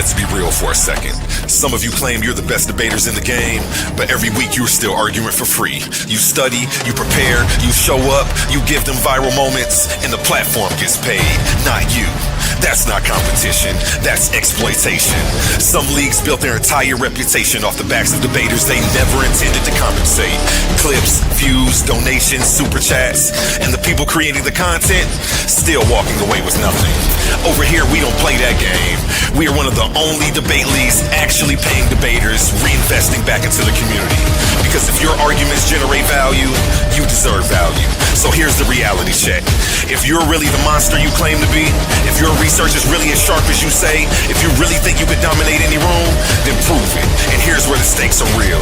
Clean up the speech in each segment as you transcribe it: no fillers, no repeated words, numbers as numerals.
Let's be real for a second. Some of you claim you're the best debaters in the game, but every week you're still arguing for free. You study, you prepare, you show up, you give them viral moments, and the platform gets paid, not you. That's not competition, that's exploitation. Some leagues built their entire reputation off the backs of debaters they never intended to compensate. Clips, views, donations, super chats, and the people creating the content still walking away with nothing. Over here, we don't play that game. We are one of the only debate leagues actually paying debaters, reinvesting back into the community. Because if your arguments generate value, you deserve value. So here's the reality check. If you're really the monster you claim to be, if your research is really as sharp as you say, if you really think you could dominate any room, then prove it. And here's where the stakes are real.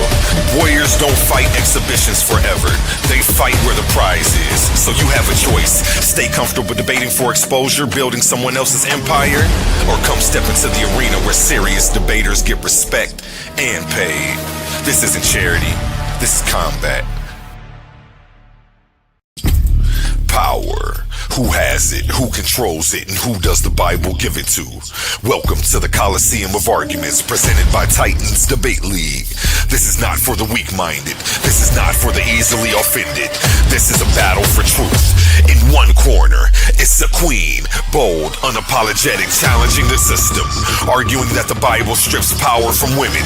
Warriors don't fight exhibitions forever. They fight where the prize is. So you have a choice. Stay comfortable debating for exposure, building someone else's empire, or come step into the arena where serious debaters get respect and paid. This isn't charity. This is combat. Power. Who has it? Who controls it? And who does the Bible give it to? Welcome to the Coliseum of Arguments presented by TitanDebate League. This is not for the weak-minded. This is not for the easily offended. This is a battle for truth. In one corner, it's a queen, bold, unapologetic, challenging the system, arguing that the Bible strips power from women.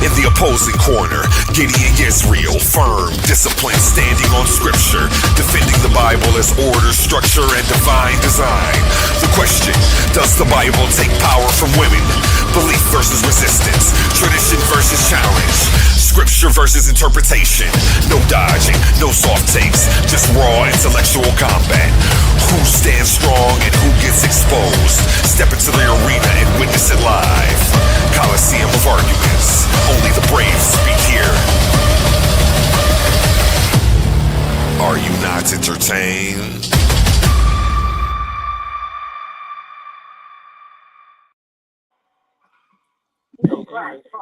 In the opposing corner, Gideon gets real, firm, disciplined, standing on scripture, defending the Bible as order, structure, and divine design. The question, does the Bible take power from women? Belief versus resistance, tradition versus challenge, scripture versus interpretation. No dodging, no soft takes, just raw intellectual combat. Who stands strong and who gets exposed? Step into the arena and witness it live. Coliseum of Arguments. Only the brave speak here. Are you not entertained?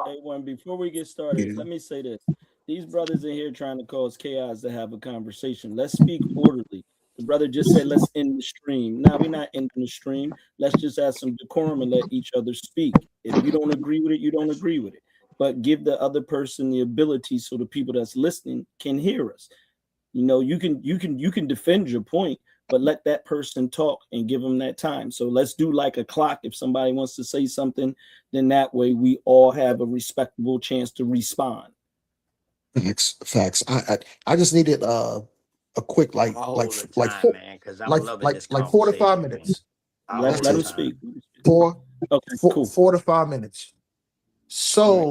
Hey, one, before we get started, let me say this. These brothers in here trying to cause chaos to have a conversation. Let's speak orderly. The brother just said, let's end the stream. Now, we're not ending the stream. Let's just have some decorum and let each other speak. If you don't agree with it, you don't agree with it. But give the other person the ability so the people that's listening can hear us. You know, you can defend your point, but let that person talk and give them that time. So let's do like a clock. If somebody wants to say something, then that way we all have a respectable chance to respond. Facts. I just needed a quick like 4 to 5 minutes. Let them speak. 4 to 5 minutes. So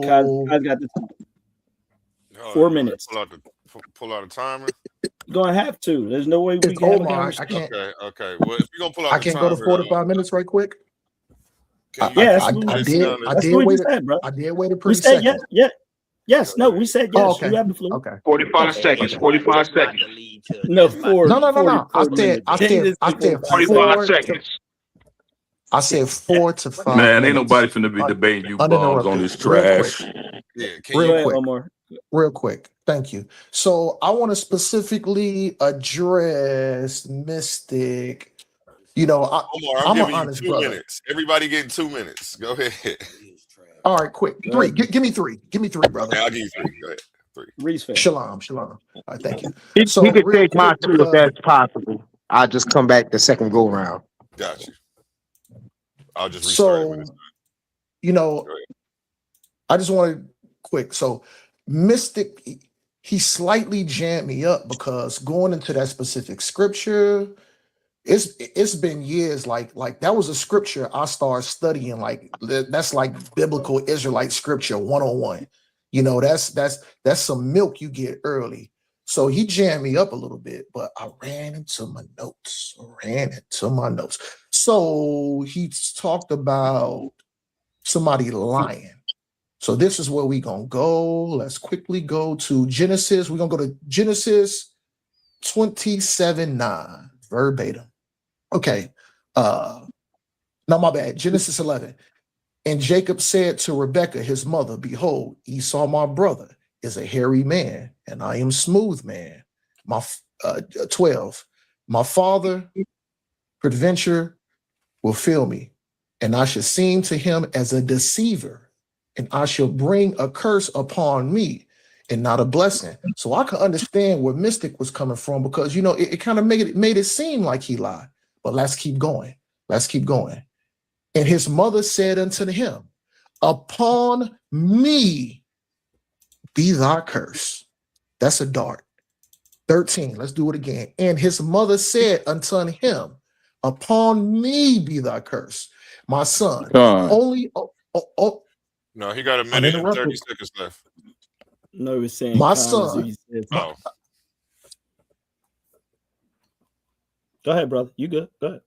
I got the time. 4 minutes. Pull out a timer. You're gonna have to. There's no way we can. I can't. Okay. Well, if you're gonna pull out, I can't go to 4 to 5 minutes right quick. I did wait a pretty second. Yes. No, we said yes. Okay. You have the floor. Okay. 45 seconds. 45 seconds. No, 4. No. I said 45 seconds. I said 4 to 5. Man, ain't nobody finna be debating you bums on this trash. Real quick. Thank you. So I want to specifically address Mystic. You know, I'm an honest brother. Minutes. Everybody getting 2 minutes. Go ahead. All right, quick. 3. Give me 3. Give me 3, brother. Okay, I'll give you 3. Go ahead. 3. Shalom. All right, thank you. He could take my 2 if that's possible. I'll just come back the second go round. Got you. I'll just restart it. You know, I just wanted quick. So Mystic, he slightly jammed me up because going into that specific scripture, it's been years. Like that was a scripture I started studying. Like that's like biblical Israelite scripture 101. You know, that's some milk you get early. So he jammed me up a little bit, but I ran into my notes. So he talked about somebody lying. So this is where we gonna go. Let's quickly go to Genesis. We're gonna go to Genesis 27:9 verbatim. Okay. No, my bad. Genesis 11. And Jacob said to Rebekah, his mother, behold, Esau, my brother, is a hairy man, and I am smooth man. 12. My father, peradventure, will feel me, and I shall seem to him as a deceiver, and I shall bring a curse upon me and not a blessing. So I can understand where Mystic was coming from, because it kind of made it seem like he lied. But let's keep going. Let's keep going. And his mother said unto him, upon me be thy curse. That's a dart. 13, let's do it again. And his mother said unto him, upon me be thy curse, my son. Only No, he got a minute and 30 seconds left. No, he was saying my son. Oh. Go ahead, brother. You good? Go ahead.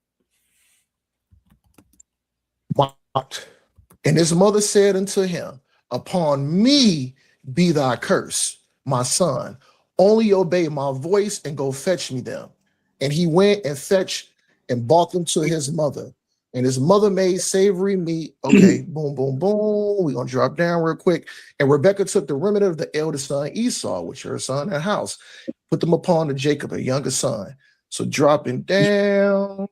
And his mother said unto him, upon me be thy curse, my son. Only obey my voice and go fetch me them. And he went and fetched and brought them to his mother. And his mother made savory meat. Okay, boom, boom, boom. We're going to drop down real quick. And Rebekah took the remnant of the eldest son Esau, which her son in the house, put them upon the Jacob, her youngest son. So dropping down.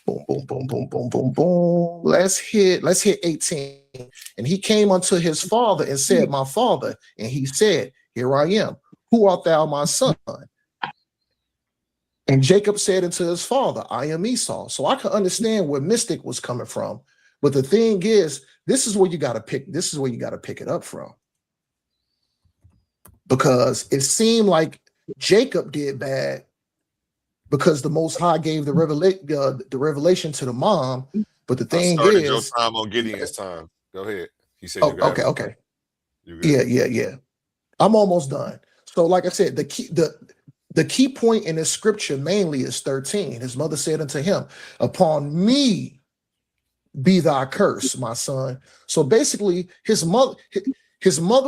Boom, boom, boom, boom, boom, boom, boom. Let's hit 18. And he came unto his father and said, my father. And he said, here I am. Who art thou, my son? And Jacob said unto his father, I am Esau. So I can understand where Mystic was coming from. But the thing is, this is where you got to pick it up from. Because it seemed like Jacob did bad because the Most High gave the revelation to the mom. But the thing is, your time on Gideon's time. Go ahead. He said, okay. Yeah. I'm almost done. So, like I said, the key point in this scripture mainly is 13. His mother said unto him, upon me be thy curse, my son. So basically, his mother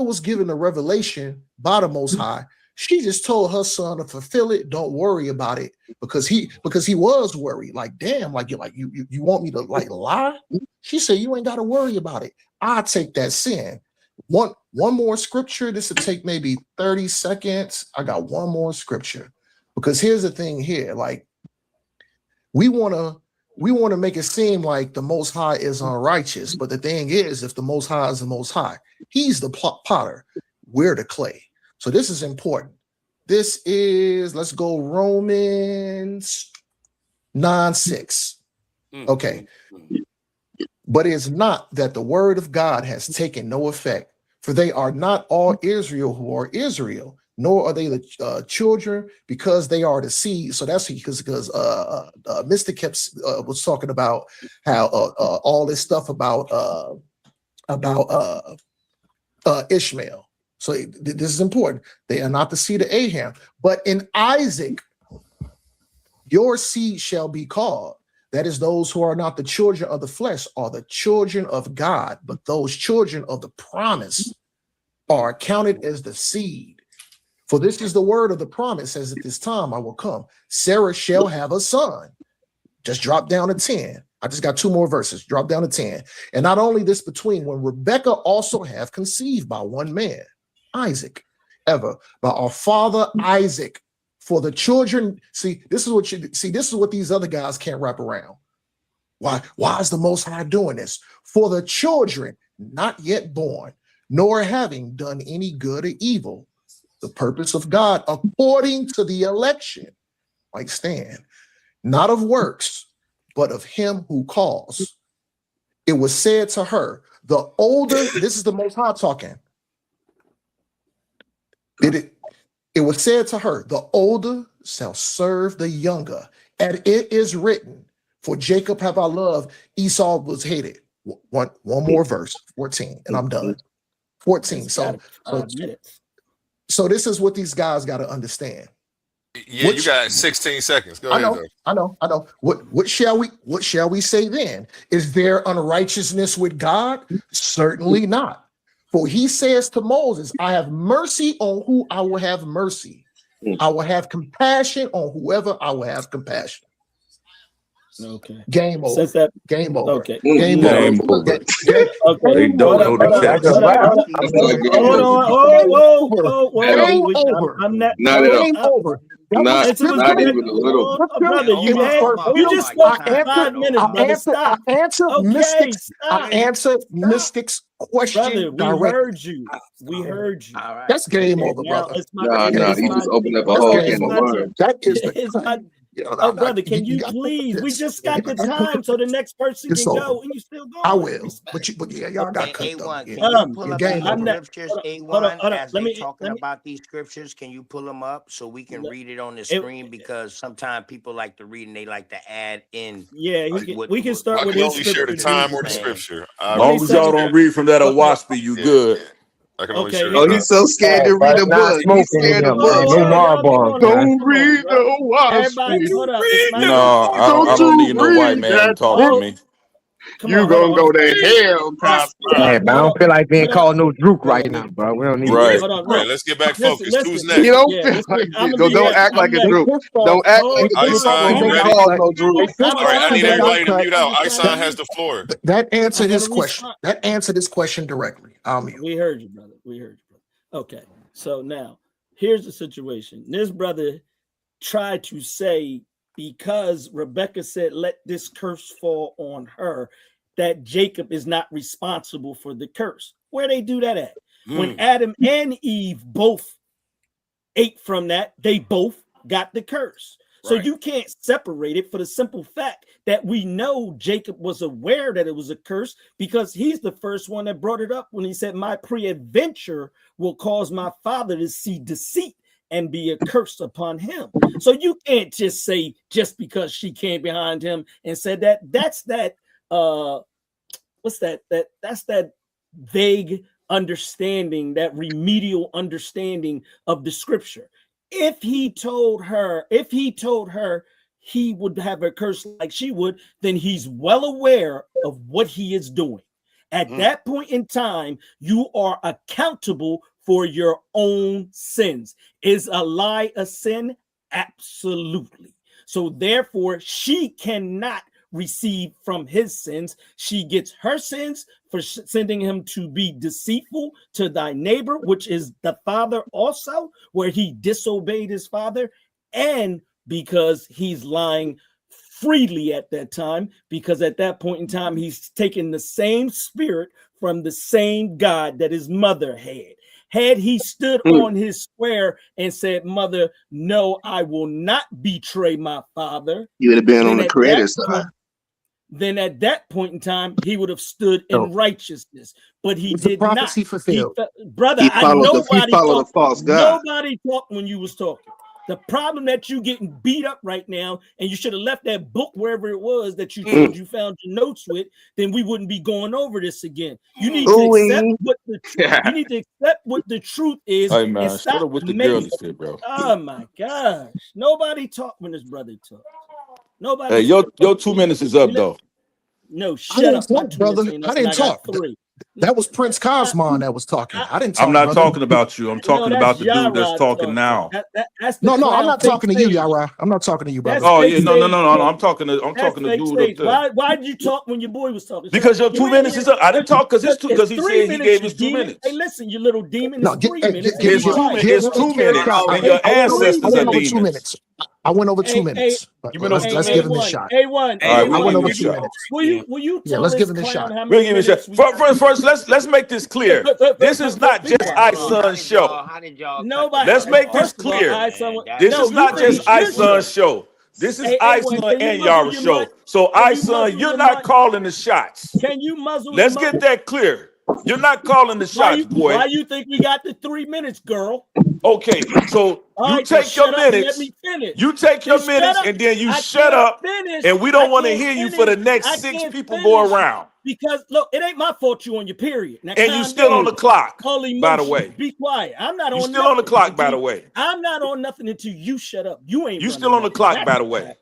was given a revelation by the Most High. She just told her son to fulfill it. Don't worry about it, because he was worried. Like, damn, you want me to lie? She said, you ain't got to worry about it. I'll take that sin. One more scripture. This will take maybe 30 seconds. I got one more scripture, because here's the thing here. Like, we want to make it seem like the Most High is unrighteous. But the thing is, if the Most High is the Most High, he's the potter. We're the clay. So this is important. This is, let's go Romans 9:6. Okay. But it is not that the word of God has taken no effect, for they are not all Israel who are Israel, nor are they the children, because they are the seed. So that's because Mr. Keps was talking about how all this stuff about Ishmael. So this is important. They are not the seed of Abraham, but in Isaac, your seed shall be called. That is, those who are not the children of the flesh are the children of God, but those children of the promise are counted as the seed. For this is the word of the promise, as at this time I will come. Sarah shall have a son. Just drop down to 10. I just got two more verses. Drop down to 10. And not only this, between when Rebekah also have conceived by one man, Isaac, ever by our father Isaac. For the children, this is what these other guys can't wrap around. Why is the Most High doing this? For the children not yet born, nor having done any good or evil, the purpose of God according to the election might stand, not of works, but of him who calls. It was said to her, the older, this is the Most High talking. It was said to her, the older shall serve the younger. And it is written, for Jacob have I loved, Esau was hated. One more verse, 14, and I'm done. 14. So this is what these guys got to understand. Yeah, you got 16 seconds. Go ahead. I know. What shall we say then? Is there unrighteousness with God? Certainly not. For he says to Moses, I have mercy on who I will have mercy. I will have compassion on whoever I will have compassion. Okay. Game over. Since that, Game over. okay. Game Game over. over. Game Okay. They don't know the text. Hold on. I'm not. Not at all. Game over. That Not, was Into not the even a little. brother. You just spoke for 5 minutes, brother. Stop. I answered Okay, Mystics. stop. I answered Mystics question Brother, we directly. heard you. We heard you. That's game over, Now brother. it's my. Nah, it's he my- just opened up a That's whole game can of over. worms. That is It's the my. Oh, Brother, can you got please? We this. just got the You got time so the next person It's can go, over. and you still going. I will, Respect. but yeah, y'all got cut A1, though. can Yeah. you pull Your up game these I'm not- scriptures, hold on, A1, hold on. as Let they me- talking let me- about these scriptures? Can you pull them up so we can read it on the It- screen? Because sometimes people like to read and they like to add in. Yeah, we can start I with can his only share the scripture. time or the Man. scripture. As long as y'all don't read from that Owaspy, you good. I can only Okay, share yeah. Oh, the he's so scared to read a Not book. He's smoking scared in of here, man. books. No Marlboro, man. Don't read the wasp. Everybody, hold up. It's my No, I don't need no white man to talk to me. Come You on, gonna hold go on. to hell, Cosmo. Hey, but I don't feel like being called no Drook right now, bro. We don't need Right. Hold on. All right, let's get back focused. Who's You next? don't Yeah, feel listen, like I'ma it. be Don't next. act like I'm a next. droop. Don't act like a droop. Isan, Don't you be ready? called no droop. All right, I need Hold on. everybody to mute out. Isan has the floor. That answered I gotta his question. respond. That answered his question directly. I'll mute. We heard you, brother. We heard you, brother. Okay, so now here's the situation. This brother tried to say because Rebecca said, "Let this curse fall on her," that Jacob is not responsible for the curse. Where they do that at? When Adam and Eve both ate from that, they both got the curse. So Right. you can't separate it for the simple fact that we know Jacob was aware that it was a curse because he's the first one that brought it up when he said, "My pre-adventure will cause my father to see deceit and be a curse upon him." So you can't just say just because she came behind him and said that. That's that what's that? That's that vague understanding, that remedial understanding of the scripture. If he told her he would have a curse like she would, then he's well aware of what he is doing. At that point in time, you are accountable for your own sins. Is a lie a sin? Absolutely. So therefore, she cannot receive from his sins. She gets her sins for sending him to be deceitful to thy neighbor, which is the father also, where he disobeyed his father, and because he's lying freely at that time, because at that point in time, he's taken the same spirit from the same God that his mother had. Had he stood on his square and said, "Mother, no, I will not betray my father," You would have been on the at creator's that side. point- then at that point in time, he would have stood in righteousness, but he Was the did not. prophecy fulfilled? Brother, He I followed nobody the talked. false God. Nobody talked when you was talking. The problem that you getting beat up right now, and you should have left that book wherever it was that you said you found your notes with, then we wouldn't be going over this again. You need to accept what the you need to accept what the truth is. Hey man, and shut stop up with the making. girly shit, bro. Oh my gosh! Nobody talked when this brother talked. Nobody. Hey, your 2 minutes is up though. No, I shut didn't up, my talk, 2 brother. minutes ain't I nothing. didn't I got talk. 3. That was Prince Cosmon that was talking. I didn't talk. I'm not brother. talking about you. I'm talking about the dude that's talking now. That's the No, I'm clown not fake talking to you, sage. Yara. I'm not talking to you, brother. That's Oh fake yeah, no. sage. I'm talking to That's the fake dude up sage. there. Why did you talk when your boy was talking? Because your 2 minutes is up. I didn't talk because he 3 said he minutes, gave you his 2 demon. minutes. Hey, listen, you little demon. No, It's 3 minutes. and It's you two quiet. minutes. It's 2 minutes, and your ancestors I are went over 2 demons. minutes. I went over 2 minutes. You went over Let's 2 give minutes. him this shot. A1. All right, I we'll went give over him a 2 shot. minutes. Will you Yeah, tell let's give this him this clown shot. how We'll many give him a minutes shot. First, let's make this clear. This is not Be just quiet. Ison's show. How did y'all Nobody. Let's make this First of all, clear. Ison, This no, is you not think just it's your Ison's show. This is Hey, Ison can you and muzzle Yara's your show. mic? So Can you Ison, muzzle you're your not mic? calling the shots. Can you muzzle Let's your get mic? that clear. You're not calling the shots, boy. Why you think we got the 3 minutes, girl? Okay, so All you right, then take your shut up and let minutes. me finish. You take your Then shut minutes up. and then you I shut can't up. finish. And we I don't want to can't hear you for the finish. next I 6 can't people go finish around. Because look, it ain't my fault you on your period. Now And you calm still down. on the clock, Holy by the motion. way. Be quiet. I'm not You on still nothing on the clock, until by the way. I'm not on nothing until you shut up. You ain't You running still on the nothing. clock, That's by the the way. fact.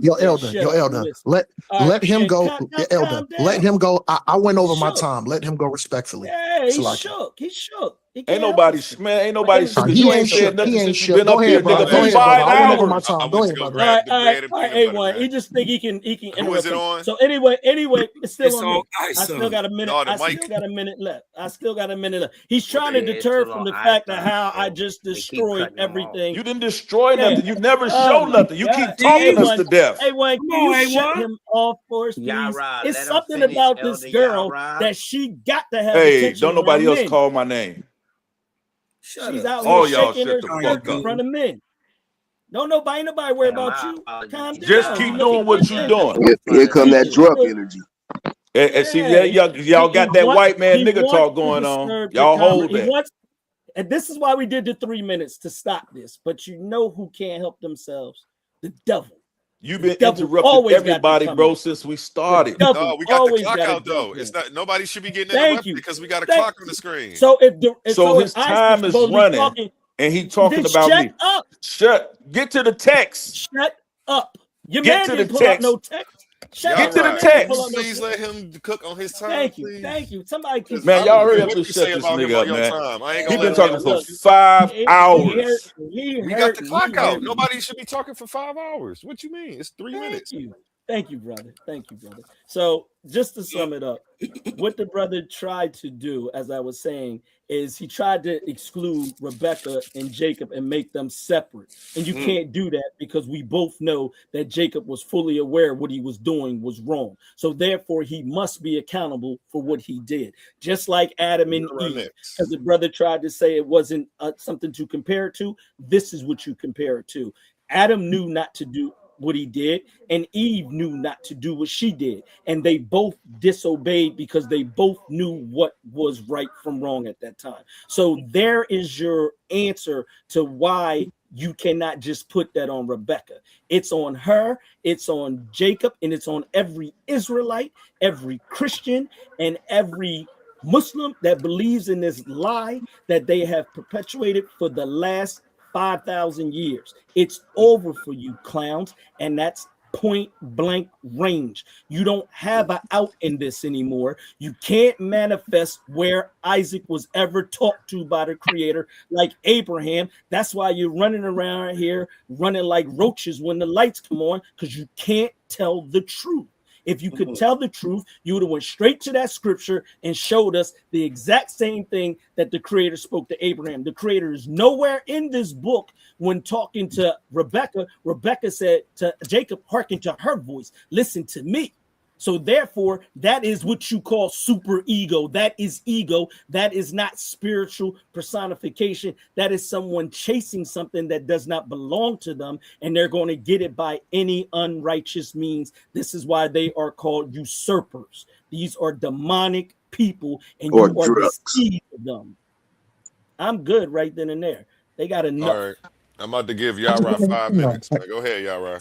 Your Yeah, elder, shut your up and elder. listen. Let All right, him and go. calm Your elder. down. Let him go. I went over my Shook. time. Let him go respectfully. Yeah, he's Salakia. shook. He's shook. He Ain't can't help nobody, himself. man, ain't But nobody anyway, shook. He You ain't ain't said shook. nothing He ain't since you shook. been Go up here, ahead, brother. nigga, Go for ahead, brother. 5 I went over my hours. I time. Go went to ahead, go brother. grab the all bread and right, peanut butter, A1. man. He just think he can Who is interrupt it him. on? So anyway, it's still It's on on me. I still iSun. got a minute. No, the I still mic. got a minute left. I still got a minute left. He's What trying they? to Yeah, it's deter still from on the fact that iPhone, how I so just they keep destroyed cutting them off. everything. You didn't destroy Yeah. nothing. You never Oh show my nothing. You God. keep talking us A1, to death. A1, Come can you on, shut A1. him off for us, please? Yara, It's let him something finish, about this Elder girl Yara. that she got to have Hey, attention don't nobody around else men. call my name. Shut She's up. out here All y'all shaking shut her the All you skirt fuck in up. do. front of men. Ain't nobody worry And about my you. apologies Calm to Just down. You keep y'all. looking doing what good, you man. doing. Here come Thank that you. drunk energy. And see, yeah, Yeah, y'all got that white man he nigga wants talk to going on. disturb the Y'all conversation. hold He that. wants, and this is why we did the 3 minutes to stop this. But you know who can't help themselves? The devil. You've The been devil interrupting always got to everybody, come bro, in. since we The started. devil No, we got the always clock got to out jump though. It's in. not. Nobody should be getting Thank interrupted you. because we got a Thank clock on the screen. So So if his Isaac's time is supposed to be running, talking, and he then talking about me. Get to the text. Shut up. Your Get man to the didn't pull up no text. text. Shut Get up. to the Your Yara, man didn't can pull you up text. no please text. let him cook on his time, Thank you. please? Thank you. Somebody keep Man, I y'all don't hurry care up what and you say shut this about him nigga on up, your man. time. I ain't He gonna been let talking him for cut look, you. 5 he hurt hours. We got the me. He clock out. hurt me. Nobody should be talking for 5 hours. What you mean? It's 3 minutes. Thank you. Thank you, brother. Thank you, brother. So just to sum it up, what the brother tried to do, as I was saying, is he tried to exclude Rebecca and Jacob and make them separate. And you can't do that because we both know that Jacob was fully aware what he was doing was wrong. So therefore, he must be accountable for what he did, just like Adam and You're Eve. next. Because the brother tried to say it wasn't something to compare it to. This is what you compare it to. Adam knew not to do what he did, and Eve knew not to do what she did, and they both disobeyed because they both knew what was right from wrong at that time. So there is your answer to why you cannot just put that on Rebecca. It's on her, it's on Jacob, and it's on every Israelite, every Christian, and every Muslim that believes in this lie that they have perpetuated for the last 5,000 years. It's over for you clowns, and that's point blank range. You don't have an out in this anymore. You can't manifest where Isaac was ever talked to by the creator like Abraham. That's why you're running around here running like roaches when the lights come on, because you can't tell the truth. If you could tell the truth, you would have went straight to that scripture and showed us the exact same thing that the creator spoke to Abraham. The creator is nowhere in this book when talking to Rebecca. Rebecca said to Jacob, hearken to her voice, listen to me. So therefore, that is what you call super ego. That is ego. That is not spiritual personification. That is someone chasing something that does not belong to them, and they're going to get it by any unrighteous means. This is why they are called usurpers. These are demonic people, and Or you are the drugs. seed of them. I'm good right then and there. They got enough. All right. I'm about to give I just Yara want to, 5 minutes, man. Go ahead, Yara.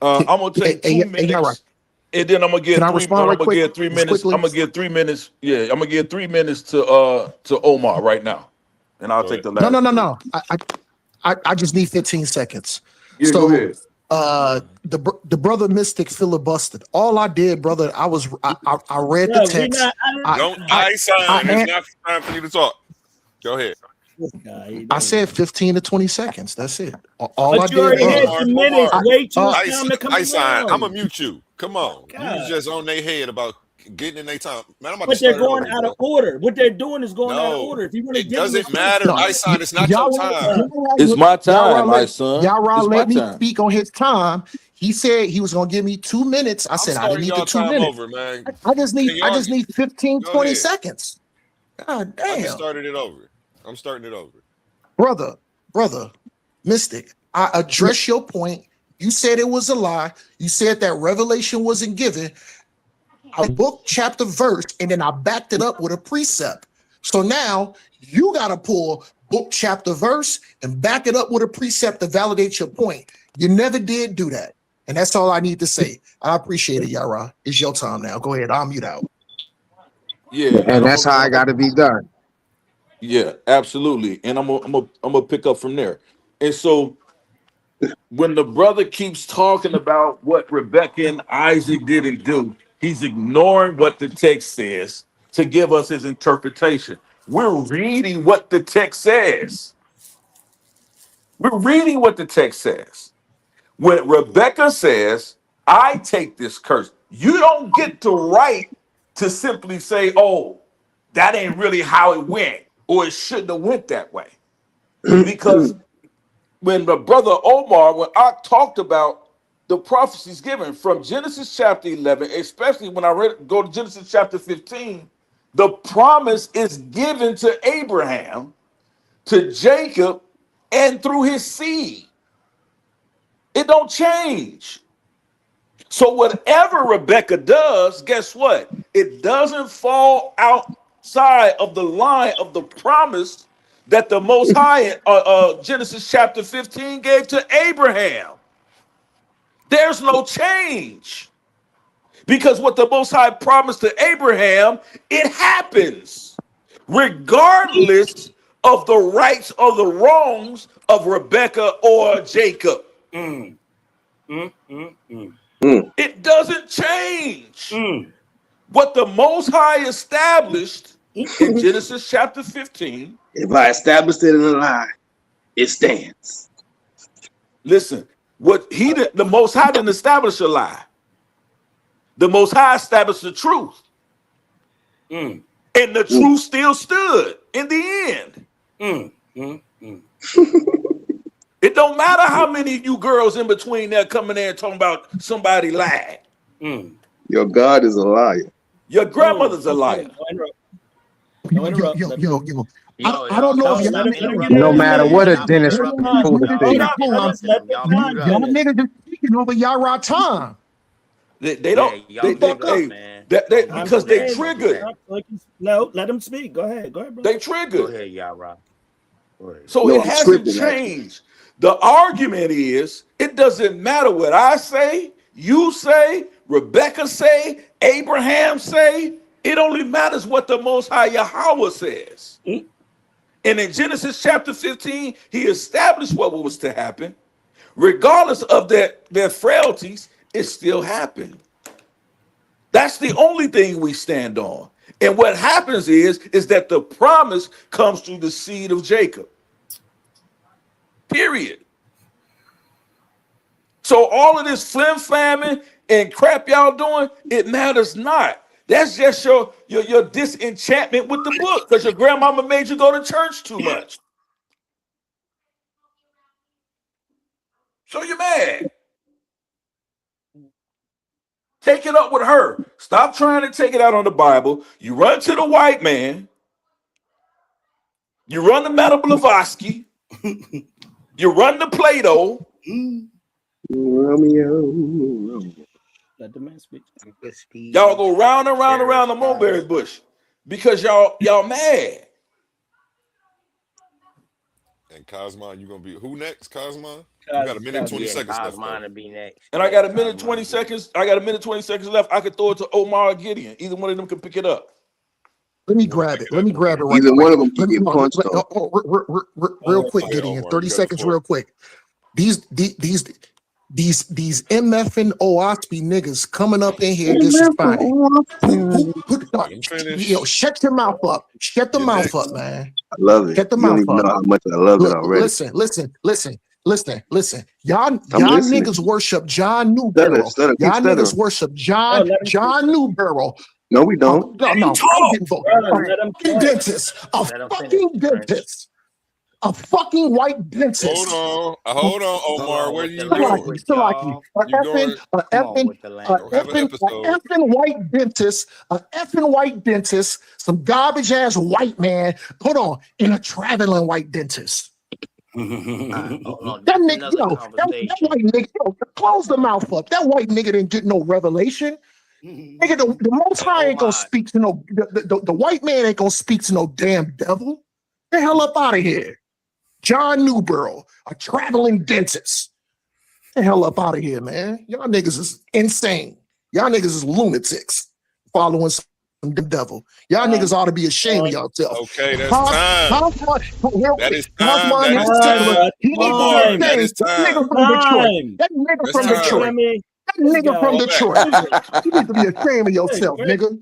I'm gonna take 2 minutes, and then I'm gonna can get I three. respond I'm right gonna quick, get 3 just minutes. quickly? I'm gonna get 3 minutes. Yeah, I'm gonna get 3 minutes to Omar right now, and I'll Go take ahead. the No, no, last no, 3. no. I just need 15 seconds. Yeah, go So ahead. the brother Mystic filibustered. All I did, brother, I read the Yeah, we text. not. Don't I I sign. It's I not time for you to talk. Go ahead. This guy, he I don't said know. 15 to 20 seconds. That's it. All I But you did, already Hey, had brother. your minutes. Omar. Wait till Uh, it's time to come I sign. I'm gonna around. mute you. Come on. You God. just on their head about getting in their time. Man, I'm about to But they're start it going over, out of bro. order. What they're doing is going out of No, order. If you want to it give them a doesn't chance, matter. no, I sign. It's not your time. It's my time, my Let son. Yara It's my let me time. speak on his time. He said he was gonna give me 2 minutes. I I'm said I didn't starting need the y'all 2 time minutes. over, man. Can I y'all just need 15, go 20 ahead? seconds. God I just damn. started it over. I'm starting it over. Brother, Mystic, I address your point. You said it was a lie. You said that revelation wasn't given. I book, chapter, verse, and then I backed it up with a precept. So now you got to pull book, chapter, verse, and back it up with a precept to validate your point. You never did do that. And that's all I need to say. I appreciate it, Yara. It's your time now. Go ahead. I'll mute out. Yeah, And that's how I got to be done. yeah, absolutely. And I'm gonna pick up from there. And so when the brother keeps talking about what Rebecca and Isaac didn't do, he's ignoring what the text says to give us his interpretation. We're reading what the text says. We're reading what the text says. When Rebecca says, I take this curse, you don't get the right to simply say, oh, that ain't really how it went, or it shouldn't have went that way. Because when the brother Omar, when I talked about the prophecies given from Genesis chapter 11, especially when I go to Genesis chapter 15, the promise is given to Abraham, to Jacob, and through his seed. It don't change. So whatever Rebecca does, guess what? It doesn't fall outside of the line of the promise that the Most High, Genesis chapter 15, gave to Abraham. There's no change. Because what the Most High promised to Abraham, it happens. Regardless of the rights or the wrongs of Rebecca or Jacob. It doesn't change. What the Most High established in Genesis chapter 15. If I established it in a lie, it stands. Listen, what he did, the Most High didn't establish a lie. The Most High established the truth. And the truth still stood in the end. It don't matter how many of you girls in between there coming there and talking about somebody lied. Your God is a liar. Your grandmother's a liar. Yo, I don't know if No matter what a dentist told us to say. y'all niggas just speaking over y'all time. They don't. Because they triggered. No, let him speak. Go ahead, bro. They triggered. Go ahead, y'all. So it hasn't changed. The argument is, it doesn't matter what I say, you say, Rebecca say, Abraham say. It only matters what the Most High Yahweh says. And in Genesis chapter 15, he established what was to happen. Regardless of their frailties, it still happened. That's the only thing we stand on. And what happens is that the promise comes through the seed of Jacob. Period. So all of this flim-flamming and crap y'all doing, it matters not. That's just your disenchantment with the book because your grandmama made you go to church too much. So you're mad. Take it up with her. Stop trying to take it out on the Bible. You run to the white man. You run to Madame Blavatsky. You run to Plato. Romeo. Let the man speak. Y'all go round and round around the mulberry bush because y'all mad. And Cosmo, you gonna be who next? Cosmo? You got a minute and 20 seconds left. Cosmo be next. And I got a minute 20 seconds. I got a minute 20 seconds left. I could throw it to Omar or Gideon. Either one of them can pick it up. Let me grab it. Let me grab it right Either quick. one of them can get punched real quick, Gideon. 30 seconds, real quick. These MF and OSP niggas coming up in here disrespecting. Yo, shut your mouth up. Shut the mouth up, man. I love it. Shut the You don't mouth even up. know how much I love it already. Listen. Y'all niggas worship John Newbarrow. Y'all niggas worship John Newbarrow. No, we don't. No. A fucking white dentist. Hold on, Omar. Where you going? An effing white dentist, some garbage ass white man. Hold on, in a traveling white dentist. That white nigga, close the mouth up. That white nigga didn't get no revelation. Nigga, the Most High ain't gonna speak to no. The white man ain't gonna speak to no damn devil. Get the hell up out of here. John Newbarrow, a traveling dentist. Get the hell up out of here, man. Y'all niggas is insane. Y'all niggas is lunatics following some devil. Y'all niggas ought to be ashamed of yourself. Okay, that's time. That is time. That is time. That nigga from Detroit. You need to be ashamed of yourself, nigga.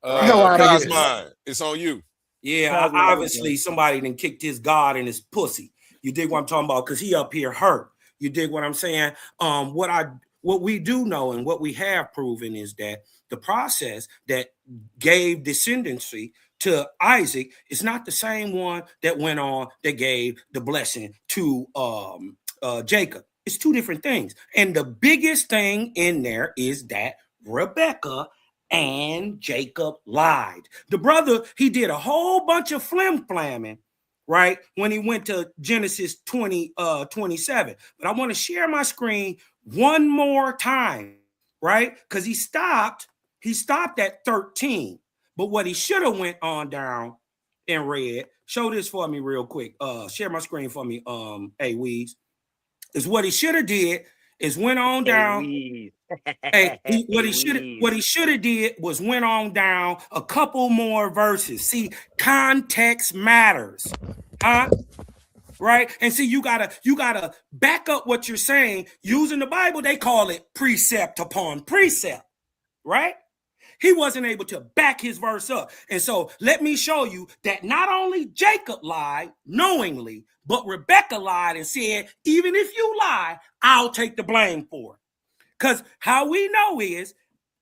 Cosmo, it's on you. Yeah, obviously somebody done kicked his God in his pussy. You dig what I'm talking about? Because he up here hurt. You dig what I'm saying? What we do know and what we have proven is that the process that gave descendancy to Isaac is not the same one that went on that gave the blessing to Jacob. It's two different things. And the biggest thing in there is that Rebecca and Jacob lied. The brother, he did a whole bunch of flim-flamming, right, when he went to Genesis 27. But I want to share my screen one more time, right? Because he stopped at 13. But what he should have went on down and read, show this for me real quick. Share my screen for me, Weez. Is what he should have did is went on down. What he should have did was went on down a couple more verses. See, context matters, huh? Right? And see, you gotta back up what you're saying using the Bible. They call it precept upon precept, right? He wasn't able to back his verse up. And so let me show you that not only Jacob lied knowingly, but Rebecca lied and said, even if you lie, I'll take the blame for it. Because how we know is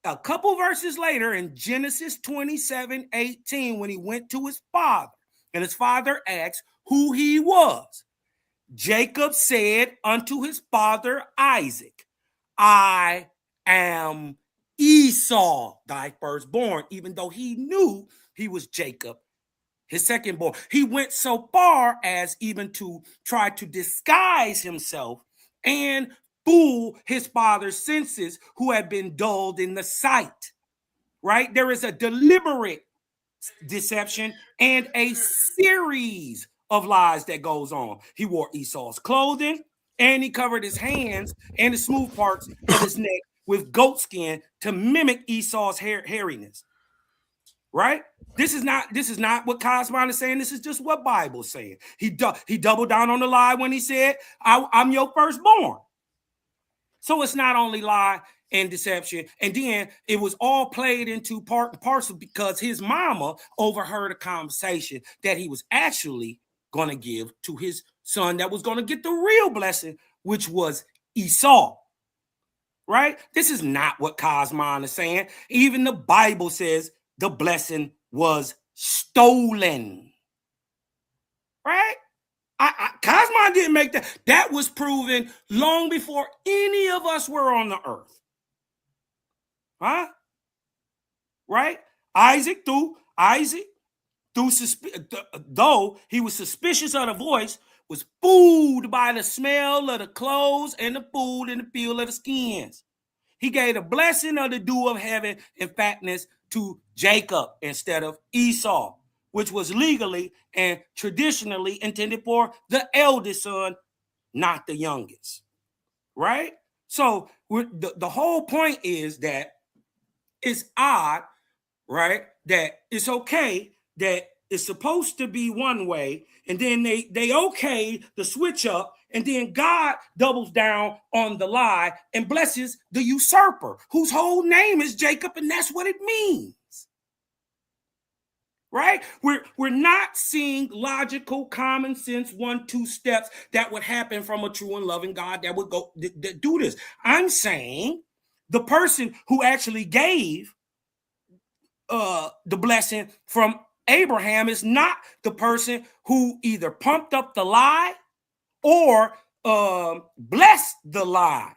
a couple verses later in Genesis 27:18, when he went to his father and his father asked who he was, Jacob said unto his father Isaac, I am Esau, thy firstborn, even though he knew he was Jacob, his secondborn. He went so far as even to try to disguise himself and fool his father's senses, who had been dulled in the sight, right? There is a deliberate deception and a series of lies that goes on. He wore Esau's clothing, and he covered his hands and the smooth parts of his neck with goat skin to mimic Esau's hairiness. Right? This is not what Cosmon is saying. This is just what Bible's saying. He doubled down on the lie when he said, I'm your firstborn. So it's not only lie and deception. And then it was all played into part and parcel because his mama overheard a conversation that he was actually going to give to his son that was going to get the real blessing, which was Esau. Right? This is not what Cosmon is saying. Even the Bible says the blessing was stolen. Right? Cosmon didn't make that. That was proven long before any of us were on the earth. Huh? Right? Isaac, though he was suspicious of the voice, was fooled by the smell of the clothes and the food and the feel of the skins. He gave the blessing of the dew of heaven and fatness to Jacob instead of Esau, which was legally and traditionally intended for the eldest son, not the youngest. Right? So the whole point is that it's odd, right? That it's okay that it's supposed to be one way, and then they okay the switch up, and then God doubles down on the lie and blesses the usurper, whose whole name is Jacob, and that's what it means. Right? We're not seeing logical, common sense 1-2 steps that would happen from a true and loving God that would go do this. I'm saying the person who actually gave the blessing from Abraham is not the person who either pumped up the lie or blessed the lie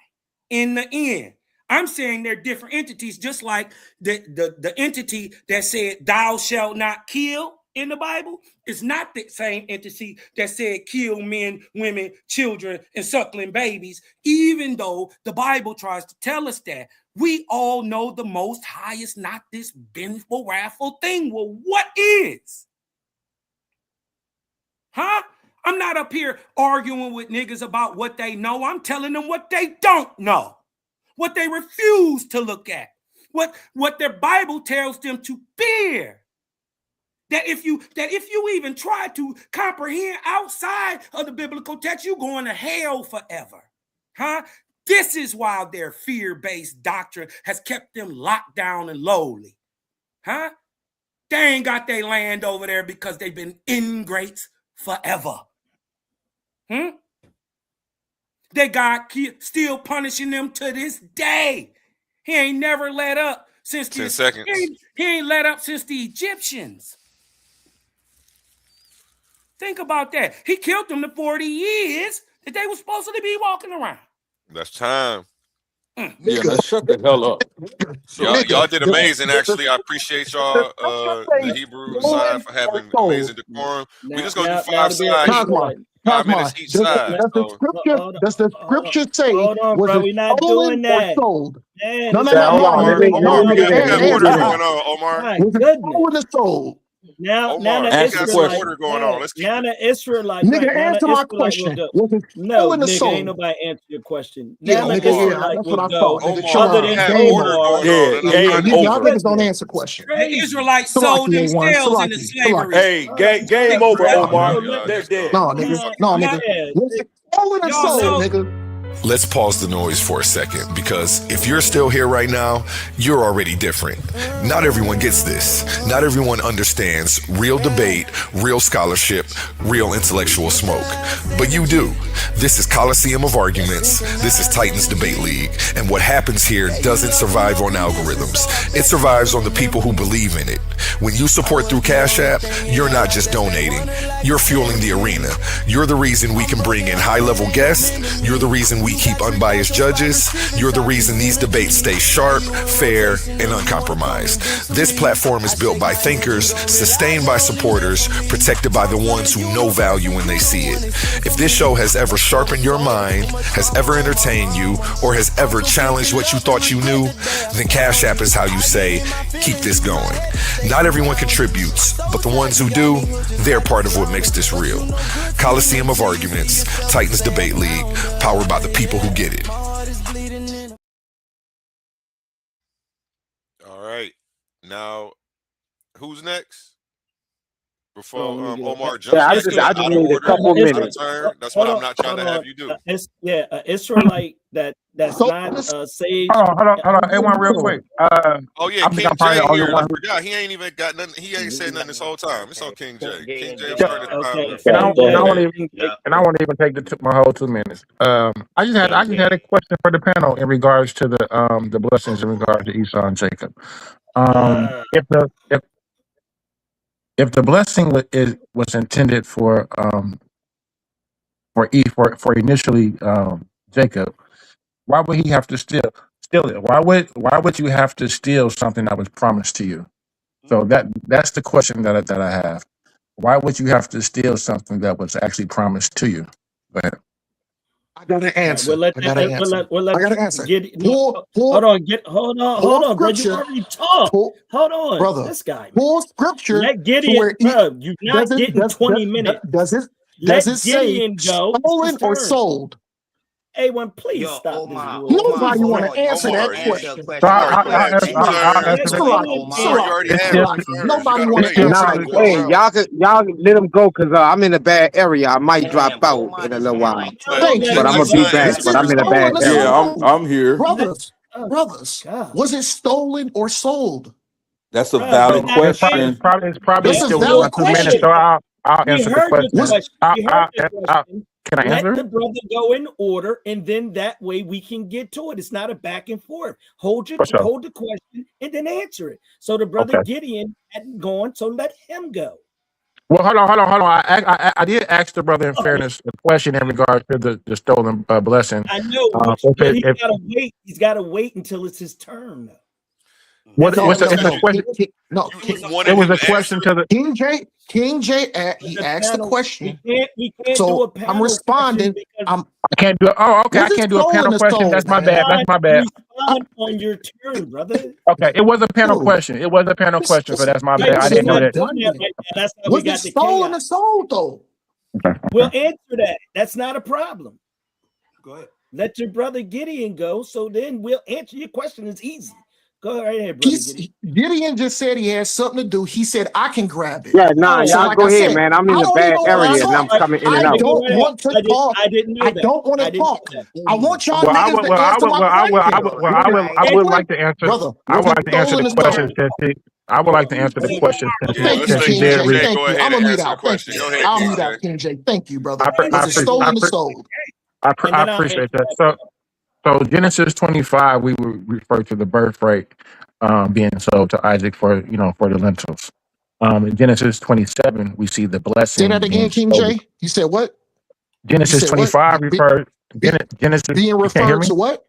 in the end. I'm saying they're different entities, just like the entity that said thou shalt not kill in the Bible is not the same entity that said kill men, women, children, and suckling babies, even though the Bible tries to tell us that. We all know the Most High is not this vengeful, wrathful thing. Well, what is? Huh? I'm not up here arguing with niggas about what they know. I'm telling them what they don't know, what they refuse to look at, what their Bible tells them to fear. That if you even try to comprehend outside of the biblical text, you're going to hell forever. Huh? This is why their fear-based doctrine has kept them locked down and lowly. Huh? They ain't got their land over there because they've been ingrates forever. They God still punishing them to this day. He ain't never let up since 10 seconds. He ain't let up since the Egyptians. Think about that. He killed them the 40 years that they were supposed to be walking around. That's time. Yeah, now shut the hell up. Y'all did amazing. Actually, I appreciate y'all, the Hebrew side, for having amazing decorum. We're just gonna do 5 sides, 5 minutes each side. Does the scripture say hold on, bro, we're not doing that. Sold? Man, No. Omar, we got order Answer going on. Omar, my was it goodness. stolen or sold? Now Omar, the we got some Israelite, order going on. Let's keep now it. the Israelite, Nigga, right, now answer the my Israelite question. will go. Was it No, stolen or nigga, sold? ain't nobody answer your question. Yeah, Now the nigga, yeah, Israelite that's will what I go. thought. Nigga, chill Omar, Other out. we than have Game order over. going Yeah, on, and I'm game trying to Y'all over. niggas don't answer questions. The Crazy. Israelites Salaki, sold A1, themselves into Salaki, slavery. Hey, game over, Omar. They're dead. No, nigga. No, nigga. Was it stolen or Y'all sold, know. nigga? Let's pause the noise for a second, because if you're still here right now, you're already different. Not everyone gets this. Not everyone understands real debate, real scholarship, real intellectual smoke. But you do. This is Coliseum of Arguments. This is Titans Debate League. And what happens here doesn't survive on algorithms. It survives on the people who believe in it. When you support through Cash App, you're not just donating. You're fueling the arena. You're the reason we can bring in high-level guests. You're the reason we keep unbiased judges. You're the reason these debates stay sharp, fair, and uncompromised. This platform is built by thinkers, sustained by supporters, protected by the ones who know value when they see it. If this show has ever sharpened your mind, has ever entertained you, or has ever challenged what you thought you knew, then Cash App is how you say, keep this going. Not everyone contributes, but the ones who do, they're part of what makes this real. Coliseum of Arguments, Titans Debate League, powered by the people who get it. All right. Now, who's next? Before Omar jumps Yeah, I in just out of need a order, couple out of minutes. turn. That's what I'm not trying to have you do. Israelite that's not sage. Hold on. A1 real quick. Oh yeah, I think King I'm probably J the only here. one I who. forgot. He ain't even got nothing. He ain't said nothing this whole time. It's on King J. King J Yeah. started the time Okay, limit. And I King won't J. even take my whole 2 minutes. I just had a question for the panel in regards to the blessings in regards to Esau and Jacob. If the blessing was intended for initially Jacob, why would he have to steal it? Why would you have to steal something that was promised to you? So that's the question that I have. Why would you have to steal something that was actually promised to you? Go ahead. I got an answer. We'll let I got an answer. hold on, bro. You already talked. Hold on, brother. this guy. Pull scripture. Let Gideon, bro. You're not getting 20 minutes. Does it say Gideon go. stolen or sold? A1, please stop Omar, this. Nobody want to answer Omar, that you question. I'll answer Omar, you already had It's one turn. Nobody You want gotta to wait. answer Nah, that hey, question. y'all let him go because I'm in a bad area. I might drop out Omar in a just little ran while, like Thank you. but I'm gonna Let's be not back. answer Was But it I'm in a stolen bad or area. Yeah, sold? I'm here. Brothers, God. was it stolen or sold? That's a Bro, valid you're not it's question. probably That's a still within my valid 2 minutes, question. so I'll We answer the heard the question. question. We heard the question. Can I Let answer the it? brother go in order, and then that way we can get to it. It's not a back and forth. Hold For sure. the question and then answer it. So the brother Okay. Gideon hadn't gone, so let him go. Well, hold on. I did ask the brother in fairness a question in regards to the stolen blessing. I know, but he's gotta wait. He's gotta wait until it's his turn. What? No, It's a question. It was a question to the King J. He asked the question. We can't do So a panel I'm responding. because I can't do it. Oh, okay. I Was it can't do a stolen panel or question. That's sold, my man? bad. That's my bad. respond on your turn, brother. Okay, it was a panel Dude, question. It was a panel question, so that's my Hey, bad. I this we're is didn't know not that. doing that redundant. right now. That's how we Was it got the stolen or chaos. sold though? We'll answer that. That's not a problem. Go ahead. Let your brother Gideon go, so then we'll answer your question. It's easy. Go right ahead, brother. Gideon just said he had something to do. He said, I can grab it. Yeah, nah, So y'all like go I ahead, said, man. I'm in I a don't bad even want area to and I'm talk. coming in I and out. don't want to talk. I didn't know I that. don't want I to didn't talk. know that. I want y'all Well, I niggas would, to answer my question. I would like to answer. Brother, I was would it like to answer stolen the or question stolen? since I would like to answer the question since Yeah, Thank he let's you, since he let King did J. King read. J Thank go you. ahead I'm and gonna mute answer the out. Thank question. you. Go ahead, I'll King mute J. out, King J. Thank you, brother. Was it I stolen or sold? And then I'll appreciate answer that. that. So Genesis 25, we would refer to the birth rate being sold to Isaac for for the lentils. In Genesis 27, we see the Say blessing that again, being King sold. J. You said what? You Genesis said what? 25 refers Genesis. Being You can't hear referred me? to what?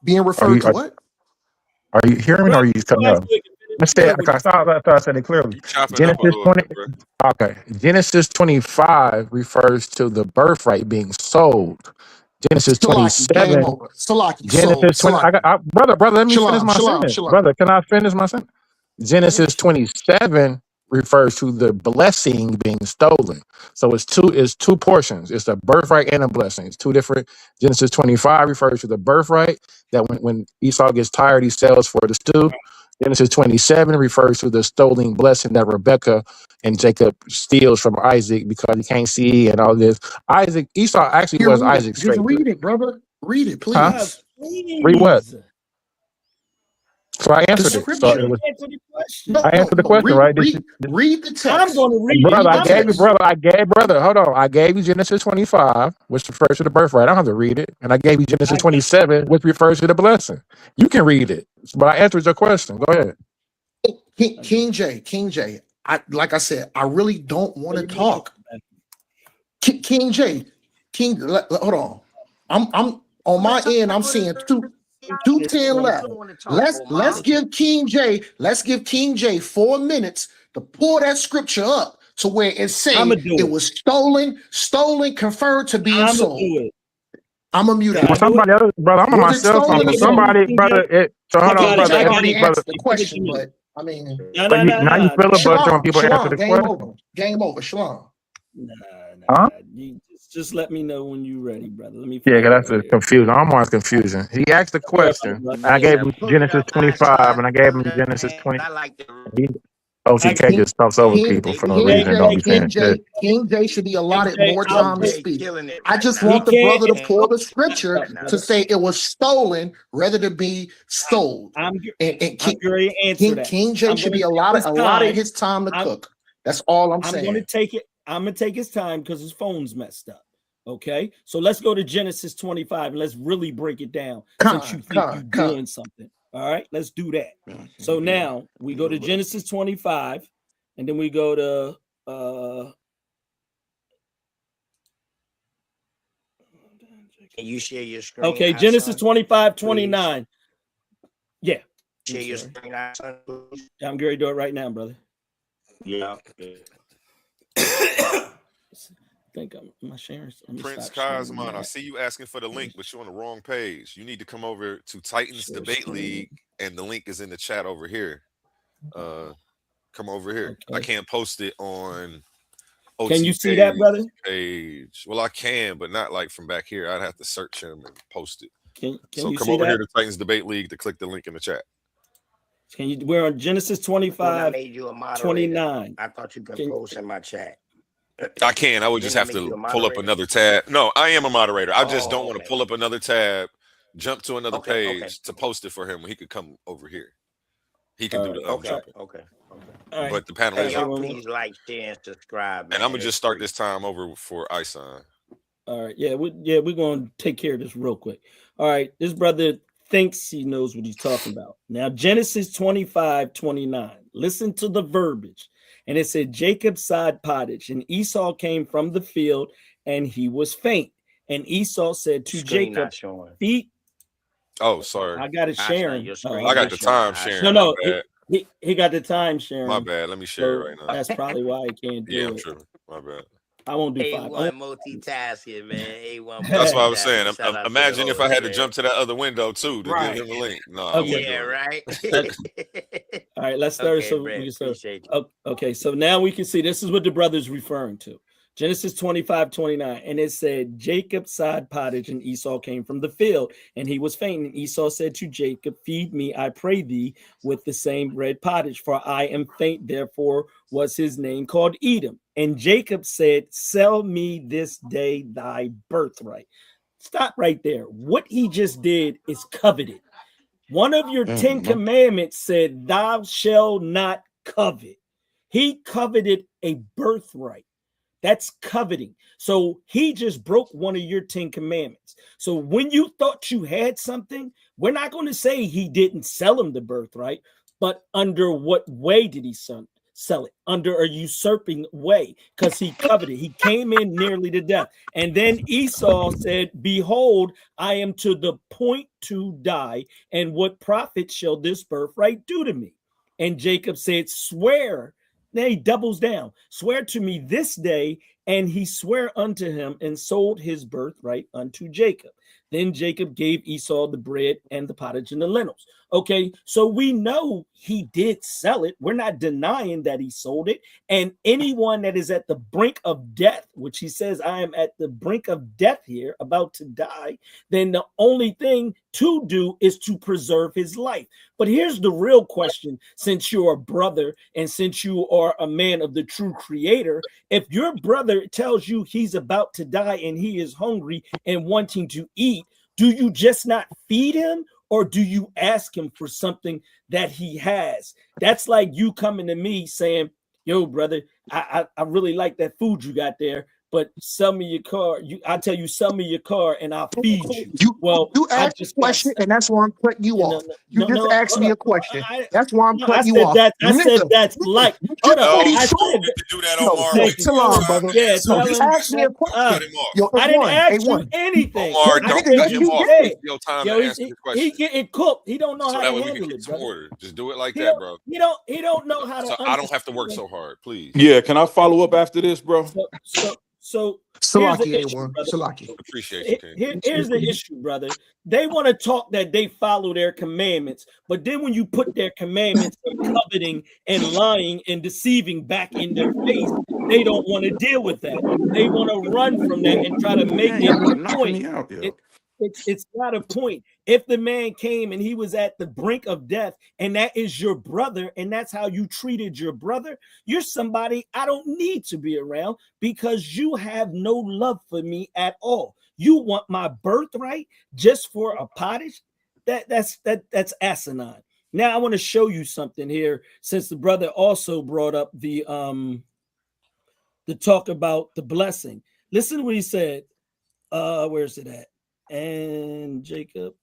Being Are referred you to what? are you hearing me or Brother, are you just cutting up? I go said ahead with I thought I said it clearly. You chopping up a Genesis little 20. bit, bro. Okay. Genesis 25 refers to the birthright being sold. Genesis Salaki, game 27. over. Salaki, sold. Genesis 20. Salaki. Brother, let me finish Shalom, my shalom, sentence. shalom. Brother, can I finish my sentence? Genesis 27 refers to the blessing being stolen. So it's two portions. It's a birthright and a blessing. It's two different. Genesis 25 refers to the birthright that when Esau gets tired, he sells for the stew. Genesis 27 refers to the stolen blessing that Rebekah and Jacob steals from Isaac because he can't see and all this. Esau actually Here, was read it. Isaac's Just favorite. read it, brother. Read it, Huh? please. Read what? Please. So I The answered it. So it scripture. was. Answer the question. No, I no, answered the no. question, right? Read the I'm text. going to read it. Brother, He I The about to gave you, text. brother, hold on. I gave you Genesis 25, which refers to the birthright. I don't have to read it. And I gave you Genesis 27, which refers to the blessing. You can read it. But I answered your question. Go ahead. King J. Like I said, I really don't want to talk. King J. Hold on. I'm on my end. I'm seeing 2:10 left. Let's give King J. Let's give King J 4 minutes to pull that scripture up to where it's saying it was stolen, conferred to being sold. I'm a mute. Well, somebody else, brother, I'm on my Was it cell phone. stolen or So sold? somebody, brother, so hold on, brother. I If already brother, answered the question, but I mean, so now you filibuster when people answer the Game question. over. Game over. Shalom. Huh? You just let me know when you're ready, brother. Let me Yeah, find it that's right a here. confusion. I'm on confusion. He asked the question, and I gave him Genesis 25, and I gave him Genesis 20. OTK just talks over people for no reason and don't be saying shit. King J should be allotted more time to speak. I just He want the can't- brother to pull the scripture brother. to say it was stolen rather than be sold. I'm And ready to answer that. King J I'm should be gonna take allotted his time to cook. That's all I'm saying. I'm gonna take his time because his phone's messed up. Okay, so let's go to Genesis 25 and let's really break it down since you think you're doing something. All right, let's do that. So now we go to Genesis 25, and then we go to Can you share your screen? okay, Genesis 25, 29. Yeah. Share your screen. I'm going to do it right now, brother. Yeah. I think I'm sharing. Prince Cosmon, I see you asking for the link, but you're on the wrong page. You need to come over to Titans Debate League, and the link is in the chat over here. Come over here. Okay. I can't post it on OTK's Can you see that, brother? Page. Well, I can, but not like from back here. I'd have to search him and post it. Can you come see over that? here to Titans Debate League to click the link in the chat. Can you? We're on Genesis 25, 29. I thought you could post in my chat. I can. I would just have to pull up another tab. No, I am a moderator. I just don't want to pull up another tab, jump to another page to post it for him when he could come over here. He can do the jumping. Okay. But the panel is y'all please like, share, and subscribe. Man. And I'm gonna just start this time over for Isan. All right. Yeah, we're gonna take care of this real quick. All right. This brother thinks he knows what he's talking about. Now, Genesis 25, 29. Listen to the verbiage. And it said, Jacob side pottage, and Esau came from the field, and he was faint. And Esau said to Jacob, feet. Oh, sorry. I got it sharing. I got the time sharing. No, he got the time sharing. My bad. Let me share it right now. That's probably why he can't do it. I'm tripping. My bad. I won't do A1 multitasking, man. A1. That's what I was saying. Imagine if I had to jump to that other window too to give him a link. No, yeah, right. All right, let's start. Okay, so we can start. Okay, so now we can see this is what the brother's referring to. Genesis 25:29. And it said, Jacob sighed pottage, and Esau came from the field, and he was faint. And Esau said to Jacob, feed me, I pray thee, with the same red pottage, for I am faint. Therefore was his name called Edom. And Jacob said, sell me this day thy birthright. Stop right there. What he just did is coveted. One of your 10 commandments said, thou shalt not covet. He coveted a birthright. That's coveting. So he just broke one of your 10 commandments. So when you thought you had something, we're not going to say he didn't sell him the birthright, but under what way did he sell it? Under a usurping way, because he coveted. He came in nearly to death. And then Esau said, behold, I am to the point to die, and what profit shall this birthright do to me? And Jacob said, swear. Then he doubles down. Swear to me this day. And he sware unto him and sold his birthright unto Jacob. Then Jacob gave Esau the bread and the pottage and the lentils. Okay, so we know he did sell it. We're not denying that he sold it. And anyone that is at the brink of death, which he says, I am at the brink of death here, about to die, then the only thing to do is to preserve his life. But here's the real question, since you're a brother and since you are a man of the true creator, if your brother tells you he's about to die and he is hungry and wanting to eat, do you just not feed him? Or do you ask him for something that he has? That's like you coming to me saying, yo, brother, I really like that food you got there, but sell me your car. I tell you, sell me your car and I'll feed you. You asked a question, and that's why I'm cutting you off. You just asked me a question. That's why I'm cutting you off. I said that's like. Hold on. You need to do that, Omar. Salam, brother. Yeah, no, just ask me a question. Yo, I didn't ask you anything. Omar, don't cut him off. Take your time to answer the question. He getting cooked. He don't know how to handle it, some order. Just do it like that, bro. He don't know how to. I don't have to work so hard, please. Yeah, can I follow up after this, bro? So Salaki A1. Salaki. Appreciate you. Here's the issue, brother. They want to talk that they follow their commandments, but then when you put their commandments of coveting and lying and deceiving back in their face, they don't want to deal with that. They want to run from that and try to make it a point. It's not a point. If the man came and he was at the brink of death, and that is your brother, and that's how you treated your brother, you're somebody I don't need to be around because you have no love for me at all. You want my birthright just for a pottage? That's asinine. Now I want to show you something here, since the brother also brought up the talk about the blessing. Listen to what he said. Where's it at? And Jacob,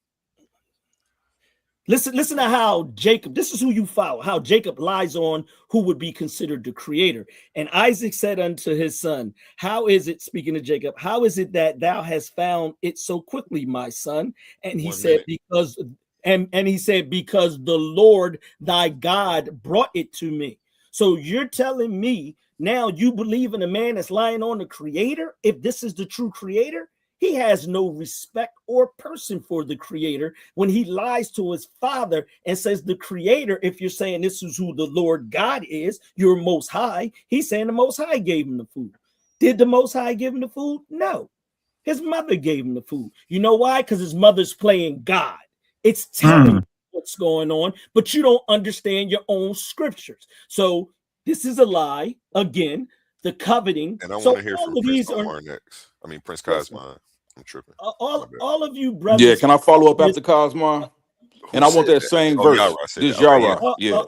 listen to how Jacob, this is who you follow, how Jacob lies on who would be considered the creator. And Isaac said unto his son, how is it, speaking to Jacob, how is it that thou hast found it so quickly, my son? And he said, because the Lord thy God brought it to me. So you're telling me now you believe in a man that's lying on the creator? If this is the true creator, he has no respect or person for the creator when he lies to his father and says the creator, if you're saying this is who the Lord God is, you're most high, he's saying the most high gave him the food. Did the most high give him the food? No. His mother gave him the food. You know why? Because his mother's playing God. It's telling you what's going on, but you don't understand your own scriptures. So this is a lie. Again, the coveting. And I want to hear from Prince Omar next. I mean, Prince Cosmo. I'm tripping. All of you brothers. Yeah, can I follow up after Cosmo? And I want that same verse. This Yara. Yeah.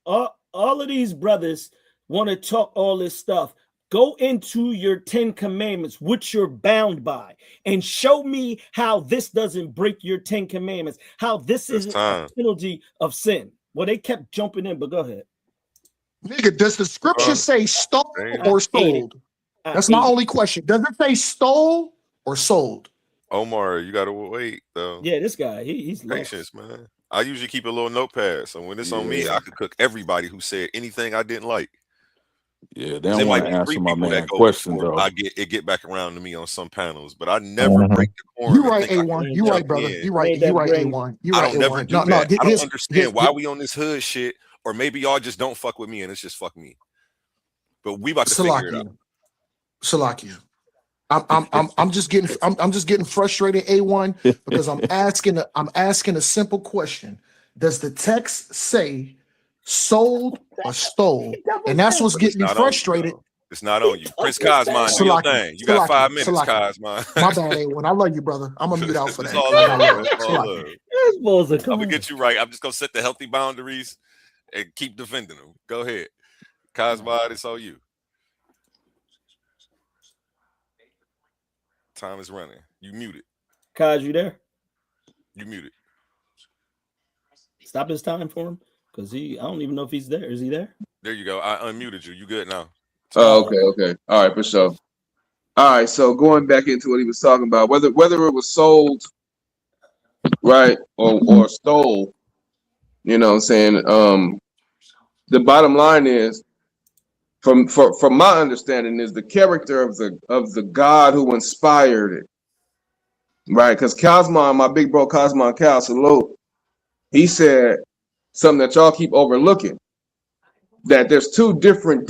All of these brothers want to talk all this stuff. Go into your 10 commandments, which you're bound by, and show me how this doesn't break your 10 commandments, how this is a penalty of sin. Well, they kept jumping in, but go ahead. Nigga, does the scripture say stole or sold? That's my only question. Does it say stole or sold? Omar, you gotta wait though. Yeah, this guy, he's patience, man. I usually keep a little notepad, so when it's on me, I could cook everybody who said anything I didn't like. Yeah, they don't want to answer my man question though. I get back around to me on some panels, but I never break the corner. You right, A1. You right, brother. You right, A1. You right, I don't never do that. I don't understand why we on this hood shit, or maybe y'all just don't fuck with me and it's just fuck me. But we about to figure it out. Salakia. I'm just getting frustrated, A1, because I'm asking a simple question. Does the text say sold or stole? And that's what's getting me frustrated. It's not on you. Prince Cosmine, do your thing. You got 5 minutes, Cosmine. My bad, A1. I love you, brother. I'm gonna mute out for that. It's all love. It's all love. I'm gonna get you right. I'm just gonna set the healthy boundaries and keep defending them. Go ahead. Cosmine, it's all you. Time is running. You muted. Kaz, you there? You muted. Stop his time for him, because I don't even know if he's there. Is he there? There you go. I unmuted you. You good now? Oh, okay. All right, for sure. All right, so going back into what he was talking about, whether it was sold, right, or stole, you know what I'm saying? The bottom line is, from my understanding, is the character of the God who inspired it. Right, because Cosmon, my big bro Cosmon Cal, salute, he said something that y'all keep overlooking, that there's two different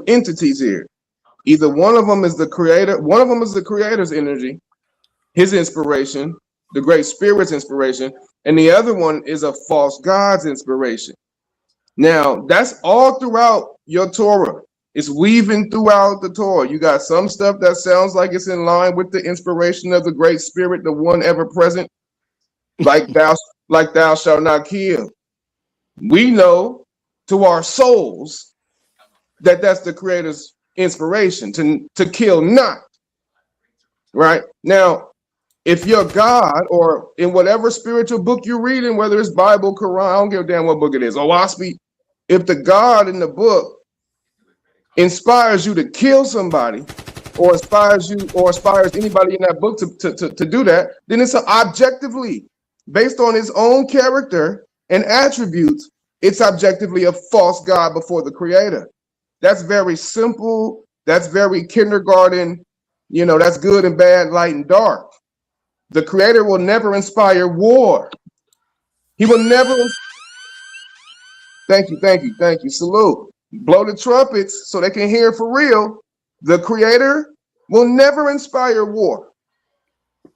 entities here. Either one of them is the creator, one of them is the creator's energy, his inspiration, the great spirit's inspiration, and the other one is a false god's inspiration. Now, that's all throughout your Torah. It's weaving throughout the Torah. You got some stuff that sounds like it's in line with the inspiration of the great spirit, the one ever present, like thou shalt not kill. We know to our souls that that's the creator's inspiration, to kill not. Right? Now, if you're God, or in whatever spiritual book you're reading, whether it's Bible, Quran, I don't give a damn what book it is, Owaspi, if the God in the book inspires you to kill somebody, or inspires anybody in that book to do that, then it's objectively, based on his own character and attributes, it's objectively a false God before the creator. That's very simple. That's very kindergarten. You know, that's good and bad, light and dark. The creator will never inspire war. He will never. Thank you. Salute. Blow the trumpets so they can hear for real. The creator will never inspire war.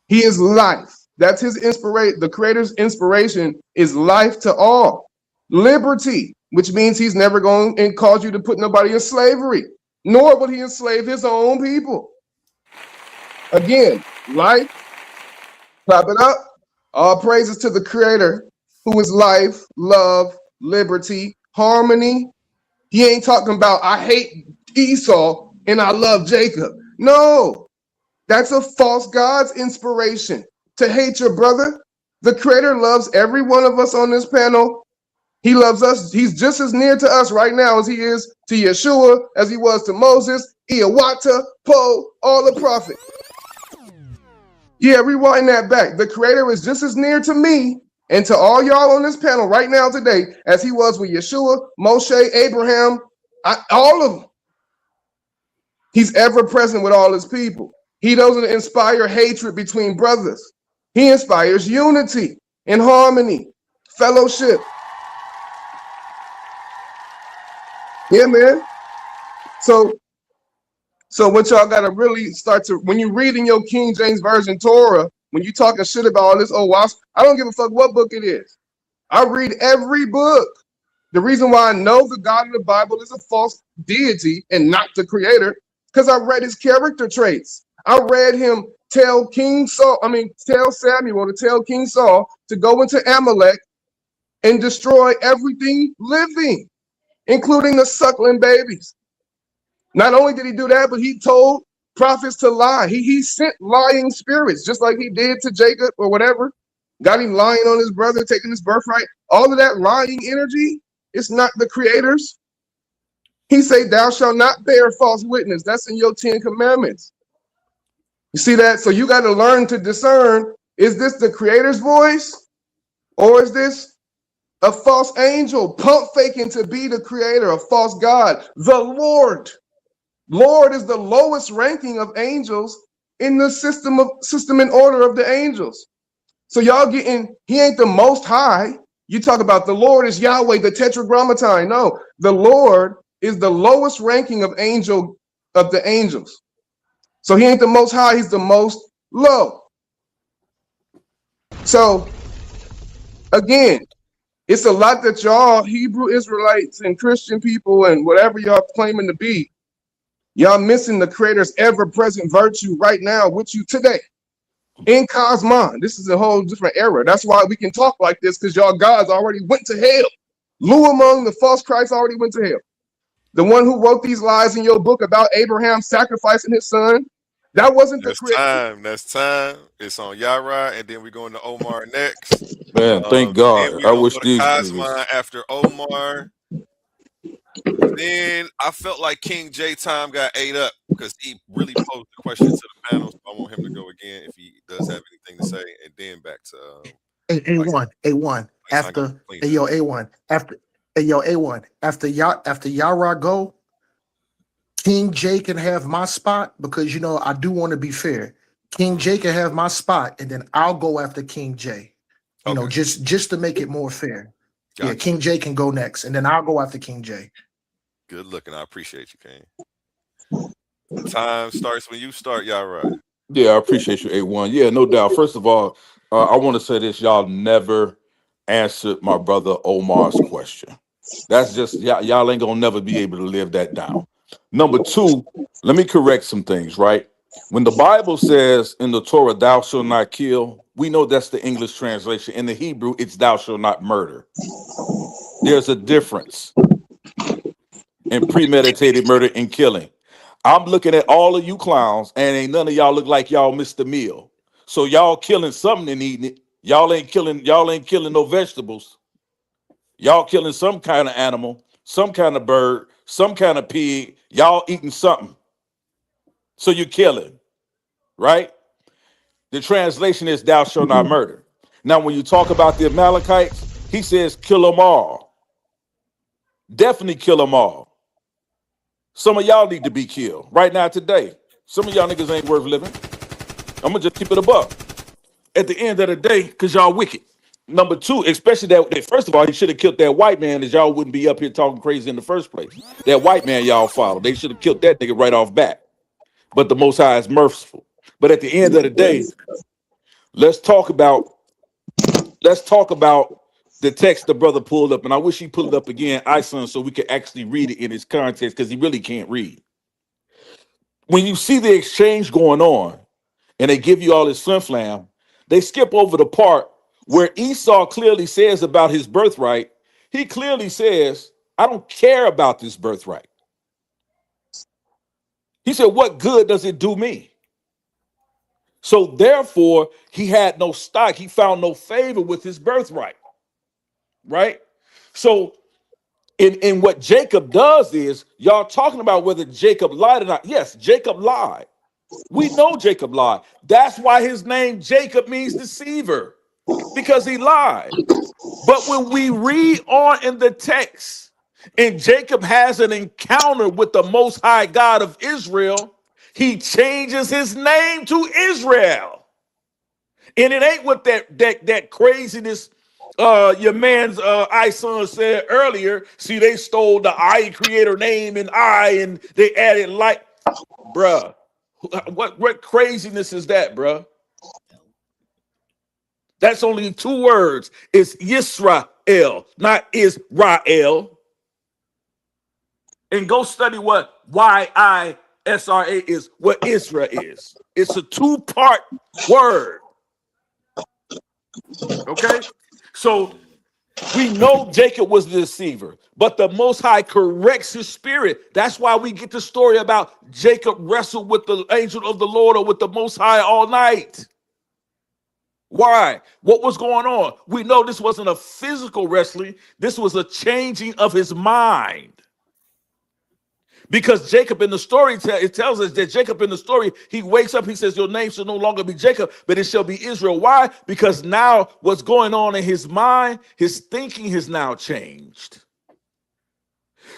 He is life. That's his inspiration. The creator's inspiration is life to all. Liberty, which means he's never going to cause you to put nobody in slavery, nor would he enslave his own people. Again, life, clap it up. All praises to the creator, who is life, love, liberty, harmony. He ain't talking about I hate Esau and I love Jacob. No, that's a false God's inspiration to hate your brother. The creator loves every one of us on this panel. He loves us. He's just as near to us right now as he is to Yeshua, as he was to Moses, Iawata, Poe, all the prophets. Yeah, rewind that back. The creator is just as near to me and to all y'all on this panel right now today as he was with Yeshua, Moshe, Abraham, all of them. He's ever present with all his people. He doesn't inspire hatred between brothers. He inspires unity and harmony, fellowship. Yeah, man. So what y'all got to really start to, when you're reading your King James Version Torah, when you talking shit about all this, I don't give a fuck what book it is. I read every book. The reason why I know the God of the Bible is a false deity and not the creator, because I read his character traits. I read him tell Samuel to tell King Saul to go into Amalek and destroy everything living, including the suckling babies. Not only did he do that, but he told prophets to lie. He sent lying spirits, just like he did to Jacob or whatever. Got him lying on his brother, taking his birthright. All of that lying energy, it's not the creator's. He say, thou shalt not bear false witness. That's in your 10 commandments. You see that? So you got to learn to discern, is this the creator's voice? Or is this a false angel pump faking to be the creator, a false God? The Lord. Lord is the lowest ranking of angels in the system and order of the angels. So y'all getting, he ain't the most high. You talk about the Lord is Yahweh, the tetragrammaton. No, the Lord is the lowest ranking of angel of the angels. So he ain't the most high, he's the most low. So again, it's a lot that y'all Hebrew Israelites and Christian people and whatever y'all claiming to be, y'all missing the creator's ever-present virtue right now with you today. In Cosmon. This is a whole different era. That's why we can talk like this, because y'all gods already went to hell. Lou among the false Christ already went to hell. The one who wrote these lies in your book about Abraham sacrificing his son, that wasn't the creator. That's time. It's on Yara, and then we're going to Omar next. Man, thank Then God. we're I gonna wish go to these Cosma niggas. after Omar. Then I felt like King J Time got ate up because he really posed the question to the panel. So I want him to go again if he does have anything to say, and then back to A1 like after clean yo A1 after yo A1 after Yara go, King J can have my spot because you know I do want to be fair. King J can have my spot, and then I'll go after King J. You know, just to make it more fair. Yeah, Gotcha. King J can go next, and then I'll go after King J. Good looking. I appreciate you, King. Time starts when you start, Yara. Yeah, I appreciate you, A1. Yeah, no doubt. First of all, I want to say this. Y'all never answered my brother Omar's question. That's just, y'all ain't going to never be able to live that down. Number two, let me correct some things, right? When the Bible says in the Torah, thou shalt not kill, we know that's the English translation. In the Hebrew, it's thou shalt not murder. There's a difference in premeditated murder and killing. I'm looking at all of you clowns, and ain't none of y'all look like y'all missed the meal. So y'all killing something and eating it. Y'all ain't killing no vegetables. Y'all killing some kind of animal, some kind of bird, some kind of pig. Y'all eating something. So you're killing, right? The translation is thou shalt not murder. Now, when you talk about the Amalekites, he says kill them all. Definitely kill them all. Some of y'all need to be killed right now today. Some of y'all niggas ain't worth living. I'm gonna just keep it a buck. At the end of the day, because y'all wicked. Number two, especially that first of all, he should have killed that white man, as y'all wouldn't be up here talking crazy in the first place. That white man y'all followed. They should have killed that nigga right off bat. But the Most High is merciful. But at the end of the day, let's talk about the text the brother pulled up, and I wish he pulled it up again, Ison, so we could actually read it in its context, because he really can't read. When you see the exchange going on, and they give you all this flim-flam, they skip over the part where Esau clearly says about his birthright. He clearly says, I don't care about this birthright. He said, what good does it do me? So therefore, he had no stock. He found no favor with his birthright, right? So in what Jacob does is, y'all talking about whether Jacob lied or not. Yes, Jacob lied. We know Jacob lied. That's why his name Jacob means deceiver, because he lied. But when we read on in the text, and Jacob has an encounter with the Most High God of Israel, he changes his name to Israel. And it ain't what that craziness your man's son said earlier. See, they stole the I creator name and they added like, bruh. What craziness is that, bruh? That's only two words. It's Yisrael, not Israel. And go study what YISRA is, what Israel is. It's a two-part word. Okay? So we know Jacob was the deceiver, but the Most High corrects his spirit. That's why we get the story about Jacob wrestled with the angel of the Lord or with the Most High all night. Why? What was going on? We know this wasn't a physical wrestling. This was a changing of his mind. Because Jacob in the story, it tells us that Jacob in the story, he wakes up, he says, your name shall no longer be Jacob, but it shall be Israel. Why? Because now what's going on in his mind, his thinking has now changed.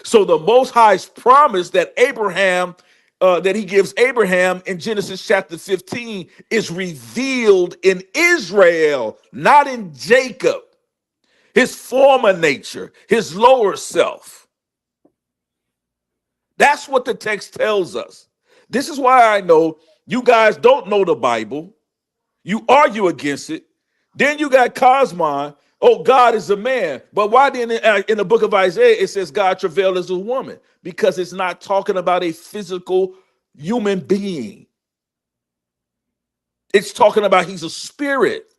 So the Most High's promise that that he gives Abraham in Genesis chapter 15 is revealed in Israel, not in Jacob, his former nature, his lower self. That's what the text tells us. This is why I know you guys don't know the Bible. You argue against it. Then you got Cosmon. Oh, God is a man. But why then in the book of Isaiah it says God travailed as a woman? Because it's not talking about a physical human being. It's talking about he's a spirit.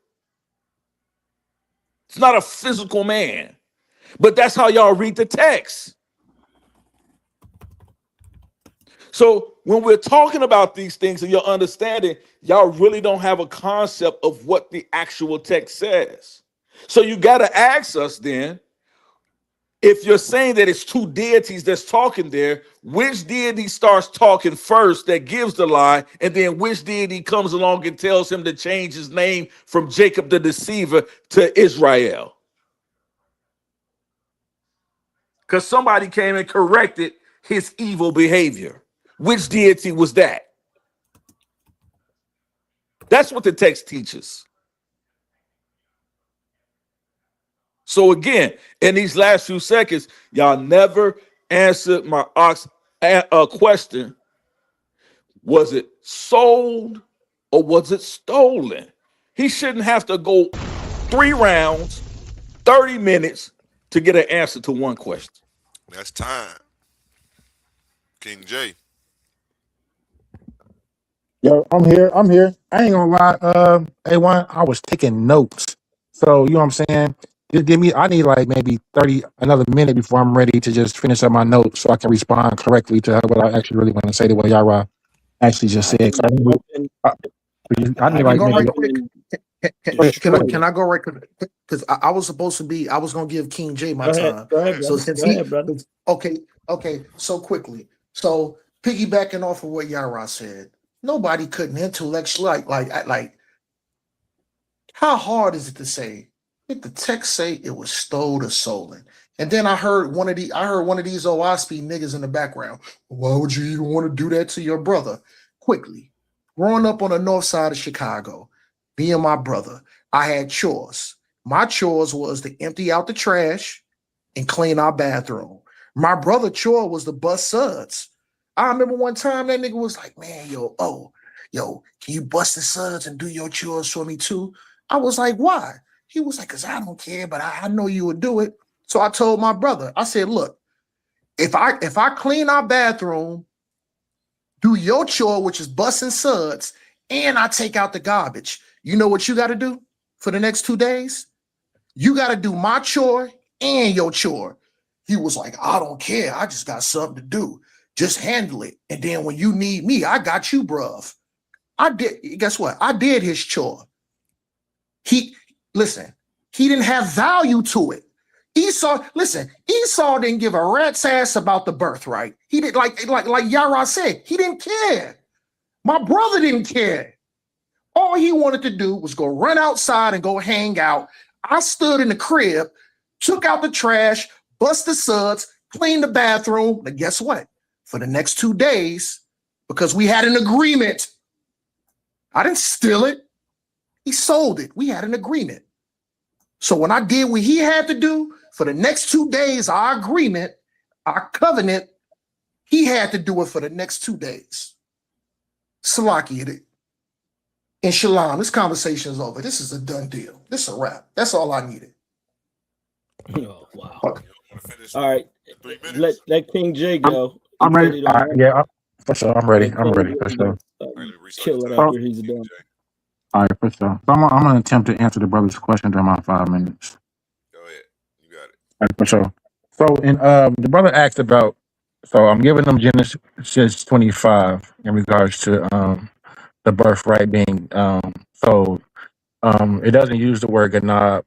It's not a physical man. But that's how y'all read the text. So when we're talking about these things and you're understanding, y'all really don't have a concept of what the actual text says. So you got to ask us then, if you're saying that it's two deities that's talking there, which deity starts talking first that gives the lie, and then which deity comes along and tells him to change his name from Jacob the deceiver to Israel? Because somebody came and corrected his evil behavior. Which deity was that? That's what the text teaches. So again, in these last few seconds, y'all never answered my question. Was it sold or was it stolen? He shouldn't have to go 3 rounds, 30 minutes to get an answer to one question. That's time. King J. Yo, I'm here. I ain't gonna lie. A1, I was taking notes. So, you know what I'm saying? Just give me, I need like maybe another minute before I'm ready to just finish up my notes so I can respond correctly to what I actually really want to say to what Yara actually just said. So I need like Go maybe. right quick. Can I go right quick? Because I was gonna give King J my time. Go ahead, So brother. since Go ahead, brother. okay, so quickly. So piggybacking off of what Yara said, nobody couldn't intellectually like how hard is it to say? Did the text say it was stole or stolen? And then I heard one of these OWASP niggas in the background. Why would you even want to do that to your brother? Quickly, growing up on the north side of Chicago, me and my brother, I had chores. My chores was to empty out the trash and clean our bathroom. My brother chore was to bust suds. I remember one time that nigga was like, man, yo, can you bust the suds and do your chores for me too? I was like, why? He was like, because I don't care, but I know you would do it. So I told my brother, I said, look, if I clean our bathroom, do your chore, which is busting suds, and I take out the garbage, you know what you got to do for the next 2 days? You got to do my chore and your chore. He was like, I don't care. I just got something to do. Just handle it. And then when you need me, I got you, bruv. Guess what? I did his chore. He didn't have value to it. Esau didn't give a rat's ass about the birthright. He did like Yara said, he didn't care. My brother didn't care. All he wanted to do was go run outside and go hang out. I stood in the crib, took out the trash, bust the suds, cleaned the bathroom. But guess what? For the next 2 days, because we had an agreement, I didn't steal it. He sold it. We had an agreement. So when I did what he had to do for the next 2 days, our agreement, our covenant, he had to do it for the next 2 days. Salaki, and Shalom, this conversation is over. This is a done deal. This is a wrap. That's all I needed. Oh, wow. Okay. All right. Let King J go. I'm ready. For sure. I'm ready. For sure. Kill it after he's done. All right, for sure. So I'm going to attempt to answer the brother's question during my 5 minutes. Go ahead. You got it. All right, for sure. So, the brother asked about, so I'm giving them Genesis 25 in regards to the birthright being sold. It doesn't use the word ganab.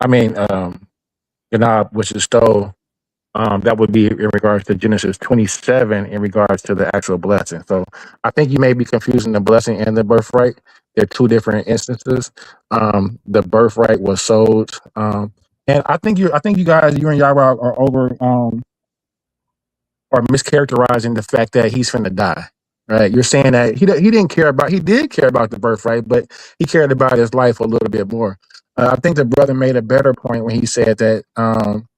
Ganab, which is stole. That would be in regards to Genesis 27 in regards to the actual blessing. So I think you may be confusing the blessing and the birthright. They're 2 different instances. The birthright was sold. And I think you guys, you and Yara are over or mischaracterizing the fact that he's finna die. Right? You're saying that he did care about the birthright, but he cared about his life a little bit more. I think the brother made a better point when he said that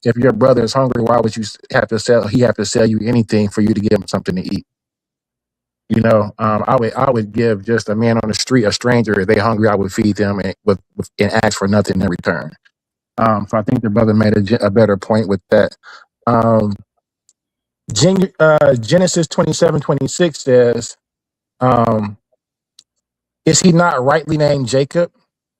if your brother is hungry, why would you have to sell? He have to sell you anything for you to give him something to eat. You know, I would give just a man on the street, a stranger, if they hungry, I would feed them and ask for nothing in return. So I think the brother made a better point with that. Um, Genesis 27:26 says, um, "Is he not rightly named Jacob?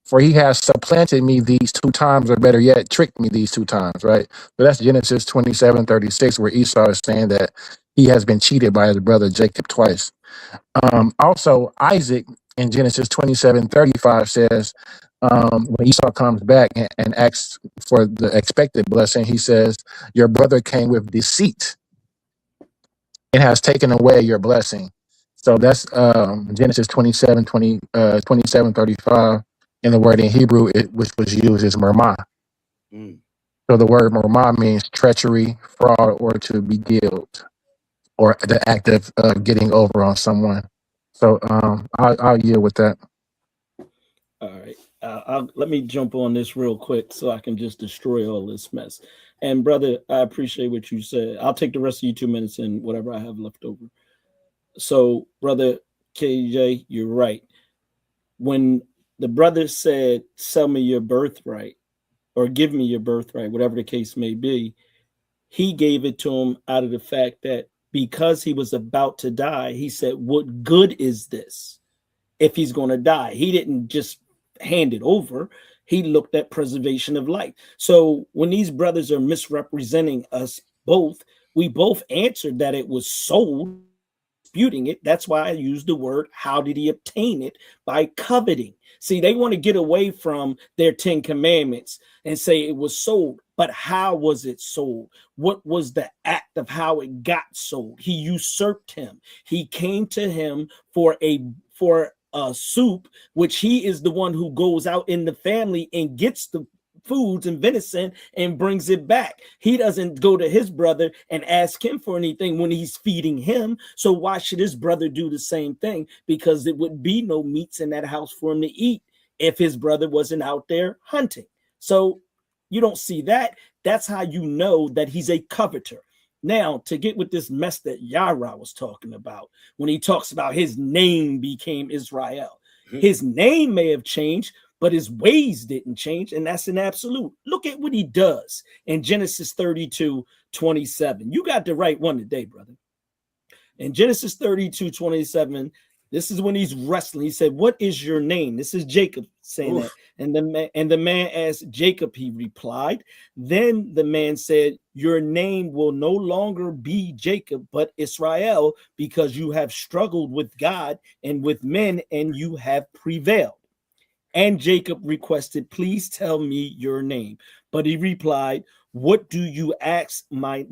For he has supplanted me these 2 times, or better yet, tricked me these 2 times." Right. So that's Genesis 27:36, where Esau is saying that he has been cheated by his brother Jacob twice. Also, Isaac in Genesis 27:35 says, when Esau comes back and asks for the expected blessing, he says, "Your brother came with deceit and has taken away your blessing." So that's Genesis 27:35. And the word in Hebrew, which was used, is mermah. So the word mermah means treachery, fraud, or to be guiled, or the act of getting over on someone. So I'll yield with that. All right. Let me jump on this real quick so I can just destroy all this mess. And brother, I appreciate what you said. I'll take the rest of you 2 minutes and whatever I have left over. So, brother KJ, you're right. When the brother said, "Sell me your birthright," or "Give me your birthright," whatever the case may be, he gave it to him out of the fact that because he was about to die, he said, "What good is this if he's going to die?" He didn't just hand it over. He looked at preservation of life. So when these brothers are misrepresenting us both, we both answered that it was sold, disputing it. That's why I used the word, how did he obtain it? By coveting. See, they want to get away from their 10 commandments and say it was sold. But how was it sold? What was the act of how it got sold? He usurped him. He came to him for a soup, which he is the one who goes out in the family and gets the foods and venison and brings it back. He doesn't go to his brother and ask him for anything when he's feeding him. So why should his brother do the same thing? Because there would be no meats in that house for him to eat if his brother wasn't out there hunting. So you don't see that. That's how you know that he's a coveter. Now, to get with this mess that Yara was talking about, when he talks about his name became Israel, his name may have changed, but his ways didn't change, and that's an absolute. Look at what he does in Genesis 32:27. You got the right one today, brother. In Genesis 32:27, this is when he's wrestling. He said, "What is your name?" This is Jacob saying that. And the man asked Jacob, he replied. Then the man said, "Your name will no longer be Jacob, but Israel, because you have struggled with God and with men, and you have prevailed." And Jacob requested, "Please tell me your name." But he replied, why do you ask my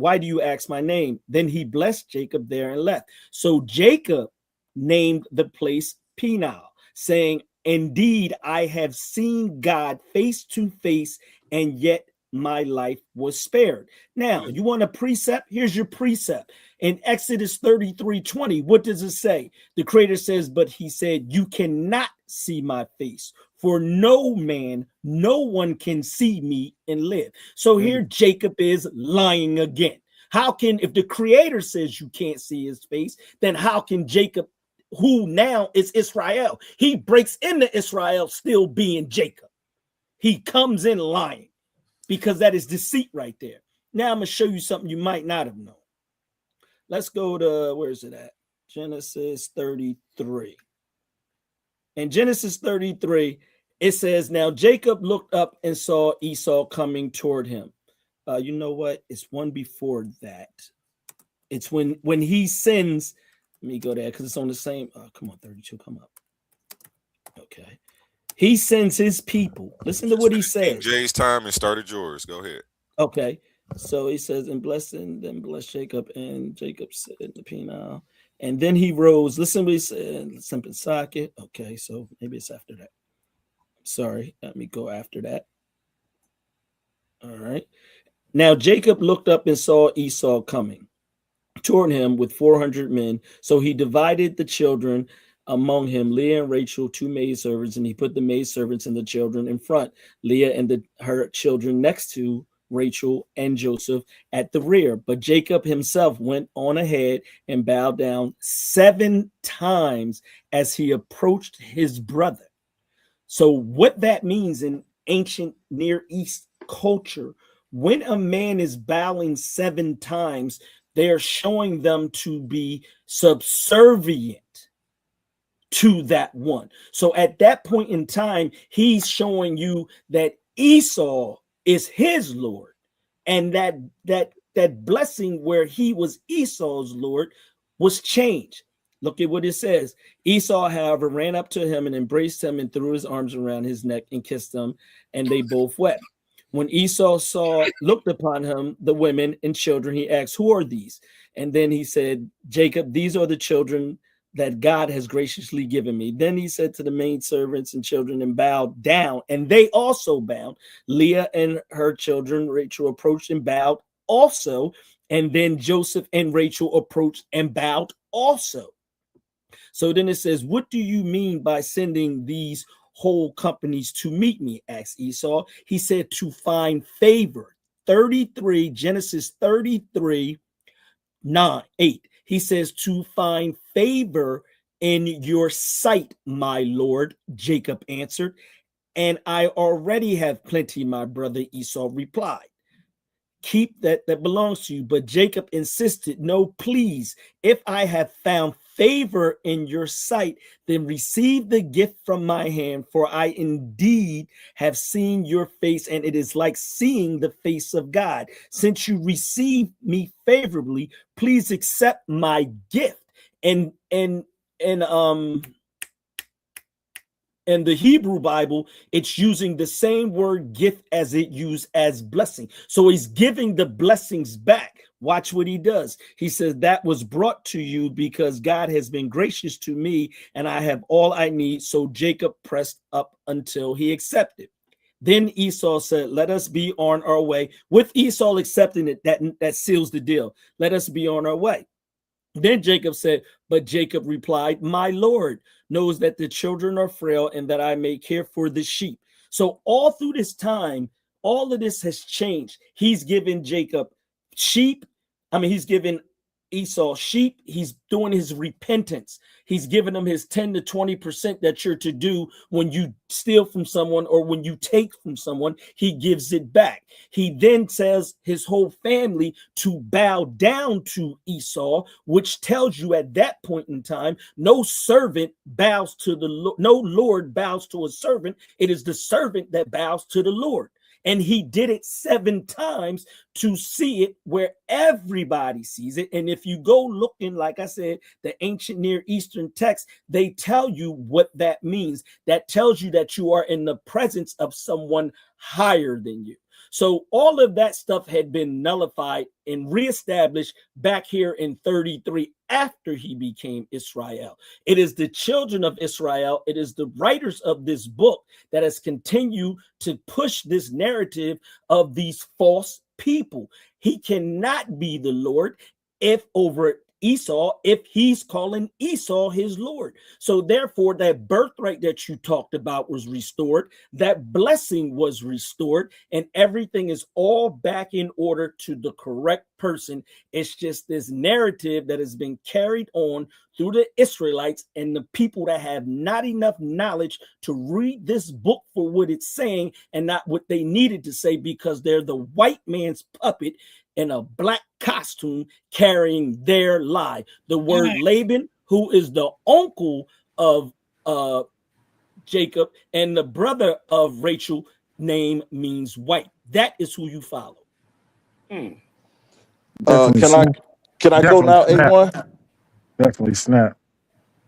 name?" Then he blessed Jacob there and left. So Jacob named the place Peniel, saying, "Indeed, I have seen God face to face, and yet my life was spared." Now, you want a precept? Here's your precept. In Exodus 33:20, what does it say? The Creator says, "But he said, you cannot see my face, for no one can see me and live." So here Jacob is lying again. How can, if the Creator says you can't see his face, then how can Jacob, who now is Israel, he breaks into Israel still being Jacob? He comes in lying, because that is deceit right there. Now I'm going to show you something you might not have known. Let's go to, where is it at? Genesis 33. In Genesis 33, it says, "Now Jacob looked up and saw Esau coming toward him." You know what? It's one before that. It's when he sends. Let me go there because it's on the same. Come on, 32, come up. Okay. He sends his people. Listen to what he says. Jay's time and started yours. Go ahead. Okay. So he says, "And blessing, then bless Jacob, and Jacob said the Peniel. And then he rose." Listen what he said. Simple socket. Okay, so maybe it's after that. Sorry, let me go after that. All right. "Now Jacob looked up and saw Esau coming toward him with 400 men. So he divided the children among him Leah and Rachel, two maidservants, and he put the maidservants and the children in front, Leah and her children next to Rachel and Joseph at the rear. But Jacob himself went on ahead and bowed down 7 times as he approached his brother. So what that means in ancient Near East culture, when a man is bowing 7 times, they're showing them to be subservient to that one. So at that point in time, he's showing you that Esau is his Lord, and that blessing where he was Esau's Lord was changed. Look at what it says. Esau, however, ran up to him and embraced him and threw his arms around his neck and kissed him, and they both wept. When Esau looked upon him, the women and children, he asked, "Who are these?" And then he said, "Jacob, these are the children that God has graciously given me." Then he said to the maidservants and children and bowed down, and they also bowed. Leah and her children, Rachel, approached and bowed also. And then Joseph and Rachel approached and bowed also. So then it says, "What do you mean by sending these whole companies to meet me?" asked Esau. He said, "To find favor." 33, Genesis 33, 8. He says, "To find favor in your sight, my lord," Jacob answered. "And I already have plenty," my brother Esau replied. "Keep that belongs to you." But Jacob insisted, "No, please. If I have found favor in your sight, then receive the gift from my hand, for I indeed have seen your face, and it is like seeing the face of God. Since you receive me favorably, please accept my gift." And in the Hebrew Bible, it's using the same word gift as it used as blessing. So he's giving the blessings back. Watch what he does. He says, "That was brought to you because God has been gracious to me and I have all I need." So Jacob pressed up until he accepted. Then Esau said, "Let us be on our way." With Esau accepting it, that seals the deal. "Let us be on our way." Then Jacob said, but Jacob replied, "My Lord knows that the children are frail and that I may care for the sheep." So all through this time, all of this has changed. He's given Jacob sheep. He's given Esau sheep. He's doing his repentance. He's giving him his 10 to 20% that you're to do when you steal from someone or when you take from someone. He gives it back. He then tells his whole family to bow down to Esau, which tells you at that point in time, no servant bows to no Lord bows to a servant. It is the servant that bows to the Lord. And he did it 7 times to see it where everybody sees it. And if you go looking, like I said, the ancient Near Eastern text, they tell you what that means. That tells you that you are in the presence of someone higher than you. So all of that stuff had been nullified and reestablished back here in 33 after he became Israel. It is the children of Israel, it is the writers of this book that has continued to push this narrative of these false people. He cannot be the Lord if over Esau, if he's calling Esau his Lord. So therefore, that birthright that you talked about was restored, that blessing was restored, and everything is all back in order to the correct person. It's just this narrative that has been carried on through the Israelites and the people that have not enough knowledge to read this book for what it's saying and not what they needed to say, because they're the white man's puppet in a black costume carrying their lie. The word Laban, who is the uncle of Jacob and the brother of Rachel, name means white. That is who you follow. Can I go now, A1? Definitely snap.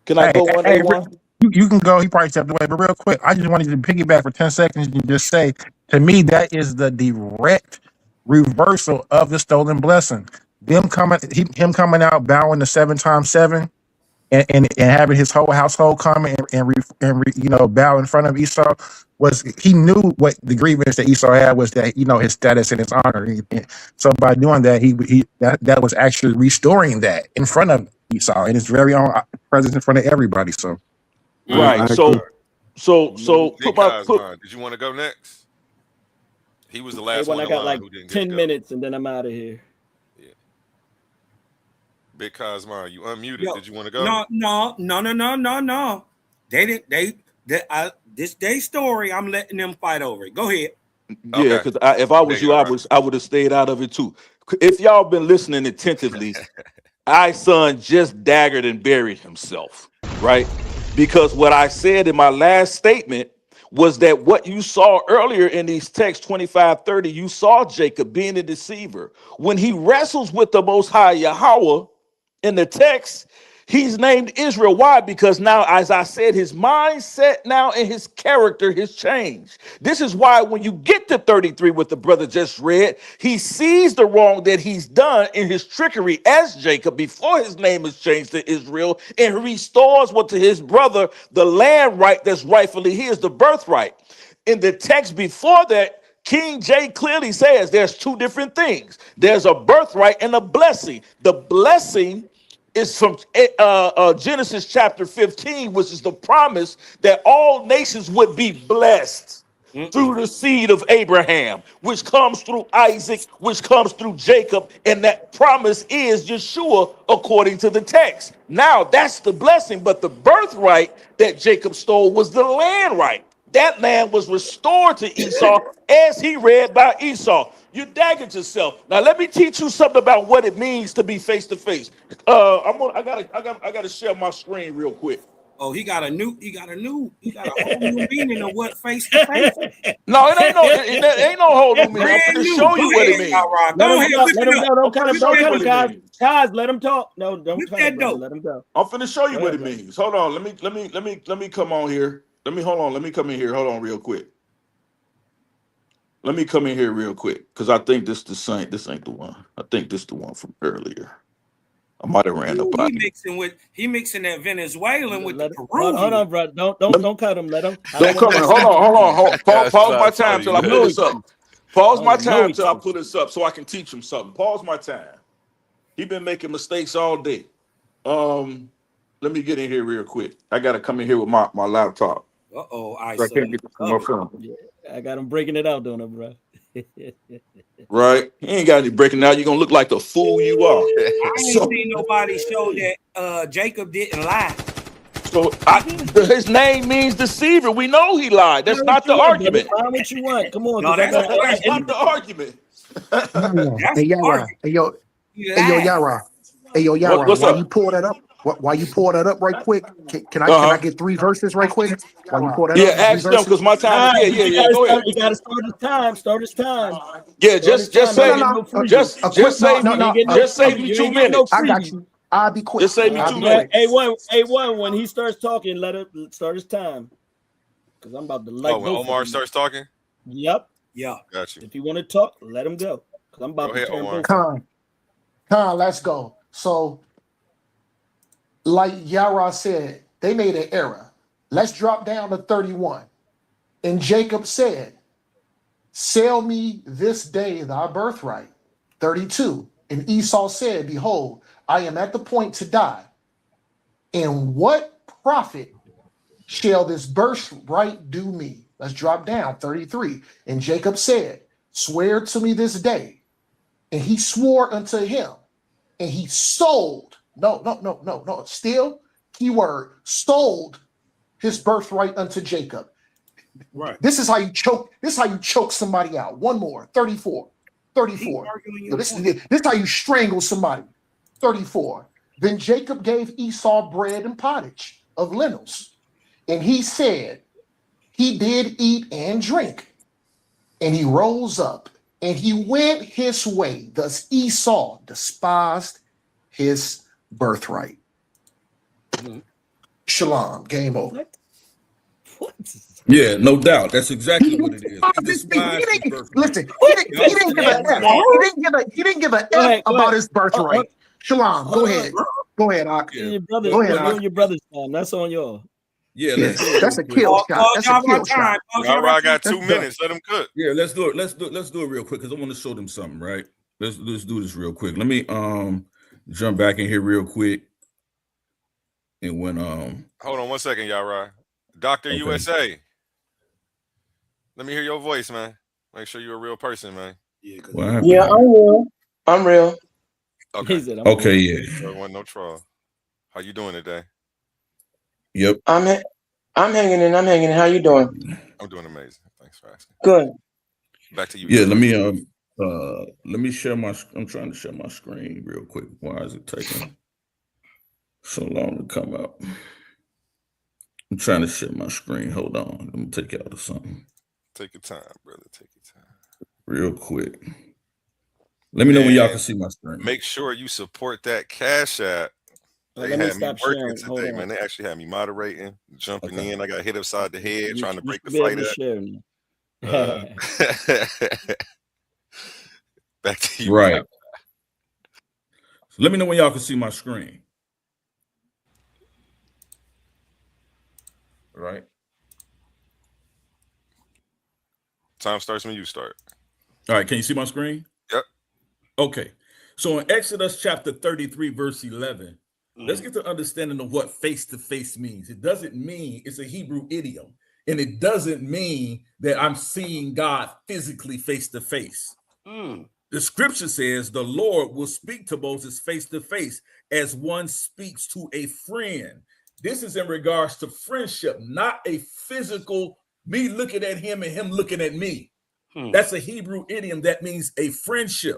Can I go one, A1? You can go. He probably stepped away, but real quick, I just wanted you to piggyback for 10 seconds and just say, to me, that is the direct reversal of the stolen blessing. Him coming out bowing the 7 times 7 and having his whole household come and bow in front of Esau, was he knew what the grievance that Esau had was, that his status and his honor. So by doing that, that was actually restoring that in front of Esau and his very own presence in front of everybody. So Right. So Big put Cosmon, did you want to go next? He was the last one I in got line like who didn't get 10 to go. minutes and then I'm out of here. Yeah. Big Cosmon, you unmuted. Did you want to go? No. This day story, I'm letting them fight over it. Go ahead. Yeah, because if I was you, I would have stayed out of it too. If y'all been listening attentively, son just daggered and buried himself, right? Because what I said in my last statement was that what you saw earlier in these texts 25-30, you saw Jacob being a deceiver. When he wrestles with the Most High Yahweh in the text, he's named Israel. Why? Because now, as I said, his mindset now and his character has changed. This is why when you get to 33, what the brother just read, he sees the wrong that he's done in his trickery as Jacob before his name is changed to Israel, and restores what to his brother the land right that's rightfully his, the birthright. In the text before that, King J clearly says there's two different things. There's a birthright and a blessing. The blessing is from Genesis chapter 15, which is the promise that all nations would be blessed through the seed of Abraham, which comes through Isaac, which comes through Jacob, and that promise is Yeshua according to the text. Now that's the blessing, but the birthright that Jacob stole was the land right. That land was restored to Esau as he read by Esau. You daggered yourself. Now let me teach you something about what it means to be face to face. I gotta share my screen real quick. Oh, he got a whole new meaning of what face to face. No, it ain't no whole new meaning. I'm gonna show you what it means. Let him go. Don't cut him, guys. Let him talk. No, don't cut him. Let him go. I'm finna show you what it means. Hold on. Let me come on here. Let me come in here. Hold on real quick. Let me come in here real quick because I think this the same. This ain't the one. I think this the one from earlier. I might have ran up. He mixing that Venezuelan with the Peruvian. Hold on, bro. Don't cut him. Let him. Don't come in. Hold on. Pause my time till I pull this up. Pause my time till I pull this up so I can teach him something. Pause my time. He been making mistakes all day. Let me get in here real quick. I gotta come in here with my laptop. I can't get more film. Yeah, I got him breaking it out, don't I, bro? Right? He ain't got any breaking out. You're gonna look like the fool you are. I ain't seen nobody show that Jacob didn't lie. So his name means deceiver. We know he lied. That's not the argument. Find what you want. Come on. No, that's not the argument. Hey, Yara. What's while up? you pull that up, while you pull that up right quick, can I get 3 verses right quick? While you pull that up, ask them because my time. Yeah. Go ahead. You gotta start his time. Start his time. Yeah, just save me 2 minutes. I got you. I'll be quick. Just save me 2 minutes. A1, when he starts talking, let it start his time. Because I'm about to like. When Omar starts talking. Yep. Yeah. Got you. If you want to talk, let him go. Because I'm about to turn both. Con, let's go. So, like Yara said, they made an error. Let's drop down to 31. And Jacob said, "Sell me this day thy birthright." 32. And Esau said, "Behold, I am at the point to die. And what profit shall this birthright do me?" Let's drop down. 33. And Jacob said, "Swear to me this day." And he swore unto him. And he sold. No. Still, keyword, sold his birthright unto Jacob. Right. This is how you choke. This is how you choke somebody out. One more. 34. This is how you strangle somebody. 34. Then Jacob gave Esau bread and pottage of lentils. And he said, he did eat and drink. And he rose up and he went his way. Thus Esau despised his birthright. Shalom. Game over. What? Yeah, no doubt. That's exactly what it is. Listen, he didn't give an F. He didn't give an F about his birthright. Shalom. Go ahead. Go ahead, Ak. Go ahead, on your brother's time. That's on y'all. Yeah, that's a kill shot. That's a kill shot. I got 2 minutes. Let him cook. Yeah, let's do it. Let's do it real quick because I want to show them something, right? Let's do this real quick. Let me jump back in here real quick. And when Hold on 1 second, y'all, right? Dr. okay. USA. Let me hear your voice, man. Make sure you're a real person, man. Yeah, I'm real. I'm real. Okay. He said, I'm Okay, real. yeah. There wasn't no troll. How you doing today? Yep. I'm hanging in. I'm hanging in. How you doing? I'm doing amazing. Thanks for asking. Good. Back to you. Yeah, Hebrew. let me share my I'm trying to share my screen real quick. Why is it taking so long to come up? I'm trying to share my screen. Hold on. Let me take you out of something. Take your time, brother. Take your time. Real quick. Let me know when y'all can see my screen. Make sure you support that Cash App. They let me had me stop working sharing. Hold today, on. man. They actually had me moderating, jumping in. I got hit upside the head, trying to break the be able fight to up. share now. Back to you. Right. So let me know when y'all can see my screen. Right. Time starts when you start. All right. Can you see my screen? Yep. Okay. So in Exodus chapter 33, verse 11, let's get the understanding of what face-to-face means. It doesn't mean it's a Hebrew idiom, and it doesn't mean that I'm seeing God physically face-to-face. The scripture says the Lord will speak to Moses face-to-face as one speaks to a friend. This is in regards to friendship, not a physical me looking at him and him looking at me. That's a Hebrew idiom that means a friendship.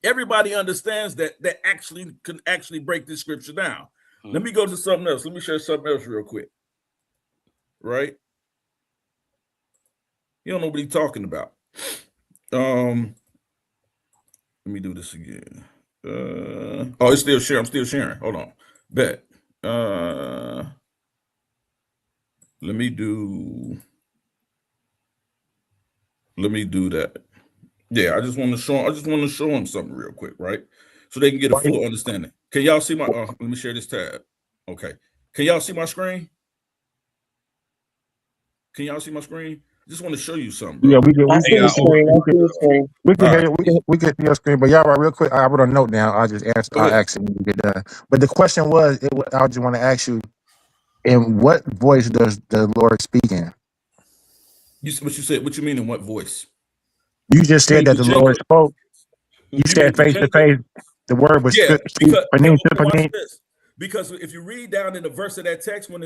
Everybody understands that actually can actually break this scripture down. Let me go to something else. Let me share something else real quick. Right? You don't know what he's talking about. Let me do this again. Oh, it's still sharing. I'm still sharing. Hold on. Bet. Let me do that. Yeah, I just want to show them something real quick, right? So they can get a full understanding. Can y'all see my let me share this tab. Okay. Can y'all see my screen? Can y'all see my screen? I just want to show you something, bro. Yeah, we can. I see the screen. I see the screen. We can All hear right. you. We can see your screen. But y'all, right, real quick, I wrote a note down. I'll just answer. Go I'll ahead. ask it when we get done. But the question was, I just want to ask you, in what voice does the Lord speak in? What you said? What you mean in what voice? You just You said mean that with the Lord Jacob? spoke. You You mean said with face to Jacob? face. The word was Yeah, because watch speak. this. Because if you read down in the verse of that text, when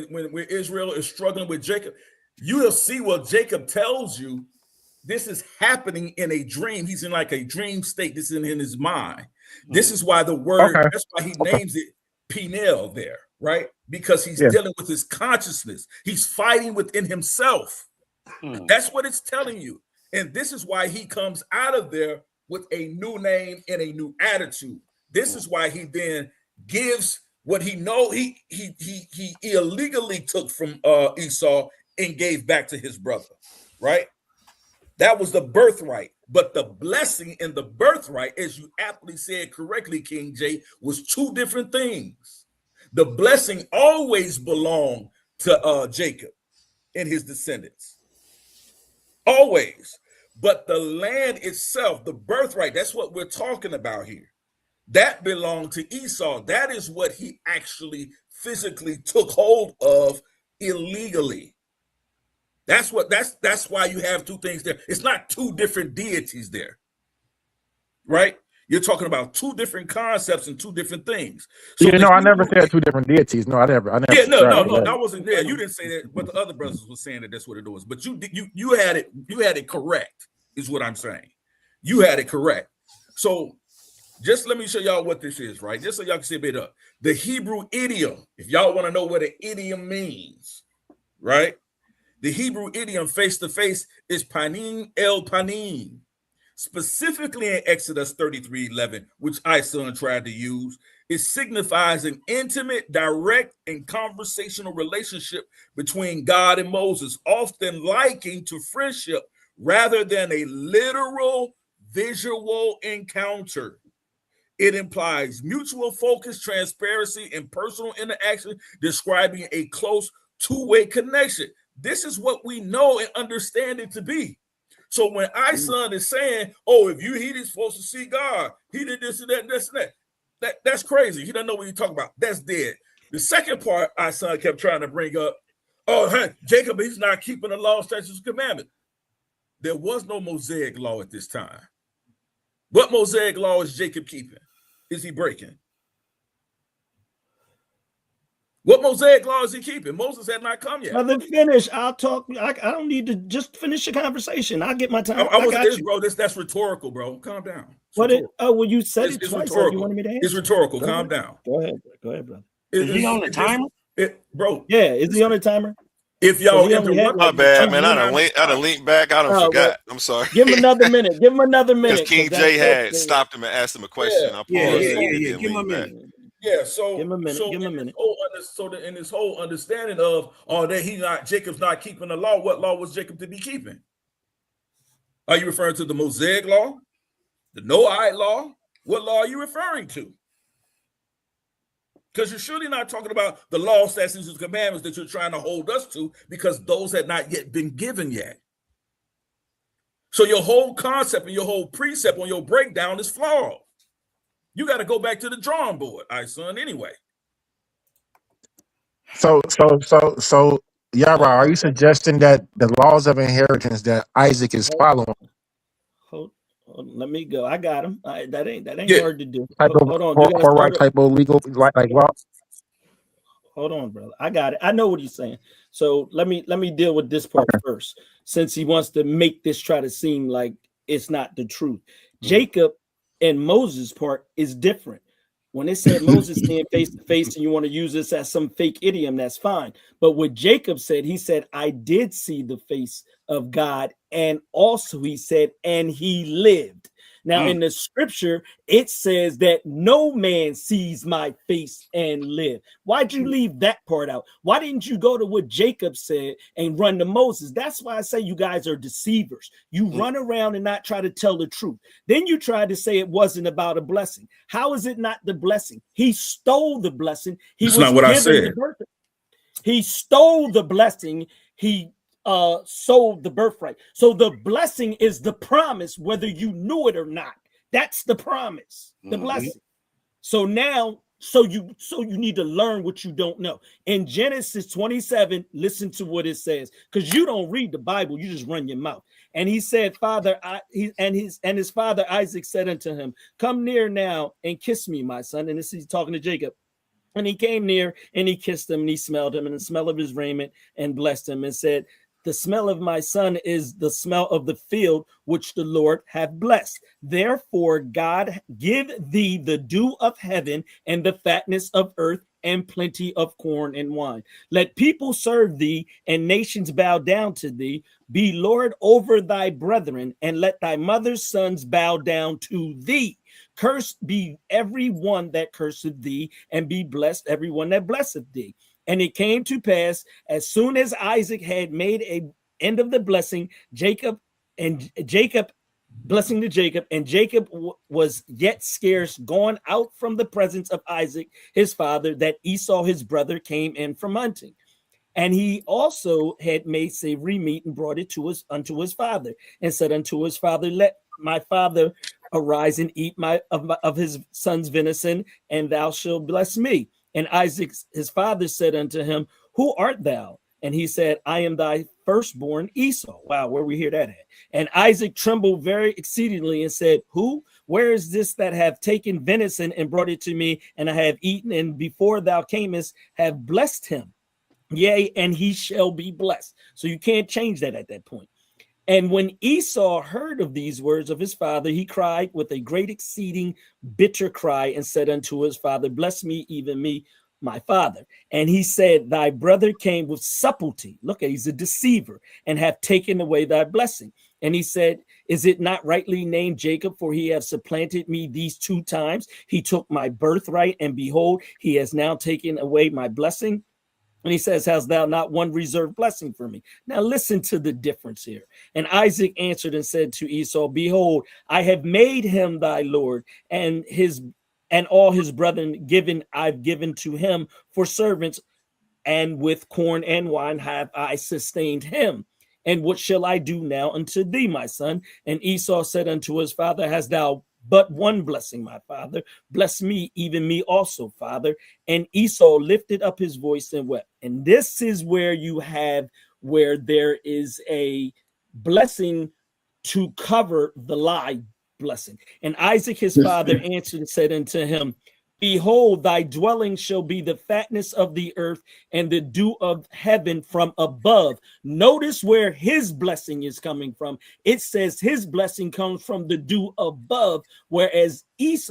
Israel is struggling with Jacob, you will see what Jacob tells you. This is happening in a dream. He's in like a dream state. This is in his mind. This is why the word. Okay. That's why he names it Peniel there, right? Because he's Yeah. dealing with his consciousness. He's fighting within himself. That's what it's telling you. And this is why he comes out of there with a new name and a new attitude. This is why he then gives what he know he illegally took from Esau and gave back to his brother, right? That was the birthright. But the blessing and the birthright, as you aptly said correctly, King J, was two different things. The blessing always belonged to Jacob and his descendants. Always. But the land itself, the birthright, that's what we're talking about here. That belonged to Esau. That is what he actually physically took hold of illegally. That's why you have two things there. It's not two different deities there. Right? You're talking about two different concepts and two different things. So Yeah, the no, I never Hebrew, said two different deities. No, I never yeah, no, subscribed to that. that wasn't there. You didn't say that, but the other brothers were saying that that's what it was. But you had it correct, is what I'm saying. You had it correct. So just let me show y'all what this is, right? Just so y'all can see a bit up. The Hebrew idiom, if y'all want to know what an idiom means, right? The Hebrew idiom face to face is panim el panim. Specifically in Exodus 33:11, which I son tried to use, it signifies an intimate, direct, and conversational relationship between God and Moses, often likened to friendship rather than a literal visual encounter. It implies mutual focus, transparency, and personal interaction, describing a close two-way connection. This is what we know and understand it to be. So when son is saying, "Oh, if he is supposed to see God, he did this and that, and this and that," that's crazy. He doesn't know what you're talking about. That's dead. The second part, our son kept trying to bring up, oh, hey, Jacob, he's not keeping the law, statutes, and commandments. There was no Mosaic law at this time. What Mosaic law is Jacob keeping? Is he breaking? What Mosaic law is he keeping? Moses had not come yet. Brother, finish. I'll talk. I don't need to just finish the conversation. I'll get my time. I got this, bro. That's rhetorical, bro. Calm down. What it? Oh, well, you said it twice. Rhetorical. You wanted me to answer? It's rhetorical. Calm down. Go ahead, brother. Is he on the timer? Bro. Yeah, is he on the timer? If y'all my bad, man. I done leaned back. I done forgot. I'm sorry. Give him another minute. Give him another minute. Because King J had stopped him and asked him a question. I paused. Yeah. Give him a minute. Yeah, so give him a minute. Give him a minute. In this whole understanding of that Jacob's not keeping the law, what law was Jacob to be keeping? Are you referring to the Mosaic law, the Noahide law? What law are you referring to? Because you're surely not talking about the law, statutes, and commandments that you're trying to hold us to, because those had not yet been given yet. So your whole concept and your whole precept on your breakdown is flawed. You got to go back to the drawing board, son, anyway. So, Yara, are you suggesting that the laws of inheritance that Isaac is following? Hold, let me go. I got him. That ain't hard to do. Hold on. Type of legal, like law. Hold on, brother. I got it. I know what he's saying. So let me deal with this part first, since he wants to make this try to seem like it's not the truth. Jacob and Moses' part is different. When they said Moses seeing face to face, and you want to use this as some fake idiom, that's fine. But what Jacob said, he said, I did see the face of God, and also he said, and he lived. Now, in the scripture, it says that no man sees my face and live. Why'd you leave that part out? Why didn't you go to what Jacob said and run to Moses? That's why I say you guys are deceivers. You run around and not try to tell the truth. Then you tried to say it wasn't about a blessing. How is it not the blessing? He stole the blessing. That's not what I said. He stole the blessing. He sold the birthright. So the blessing is the promise, whether you knew it or not. That's the promise, the blessing. So now, so you need to learn what you don't know. In Genesis 27, listen to what it says, because you don't read the Bible, you just run your mouth. And he said, his father Isaac said unto him, come near now and kiss me, my son. And this is talking to Jacob. And he came near and he kissed him and he smelled him and the smell of his raiment and blessed him and said, the smell of my son is the smell of the field which the Lord hath blessed. Therefore, God give thee the dew of heaven and the fatness of earth and plenty of corn and wine. Let people serve thee and nations bow down to thee. Be Lord over thy brethren, and let thy mother's sons bow down to thee. Cursed be every one that curseth thee, and be blessed every one that blesseth thee. And it came to pass, as soon as Isaac had made an end of the blessing, blessing to Jacob, and Jacob was yet scarce gone out from the presence of Isaac, his father, that Esau, his brother, came in from hunting. And he also had made savory meat and brought it unto his father, and said unto his father, let my father arise and eat of his son's venison, and thou shalt bless me. And Isaac, his father, said unto him, who art thou? And he said, I am thy firstborn Esau. Wow, where we hear that at? And Isaac trembled very exceedingly and said, who? Where is this that have taken venison and brought it to me? And I have eaten, and before thou camest, have blessed him. Yea, and he shall be blessed. So you can't change that at that point. And when Esau heard of these words of his father, he cried with a great exceeding bitter cry and said unto his father, bless me, even me, my father. And he said, thy brother came with subtlety. Look, he's a deceiver, and have taken away thy blessing. And he said, is it not rightly named Jacob? For he hath supplanted me these 2 times. He took my birthright, and behold, he has now taken away my blessing. And he says, hast thou not one reserved blessing for me? Now listen to the difference here. And Isaac answered and said to Esau, behold, I have made him thy Lord, and all his brethren I've given to him for servants, and with corn and wine have I sustained him. And what shall I do now unto thee, my son? And Esau said unto his father, hast thou but one blessing, my father. Bless me, even me also, father. And Esau lifted up his voice and wept. And this is where you have where there is a blessing to cover the lie blessing. And Isaac, his father, answered and said unto him, behold, thy dwelling shall be the fatness of the earth and the dew of heaven from above. Notice where his blessing is coming from. It says his blessing comes from the dew above, whereas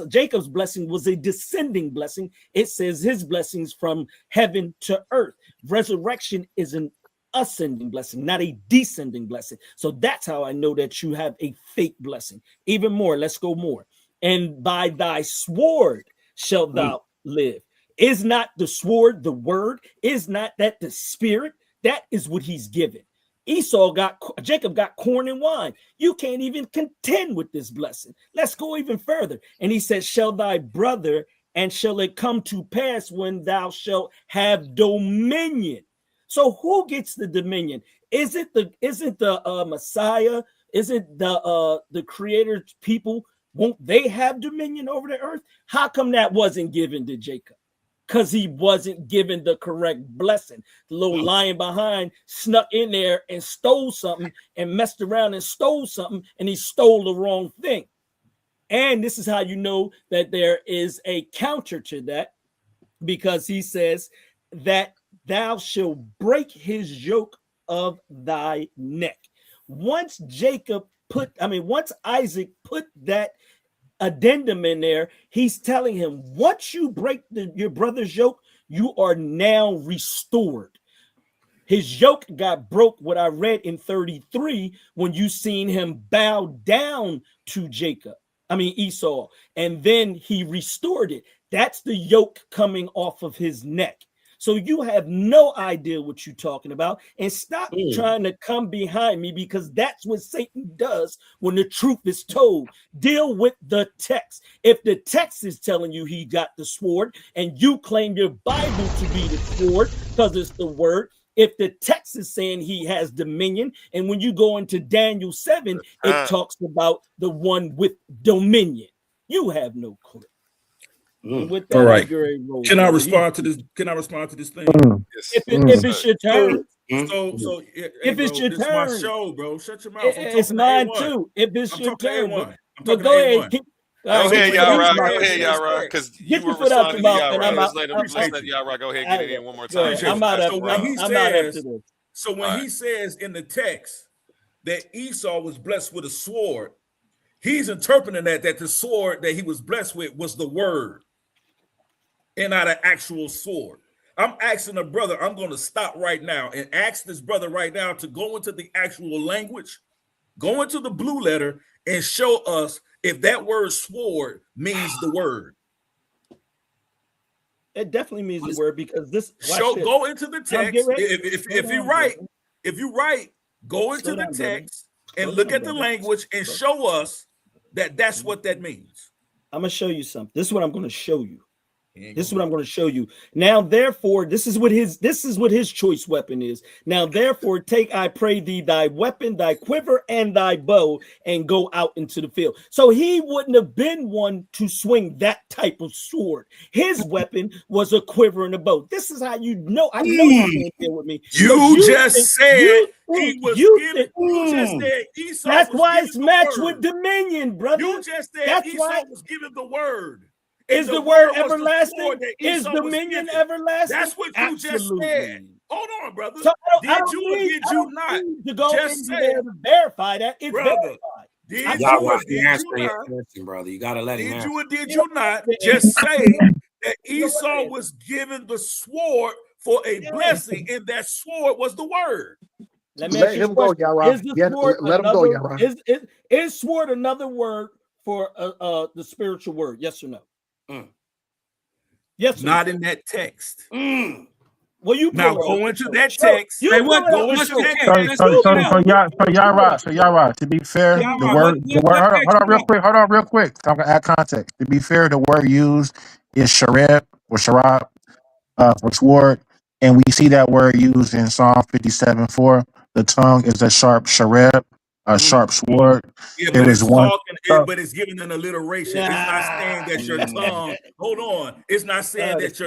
Jacob's blessing was a descending blessing. It says his blessings from heaven to earth. Resurrection is an ascending blessing, not a descending blessing. So that's how I know that you have a fake blessing. Even more, let's go more. And by thy sword shalt thou live. Is not the sword the word? Is not that the spirit? That is what he's given. Jacob got corn and wine. You can't even contend with this blessing. Let's go even further. And he says, shall thy brother, and shall it come to pass when thou shalt have dominion? So who gets the dominion? Isn't the Messiah? Isn't the creator's people? Won't they have dominion over the earth? How come that wasn't given to Jacob? Because he wasn't given the correct blessing. The little lion behind snuck in there and stole something and messed around and stole something, and he stole the wrong thing. And this is how you know that there is a counter to that, because he says that thou shalt break his yoke of thy neck. Once Isaac put that addendum in there, he's telling him, once you break your brother's yoke, you are now restored. His yoke got broke, what I read in 33, when you seen him bow down to Esau, and then he restored it. That's the yoke coming off of his neck. So you have no idea what you're talking about, and stop trying to come behind me, because that's what Satan does when the truth is told. Deal with the text. If the text is telling you he got the sword, and you claim your Bible to be the sword because it's the word, if the text is saying he has dominion, and when you go into Daniel 7, it talks about the one with dominion, you have no clue. With that, all right. Can I respond to this? Can I respond to this thing? If it's your turn. So if it's your turn, my show, bro. Shut your mouth. It's mine too. If it's your turn, but go ahead. Go ahead, Yara. Go ahead, Yara. Because you were responding to Yara. Let's let Yara go ahead and get it in one more time. I'm out after this. So when he says in the text that Esau was blessed with a sword, he's interpreting that the sword that he was blessed with was the word and not an actual sword. I'm asking a brother, I'm going to stop right now and ask this brother right now to go into the actual language, go into the blue letter, and show us if that word sword means the word. It definitely means the word, because this go into the text. If you write, go into the text and look at the language and show us that that's what that means. I'm going to show you something. This is what I'm going to show you. This is what I'm going to show you. Now, therefore, this is what his choice weapon is. Now, therefore, take, I pray thee, thy weapon, thy quiver, and thy bow, and go out into the field. So he wouldn't have been one to swing that type of sword. His weapon was a quiver and a bow. This is how you know. I know you can't deal with me. You just said Esau. That's why it's matched with dominion, brother. You just said Esau was given the word. Is the word everlasting? Is dominion everlasting? That's what you just said. Hold on, brother. So did you not to go just say to verify that it's brother, verified? Did you, brother? You gotta let him answer. Did you not just say that Esau was given the sword for a blessing, and that sword was the word? Let him go, Yara. Let him go, Yara. Is sword another word for the spiritual word? Yes or no? Yes, not in that text. Well, you now go into that text. So Yara, to be fair, hold on real quick. I'm gonna add context. To be fair, the word used is sharab or sharab for sword, and we see that word used in Psalm 57:4. The tongue is a sharp sharab. a sharp sword. Yeah, It but was it's one. talking, but it's giving an alliteration. It's not saying that your tongue, hold on. It's not saying that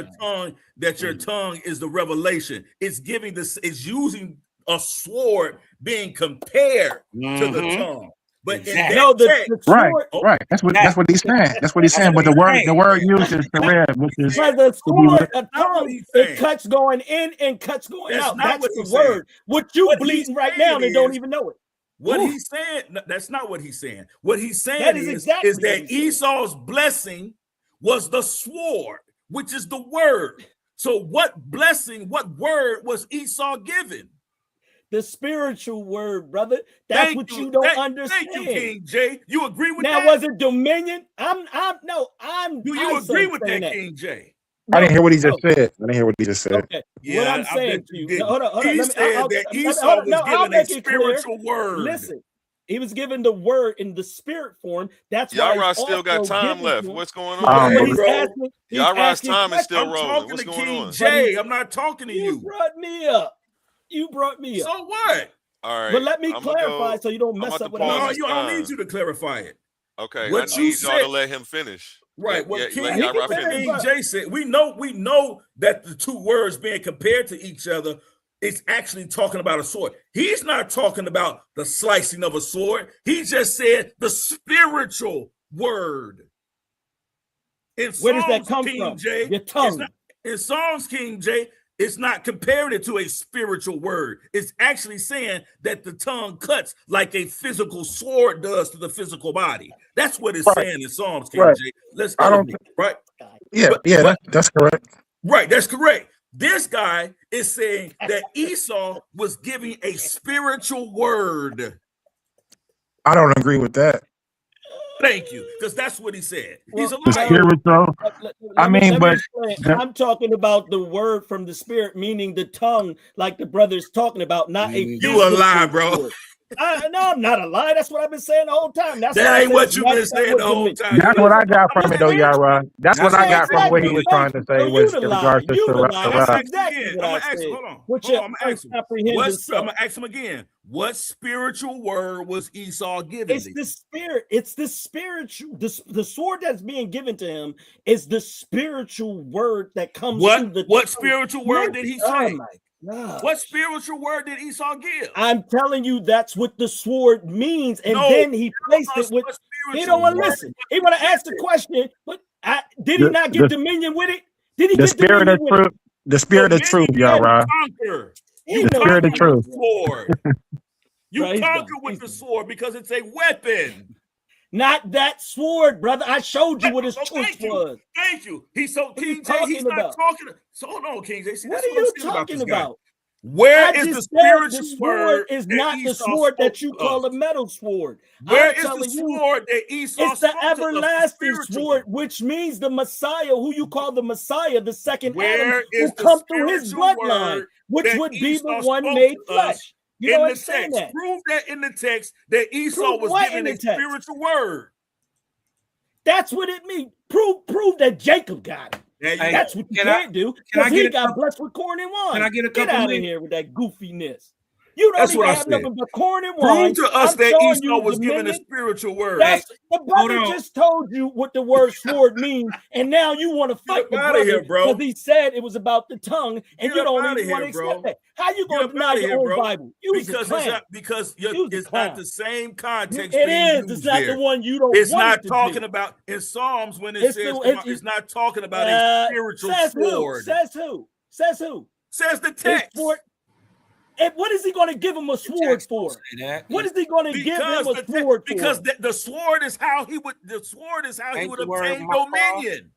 your tongue is the revelation. It's giving this, it's using a sword being compared to the tongue. But in that text, Right. That's what he's saying. That's what he's saying. But the word used is the which is But the sword, a tongue, he's it saying. cuts going in and cuts going That's out. not That's what the he's saying. word. What you What bleeding he's right now saying and don't is- even know it. What Ooh. he's saying, no, that's not what he's saying. What he's saying That is is exactly what that he's saying. Esau's blessing was the sword, which is the word. So what blessing, what word was Esau given? The spiritual word, brother. That's what you don't understand. Thank you, King J. You agree with now, that? was it dominion? Do you agree with that, King J? I didn't hear what he just said. I didn't hear what he just said. Okay. Yeah, what I'm I saying bet to you you, didn't. hold on. He said that Esau was given a spiritual word. Listen, he was given the word in the spirit form. That's Y'all why right still got time left. What's going on? But he's asking. Y'all right's time is still I'm rolling. talking What's to going King on? J. I'm not talking to you. You brought me up. You brought me up. So what? All right. But let me I'ma clarify so you don't mess up what I'm No, saying. I don't need you to clarify it. Okay, What I you need y'all said, to let him finish. right? Let y'all finish. King J said, we know that the two words being compared to each other is actually talking about a sword. He's not talking about the slicing of a sword. He just said the spiritual word. In Where does that Psalms, come King from? J, Your tongue. in Psalms, King J, it's not comparing it to a spiritual word. It's actually saying that the tongue cuts like a physical sword does to the physical body. That's what it's saying in Psalms, King J. Let's elevate, right? Yeah, that's correct. Right, that's correct. This guy is saying that Esau was giving a spiritual word. I don't agree with that. Thank you, because that's what he said. He's a The liar. spiritual. I mean, but I'm talking about the word from the spirit, meaning the tongue, like the brother's talking about, not a You a lie, bro. Word. No, I'm not a lie. That's what I've been saying the whole time. That's that ain't what you've been saying the whole time. That's what I got from it, though, Yara. That's what I got from what he was trying to say was in regards to That's exactly what I said. Hold on. What's I'm your gonna ask him. I'm gonna ask him again. What spiritual word was Esau given? It's the spirit. It's the spiritual. The sword that's being given to him is the spiritual word that comes through the. What spiritual word did he say? Oh my God. What spiritual word did Esau give? I'm telling you, that's what the sword means. And then he placed it with. He don't want to listen. He want to ask the question, but did he not get dominion with it? Did he get dominion with it? The spirit of truth, Yara. You the spirit of truth. Sword. You conquer with the sword because it's a weapon. Not that sword, brother. I showed you what his choice was. Thank you. He's so King J. He's not talking. So hold on, King J. See, what are you talking about? Where is the spiritual word? Is not the sword that you call a metal sword. Where is the sword that Esau? It's the everlasting sword, which means the Messiah, who you call the Messiah, the second Adam, who come through his bloodline, which would be the one made flesh. You know what I'm saying? That prove that in the text that Esau was given a spiritual word. That's what it means. Prove that Jacob got it. That's what you can't do because he got blessed with corn and wine. Can I get a couple Get out of here with that goofiness. You don't even have nothing but corn and wine. Prove to us that Esau was given a spiritual word. The brother just told you what the word sword means, and now you want to fight the brother because he said it was about the tongue, and you don't even want to accept that. How you going to deny your own Bible? Because it's not the same context. It is. It's not the one you don't. It's not talking about in Psalms when it says it's not talking about a spiritual sword. Says who? Says who? Says the text. And what is he going to give him a sword for? What is he going to give him a sword for? Because the sword is how he would. The sword is how he would obtain dominion.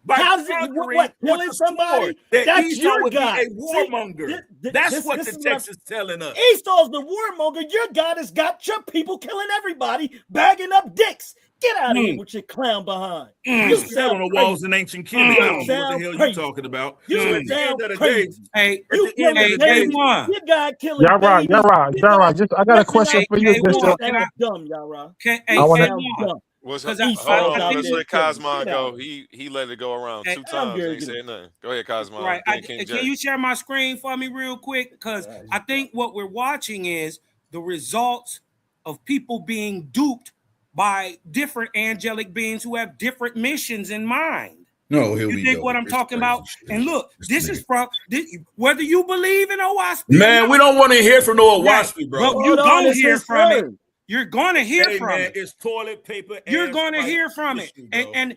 How does it? What? Killing somebody? That's your God. A warmonger. That's what the text is telling us. Esau's the warmonger. Your God has got your people killing everybody, bagging up dicks. Get out of here with your clown behind. You sat on the walls in ancient Kemet. I don't know what the hell you talking about. You sound crazy. Hey, you got killing. Yara. Just I got a question for you. Dumb, Yara. I want to. Hold on, let's let Cosmo go. He let it go around 2 times. Ain't said nothing. Go ahead, Cosmo. Right. Can you share my screen for me real quick? Because I think what we're watching is the results of people being duped by different angelic beings who have different missions in mind. No, here you dig what I'm talking about? And look, this is from whether you believe in Owaspy. Man, we don't want to hear from no Owaspy, bro. But you don't hear from it. You're going to hear from it. It's toilet paper. You're going to hear from it. And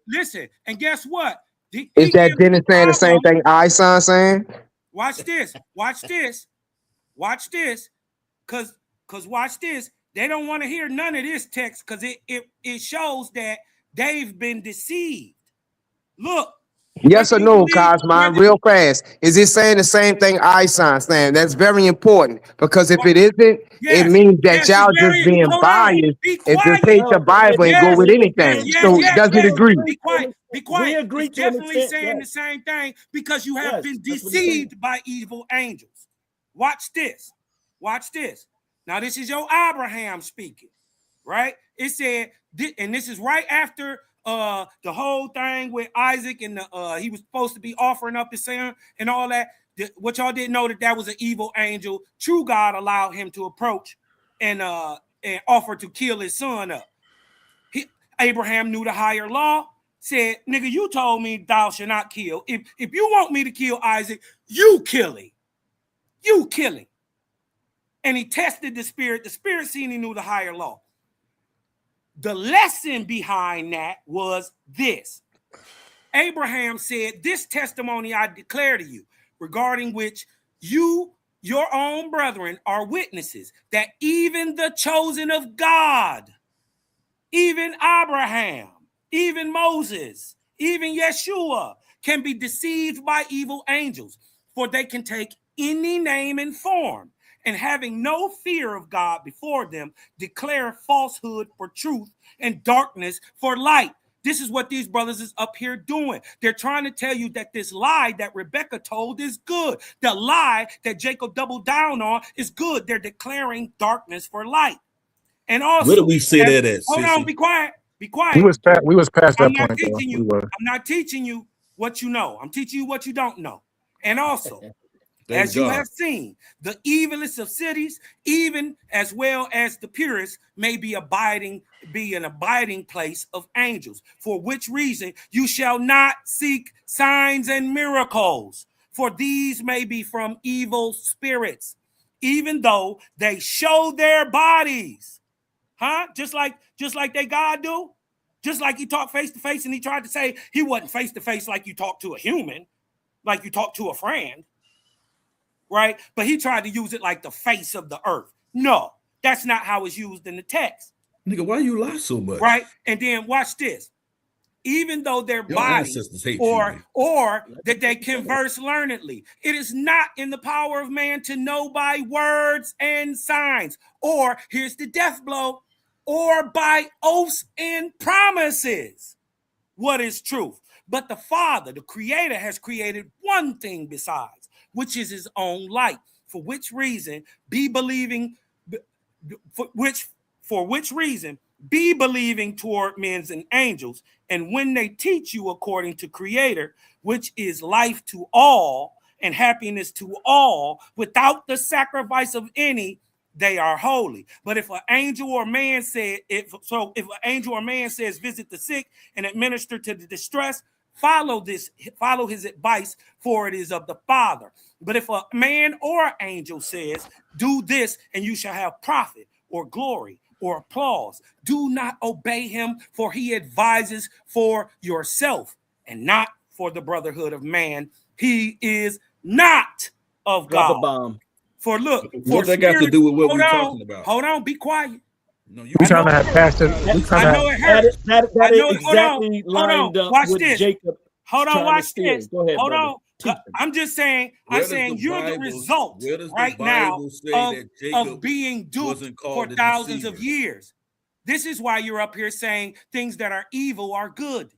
listen. And guess what? Is that Dennis saying the same thing son saying? Watch this. Cause watch this. They don't want to hear none of this text because it shows that they've been deceived. Look. Yes or no, Cosmine, real fast. Is it saying the same thing son saying? That's very important because if it isn't, it means that y'all just being biased and just take the Bible and go with anything. So does it agree? Be quiet. We agree. It's definitely saying the same thing because you have been deceived by evil angels. Watch this. Now this is your Abraham speaking, right? It said, and this is right after the whole thing with Isaac and he was supposed to be offering up his son and all that. What y'all didn't know that was an evil angel. True God allowed him to approach and offer to kill his son up. Abraham knew the higher law. Said, nigga, you told me thou shalt not kill. If you want me to kill Isaac, you kill him. And he tested the spirit. The spirit seen he knew the higher law. The lesson behind that was this. Abraham said, this testimony I declare to you, regarding which you, your own brethren, are witnesses, that even the chosen of God, even Abraham, even Moses, even Yeshua, can be deceived by evil angels, for they can take any name and form, and having no fear of God before them, declare falsehood for truth and darkness for light. This is what these brothers is up here doing. They're trying to tell you that this lie that Rebecca told is good. The lie that Jacob doubled down on is good. They're declaring darkness for light. And also, where do we say that at? Hold on, be quiet. Be quiet. We was past that point. I'm not teaching you what you know. I'm teaching you what you don't know. And also, as you have seen, the evilest of cities, even as well as the purest, may be an abiding place of angels. For which reason you shall not seek signs and miracles, for these may be from evil spirits, even though they show their bodies. Just like they God do. Just like he talked face to face and he tried to say he wasn't face to face like you talk to a human, like you talk to a friend, right? But he tried to use it like the face of the earth. No, that's not how it's used in the text. Nigga, why you lie so much? Right? And then watch this. Even though their bodies or that they converse learnedly, it is not in the power of man to know by words and signs, or here's the death blow, or by oaths and promises. What is truth? But the Father, the Creator, has created one thing besides, which is his own light, for which reason be believing toward men and angels. And when they teach you according to Creator, which is life to all and happiness to all, without the sacrifice of any, they are holy. But if an angel or man says, if an angel or man says, visit the sick and administer to the distress, follow his advice, for it is of the Father. But if a man or angel says, do this and you shall have profit or glory or applause, do not obey him, for he advises for yourself and not for the brotherhood of man. He is not of God. For look, what that got to do with what we're talking about? Hold on, be quiet. No, you trying to have pastor. I know it hurts. That is exactly lined up with Jacob. Hold on, watch this. Go ahead, hold on. I'm just saying, you're the result right now of being duped for thousands of years. This is why you're up here saying things that are evil are good.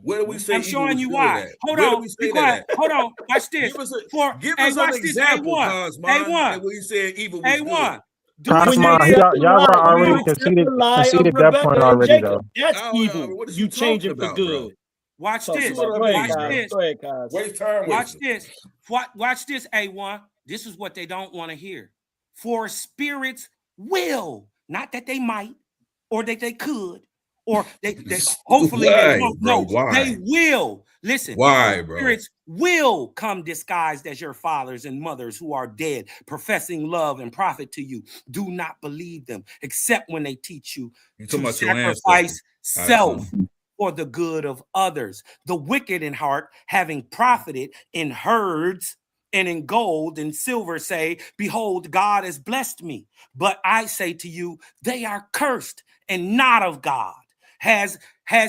Where do we say? I'm showing you why. Hold on, be quiet. Hold on, watch this. Give us an example, Cosmine. Where you said evil was A1. Cosmine, y'all were already conceded that point already, though. That's evil. You change it for good. Watch this. Watch this. Watch this, A1. This is what they don't want to hear. For spirits will, not that they might, or that they could, or they hopefully they won't. No, they will. Listen, why, bro? Spirits will come disguised as your fathers and mothers who are dead, professing love and profit to you. Do not believe them, except when they teach you to sacrifice self for the good of others. The wicked in heart, having profited in herds and in gold and silver, say, behold, God has blessed me. But I say to you, they are cursed and not of God. Has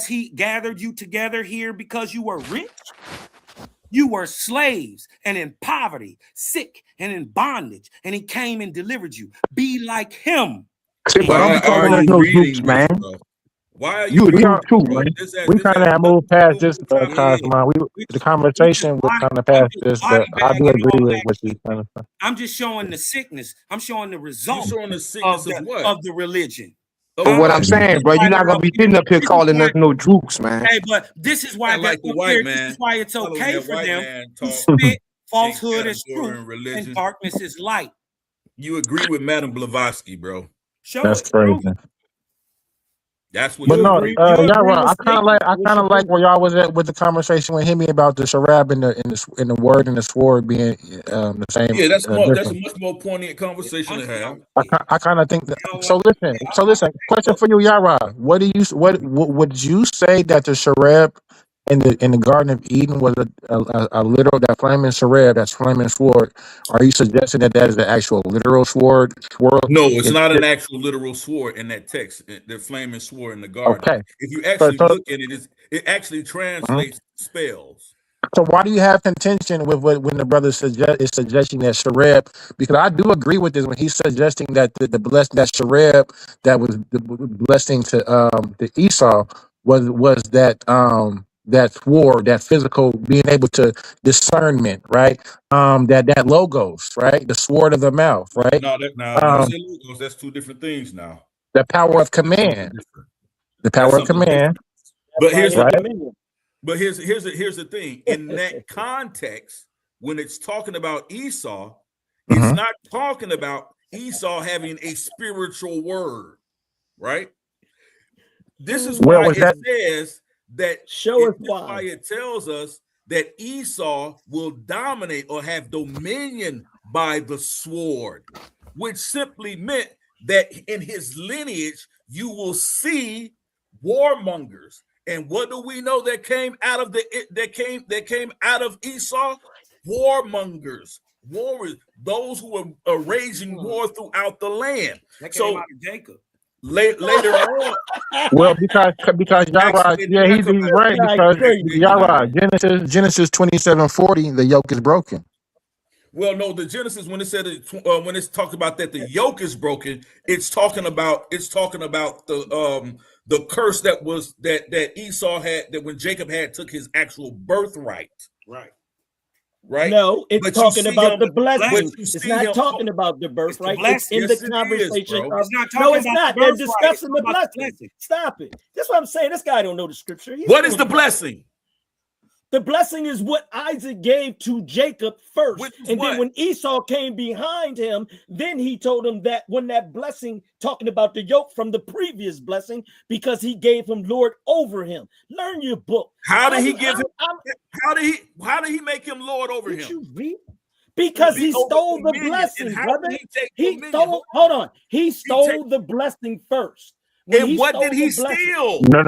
he gathered you together here because you were rich? You were slaves and in poverty, sick and in bondage, and he came and delivered you. Be like him. Why are you reading this, bro? Why are you reading too, man? We kind of have moved past this, Cosmo. The conversation was kind of past this, but I do agree with what you're saying. I'm just showing the sickness. I'm showing the result of the religion. But what I'm saying, bro, you're not gonna be sitting up here calling us no drooks, man. Hey, but this is why like the white man. This is why it's okay for them to spit falsehood as truth and darkness is light. You agree with Madam Blavatsky, bro? That's crazy. That's what. But no, y'all right. I kind of like where y'all was at with the conversation with him about the sharab and the word and the sword being the same. Yeah, that's a much more poignant conversation to have. I kind of think that. So listen. Question for you, Yara. What would you say that the sharab in the Garden of Eden was a literal, that flaming sharab, that flaming sword? Are you suggesting that is the actual literal sword? No, it's not an actual literal sword in that text. The flaming sword in the garden. Okay. If you actually look at it, it actually translates spells. So why do you have contention with when the brother is suggesting that sharab? Because I do agree with this when he's suggesting that that sharab that was the blessing to Esau was that sword, that physical, being able to discernment, right? That logos, right? The sword of the mouth, right? No, logos, that's two different things now. The power of command. The power of command. But here's right? But here's the thing. In that context, when it's talking about Esau, it's not talking about Esau having a spiritual word, right? This is why it says that. Show us why it tells us that Esau will dominate or have dominion by the sword, which simply meant that in his lineage you will see warmongers. And what do we know that came out of Esau? Warmongers, warriors, those who are raging war throughout the land. That came out of Jacob. Later on. Well, because Yara, he's right, because Yara, Genesis 27:40, the yoke is broken. Well, no, the Genesis, when it said when it's talked about that the yoke is broken, it's talking about the curse that Esau had, that when Jacob took his actual birthright. Right. No, it's talking about the blessing. It's not talking about the birthright. It's in the conversation. No, it's not. They're discussing the blessing. Stop it. That's what I'm saying. This guy don't know the scripture. What is the blessing? The blessing is what Isaac gave to Jacob first. And then when Esau came behind him, then he told him that when that blessing, talking about the yoke from the previous blessing, because he gave him Lord over him. Learn your book. How did he give him? How did he make him Lord over him? You read? Because he stole the blessing, brother. He stole. Hold on. He stole the blessing first. And what did he steal? No.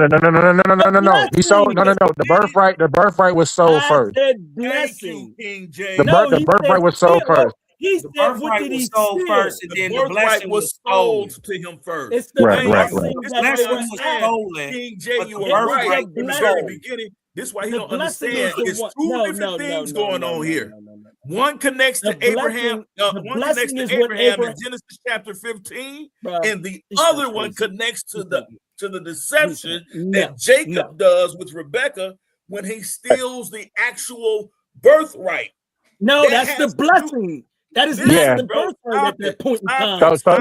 He sold the birthright was sold first. Blessing. King James. The birthright was sold first. He said, what did he steal? First, and then the blessing was sold to him first. It's the blessing that was stolen. King James, you were right in the very beginning. This is why he don't understand. It's two different things going on here. One connects to Abraham. One connects to Abraham in Genesis chapter 15, and the other one connects to the deception that Jacob does with Rebekah when he steals the actual birthright. No, that's the blessing. That is not the birthright at that point in time. So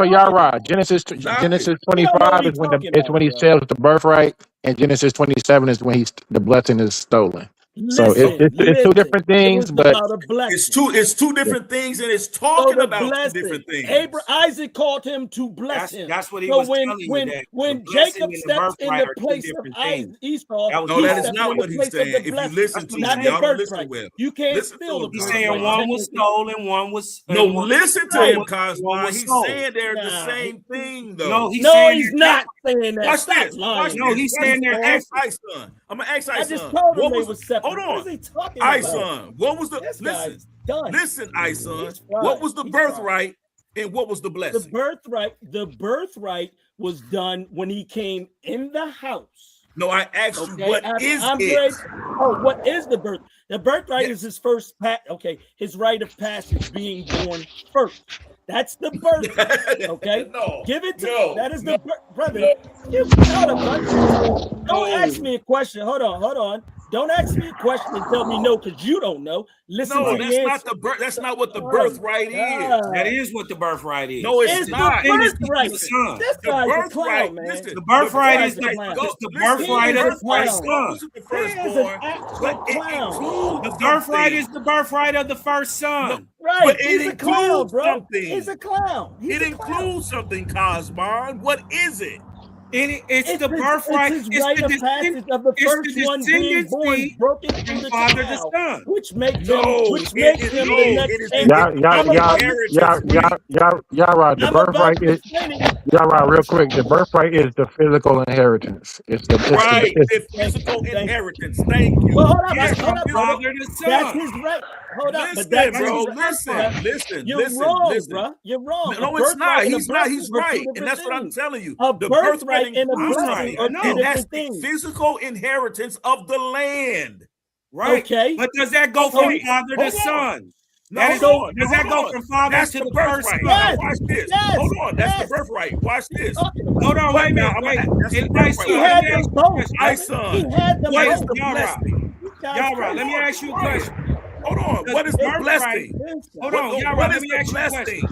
y'all right. Genesis 25 is when he sells the birthright, and Genesis 27 is when the blessing is stolen. So it's two different It things, was but about a blessing. It's two different things, and it's So talking the about two blessing, different things. Isaac called him to bless him. That's what he So was telling you, that when the blessing Jacob and the steps in birthright the are two place of different things. Esau, That was No, he's that is stepping not in the what he's place of saying. the If you blessing, listen to not him, the y'all don't listen birthright. well. You can't Listen steal to the him, He's birthright. saying one was Cosmo. stolen, one was No, listen to him, Right. Cosmo. He's sold. saying they're the Nah, same thing, though. No, he's No, saying he's they're not saying that. Watch Stop this. lying. Watch No, this. he's Watch saying this. they're Ask different. Ison. I'm gonna ask I Ison. just told him What they was? was separate. Hold What is on, he talking about? Ison. What was the? This Listen, guy's done. listen, Ison. He's fried. What was the He's fried. birthright, and what was the blessing? The birthright was done when he came in the house. No, I asked you, what is Andre, it? oh, what is the birth? The birthright is his first his rite of passage, being born first. That's the birthright. Okay, No, give it to no, that is no, the brother. no. You hold up, bro. Don't ask me a question. Hold on. Don't ask me a question and tell me no, because you don't know. Listen No, to that's the not answer. the birth. That's not what the birthright is. That is what the birthright is. No, it's It's not. the birthright. Listen, This the guy's a birthright. clown, man. Listen, The birthright is the the He birthright is of a the clown. first son. Wasn't the He is an firstborn, actual but it clown. includes The birthright something. is the birthright of the first son. Right, But it he's a clown, includes bro. something. He's a clown. He's It a clown. includes something, Cosmon. What is it? It's the birthright. It's his rite of passage of the first one being born, broken through the father to child, son. which makes No, him the next. it is And I'm about to y'all right. The I'm about birthright to is explain it. y'all right. Real quick, the birthright is the physical inheritance. It's the right. it's The physical inheritance. Thank you. Well, hold up, Yes, hold up, brother. Father to That's son. his right. Hold up, but Listen, that's bro. his right. Listen. You're wrong, listen. bro. You're wrong. No, A it's not. birthright and a He's not. blessing He's are two right, different and that's what I'm things. telling you. A The birthright and a includes blessing something, are I know. two and that's different the things. physical inheritance of the land. Right. Okay. But does that go from Okay. father to Hold on. son? No, Does hold that on. go from father That's to the the first birthright. son? Yes. Watch this. Yes. Hold on. That's Yes. the birthright. Watch this. Talking about. Hold on, What wait a now? minute. That's the Hey, birthright. He son, Watch had let me them ask you a both, question. My brother. son. He had them What is both. the Yara, blessing? You guys Yara, crazy. let me ask you a question. Hold on. Does What is the the birthright? blessing? Hold on, Yara, What let is me the ask you a question. blessing?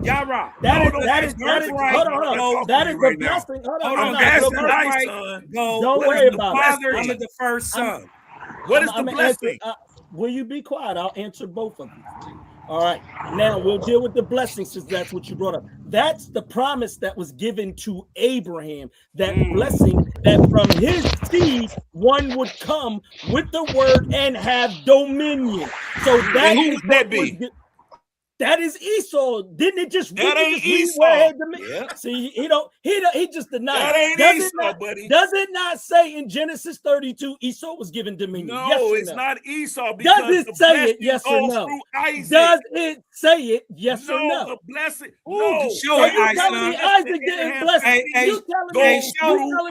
Yara, That is No, that that's is that is birthright. hold on. Go, That is you the right now. blessing. Hold hold on. on, I'm does asking the Real quick. my birthright son. go Don't What is worry the from the about father it. to the first son? What is the I'm gonna answer. blessing? Will you be quiet? I'll answer both of you. All right. Now we'll deal with the blessing since that's what you brought up. That's the promise that was given to Abraham. That blessing that from his seed one would come with the word and have dominion. So that And who is would that what be? that is Esau. Didn't it just? That ain't just read Esau. where it had dominion? Yeah. See, he just denied. That ain't Does Esau, it not, buddy. Does it not say in Genesis 32 Esau was given dominion? No, yes or it's no? not Esau because Does it the say blessing it? Yes or goes no? through Isaac. Does it say it? Yes or no? The blessing. Ooh, No. show it, you telling me Isaac. Isaac didn't bless? You telling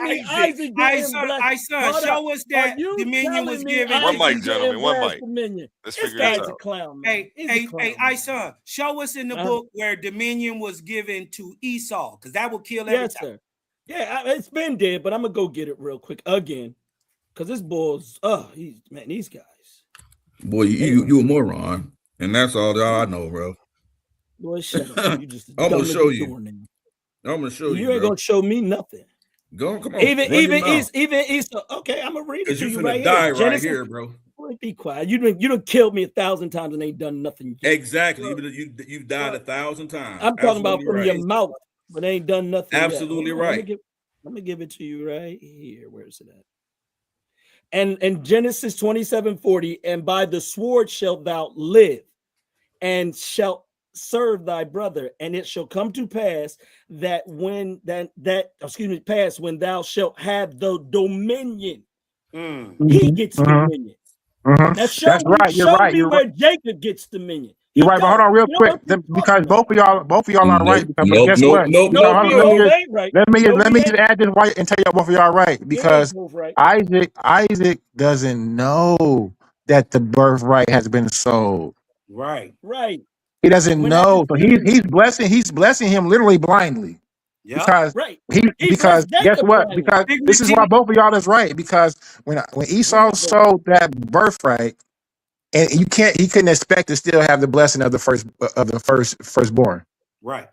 me Isaac didn't bless? Isaac, show us that dominion was given. One mic, gentlemen. One mic. Dominion. Let's This figure this guy's out. a clown, man. Hey, Isaac, show us in the book where dominion was given to Esau, because that will kill everything. Yes, sir. Yeah, it's been dead, but I'm gonna go get it real quick again, because this bull's these guys. Boy, you a moron, and that's all I know, bro. Boy, shut up. You just I'm gonna show you. I'm gonna show you. You ain't gonna show me nothing. Go, come on. Even Esau. Okay, I'm gonna read it to you right die here. right Genesis, here, bro. Boy, be quiet. You done killed me 1,000 times and ain't done nothing yet. Exactly. You've died 1,000 times. I'm talking about from your mouth, but ain't done nothing. Absolutely yet. right. Let me give it to you right here. Where is it at? And Genesis 27:40, and by the sword shalt thou live, and shalt serve thy brother, and it shall come to pass that when when thou shalt have the dominion, he gets dominion. Now show me where Jacob gets dominion. You're right, but hold on real quick, because both of y'all are right. Because Nope, guess nope, what? nope, Let me just right. add this right and tell you both of y'all right, because Isaac doesn't know that the birthright has been sold. Right. He doesn't know, so he's blessing him literally blindly. Yeah. Because guess what? Because this is why both of y'all is right. Because when Esau sold that birthright, and he couldn't expect to still have the blessing of the firstborn. Right.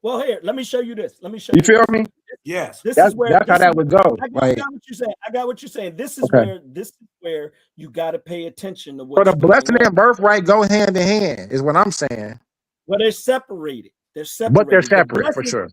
Well, here, let me show you this. You feel me? Yes. This is where that's how that would go. I Like, got what you're saying. I got what you're saying. This is okay. where you got to pay attention to So what's the blessing going on. and birthright go hand in hand, is what I'm saying. Well, they're separated. They're separated. But they're The separate for blessing, sure.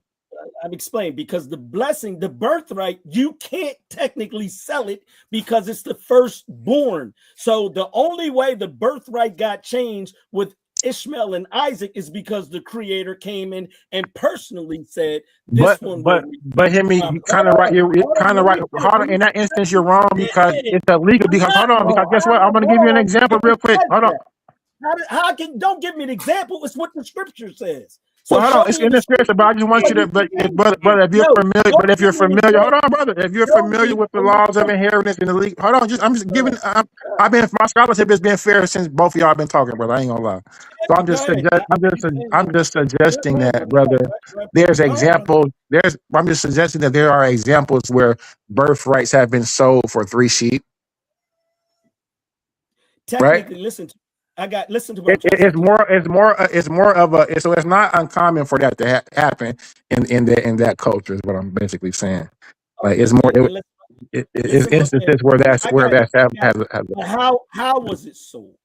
I'm explaining, because the blessing, the birthright, you can't technically sell it because it's the firstborn. So the only way the birthright got changed with Ishmael and Isaac is because the Creator came in and personally said, "This but hear me, you kind of right. You're kind of right. Hold on. In that instance, you're wrong because it's illegal. Because hold on, because guess what? I'm going to give you an example real quick. Hold on. Don't give me an example. It's what the scripture says. So well, hold on. It's in the scripture, but I just want you to, brother, if you're familiar, hold on, brother. If you're familiar with the laws of inheritance in the league, hold on. I'm just giving. My scholarship has been fair since both of y'all have been talking, brother. I ain't gonna lie. So I'm just suggesting that, brother. There's examples. I'm just suggesting that there are examples where birthrights have been sold for 3 sheep. Technically, right? Listen to what I'm trying to say. It's more of a. So it's not uncommon for that to happen in that culture. Is what I'm basically saying. Like it's more. It's instances where that's happened. How was it sold,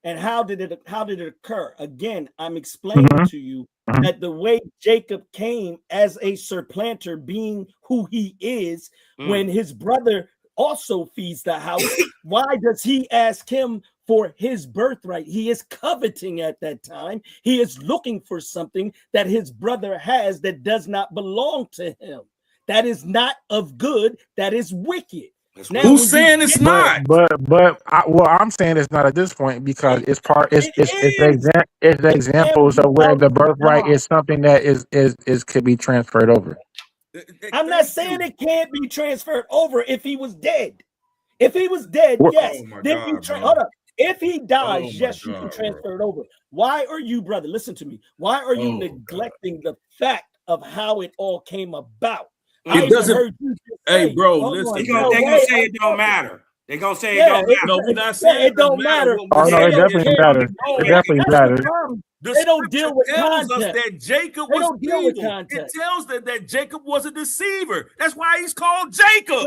and how did it occur? Again, I'm explaining to you that the way Jacob came as a supplanter, being who he is, when his brother also feeds the house, why does he ask him for his birthright? He is coveting at that time. He is looking for something that his brother has that does not belong to him. That is not of good. That is wicked. Now, who's saying it's not? I'm saying it's not at this point because it's examples of where the birthright is something that is could be transferred over. I'm not saying it can't be transferred over if he was dead. If he was dead, yes. Then hold up. If he dies, yes, you can transfer it over. Why are you, brother? Listen to me. Why are you neglecting the fact of how it all came about? It doesn't. Hey, bro, listen. They're gonna say it don't matter. They're gonna say it don't matter. No, we're not saying it don't matter. Oh no, it definitely matters. It definitely matters. They don't deal with tells context. us that Jacob was evil. It tells that Jacob was a deceiver. That's why he's called Jacob.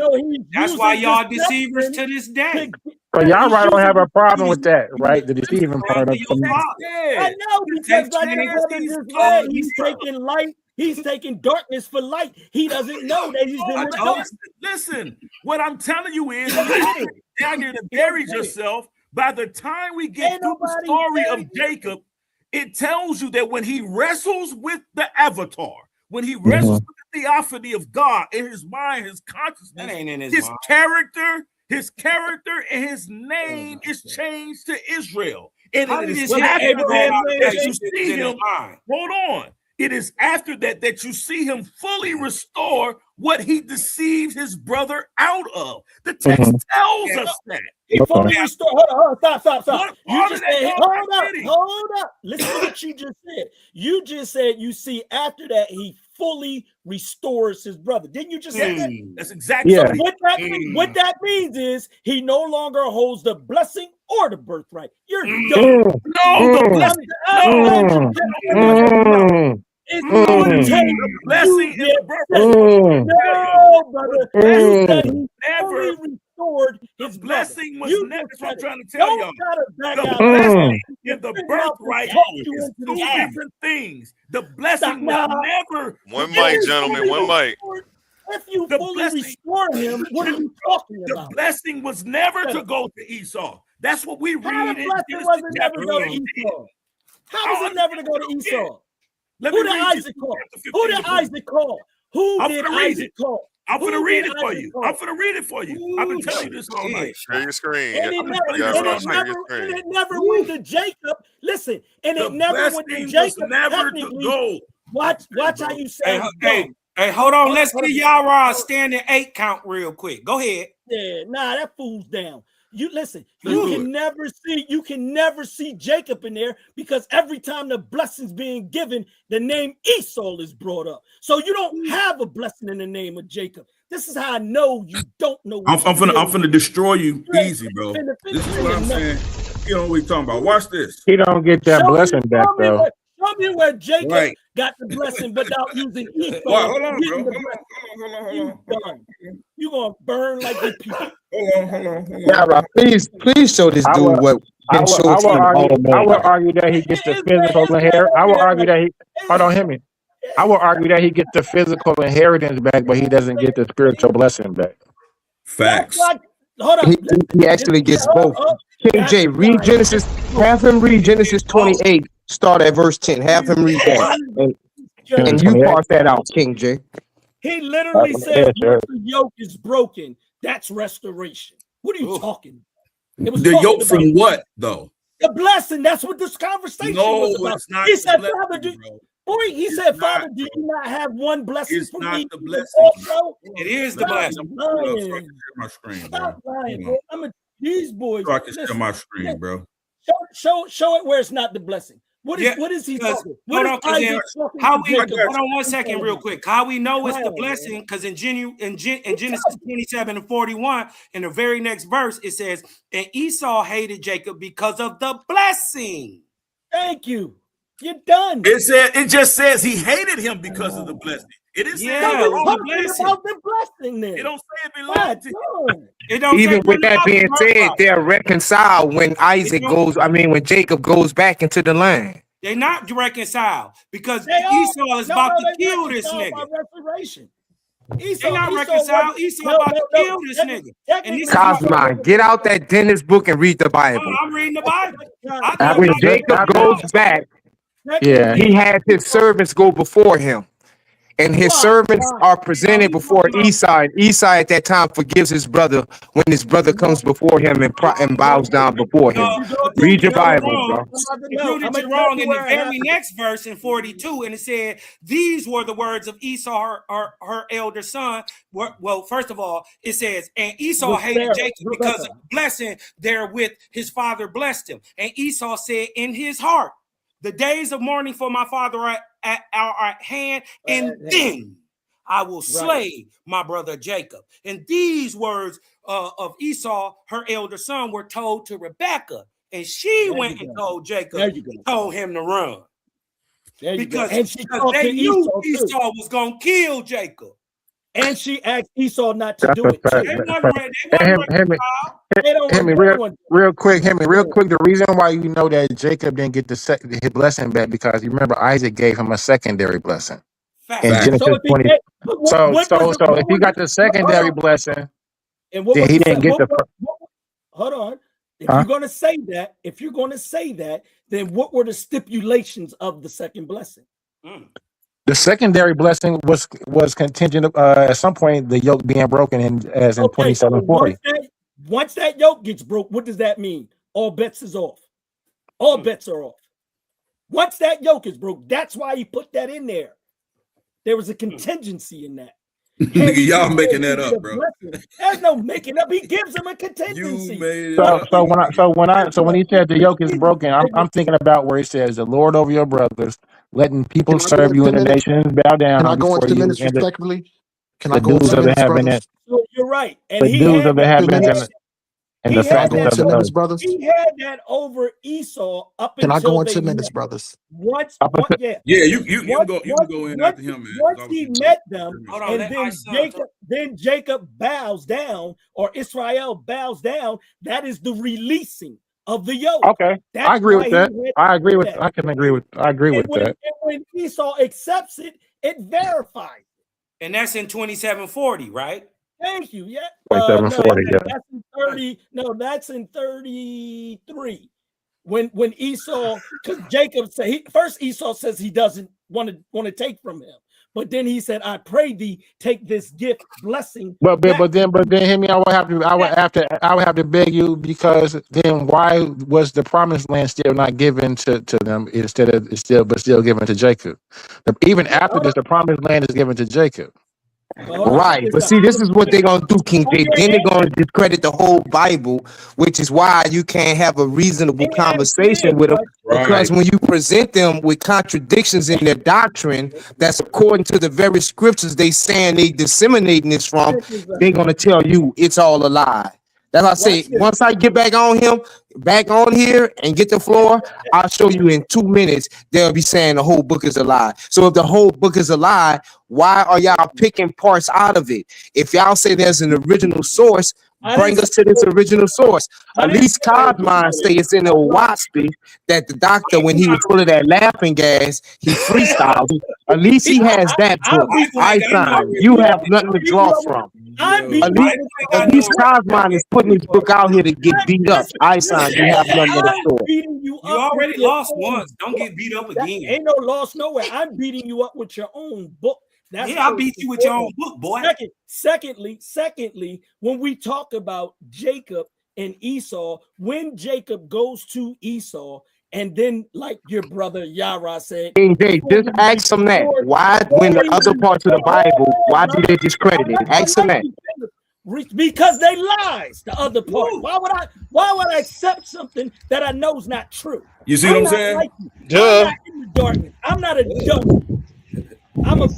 That's why y'all deceivers to this day. So y'all right don't have a problem with that, right? The deceiving part of I know, because like the brother just said, he's taking light. He's taking darkness for light. He doesn't know that he's in the dark. Listen, what I'm telling you is, you down here to bury yourself. By the time we get through the story of Jacob, it tells you that when he wrestles with the avatar, when he wrestles with the theophany of God in his mind, his consciousness, his character and his name is changed to Israel. And it is after that you see him. Hold on. It is after that you see him fully restore what he deceived his brother out of. The text tells us that. He fully restored. Hold on, stop. You just said, hold up. Listen to what you just said. You just said you see after that he fully restores his brother. Didn't you just say that? That's exactly what that means is he no longer holds the blessing or the birthright. You're dumb. No, the blessing. The blessing is the birthright. No, brother. He fully restored his blessing was never. That's what I'm trying to tell y'all. The blessing and the birthright is two different things. The blessing was never. One mic, gentlemen. One mic. If you fully restore him, what are you talking about? The blessing was never to go to Esau. That's what we read. How the blessing wasn't never to go to Esau? How was it never to go to Esau? Who did Isaac call? Who did Isaac call? Who did Isaac call? I'm going to read it for you. I'm going to read it for you. I've been telling you this all night. Share your screen. And it never went to Jacob. Listen, and it never went to Jacob. Never to go. Watch how you say Hey, hold on. Let's get y'all a standing 8 count real quick. Go ahead. Yeah, that fool's down. You listen, you can never see Jacob in there because every time the blessing's being given, the name Esau is brought up. So you don't have a blessing in the name of Jacob. This is how I know you don't know. I'm finna destroy you easy, bro. This is what I'm saying. You know what we talking about. Watch this. He don't get that blessing back though. Show me where Jacob got the blessing without using Esau. Hold on, getting bro. the blessing. Hold on. You gonna burn like your people. Hold on. Yeah, right. Please show this dude what can show I it would from all argue. I would man. argue that he gets the physical inheritance. I would argue that he. Hold on, hear me. I would argue that he gets the physical inheritance back, but he doesn't get the spiritual blessing back. Facts. Hold on. He actually gets both. King J, read Genesis. Have him read Genesis 28. Start at verse 10. Have him read that, and you parse that out, King J. He literally said, "Once the yoke is broken, that's restoration." What are you talking? It was the yoke about from what though? The blessing. That's what this conversation was about. It's not. He said, blessing, "Father, he said, Father, do you not have one blessing it's for not me?" the blessing. Also, it is the blessing. My screen, Stop lying, bro. These boys. So I can share my screen, bro. Show it where it's not the blessing. What is he talking? Hold on, how we hold on 1 second, real quick. How we know it's the blessing? Because in Genesis 27:41, in the very next verse, it says, "And Esau hated Jacob because of the blessing." Thank you. You're done. It just says he hated him because of the blessing. It is about the blessing then. It don't say it belongs to him. It don't Even say with that being said, about. they're reconciled when when Jacob goes back into the land. They're not reconciled because Esau is about to kill this nigga. They're not reconciled. Esau about to kill this nigga. And this Cosmine, get out that dentist book and read the Bible. I'm reading the Bible. When Jacob goes back, he had his servants go before him. And his servants are presented before Esau. And Esau at that time forgives his brother when his brother comes before him and bows down before him. Read your Bible, bro. You did it wrong in the very next verse in 42, and it said, "These were the words of Esau, her elder son." Well, first of all, it says, "And Esau hated Jacob because of the blessing therewith his father blessed him. And Esau said in his heart, the days of mourning for my father are at hand, and then I will slay my brother Jacob." And these words of Esau, her elder son, were told to Rebekah, and she went and told Jacob, and told him to run. Because they knew Esau was going to kill Jacob. And she asked Esau not to do it. Real quick. The reason why you know that Jacob didn't get his blessing back because you remember Isaac gave him a secondary blessing. In Genesis 20. So if he got the secondary blessing, then he didn't get the. Hold on. If you're going to say that, then what were the stipulations of the second blessing? The secondary blessing was contingent at some point the yoke being broken in 27:40. Once that yoke gets broke, what does that mean? All bets is off. All bets are off. Once that yoke is broke, that's why he put that in there. There was a contingency in that. Nigga, y'all making that up, bro. There's no making up. He gives him a contingency. When he said the yoke is broken, I'm thinking about where he says the Lord over your brothers, letting people serve you in the nations, bow down. Can I go into minutes respectively? Can I go into minutes, brothers? So you're right. And the dues of the heavens and the fact minutes, brothers. He had that over Esau up until. Can I go into minutes, brothers? You can go in after him, man. Once he met them, and then Jacob bows down, or Israel bows down. That is the releasing of the yoke. Okay, I agree with that. I agree with that. And when Esau accepts it, it verifies. And that's in 27:40, right? Thank you. Yeah. 27:40. That's in 30. No, that's in 33. When Esau, because Jacob said first Esau says he doesn't want to take from him, but then he said, "I pray thee, take this gift, blessing." But then hear me. I would have to beg you, because then why was the promised land still not given to them still given to Jacob? Even after this, the promised land is given to Jacob. Right, but see, this is what they're gonna do, King J. Then they're gonna discredit the whole Bible, which is why you can't have a reasonable conversation with them. Because when you present them with contradictions in their doctrine, that's according to the very scriptures they saying they disseminating this from, they're gonna tell you it's all a lie. That's why I say, once I get back on him, back on here and get the floor, I'll show you in 2 minutes. They'll be saying the whole book is a lie. So if the whole book is a lie, why are y'all picking parts out of it? If y'all say there's an original source, bring us to this original source. At least Cosmine say it's in a Waspy that the doctor, when he was full of that laughing gas, he freestyled. At least he has that book. I sign. You have nothing to draw from. At least Cosmine is putting his book out here to get beat up. I sign. You have nothing to show. You already lost once. Don't get beat up again. Ain't no loss nowhere. I'm beating you up with your own book. I beat you with your own book, boy. Secondly, when we talk about Jacob and Esau, when Jacob goes to Esau, and then like your brother Yara said, King J, just ask them that. Why, when the other parts of the Bible, why do they discredit it? Ask them that. Because they lies. The other part. Why would I accept something that I know is not true? You see what I'm saying? Like I'm not in the darkness. I'm not a dope. I'm a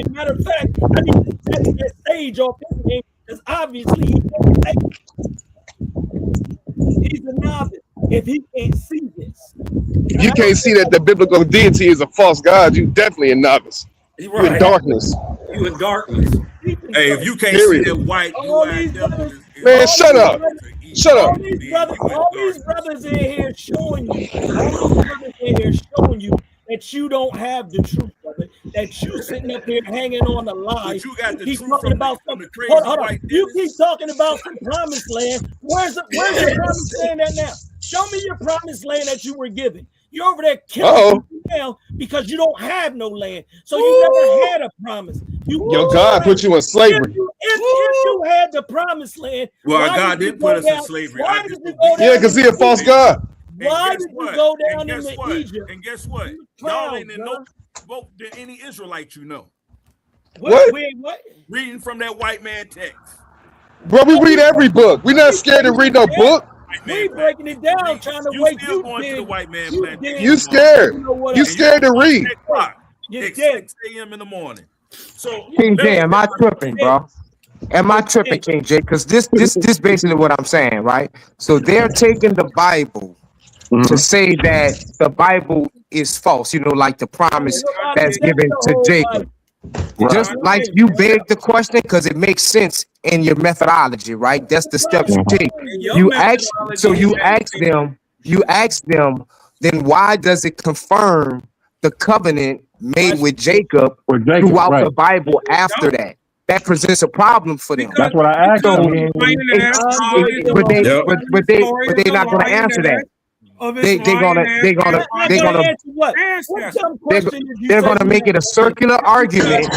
matter of fact, I need to set that stage off his name because obviously he's a novice if he can't see this. If you can't see that the biblical deity is a false god, you definitely a novice. You're in darkness. You in darkness. Hey, if you can't see that white blue-eyed devil, man, shut up. Shut up. All these brothers in here showing you that you don't have the truth of it, that you sitting up here hanging on the lie. But you got the keep truth talking from about the some, crazy hold on. white You keep talking about some promised land. Where's the promised land at now? Show me your promised land that you were given. You're over there killing people now because you don't have no land. So you never had a promise. Your God put you in slavery. If you had the promised land, well, God didn't put us in slavery. Yeah, because he a false God. Why did you go down into Egypt? And guess what? Y'all ain't in no vote than any Israelite you know. What? Reading from that white man text. Bro, we read every book. We're not scared to read no book. We breaking it down, trying to wait. You going to the white man plantation. You scared. You scared to read. At 6 a.m. in the morning. So King J, am I tripping, bro? Am I tripping, King J? Because this basically what I'm saying, right? So they're taking the Bible to say that the Bible is false, like the promise that's given to Jacob. Just like you beg the question because it makes sense in your methodology, right? That's the steps you take. You ask them, then why does it confirm the covenant made with Jacob throughout the Bible after that? That presents a problem for them. That's what I asked them. But they're not going to answer that. They're gonna make it a circular argument,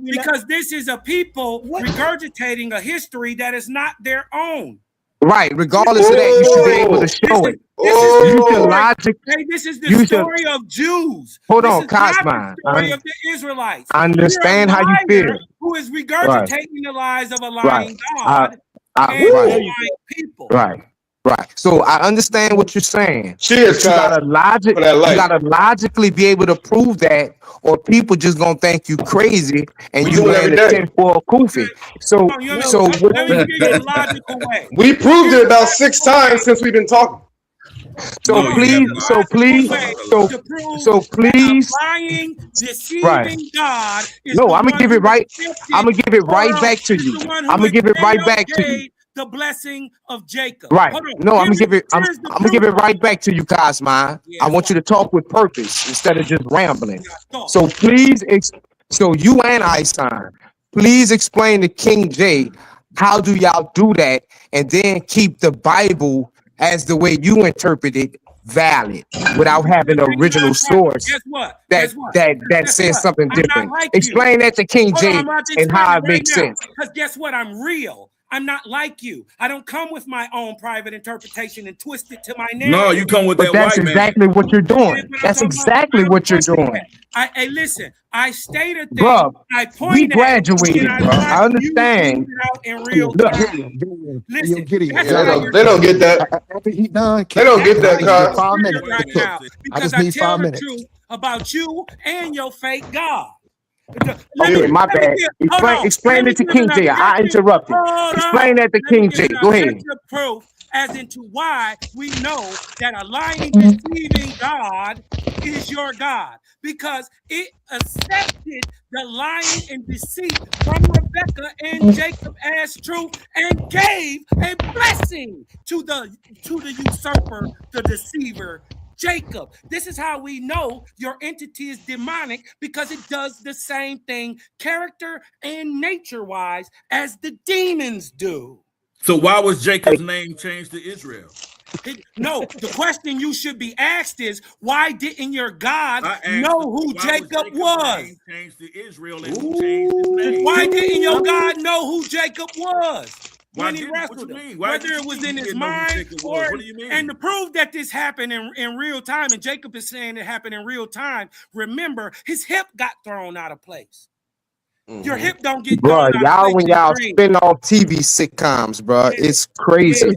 because this is a people regurgitating a history that is not their own. Right, regardless of that, you should be able to show it. This is the story of Jews. Hold on, Cosmine. Story of the Israelites. I understand how you feel. Who is regurgitating the lies of a lying God and lying people? Right. So I understand what you're saying. Cheers, you gotta logically be able to prove that, or people just gonna think you crazy and you wearing a 10-4 kufi. We proved it about 6 times since we've been talking. Please. Lying, deceiving God. No, I'm gonna give it right. I'm gonna give it right back to you. I'm gonna give it right back to you. The blessing of Jacob. Right. No, I'm gonna give it right back to you, Cosmine. I want you to talk with purpose instead of just rambling. So please, so you and I sign. Please explain to King J how do y'all do that, and then keep the Bible as the way you interpret it valid without having an original source that says something different. Explain that to King J and how it makes sense. Because guess what? I'm real. I'm not like you. I don't come with my own private interpretation and twist it to my narrative. No, you come with that white man. That's exactly what you're doing. That's exactly what you're doing. Hey, listen, I stated that. Bro, I pointed we graduated, bro. I understand. In real time. Listen, they don't get that. They don't get that, Carl. 5 minutes. I just need 5 minutes. About you and your fake God. My bad. Explain it to King J. I interrupted. Explain that to King J. Go ahead. as into why we know that a lying, deceiving God is your God, because it accepted the lying and deceit from Rebekah and Jacob as truth and gave a blessing to the usurper, the deceiver, Jacob. This is how we know your entity is demonic, because it does the same thing character and nature-wise as the demons do. So why was Jacob's name changed to Israel? No, the question you should be asked is, why didn't your God know who Jacob was? Changed to Israel, and who changed his name? Why didn't your God know who Jacob was? When he wrestled him, whether it was in his mind or, and to prove that this happened in real time, and Jacob is saying it happened in real time, remember, his hip got thrown out of place. Your hip don't get bro. thrown out of place. When y'all spin off TV sitcoms, bro, it's crazy.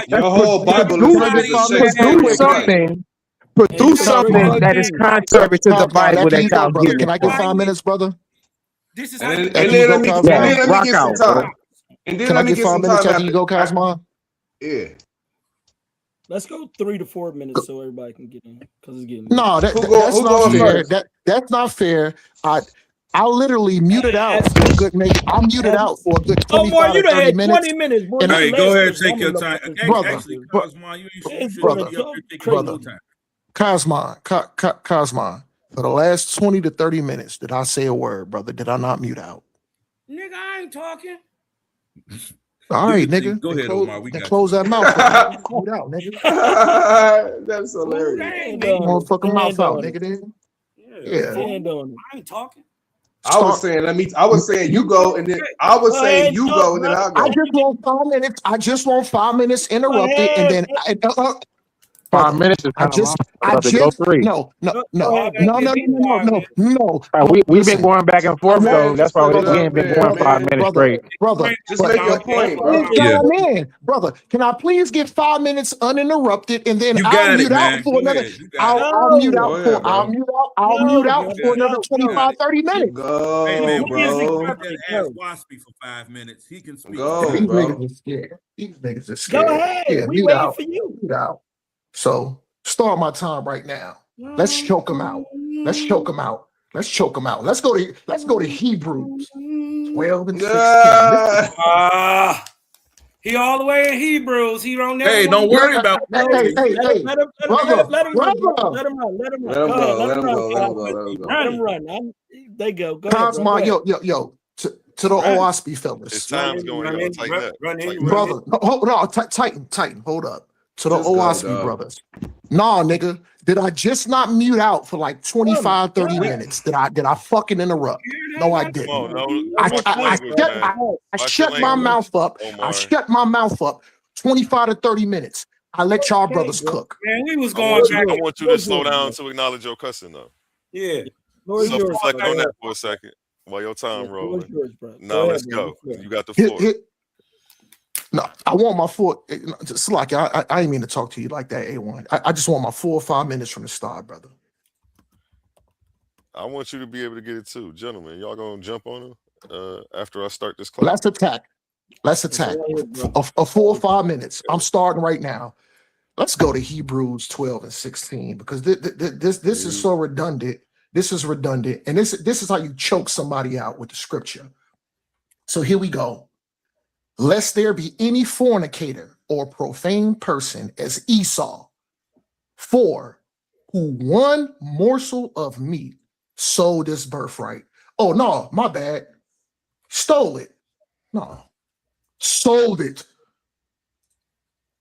Your whole Bible Produce something that is contrary to the Bible that y'all brother. Can I get 5 minutes, brother? This is and then let me get some time. And then can I get 5 minutes after you go, Cosmo? Yeah. Let's go 3 to 4 minutes so everybody can get in, because it's getting. No, that's not fair. That's not fair. I literally muted out for a good I muted out for a good 25 to 30 minutes. 20 minutes, bro. Hey, go ahead, take your time. Actually, Cosmo, you should be up here taking no time. Cosmo, for the last 20 to 30 minutes, did I say a word, brother? Did I not mute out? Nigga, I ain't talking. All right, nigga. Go ahead, Omar. We got close that mouth. Mute out, nigga. That's hilarious. Motherfucking mouth out, nigga. Then. Yeah. I ain't talking. I was saying you go, and then I was saying you go, and then I'll go. I just want 5 minutes. I just want 5 minutes interrupted, and then 5 minutes is kind of long. No. We've been going back and forth though. That's why we ain't been going 5 minutes straight. Brother, just make your point, bro. Brother, can I please get 5 minutes uninterrupted, and then I'll mute out for another. I'll mute out for another 25, 30 minutes. Go, hey man, bro. Ask Waspy for 5 minutes. He can speak. Go, These bro. niggas are scared. These niggas are scared. Go ahead. Yeah, we waiting for you. Mute out. So start my time right now. Let's choke them out. Let's choke them out. Let's choke them out. Let's go to Hebrews 12 and 16. He all the way in Hebrews. He don't never. Hey, don't worry about. Hey, Let him run. They go. Go Cosmo, ahead. yo. To the OSP fellas. His time's going. Brother, hold on. Titan. Hold up. To the OSP brothers. Nah, nigga. Did I just not mute out for like 25, 30 minutes? Did I fucking interrupt? No, I didn't. I shut my mouth up. I shut my mouth up 25 to 30 minutes. I let y'all brothers cook. Man, we was going back. I want you to slow down to acknowledge your cussing though. Yeah. Self-reflect on that for a second while your time rolling. Now let's go. You got the floor. No, I want my full. Just like I ain't mean to talk to you like that, A1. I just want my 4 or 5 minutes from the start, brother. I want you to be able to get it too, gentlemen. Y'all gonna jump on him after I start this class? Let's attack. A 4 or 5 minutes. I'm starting right now. Let's go to Hebrews 12 and 16 because this is so redundant. This is redundant, and this is how you choke somebody out with the scripture. So here we go. Lest there be any fornicator or profane person as Esau, for who one morsel of meat sold his birthright. Oh, no, my bad. Stole it. No. Sold it.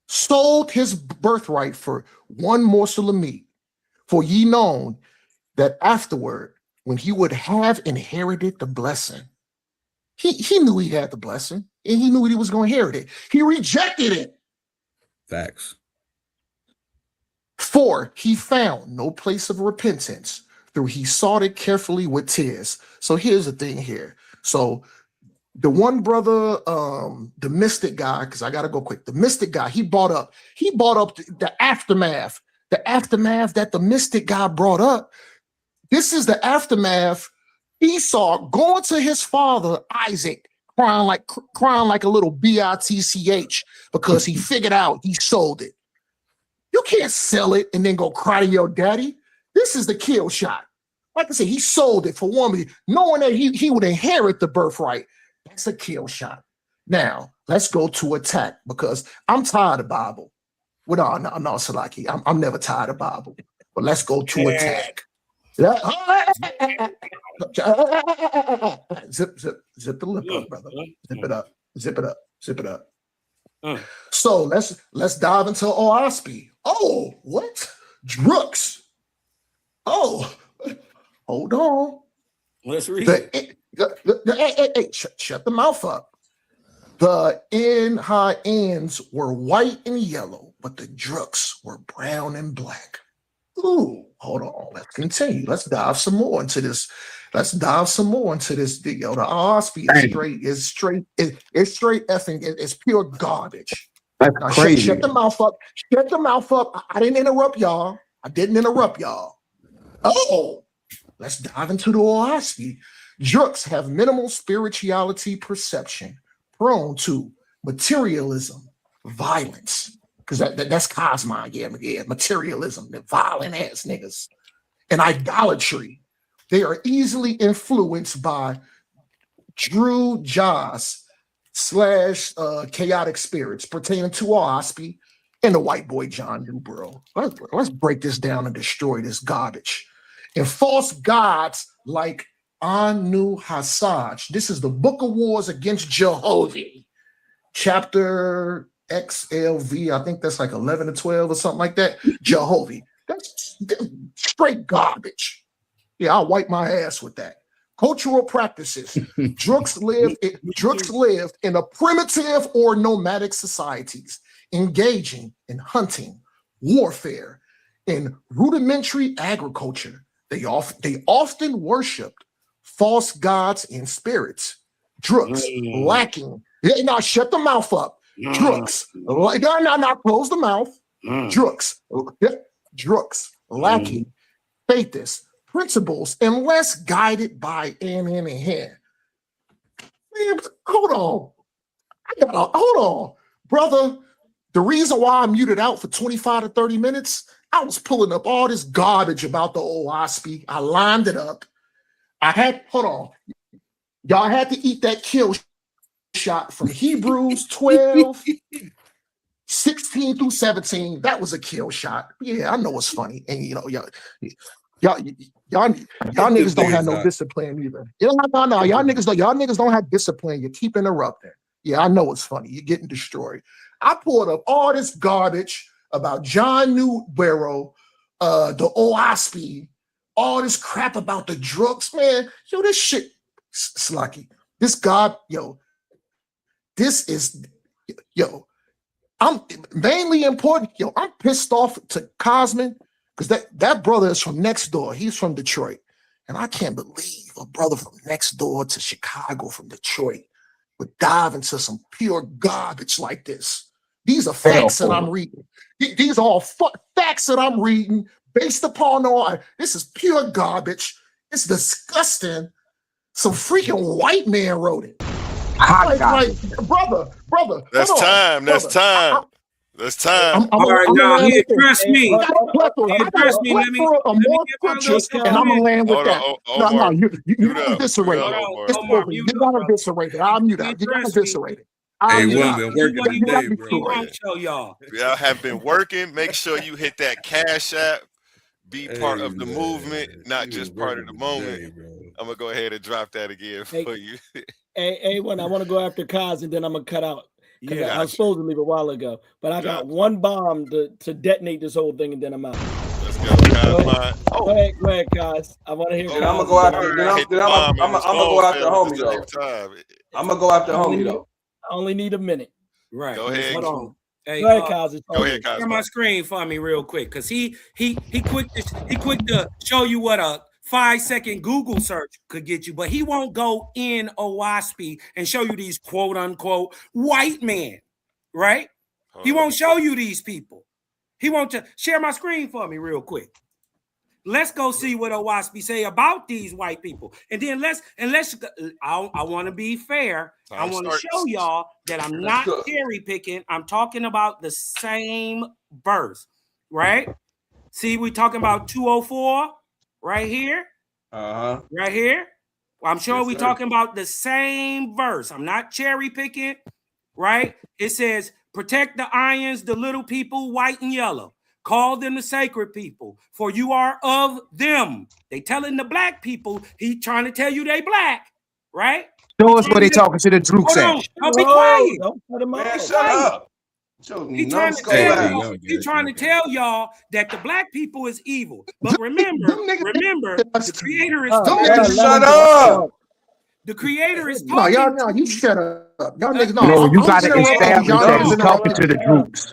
Sold his birthright for one morsel of meat. For ye known that afterward, when he would have inherited the blessing, he knew he had the blessing, and he knew he was going to inherit it. He rejected it. Facts. For he found no place of repentance, though he sought it carefully with tears. So here's the thing here. So the one brother, the mystic guy, because I got to go quick. The mystic guy, he brought up the aftermath that the mystic guy brought up. This is the aftermath. Esau going to his father, Isaac, crying like a little bitch because he figured out he sold it. You can't sell it and then go cry to your daddy. This is the kill shot. Like I said, he sold it for $1 million, knowing that he would inherit the birthright. That's a kill shot. Now, let's go to attack because I'm tired of Bible. Well, no, Salaki. I'm never tired of Bible. But let's go to attack. Zip the lip up, brother. Zip it up. So let's dive into OSP. Oh, what? Drooks. Oh, hold on. Let's read it. Shut the mouth up. The high ends were white and yellow, but the drooks were brown and black. Ooh, hold on. Let's continue. Let's dive some more into this. The OSP is straight effing. It's pure garbage. That's now, crazy. Shut the mouth up. Shut the mouth up. I didn't interrupt y'all. Oh, let's dive into the OSP. Drooks have minimal spirituality perception, prone to materialism, violence, because that's Cosmon, yeah, materialism, the violent ass niggas, and idolatry. They are easily influenced by Drew Jaws / chaotic spirits pertaining to OSP and the white boy John Newborough. Let's break this down and destroy this garbage. And false gods like Anu Hasaj. This is the Book of Wars against Jehovah, chapter XLV. I think that's like 11 to 12 or something like that. Jehovah. That's straight garbage. Yeah, I'll wipe my ass with that. Cultural practices. Drooks lived in a primitive or nomadic societies, engaging in hunting, warfare, and rudimentary agriculture. They often worshipped false gods and spirits. Drooks lacking. Now shut the mouth up. Drooks. No, close the mouth. Drooks lacking faithist principles unless guided by an hand. Man, hold on, brother. The reason why I muted out for 25 to 30 minutes, I was pulling up all this garbage about the OSP. I lined it up. Y'all had to eat that kill shot from Hebrews 12, 16 through 17. That was a kill shot. Yeah, I know it's funny. And y'all niggas don't have no discipline either. No. Y'all niggas don't have discipline. You keep interrupting. Yeah, I know it's funny. You're getting destroyed. I pulled up all this garbage about John Newborough, the OSP, all this crap about the drugs, man. Yo, this shit, Slucky. This God, I'm mainly important. I'm pissed off to Cosman because that brother is from next door. He's from Detroit. And I can't believe a brother from next door to Chicago from Detroit would dive into some pure garbage like this. These are facts that I'm reading. These are all facts that I'm reading based upon all. This is pure garbage. It's disgusting. Some freaking white man wrote it. Brother. That's time. That's time. All right, now he addressed me. Let me and I'm gonna land with that. No, you gotta eviscerate it. It's over. You gotta eviscerate it. I'll mute it. You gotta eviscerate it. Hey, one been working today, bro. Y'all have been working. Make sure you hit that Cash App. Be part of the movement, not just part of the moment. I'm gonna go ahead and drop that again for you. When I want to go after Kaz and then I'm gonna cut out. Yeah, I was supposed to leave a while ago, but I got one bomb to detonate this whole thing and then I'm out. Let's go, Kaz. Go ahead, Kaz. I want to hear. I'm gonna go after. I'm gonna go after homie though. I'm gonna go after homie though. I only need a minute. Right. Go ahead. Hold on. Hey, go ahead, Kaz. Go ahead, Kaz. Share my screen for me real quick, cause he quick to show you what a 5-second Google search could get you, but he won't go in OSP and show you these quote unquote white men, right? He won't show you these people. He won't share my screen for me real quick. let's go see what Owaspi say about these white people. And then I want to be fair. I want to show y'all that I'm not cherry picking. I'm talking about the same verse, right? See, we're talking about 204 right here. Right here. I'm sure we're talking about the same verse. I'm not cherry picking, right? It says, protect the ions, the little people, white and yellow. Call them the sacred people, for you are of them. They telling the black people, he trying to tell you they black, right? Show us where they talking to the drooks at. Hold on, don't be quiet. Don't cut him Man, off. shut up. He trying to tell y'all that the black people is evil. But remember, the creator is shut up. The creator is talking. No, you shut up. Y'all niggas, no, you gotta establish that he's talking to the droops.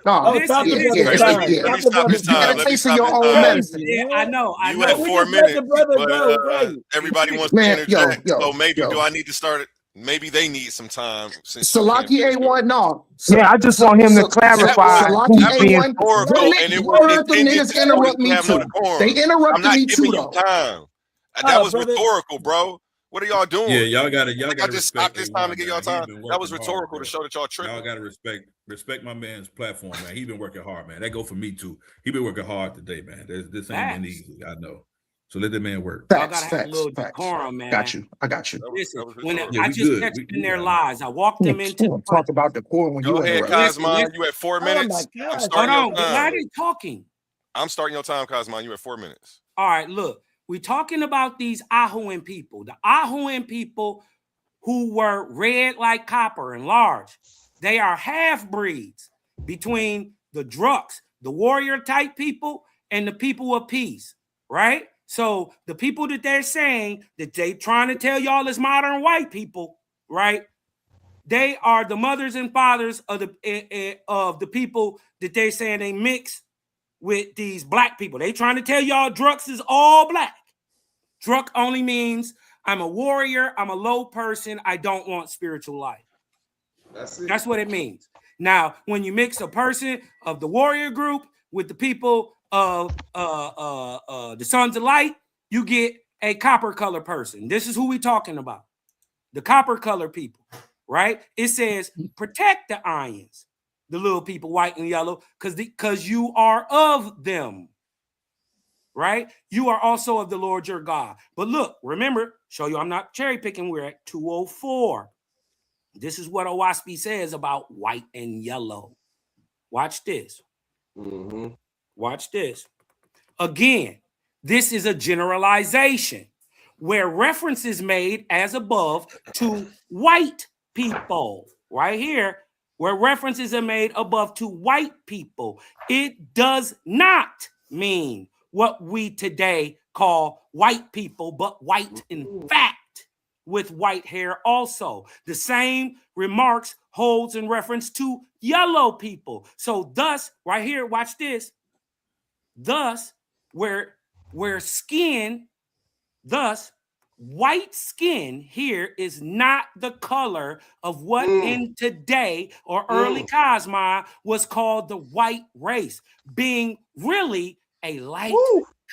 Get a taste of your own medicine. I know. You had 4 minutes, but everybody wants to interject. So maybe do I need to start it? Maybe they need some time. Salaki A1, no. Yeah, I just want him to clarify. Salaki A1, them niggas interrupt me too. They interrupted me too, though. That was rhetorical, bro. What are y'all doing? Yeah, y'all gotta just stopped this time to get y'all time. That was rhetorical to show that y'all tripping. Y'all gotta respect my man's platform, man. He been working hard, man. That go for me too. He been working hard today, man. This ain't been easy, I know. So let that man work. Facts. Decorum, man. I got you. Listen, I just catch in their lies. I walked them into talk about the core when Go ahead, Cosmon. You at 4 minutes. I'm starting your time. Why are they talking? I'm starting your time, Cosmon. You at 4 minutes. All right, look. We're talking about these Ahuan people. The Ahuan people who were red like copper and large. They are half-breeds between the Druks, the warrior type people, and the people of peace, right? So the people that they're saying that they trying to tell y'all is modern white people, right? They are the mothers and fathers of the people that they're saying they mix with these black people. They trying to tell y'all Druks is all black. Druk only means I'm a warrior, I'm a low person, I don't want spiritual life. That's what it means. Now, when you mix a person of the warrior group with the people of the Sons of Light, you get a copper color person. This is who we talking about. The copper color people, right? It says protect the ions, the little people, white and yellow, because you are of them, right? You are also of the Lord your God. But look, remember, show you I'm not cherry picking. We're at 204. This is what Owaspi says about white and yellow. Watch this. Watch this. Again, this is a generalization where reference is made as above to white people. Right here, where references are made above to white people. It does not mean what we today call white people, but white in fact with white hair also. The same remarks holds in reference to yellow people. So thus, right here, watch this. Thus, where skin, thus, white skin here is not the color of what in today or early Cosma was called the white race, being really a light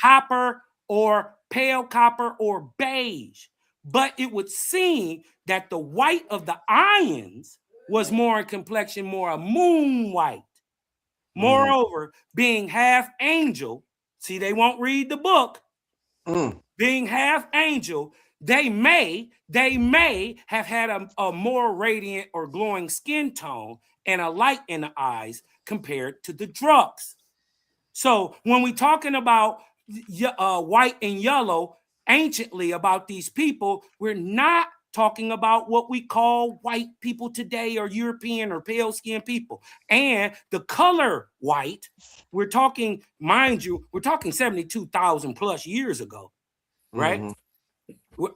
copper or pale copper or beige. But it would seem that the white of the ions was more in complexion, more a moon white. Moreover, being half angel, see, they won't read the book. Being half angel, they may have had a more radiant or glowing skin tone and a light in the eyes compared to the Druks. So when we're talking about white and yellow, anciently about these people, we're not talking about what we call white people today or European or pale skinned people. And the color white, we're talking, mind you, we're talking 72,000 plus years ago, right?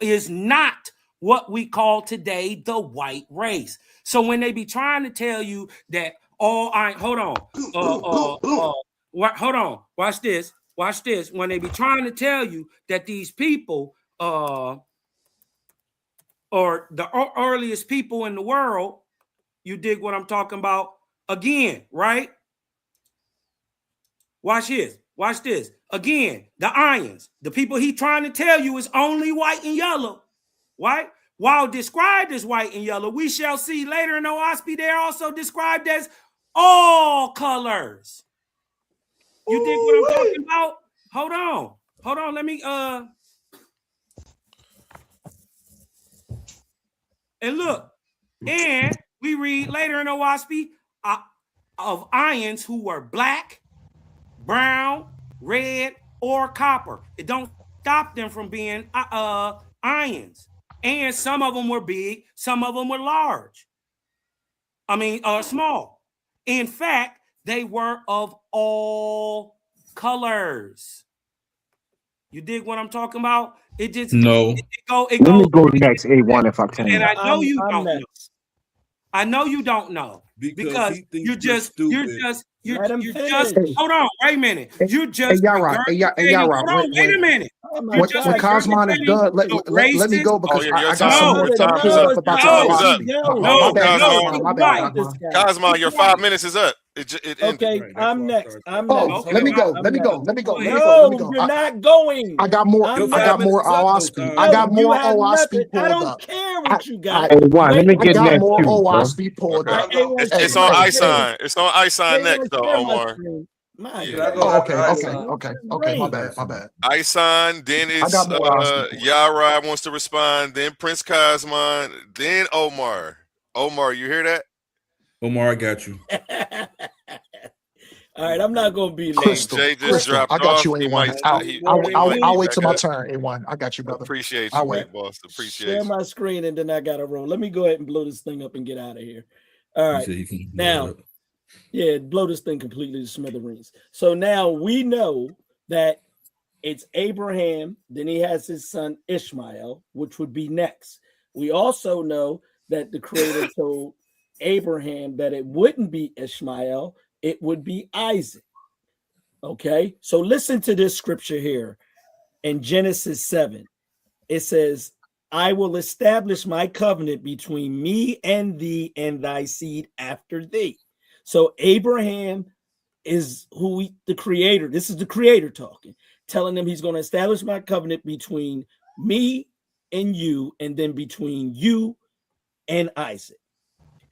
Is not what we call today the white race. So when they be trying to tell you that hold on, watch this. When they be trying to tell you that these people or the earliest people in the world, you dig what I'm talking about? Again, right? Watch this. Watch this. Again, the ions. The people he trying to tell you is only white and yellow. Right? While described as white and yellow, we shall see later in OSP they're also described as all colors. You dig what I'm talking about? Hold on. Let me and look. And we read later in OSP of ions who were black, brown, red, or copper. It don't stop them from being ions. And some of them were big, some of them were large. Small. In fact, they were of all colors. You dig what I'm talking about? It just no. Let me go next, A1, if I can. And I know you don't know. I know you don't know because you're just hold on, wait a minute. You just hold on, wait a minute. When Cosmon is done, let me go because I got some more stuff to say about my bad. Cosmon, your 5 minutes is up. Okay, I'm next. Let me go. No, you're not going. I got more. I got more OSP. I got more OSP pulled up. I don't care what you got. Let me get I got next more too, OSP pulled up. It's on iSign. It's on iSign next, though, Omar. Okay. My bad. iSign, then it's Yara wants to respond, then Prince Cosmon, then Omar. Omar, you hear that? Omar, I got you. All right, I'm not gonna be late. Crystal, I got you, A1. I'll wait till my turn, A1. I got you, brother. Appreciate you, big boss. Share my screen and then I gotta roll. Let me go ahead and blow this thing up and get out of here. All right, now, blow this thing completely to smithereens. So now we know that it's Abraham, then he has his son Ishmael, which would be next. We also know that the Creator told Abraham that it wouldn't be Ishmael, it would be Isaac. Okay, so listen to this scripture here in Genesis 7. It says, I will establish my covenant between me and thee and thy seed after thee. So Abraham is the Creator. This is the Creator talking, telling him he's going to establish my covenant between me and you, and then between you and Isaac.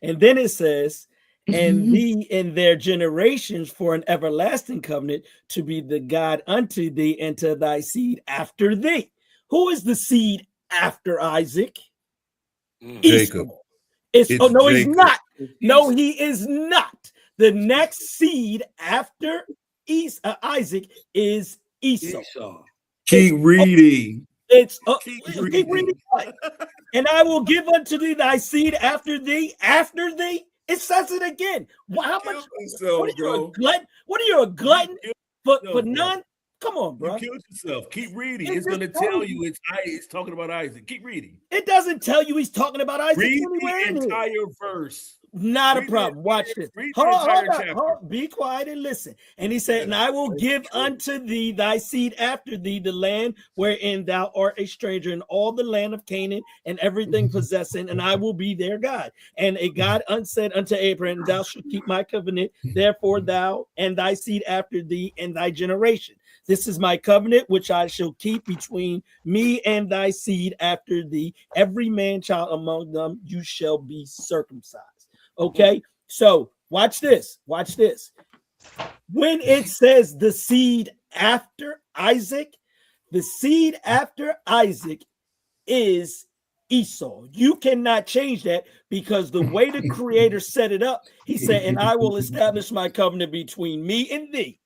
And then it says, and thee and their generations for an everlasting covenant to be the God unto thee and to thy seed after thee. Who is the seed after Isaac? Jacob. No, he's not. No, he is not. The next seed after Isaac is Esau. Keep reading. Keep reading. And I will give unto thee thy seed after thee. After thee, it says it again. How much? What are you, a glutton? What are you, a glutton for none? Come on, bro. You killed yourself. Keep reading. It's going to tell you it's talking about Isaac. Keep reading. It doesn't tell you he's talking about Isaac. Read the entire verse. Not a problem. Watch this. Hold on. Be quiet and listen. And he said, and I will give unto thee thy seed after thee the land wherein thou art a stranger in all the land of Canaan and everything possessing, and I will be their God. And a God said unto Abraham, thou shalt keep my covenant, therefore thou and thy seed after thee and thy generation. This is my covenant which I shall keep between me and thy seed after thee. Every man child among them you shall be circumcised. Okay, so watch this. When it says the seed after Isaac, the seed after Isaac is Esau. You cannot change that because the way the Creator set it up, he said, and I will establish my covenant between me and thee,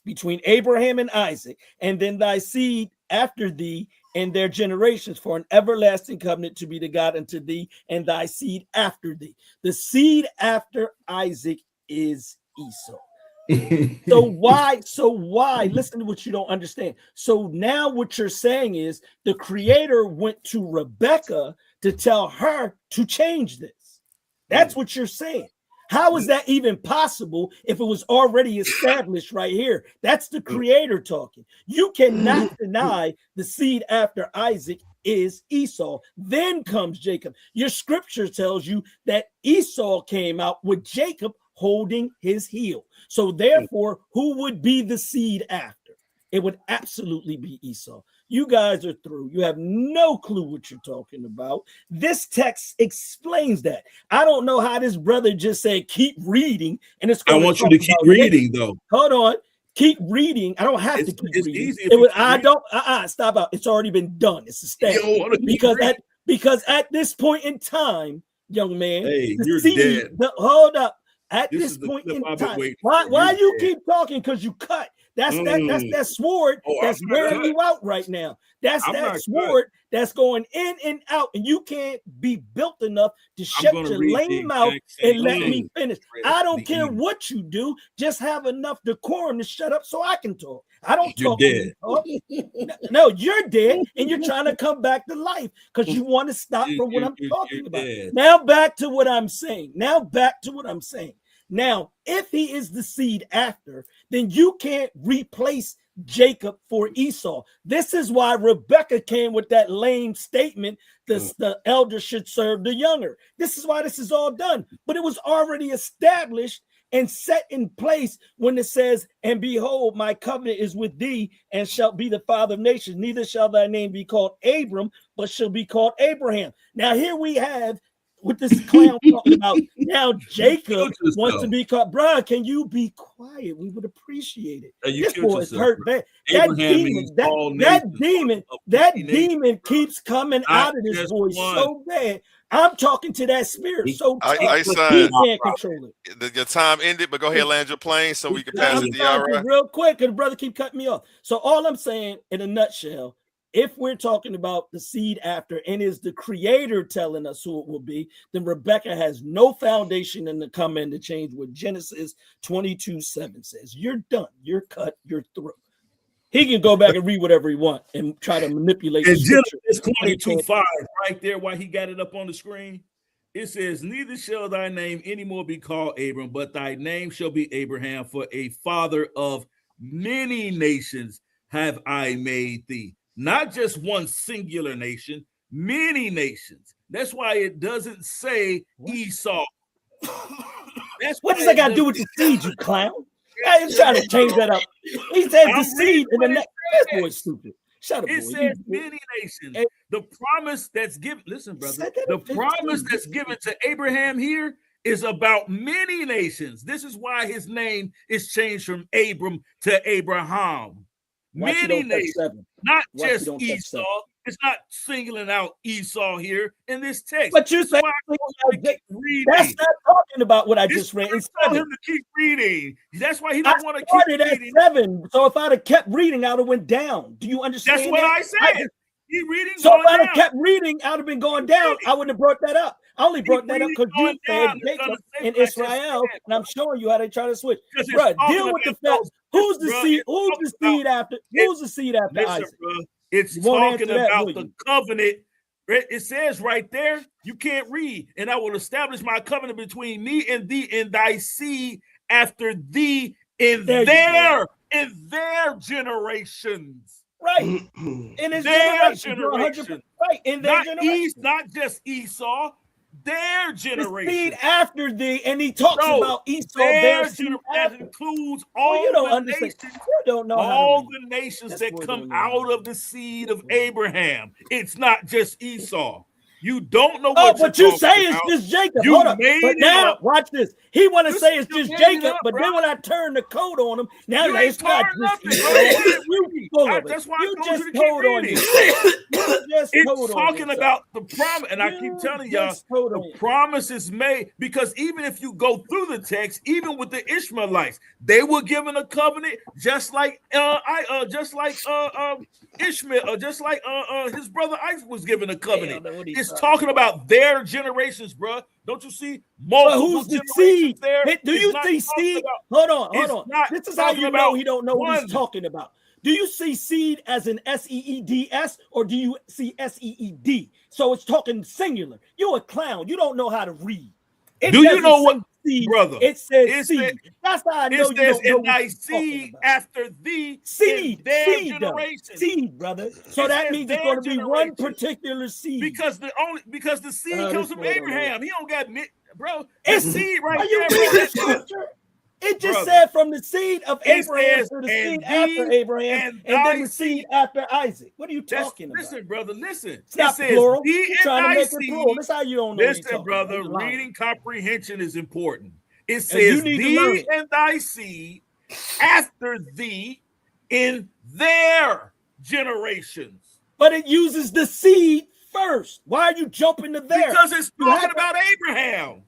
between Abraham and Isaac, and then thy seed after thee and their generations for an everlasting covenant to be the God unto thee and thy seed after thee. The seed after Isaac is Esau. So why? Listen to what you don't understand. So now what you're saying is the Creator went to Rebecca to tell her to change this. That's what you're saying. How is that even possible if it was already established right here? That's the Creator talking. You cannot deny the seed after Isaac is Esau. Then comes Jacob. Your scripture tells you that Esau came out with Jacob holding his heel. So therefore, who would be the seed after? It would absolutely be Esau. You guys are through. You have no clue what you're talking about. This text explains that. I don't know how this brother just said, keep reading. And it's I want you to keep reading, though. Hold on. Keep reading. I don't have to keep reading. Easy stop out. It's already been done. It's a stat. Because at this point in time, young man, you're dead. Hold up. At this point in time, why you keep talking? Because you cut. That's that sword that's wearing you out right now. That's that sword that's going in and out, and you can't be built enough to shut your lame mouth and let me finish. I don't care what you do, just have enough decorum to shut up so I can talk. I don't talk. You're dead. No, you're dead, and you're trying to come back to life because you want to stop from what I'm talking about. Now back to what I'm saying. Now, if he is the seed after, then you can't replace Jacob for Esau. This is why Rebecca came with that lame statement, the elder should serve the younger. This is why this is all done. But it was already established and set in place when it says, and behold, my covenant is with thee and shalt be the father of nations. Neither shall thy name be called Abram, but shall be called Abraham. Now here we have what this clown talking about. Now Jacob wants to be called. Bruh, can you be quiet? We would appreciate it. This boy is hurt bad. That demon keeps coming out of this boy so bad. I'm talking to that spirit so tight, he can't control it. Your time ended, but go ahead and land your plane so we can pass it to Yara. Real quick, because the brother keep cutting me off. So all I'm saying in a nutshell, if we're talking about the seed after and is the creator telling us who it will be, then Rebecca has no foundation in the come in to change what Genesis 22:7 says. You're done. You're cut. You're through. He can go back and read whatever he wants and try to manipulate the scripture. Genesis 22:5, right there, why he got it up on the screen. It says, neither shall thy name anymore be called Abram, but thy name shall be Abraham, for a father of many nations have I made thee. Not just one singular nation, many nations. That's why it doesn't say Esau. What does that got to do with the seed, you clown? He's trying to change that up. He says the seed in the next. This boy's stupid. Shut up, boy. It says many nations. The promise that's given, listen, brother, the promise that's given to Abraham here is about many nations. This is why his name is changed from Abram to Abraham. Many nations, not just Esau. It's not singling out Esau here in this text. But you say that's not talking about what I just read. It's telling him to keep reading. That's why he don't want to keep reading. At 7. So if I'd have kept reading, I'd have went down. Do you understand? That's what I said. Keep reading. So if I'd have kept reading, I'd have been going down. I wouldn't have brought that up. I only brought that up because you said Jacob in Israel, and I'm showing you how they try to switch. Bro, deal with the fact. Who's the seed? Who's the seed after? Who's the seed after Isaac? It's talking about the covenant. It says right there, you can't read. And I will establish my covenant between me and thee and thy seed after thee in their generations. Right. In his generation. Right. In their generation. Not just Esau. Their generation. The seed after thee, and he talks about Esau. Their generation includes all the nations. You don't know all the nations that come out of the seed of Abraham. It's not just Esau. You don't know what but you say it's just Jacob. Hold up. But now, watch this. He want to say it's just Jacob, but then when I turn the code on him, now it's not just Esau. That's why I told you to keep reading. It's talking about the promise, and I keep telling y'all, the promise is made because even if you go through the text, even with the Ishmaelites, they were given a covenant just like Ishmael, just like his brother Isaac was given a covenant. It's talking about their generations, bro. Don't you see? Who's the seed? There. Do you see seed? Hold on. This is how you know he don't know what he's talking about. Do you see seed as an S-E-E-D-S or do you see S-E-E-D? So it's talking singular. You're a clown. You don't know how to read. Do you know what, seed, brother? It says seed. That's how I know you don't know and thy seed after thee. Seed. Their generation. Seed, brother. So that means it's going to be one particular seed. Because the seed comes from Abraham. He don't got bro. It's seed right are you there, reading the scripture? It just said from the seed of Abraham to the seed after Abraham, and then the seed after Isaac. What are you talking about? Listen, brother, listen. It's not plural. You're trying to make it plural. That's how you don't know. Listen, brother, reading comprehension is important. It says thee and thy seed after thee in their generations. But it uses the seed first. Why are you jumping to there? Because it's talking about Abraham.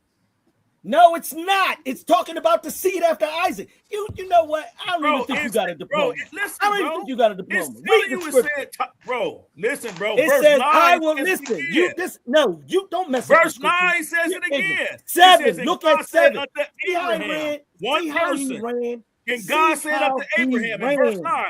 No, it's not. It's talking about the seed after Isaac. You know what? I don't even think you got a diploma. I don't even think you got a diploma. Read the scripture. Bro, listen, bro. It says, I will listen. You don't mess up. Verse 9 says it again. 7. Look at 7. See how he ran? One person. And God said unto Abraham in verse 9,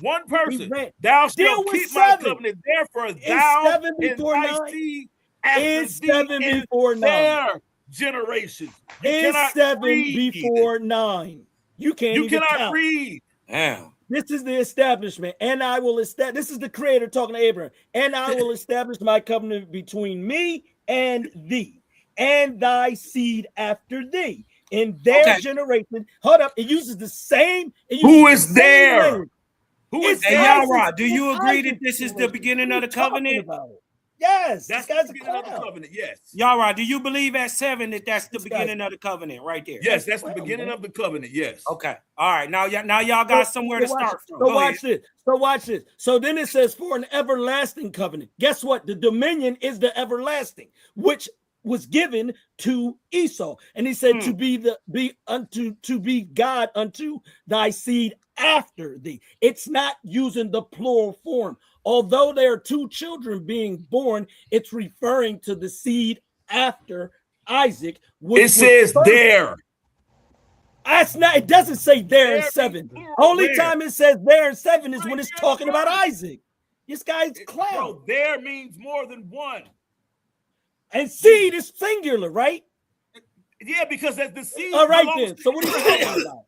one person, thou shalt keep my covenant, therefore thou and thy seed after thee in their generations. It's 7 before 9. You cannot count. Read. Damn. This is the establishment, and I will establish. This is the Creator talking to Abraham, and I will establish my covenant between me and thee, and thy seed after thee. In their generation, hold up, it uses the same. Who is there? Who is there? Yara? Do you agree that this is the beginning of the covenant? Yes, that's the beginning of the covenant. Yes. Yara, do you believe at 7 that that's the beginning of the covenant right there? Yes, that's the beginning of the covenant. Yes. Okay. All right. Now y'all got somewhere to start from. So watch this. So then it says for an everlasting covenant. Guess what? The dominion is the everlasting, which was given to Esau, and he said to be God unto thy seed after thee. It's not using the plural form. Although there are 2 children being born, it's referring to the seed after Isaac. It says there. That's not. It doesn't say there in 7. Only time it says there in 7 is when it's talking about Isaac. This guy's clown. Bro, there means more than one. And seed is singular, right? Yeah, because that's the seed. All right, then. So what are you talking about?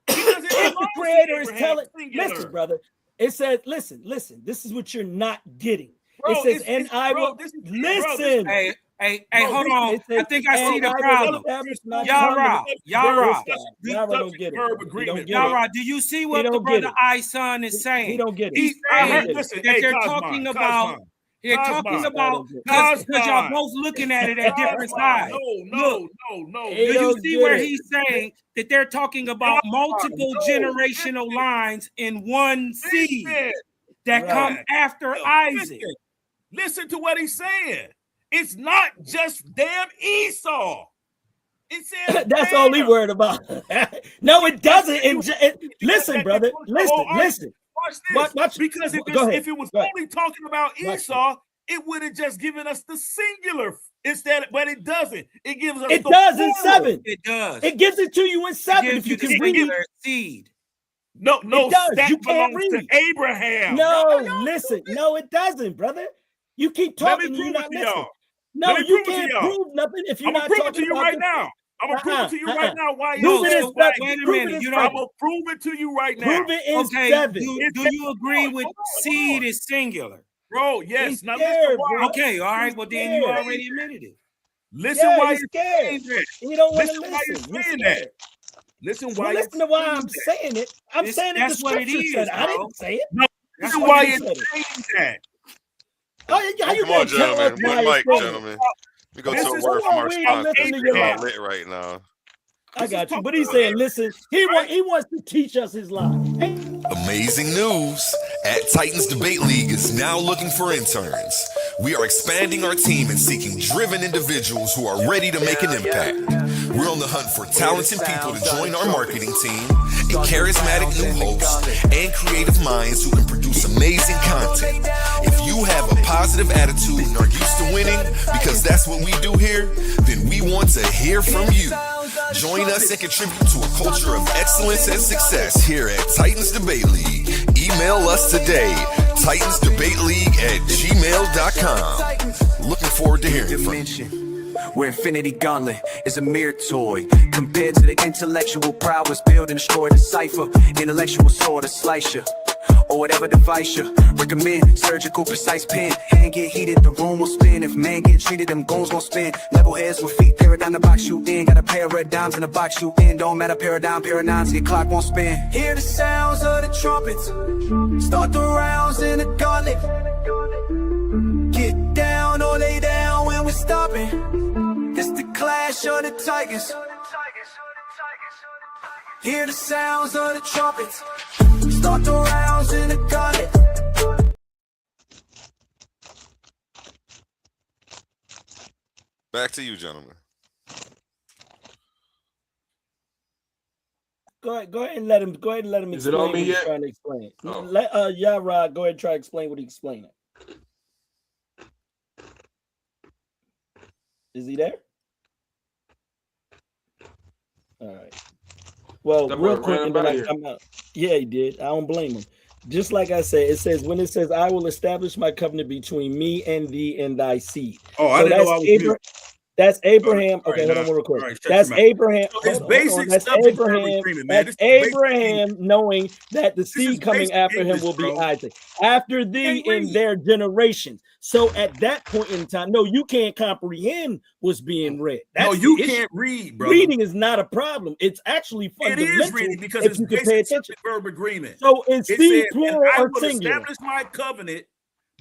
If the Creator is telling, listen, brother. It says, listen. This is what you're not getting. Bro, it says, and I will listen. Hey, hold on. I think I see the problem. Yara, don't get it. Yara, do you see what the brother Ison is saying? He don't get it. He's saying that they're talking about. They're talking about because y'all both looking at it at different sides. No. Do you see where he's saying that they're talking about multiple generational lines in one seed that come after Isaac? Listen to what he's saying. It's not just damn Esau. It says that's all he worried about. No, it doesn't. Listen, brother. Listen. Watch, because if it was only talking about Esau, it would have just given us the singular instead, but it doesn't. It gives us it does in 7. It does. It gives it to you in 7 if you can read it. Seed. No, it does. You can't read to Abraham. No, listen. No, it doesn't, brother. You keep talking. You're not listening. No, you can't prove nothing if you're not talking about it. I'm gonna prove it to you right now. I'm gonna prove it to you right now. Why? Wait a minute. I'm gonna prove it to you right now. Prove it in 7. Do you agree with seed is singular? Bro, yes. Now listen why. Okay, all right. Well, then you already admitted it. Listen why you're saying that. He don't want to listen. Why you're saying that. Listen why. Listen to why I'm saying it. I'm saying it. That's what it is. I didn't say it. No, listen why you're saying that. Come on, gentlemen. One mic, gentlemen. We go to a word from our sponsor. We're lit right now. I got you. But he's saying, listen, he wants to teach us his lie. Amazing news. At Titans Debate League is now looking for interns. We are expanding our team and seeking driven individuals who are ready to make an impact. We're on the hunt for talented people to join our marketing team, a charismatic new host, and creative minds who can produce amazing content. If you have a positive attitude and are used to winning, because that's what we do here, then we want to hear from you. Join us and contribute to a culture of excellence and success here at Titans Debate League. Email us today, titansdebateleague@gmail.com. Looking forward to hearing from you. Where Infinity Gauntlet is a mere toy compared to the intellectual prowess build and destroy the cipher, intellectual sword to slice you. or whatever device you recommend. Surgical, precise pen. Hand get heated, the room will spin. If man get treated, them goons gon' spin. Level heads with feet, paradigm the box you in. Got a pair of red dimes in the box you in. Don't matter, paradigms, your clock won't spin. Hear the sounds of the trumpets. Start the rounds in the gauntlet. Get down or lay down when we're stopping. It's the clash of the Tigers. Hear the sounds of the trumpets. Start the rounds in the gauntlet. Back to you, gentlemen. Go ahead and let him. Go ahead and let him Is it explain on me what he's yet? trying to explain. Oh. Let Yara go ahead and try to explain what he's explaining. Is he there? All right. Well, That real boy quick, ran and then by I here. come out. Yeah, he did. I don't blame him. Just like I said, it says, when it says, I will establish my covenant between me and thee and thy seed. Oh, I didn't know I was mute. That's Abraham. All right, Okay, hold now. on real quick. All right, shut That's your mouth. Abraham. So it's Hold on. basic That's subject verb Abraham. agreement, man. That's This is basic Abraham knowing that the is seed coming basic after English, him will be bro. Isaac. After thee in their generations. So at that point in time, no, you can't comprehend what's being read. No, That's you the issue. can't read, brother. Reading is not a problem. It's actually It fundamental is reading because if it's you can pay basic attention. subject verb agreement. So is It seed says, plural and I or will singular? establish my covenant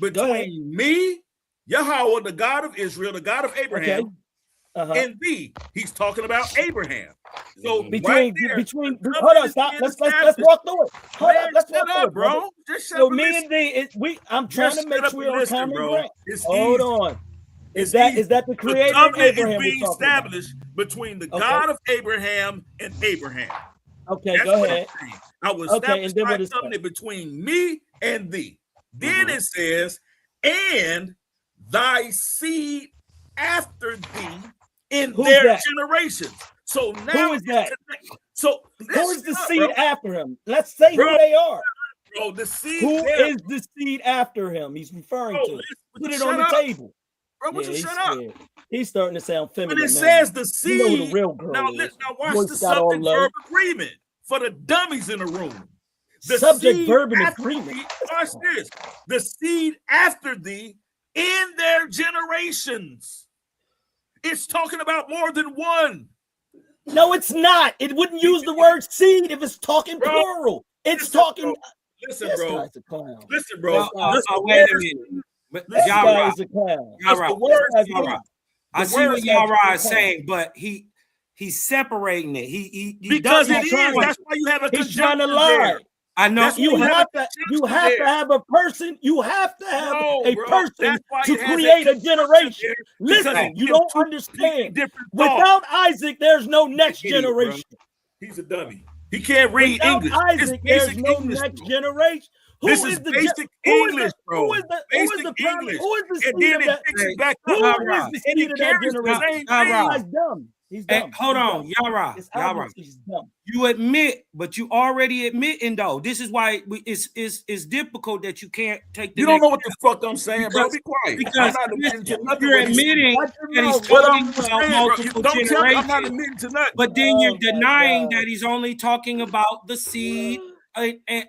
between me, Yahweh, the God of Israel, the God of Abraham, and thee. He's talking about Abraham. So Between right there, hold on, stop. Let's walk through it. Hold Man, up, let's shut walk through up, it, brother. bro. Just shut So up and me listen. and thee, I'm trying Just to make shut up sure and we're on listen, common bro. ground. It's Hold easy. on. Is It's that the The creator and covenant Abraham is being we're talking about? established between the Okay. God of Abraham and Abraham. Okay, That's go what ahead. it's saying. I will Okay, establish and then my what is that? covenant between me and thee. Then it says, and thy seed after thee in Who's their that? generations. So now Who is that? So Who is the listen up, seed bro. after him? Let's say Bro, who they are. Bro, the seed Who there. is the seed after him? He's referring Bro, to. listen, Put it shut on the up. table. Bro, would Yeah, you he's shut up? scared. He's starting to sound But feminine it now. says the You know who the seed. real girl is. Now watch Voice the got all subject low. verb agreement for the dummies in the room. The Subject seed verb and after agreement. thee, watch this. The seed after thee in their generations. It's talking about more than one. No, it's not. It wouldn't use the word seed if it's talking plural. It's talking. Listen, this bro. guy's a clown. Listen, bro. Wait a minute. This Yara, guy is a clown. Yara, Yara. I see what Yara is saying, but he's separating it. He because doesn't. it is. That's why you have a He's trying to conjunction lie. there. I know You have to have a person. You have to have a person to create a generation. Listen, you don't understand. Without Isaac, there's no next generation. He's a dummy. He can't read Without English. Isaac, there's no next generation. This is basic English, bro. Who is the English. Who is the And seed then of it that? picks it back Who up. is the seed of that generation? He's dumb. He's dumb. Hold on, Yara. He's dumb. You admit, but you already admitting though. This is why it's difficult that you can't take the. You don't know what the fuck I'm saying, bro. Be quiet. Because you're admitting that he's What talking I'm about saying, multiple bro. Don't tell me I'm not generations. admitting to nothing. But then you're denying that he's only talking about the seed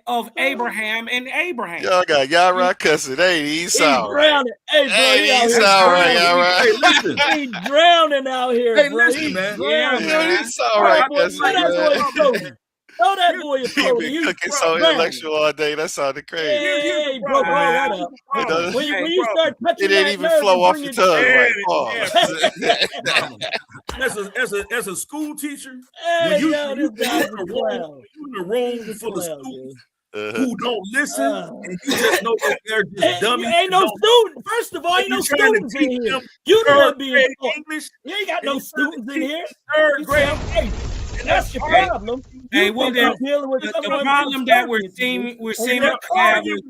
of Abraham and Abraham. Y'all got Yara cussing. Hey, he's drowning. Hey, bro, he's all right, Yara. Hey, listen. He's drowning out here, Hey, bro. listen, He's man. drowning. Yeah, he's all right, cussing, man. Throw that boy a He Kobe. been He's cooking so drowning. intellectual all day. That sounded crazy. Hey, bro, that up. You know, When you start touching it didn't that even nerve, flow you off bring your it tongue. Right? As a school teacher, Hey, when you yo, in this guy's a a clown. room, you in a room He's a full of clown, students dude. who don't listen, and you just know that they're just dummies. Ain't no student. First of all, ain't no students in here. You the one being taught. English. You ain't got no students in here. Third grade. Hey, that's your problem. Hey, You well, think you're the dealing with someone problem who's that we're studying seeing to have you.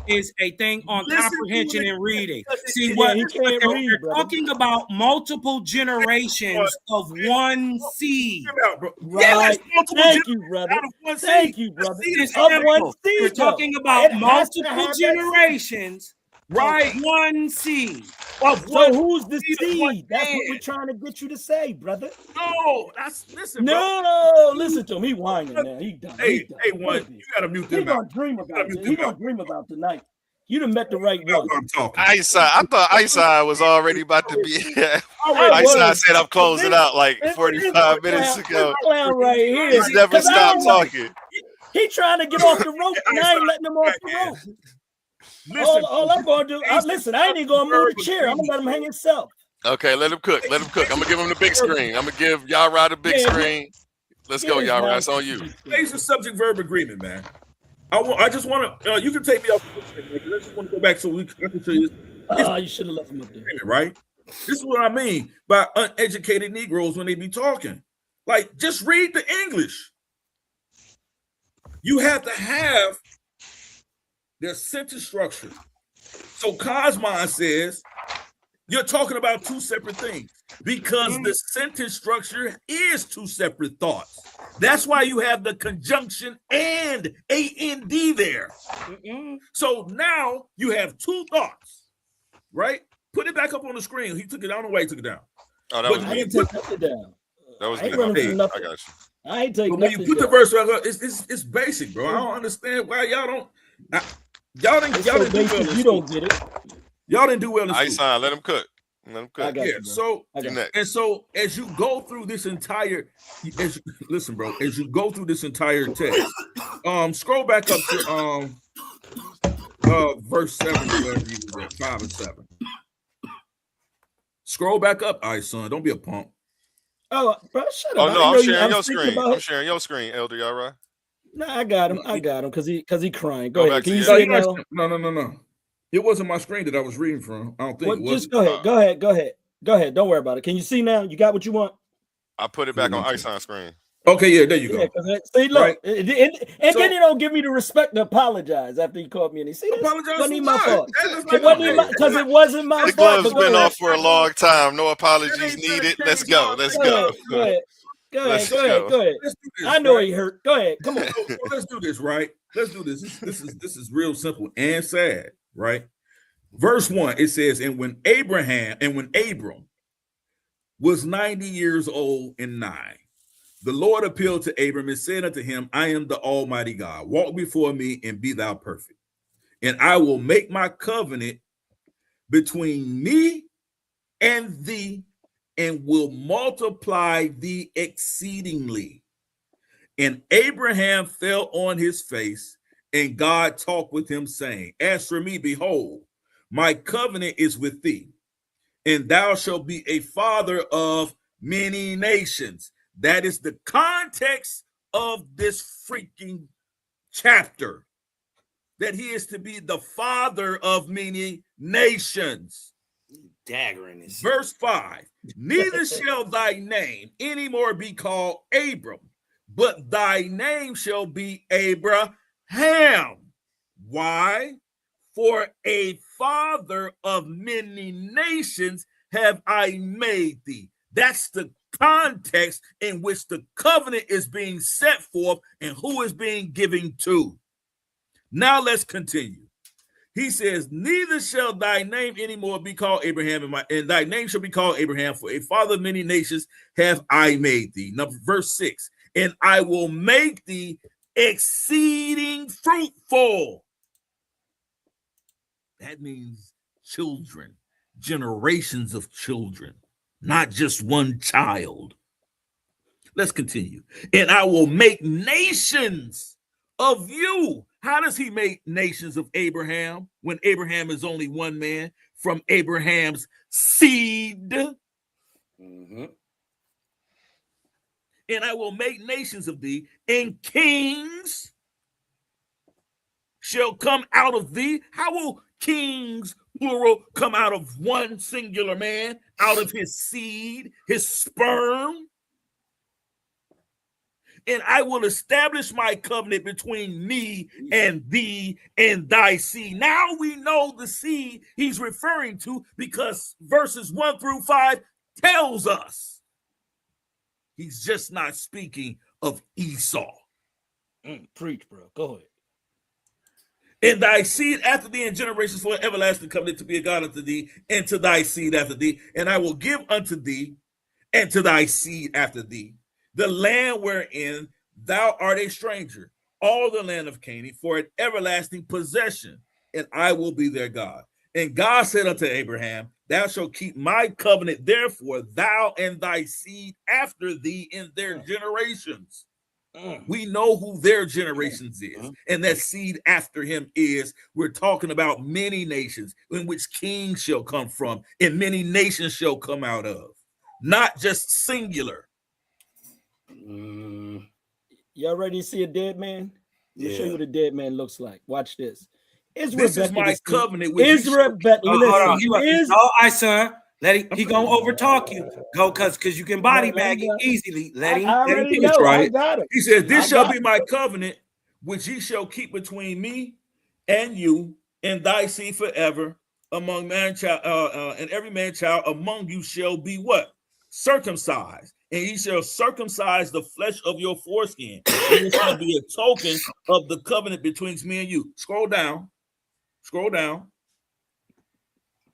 is a thing on comprehension and reading. See, Yeah, he can't they're read, brother. talking about multiple generations of one seed. Right. Thank you, brother. Thank you, brother. It's Of one simple. seed, We're though. talking about It has to multiple have that seed. generations Right. One seed. So who's the seed? That's what we're trying to get you to say, brother. No, listen, bro. Listen to him. He whining now. He done. Hey, one, you gotta mute them. He gonna dream about it. He gonna dream about tonight. You done met the right one. I'm talking. I thought Isai was already about to be. Isai said I'm closing out like 45 minutes ago. Right here. He's never stopped talking. He trying to get off the rope, and I ain't letting him off the rope. Listen, all I'm gonna do, I ain't even gonna move the chair. I'm gonna let him hang himself. Okay, let him cook. I'm gonna give him the big screen. I'm gonna give Yara the big screen. Let's go, Yara. It's on you. It's a subject verb agreement, man. I just want to. You can take me off. I just want to go back so I can show you. You should have left him up there, right? This is what I mean by uneducated Negroes when they be talking. Like, just read the English. You have to have their sentence structure. So Cosmon says you're talking about two separate things because the sentence structure is two separate thoughts. That's why you have the conjunction and AND there. So now you have two thoughts, right? Put it back up on the screen. He took it down. He took it down. Oh, that was me. I didn't take nothing down. That was me. I got you. I ain't taking nothing. When you put the verse back up, it's basic, bro. I don't understand why y'all don't. Y'all didn't do well. You don't get it. Y'all didn't do well in school. Isai, let him cook. So as you go through this entire, listen, bro. As you go through this entire text, scroll back up to verse 7, whatever you was at, 5 and 7. Scroll back up, son. Don't be a punk. Oh, bro, shut up. Oh no, I'm sharing your screen. I'm sharing your screen, Elder Yara. No, I got him because he crying. Go ahead. Can you see it now? No. It wasn't my screen that I was reading from. I don't think it was. Just go ahead. Don't worry about it. Can you see now? You got what you want? I put it back on Isai's screen. Okay, yeah, there you go. See, look, right. and then he don't give me the respect to apologize after he called me and he said, "Wasn't my fault." Because it wasn't my fault. The glove's been off for a long time. No apologies needed. Let's go. Go ahead. I know he hurt. Go ahead. Come on. So let's do this, right? Let's do this. This is real simple and sad, right? Verse 1, it says, and when Abram was 90 years old and 9, the Lord appealed to Abram and said unto him, I am the Almighty God. Walk before me and be thou perfect. And I will make my covenant between me and thee and will multiply thee exceedingly. And Abraham fell on his face, and God talked with him, saying, as for me, behold, my covenant is with thee, and thou shalt be a father of many nations. That is the context of this freaking chapter, that he is to be the father of many nations. Dagger in this. Verse 5, neither shall thy name anymore be called Abram, but thy name shall be Abraham. Why? For a father of many nations have I made thee. That's the context in which the covenant is being set forth and who is being given to. Now let's continue. He says, neither shall thy name anymore be called Abraham, and thy name shall be called Abraham, for a father of many nations have I made thee. Now, verse 6, and I will make thee exceeding fruitful. That means children, generations of children, not just one child. Let's continue. And I will make nations of you. How does he make nations of Abraham when Abraham is only one man? From Abraham's seed. Mm-hmm. And I will make nations of thee, and kings shall come out of thee. How will kings, plural, come out of one singular man, out of his seed, his sperm? And I will establish my covenant between me and thee and thy seed. Now we know the seed he's referring to because verses 1 through 5 tells us he's just not speaking of Esau. Preach, bro. Go ahead. In thy seed after thee, and generations for an everlasting covenant to be a God unto thee, and to thy seed after thee. And I will give unto thee, and to thy seed after thee, the land wherein thou art a stranger, all the land of Canaan, for an everlasting possession, and I will be their God. And God said unto Abraham, thou shalt keep my covenant, therefore, thou and thy seed after thee in their generations. We know who their generations is, and that seed after him is. We're talking about many nations in which kings shall come from, and many nations shall come out of, not just singular. Y'all ready to see a dead man? Let me show you what a dead man looks like. Watch this. This is my covenant with is Rebecca. Hold on. I son. He gonna overtalk you. Go because you can body bag it easily. Let him finish. Right. I got it. He says, this shall be my covenant, which ye shall keep between me and you and thy seed forever. Among man child, and every man child among you shall be what? Circumcised. And ye shall circumcise the flesh of your foreskin. And it shall be a token of the covenant between me and you. Scroll down. Scroll down.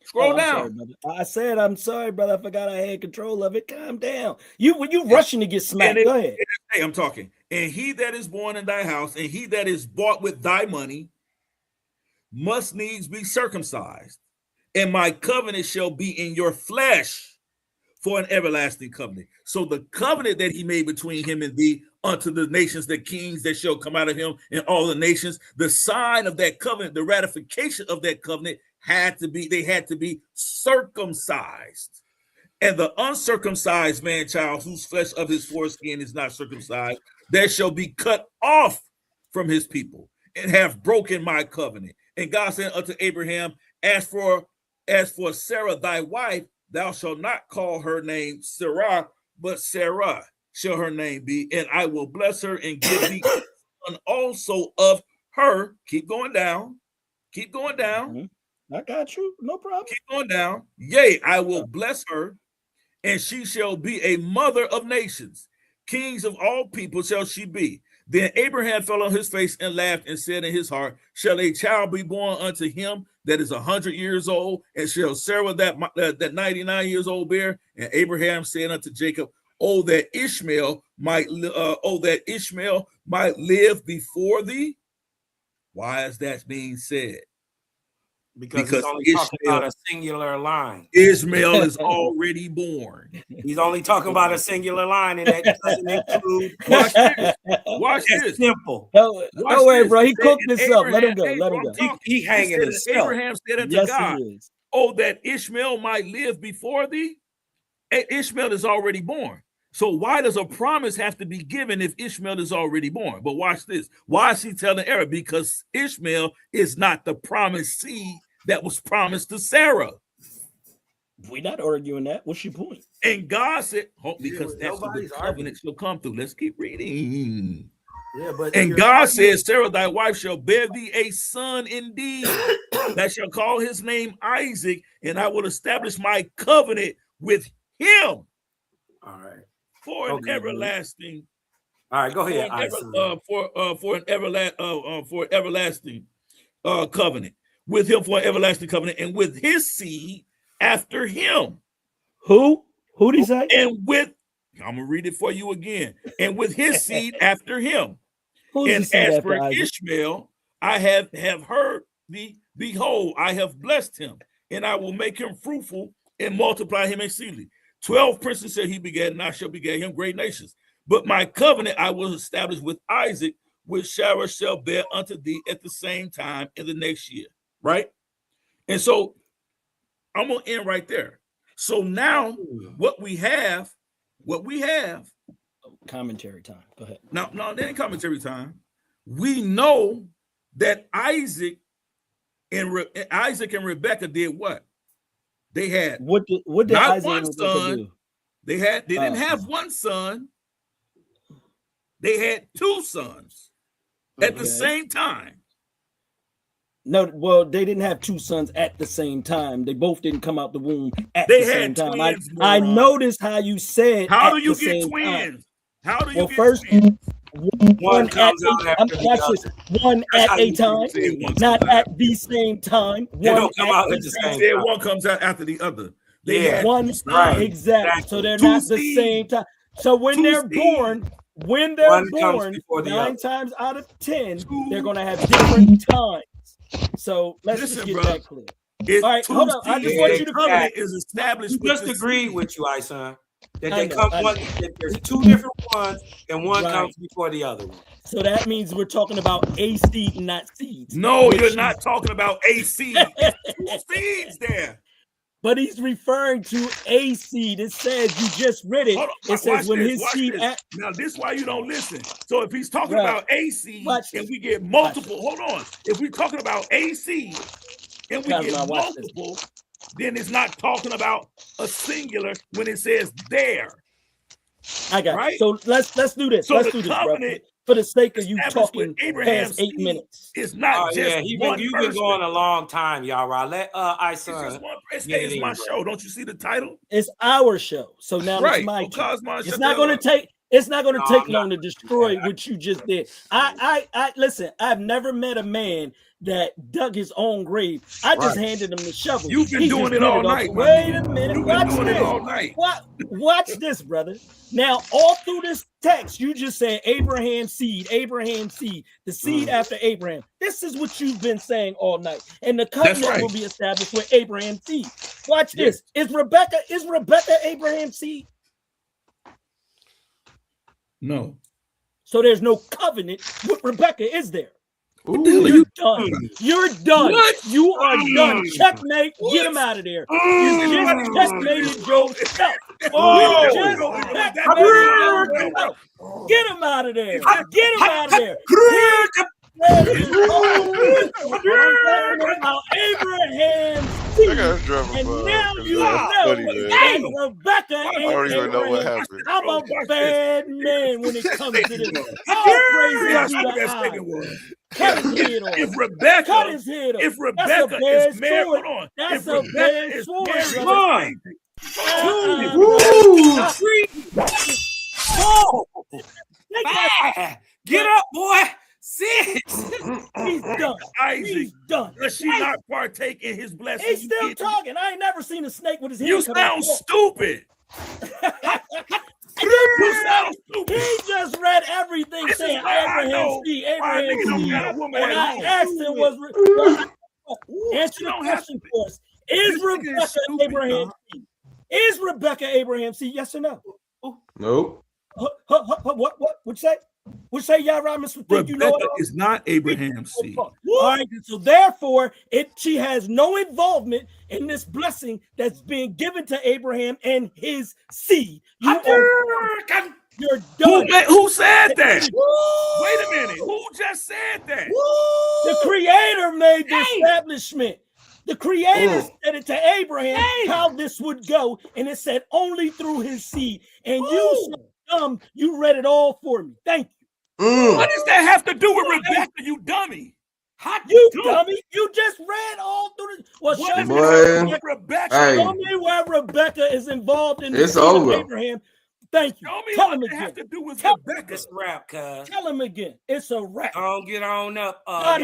Scroll down. Sorry, I said I'm sorry, brother. I forgot I had control of it. Calm down. You rushing to get smacked. Go ahead. Hey, I'm talking. And he that is born in thy house, and he that is bought with thy money, must needs be circumcised. And my covenant shall be in your flesh for an everlasting covenant. So the covenant that he made between him and thee unto the nations, the kings that shall come out of him, and all the nations, the sign of that covenant, the ratification of that covenant had to be circumcised. And the uncircumcised man child, whose flesh of his foreskin is not circumcised, that shall be cut off from his people and have broken my covenant. And God said unto Abraham, as for Sarah thy wife, thou shalt not call her name Sarah, but Sarah shall her name be, and I will bless her and give thee a son also of her. Keep going down. Keep going down. I got you. No problem. Keep going down. Yea, I will bless her, and she shall be a mother of nations. Kings of all people shall she be. Then Abraham fell on his face and laughed and said in his heart, shall a child be born unto him that is 100 years old? And shall Sarah that 99 years old bear? And Abraham said unto Jacob, oh, that Ishmael might live before thee. Why is that being said? Because he's only talking about a singular line. Ishmael is already born. He's only talking about a singular line, and that doesn't include. Watch this. Watch this. Simple. Don't worry, bro. He cooked this up. Let him go. Let him go. He hanging himself. Abraham said unto God, oh, that Ishmael might live before thee. Ishmael is already born. So why does a promise have to be given if Ishmael is already born? But watch this. Why is he telling error? Because Ishmael is not the promised seed that was promised to Sarah. We're not arguing that. What's your point? And God said, because that's what the covenant shall come through. Let's keep reading. And God said, Sarah, thy wife shall bear thee a son indeed, that shall call his name Isaac, and I will establish my covenant with him. All right. For an everlasting. All right, go ahead. For an everlasting covenant with him, for an everlasting covenant, and with his seed after him. Who did he say? And with, I'm gonna read it for you again. And with his seed after him. And as for Ishmael, I have heard thee. Behold, I have blessed him, and I will make him fruitful and multiply him exceedingly. 12 princes shall he beget, and I shall beget him great nations. But my covenant I will establish with Isaac, which Sarah shall bear unto thee at the same time in the next year. Right? And so I'm gonna end right there. So now what we have, commentary time. Go ahead. No, there ain't commentary time. We know that Isaac and Rebecca did what? They had what did not Isaac one son. Do? They didn't have one son. They had two sons at the same time. No, well, they didn't have two sons at the same time. They both didn't come out the womb at the same time. I noticed how you said. How do you get twins? How do you get first? One comes out after the other. One at a time, not at the same time. They don't come out at the same time. One comes out after the other. They had one exactly. So they're not the same time. So when they're born, 9 times out of 10, they're going to have different times. So let's just get that clear. All right, hold on. I just want you to covenant is established. Just agreed with you, Ison. That they come there's 2 different ones, and one comes before the other one. So that means we're talking about a seed, not seeds. No, you're not talking about a seed. There's 2 seeds there. But he's referring to a seed. It says, you just read it. It says when his seed. Now, this is why you don't listen. So if he's talking about a seed and we get multiple, hold on. If we're talking about a seed and we get multiple, then it's not talking about a singular when it says there. I got it. So let's do this. So let's do this, bro. For the sake of you talking past 8 minutes. It's not just you've been going a long time, y'all. Right? Let Ison. It's my show. Don't you see the title? It's our show. So now it's my turn. It's not going to take. It's not going to take long to destroy what you just did. I listen. I've never met a man that dug his own grave. I just handed him the shovel. You've been doing it all night. Wait a minute. Watch this. Watch this, brother. Now, all through this text, you just said Abraham's seed, the seed after Abraham. This is what you've been saying all night. And the covenant will be established with Abraham's seed. Watch this. Is Rebecca Abraham's seed? No. So there's no covenant with Rebecca, is there? You're done. You're done. What? You are done. Checkmate. What? Get him out of there. You just checkmated yourself. Get him out of there. Get him out of there. Abraham. And now you know that Rebecca ain't Abraham. I'm a bad man when it comes to this. How crazy you Cut his head off. If Rebecca, cut his head off. If Rebecca is married, hold on. That's a bad sword. Get up, boy. 6. He's done. Isaac, he's done. Does she not partake in his blessing? He's still talking. I ain't never seen a snake with his head. You sound stupid. You sound stupid. He just read everything saying Abraham seed, Abraham seed. And I asked him answer the question for us. Is Rebecca Abraham seed? Is Rebecca Abraham seed? Yes or no? Nope. What you say? What you say, y'all, Mr. Rebecca is not Abraham's seed. All right, so therefore, she has no involvement in this blessing that's being given to Abraham and his seed. You're done. Who said that? Wait a minute. Who just said that? The Creator made the establishment. The Creator said it to Abraham how this would go, and it said only through his seed. And you you read it all for me. Thank you. What does that have to do with Rebecca, you dummy? You dummy. You just read all through the. Well, show me Rebecca. Show me where Rebecca is involved in this. It's over. Abraham. Thank you. Show me Tell what him they again. have to do with Rebecca. It's a wrap, cuz. Tell him again. It's a wrap. Don't get on up. I'm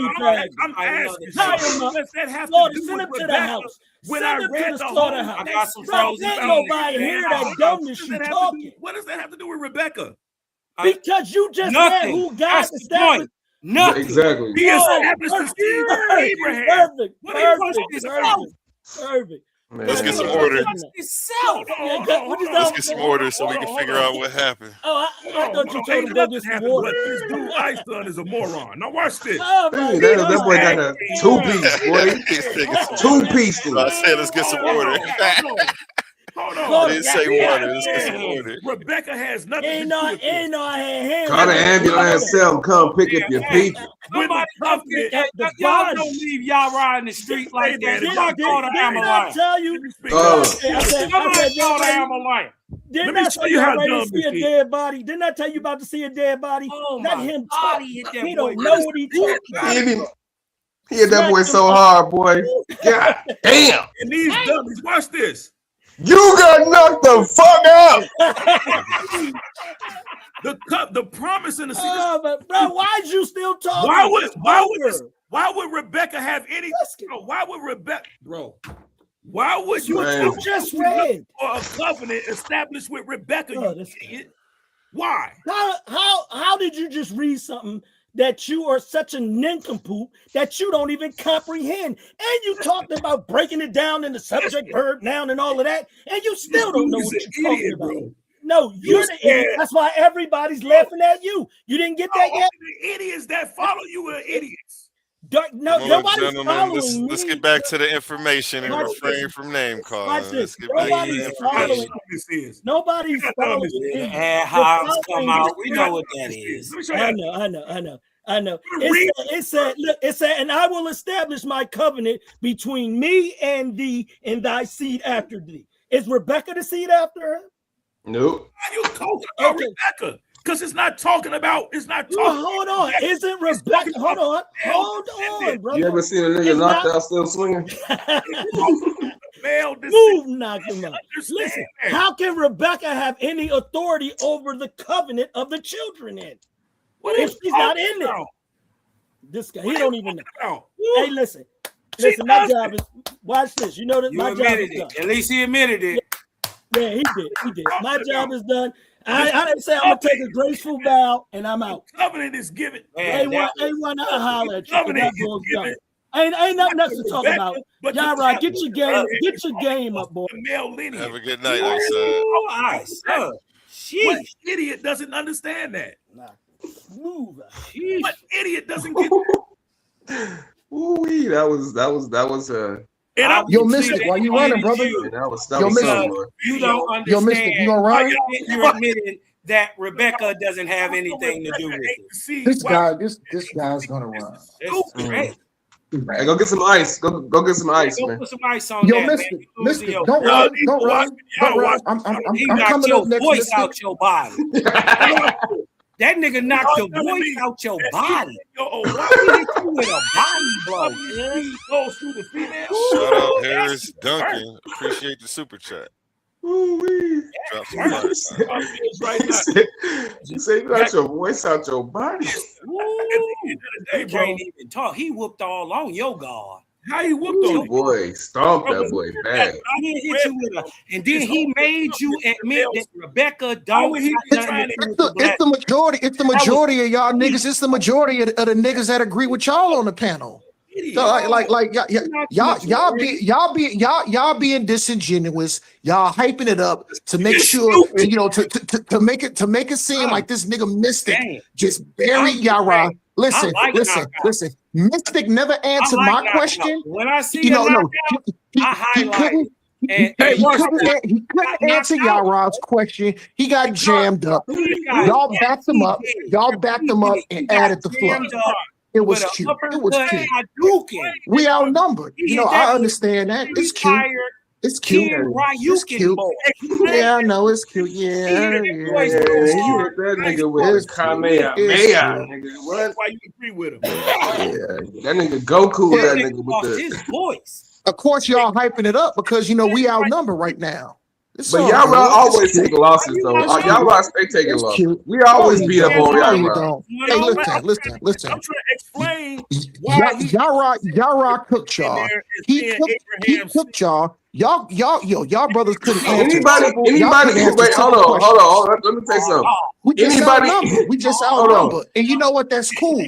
asking. Tie him up. What does that have Lord, to do send with him to the Rebecca? house. When Send I him read to the the slaughterhouse. I got some Bro, frozen ain't nobody hear that dumbness you talking. What does that have to do with Rebecca? Because you just read who God established. Nothing. Exactly. He established the seed of Abraham. Perfect. Man. Let's get some order. Let's get some order so we can figure out what happened. Oh, I thought you told him to get some water. This dude, Iceland, is a moron. Now watch this. That boy got a 2-piece, boy. 2-piece. I said, let's get some order. Hold on. I didn't say water. Let's get some order. Rebecca has nothing to do with it. I had hands. Call the ambulance, come pick up your people. Y'all don't leave y'all riding the street like that. Didn't I tell you? Didn't I tell you how dumb see a dead body? Didn't I tell you about to see a dead body? Not him talking. He don't know what he's talking. He hit that boy so hard, boy. God damn. And these dummies, watch this. You got knocked the fuck out. the promise in the seed. But bro, why is you still talking? Why would Rebecca have any? Why would Rebecca, bro? Why would you just read for a covenant established with Rebecca? Why? How did you just read something that you are such a nincompoop that you don't even comprehend? And you talked about breaking it down into subject, verb, noun, and all of that, and you still don't know what you're talking about. Bro. No, you're the idiot. That's why everybody's laughing at you. You didn't get that yet? The idiots that follow you are idiots. Nobody's following me. Let's get back to the information and refrain from name calling. Let's get back to the information. Nobody's following. And how come out? We know what that is. I know. It said, look, it said, and I will establish my covenant between me and thee and thy seed after thee. Is Rebecca the seed after her? Nope. Why are you talking about Rebecca? Because it's not talking about. It's not talking. Hold on. Isn't Rebecca? Hold on, brother. You ever seen a nigga knocked out still swinging? Move, knock him out. Listen, how can Rebecca have any authority over the covenant of the children in? If she's not in there? This guy, he don't even know. Hey, listen, my job is, watch this. You know that my job is done. At least he admitted it. Yeah, he did. My job is done. I didn't say I'm gonna take a graceful bow and I'm out. Covenant is given. A1, I holler at you. Covenant is given. Ain't nothing else to talk about. Yara, get your game up, boy. Have a good night, I said. What idiot doesn't understand that? Move. What idiot doesn't get that? Ooh, that was Yo, Mystic, why you running, brother? Yo, Mystic, you don't understand. Yo, Mystic, you gonna run? You're admitting that Rebecca doesn't have anything to do with it. This guy's gonna run. Hey, go get some ice. Go get some ice, man. Put some ice on Yo, that, Mystic, don't run. I'm coming up next. Voice out your body. That nigga knocked your voice out your body. Why hit you with a body blow? Goes through the female. Shout out Harris Duncan. Appreciate the super chat. You say you got your voice out your body. He can't even talk. He whooped all on your guard. How you whooped on boy? Stomp that boy bad. He hit you with a, and then he made you admit that Rebecca don't. It's the majority. It's the majority of y'all niggas. It's the majority of the niggas that agree with y'all on the panel. So y'all being disingenuous. Y'all hyping it up to make sure to make it seem like this nigga Mystic just buried Yara. Listen. Mystic never answered my question. When I see he couldn't answer Yara's question. He got jammed up. Y'all backed him up. And added the flow. It was cute. We outnumbered. I understand that. It's cute. It's cute. It's cute. Yeah, I know it's cute. Yeah. You hit that nigga with a Kamehameha, nigga. What? Why you agree with him? Yeah, that nigga Goku. That nigga with his voice. Of course, y'all hyping it up because we outnumber right now. But y'all always take losses though. Y'all stay taking losses. We always beat up on y'all. Hey, listen. I'm trying to explain why Yara cooked y'all. He cooked y'all. Y'all brothers couldn't answer. Anybody? Wait, hold on. Let me tell you something. We just outnumbered. And you know what? That's cool.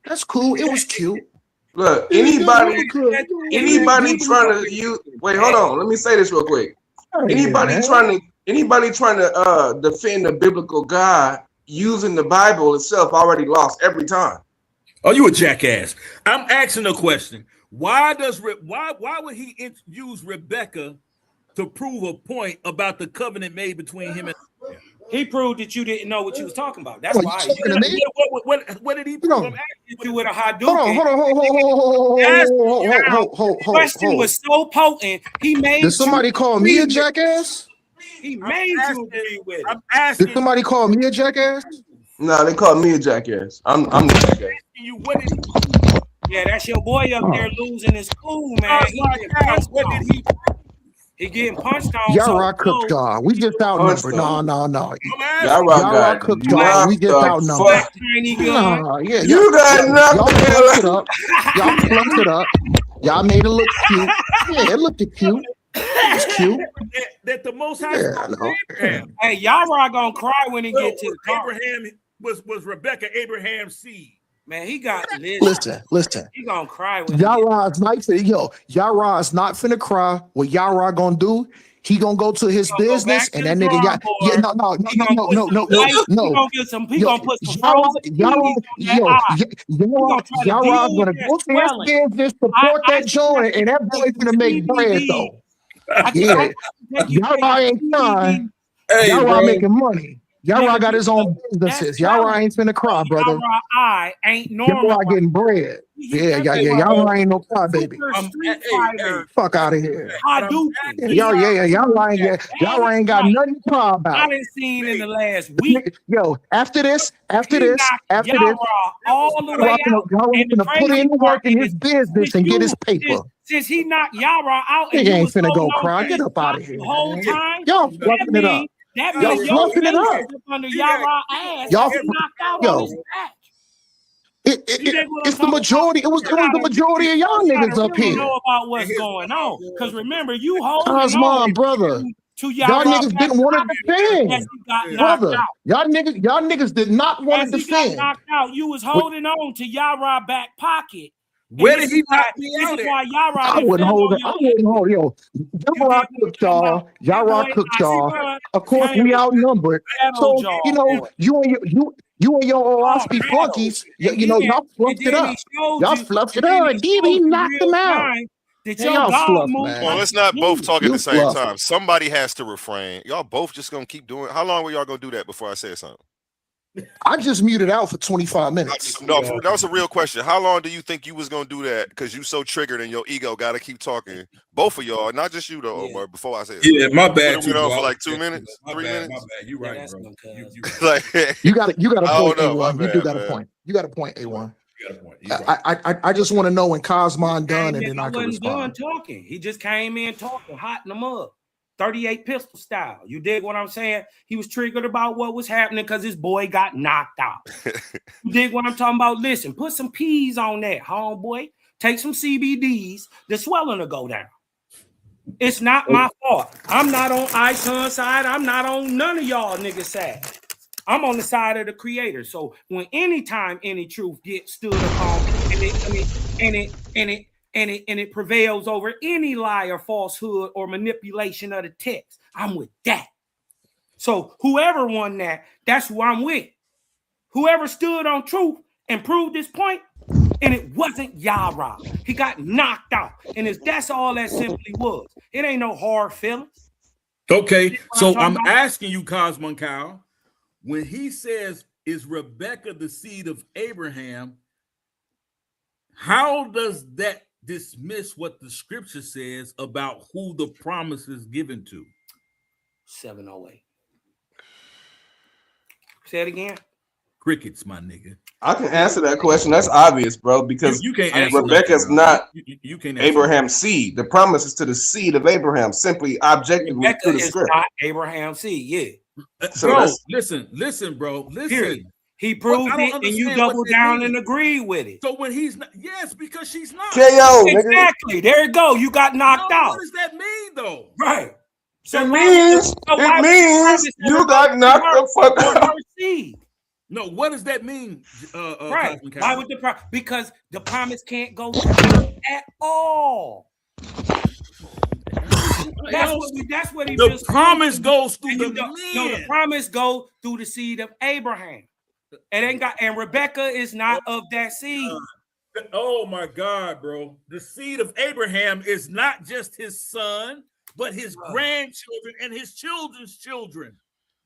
That's cool. It was cute. Look, anybody trying to use. Wait, hold on. Let me say this real quick. Anybody trying to defend the biblical God using the Bible itself already lost every time. Oh, you a jackass! I'm asking a question. Why would he use Rebecca to prove a point about the covenant made between him and? He proved that you didn't know what you was talking about. That's why. What did he prove? I'm asking you with a Hadouken. Hold on. Question was so potent. He made. Did somebody call me a jackass? He made you agree with it. I'm asking. Did somebody call me a jackass? No, they called me a jackass. I'm the jackass. You what did he? Yeah, that's your boy up there losing his cool, man. What did he? He getting punched on. Yara cooked y'all. We just outnumbered. No. Yara got cooked y'all. We just outnumbered. Nah, yeah. You got knocked y'all fluffed it up. Y'all fluffed it up. Y'all made it look cute. Yeah, it looked cute. It's cute. That the Most High. Abraham. Hey, Yara gonna cry when he get to the car. Abraham was Rebecca Abraham's seed. Man, he got listen. He gonna cry when Yara is not Yara is not finna cry. What Yara gonna do? He gonna go to his business and that nigga got no. He gonna get some. He gonna put some Yara gonna go to his business, support that joint, and that boy gonna make bread though. Yeah, Yara ain't crying. Yara making money. Yara got his own businesses. Yara ain't finna cry, brother. I ain't normal. Yara getting bread. Yeah. Yara ain't no cry, baby. Fuck out of here. Yara ain't got nothing to cry about. I didn't see in the last week. Yo, after this, all the way out. Yara gonna put in the work in his business and get his paper. Since he knocked Yara out, he ain't finna go cry. Get up out of here. The whole time, y'all fluffing it up. That y'all means fluffing it up. Under Yara ass, y'all knocked out on his back. It's the majority. It was the majority of y'all niggas up here. Know about what's going on? Because remember, you holding on, brother. To y'all niggas didn't want to defend, brother. Y'all niggas did not want to defend. Knocked out. You was holding on to Yara back pocket. Where did he knock me out? I wouldn't hold it. Yo, Yara cooked y'all. Yara cooked y'all. Of course, we outnumbered. So you and your Orospi flunkies, y'all fluffed it up. Y'all fluffed it up. DB knocked them out. Y'all fluff, man. Well, let's not both talk at the same time. Somebody has to refrain. Y'all both just gonna keep doing. How long were y'all gonna do that before I said something? I just muted out for 25 minutes. No, that was a real question. How long do you think you was gonna do that? Because you so triggered and your ego got to keep talking. Both of y'all, not just you though, Omar. Before I said, my bad. You know, for like 2 minutes, 3 minutes. My bad. You right, bro. You got a point, A1. You do got a point. You got a point, A1. I just want to know when Cosmon done, and then I can respond. Done talking. He just came in talking, hot in the mud. 38 pistol style. You dig what I'm saying? He was triggered about what was happening because his boy got knocked out. You dig what I'm talking about? Listen, put some peas on that, homeboy. Take some CBDs. The swelling will go down. It's not my fault. I'm not on iSun's side. I'm not on none of y'all niggas' side. I'm on the side of the creator. So when anytime any truth gets stood upon and it prevails over any lie or falsehood or manipulation of the text, I'm with that. So whoever won that, that's who I'm with. Whoever stood on truth and proved this point, and it wasn't Yara. He got knocked out. And that's all that simply was. It ain't no hard feelings. Okay, so I'm asking you, Cosmon Kyle, when he says, is Rebecca the seed of Abraham, how does that dismiss what the scripture says about who the promise is given to? 708. Say it again. Crickets, my nigga. I can answer that question. That's obvious, bro, because you can't answer Rebecca's not you can't Abraham's seed. The promise is to the seed of Abraham, simply objectively through the script. Not Abraham's seed, yeah. So bro, listen, bro. Listen. Period. He proved it, and you double down and agree with it. So when he's not, yes, because she's not. KO, exactly. Nigga. There you go. You got knocked out. What does that mean, though? Right. So it means you got knocked the fuck out. No, what does that mean? Right. Why would because the promise can't go through at all. That's what he. The promise goes through the man. No, the promise goes through the seed of Abraham. And Rebecca is not of that seed. Oh my God, bro! The seed of Abraham is not just his son, but his grandchildren and his children's children.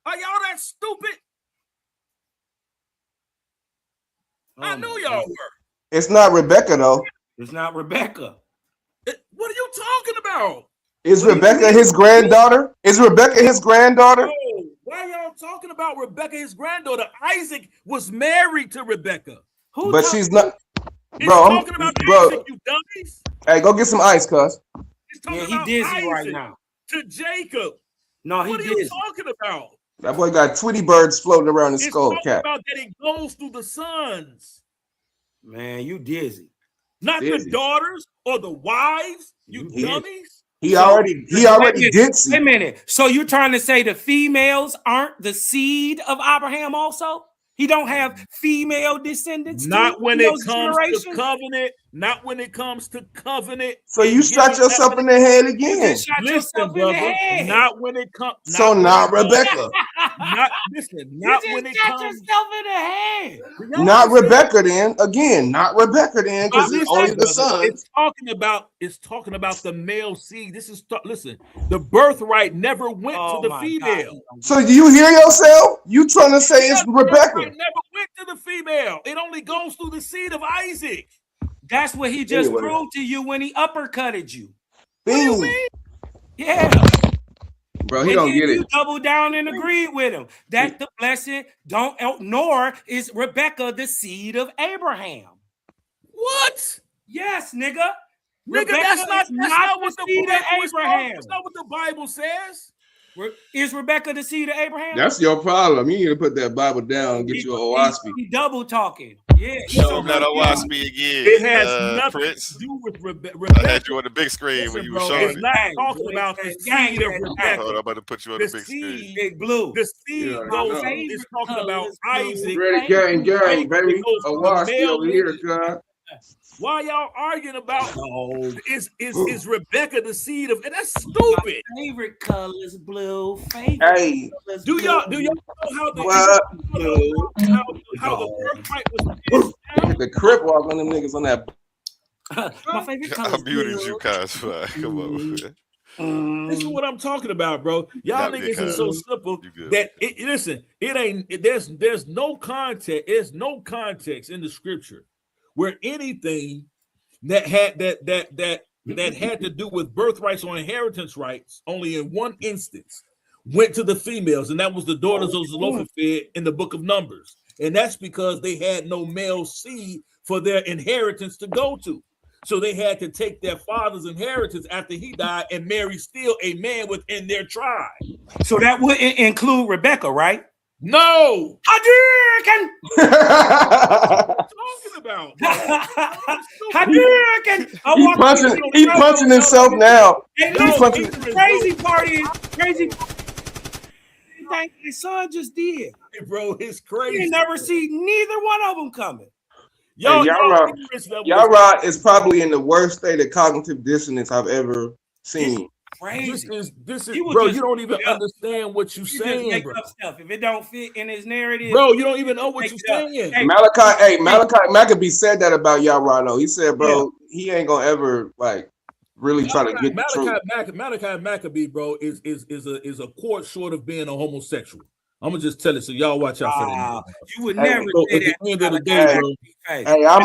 Are y'all that stupid? I knew y'all were. It's not Rebecca though. It's not Rebecca. What are you talking about? Is Rebecca his granddaughter? Is Rebecca his granddaughter? No. Why are y'all talking about Rebecca, his granddaughter? Isaac was married to Rebecca. But she's not. Bro, I'm talking about Isaac, you dummies. Hey, go get some ice, cuz. Yeah, he dizzy Isaac right now. to Jacob. No, what are you talking about? That boy got Tweety birds floating around his skull cap. About that it goes through the sons. Man, you dizzy. Not the daughters or the wives, you dummies. He already did see. Wait a minute. So you're trying to say the females aren't the seed of Abraham also? He don't have female descendants. Not when it comes to covenant. Not when it comes to covenant. So you shot yourself in the head again. Listen, brother. Not when it comes. So not Rebecca. Not when it comes. Yourself in the head. Not Rebecca then. Again, not Rebecca then, because it's only the son. It's talking about the male seed. This is listen. The birthright never went to the female. God. So do you hear yourself? You trying to say it's Rebecca? It never went to the female. It only goes through the seed of Isaac. That's what he just proved to you when he uppercutted you. What do you mean? Yeah. Bro, he don't get it. You double down and agree with him. That the blessing nor is Rebecca the seed of Abraham. What? Yes, nigga. Nigga, that's not what the seed of Abraham. That's not what the Bible says. Is Rebecca the seed of Abraham? That's your problem. You need to put that Bible down and get you an Owaspy. He double talking. Yeah. Show him that Owaspy again. It has nothing Prince. to do with Rebecca. I had you on the big screen when you were showing it. It's not talking about the seed of Rebecca. I'm about to put you on the big screen. Big blue. The seed goes. It's talking about Isaac. Ready, gang, baby. Owaspy over here, God. Why y'all arguing about is Rebecca the seed of? And that's stupid. My favorite color is blue. Hey, do y'all know how the birthright was? The crip walk on them niggas on that. My favorite color. I muted you guys. Come on. This is what I'm talking about, bro. Y'all niggas is so simple that listen. It ain't. There's no context. There's no context in the scripture where anything that had to do with birthrights or inheritance rights, only in one instance, went to the females, and that was the daughters of Zelophehad in the book of Numbers. And that's because they had no male seed for their inheritance to go to. So they had to take their father's inheritance after he died and marry still a man within their tribe. So that would include Rebecca, right? No. Hadouken! What are you talking about? Hadouken! He punching himself now. Hey, listen, crazy party. Like his son just did. Hey, bro, it's crazy. You never see neither one of them coming. Yara is probably in the worst state of cognitive dissonance I've ever seen. Crazy. This is bro, you don't even understand what you're saying, bro. Stuff. If it don't fit in his narrative, bro, you don't even know what you're saying. Malachi Maccabee said that about Yara though. He said, bro, he ain't gonna ever like really try to get the truth. Malachi Maccabee, bro, is a quart short of being a homosexual. I'm gonna just tell it so y'all watch out for that. You would never say that. At the end of the day, bro. Hey, I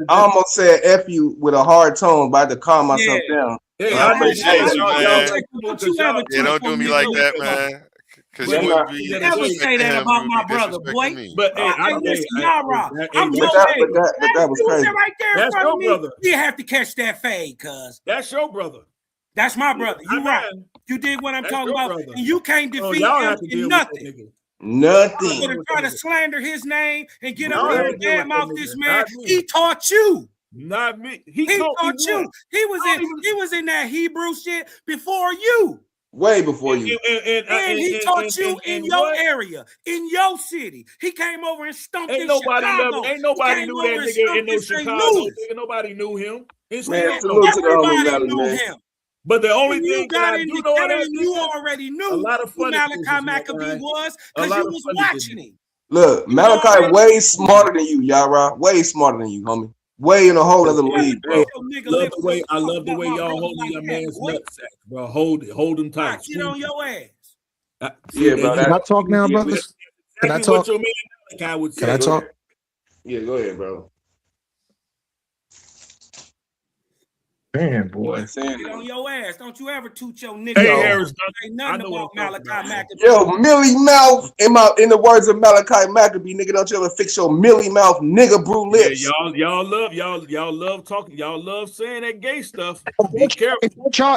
almost said F you with a hard tone, but I had to calm myself down. Hey, I appreciate you, man. Yeah, don't do me like that, man. Because you would be never say that about my brother, boy. But hey, listen, Yara, I'm your age. That was crazy. Right there in front of me. Brother. You have to catch that fade, cuz. That's your brother. That's my brother. You right. You did what I'm talking about. And you can't defeat him in nothing. Nothing. You're gonna try to slander his name and get up here and badmouth this man. He taught you. Not me. He taught you. He was in that Hebrew shit before you. Way before you. And he taught you in your area, in your city. He came over and stumped in Chicago. Ain't nobody knew that nigga in no Chicago. Nobody knew him. Everybody knew him. But the only thing that I do know that you already knew a lot of who Malachi Maccabee was because you was watching him. Look, Malachi way smarter than you, Yara. Way smarter than you, homie. Way in a whole other league, bro. I love the way y'all holding your man's nutsack, bro. Hold him tight. Get on your ass. Yeah, bro. Can I talk now, brothers? Can I talk? Can I talk? Yeah, go ahead, bro. Man, boy. Get on your ass. Don't you ever toot your nigga. Hey, Harris, ain't nothing about Malachi Maccabee. Yo, Millie Mouth, in the words of Malachi Maccabee, nigga, don't you ever fix your Millie Mouth nigga brew lips. Yeah, y'all love talking, y'all love saying that gay stuff. Be careful. Don't y'all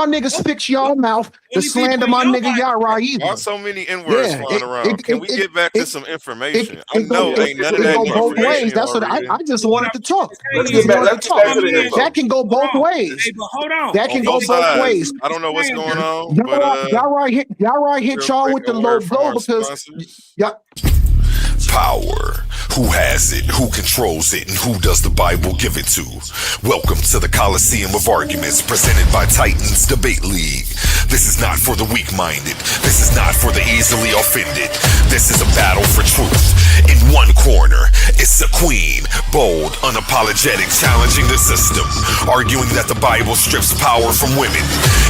niggas fix y'all mouth to slander my nigga Yara either. Why so many N-words flying around? Can we get back to some information? I know ain't none of that go both ways. That's what I just wanted to talk. Let's get back to the info. That can go both ways. Hey, but hold on. That can go both ways. I don't know what's going on. Y'all right hit y'all with the low blow because y'all. Power. Who has it? Who controls it? And who does the Bible give it to? Welcome to the Coliseum of Arguments presented by Titans Debate League. This is not for the weak-minded. This is not for the easily offended. This is a battle for truth. In one corner, it's a queen, bold, unapologetic, challenging the system, arguing that the Bible strips power from women.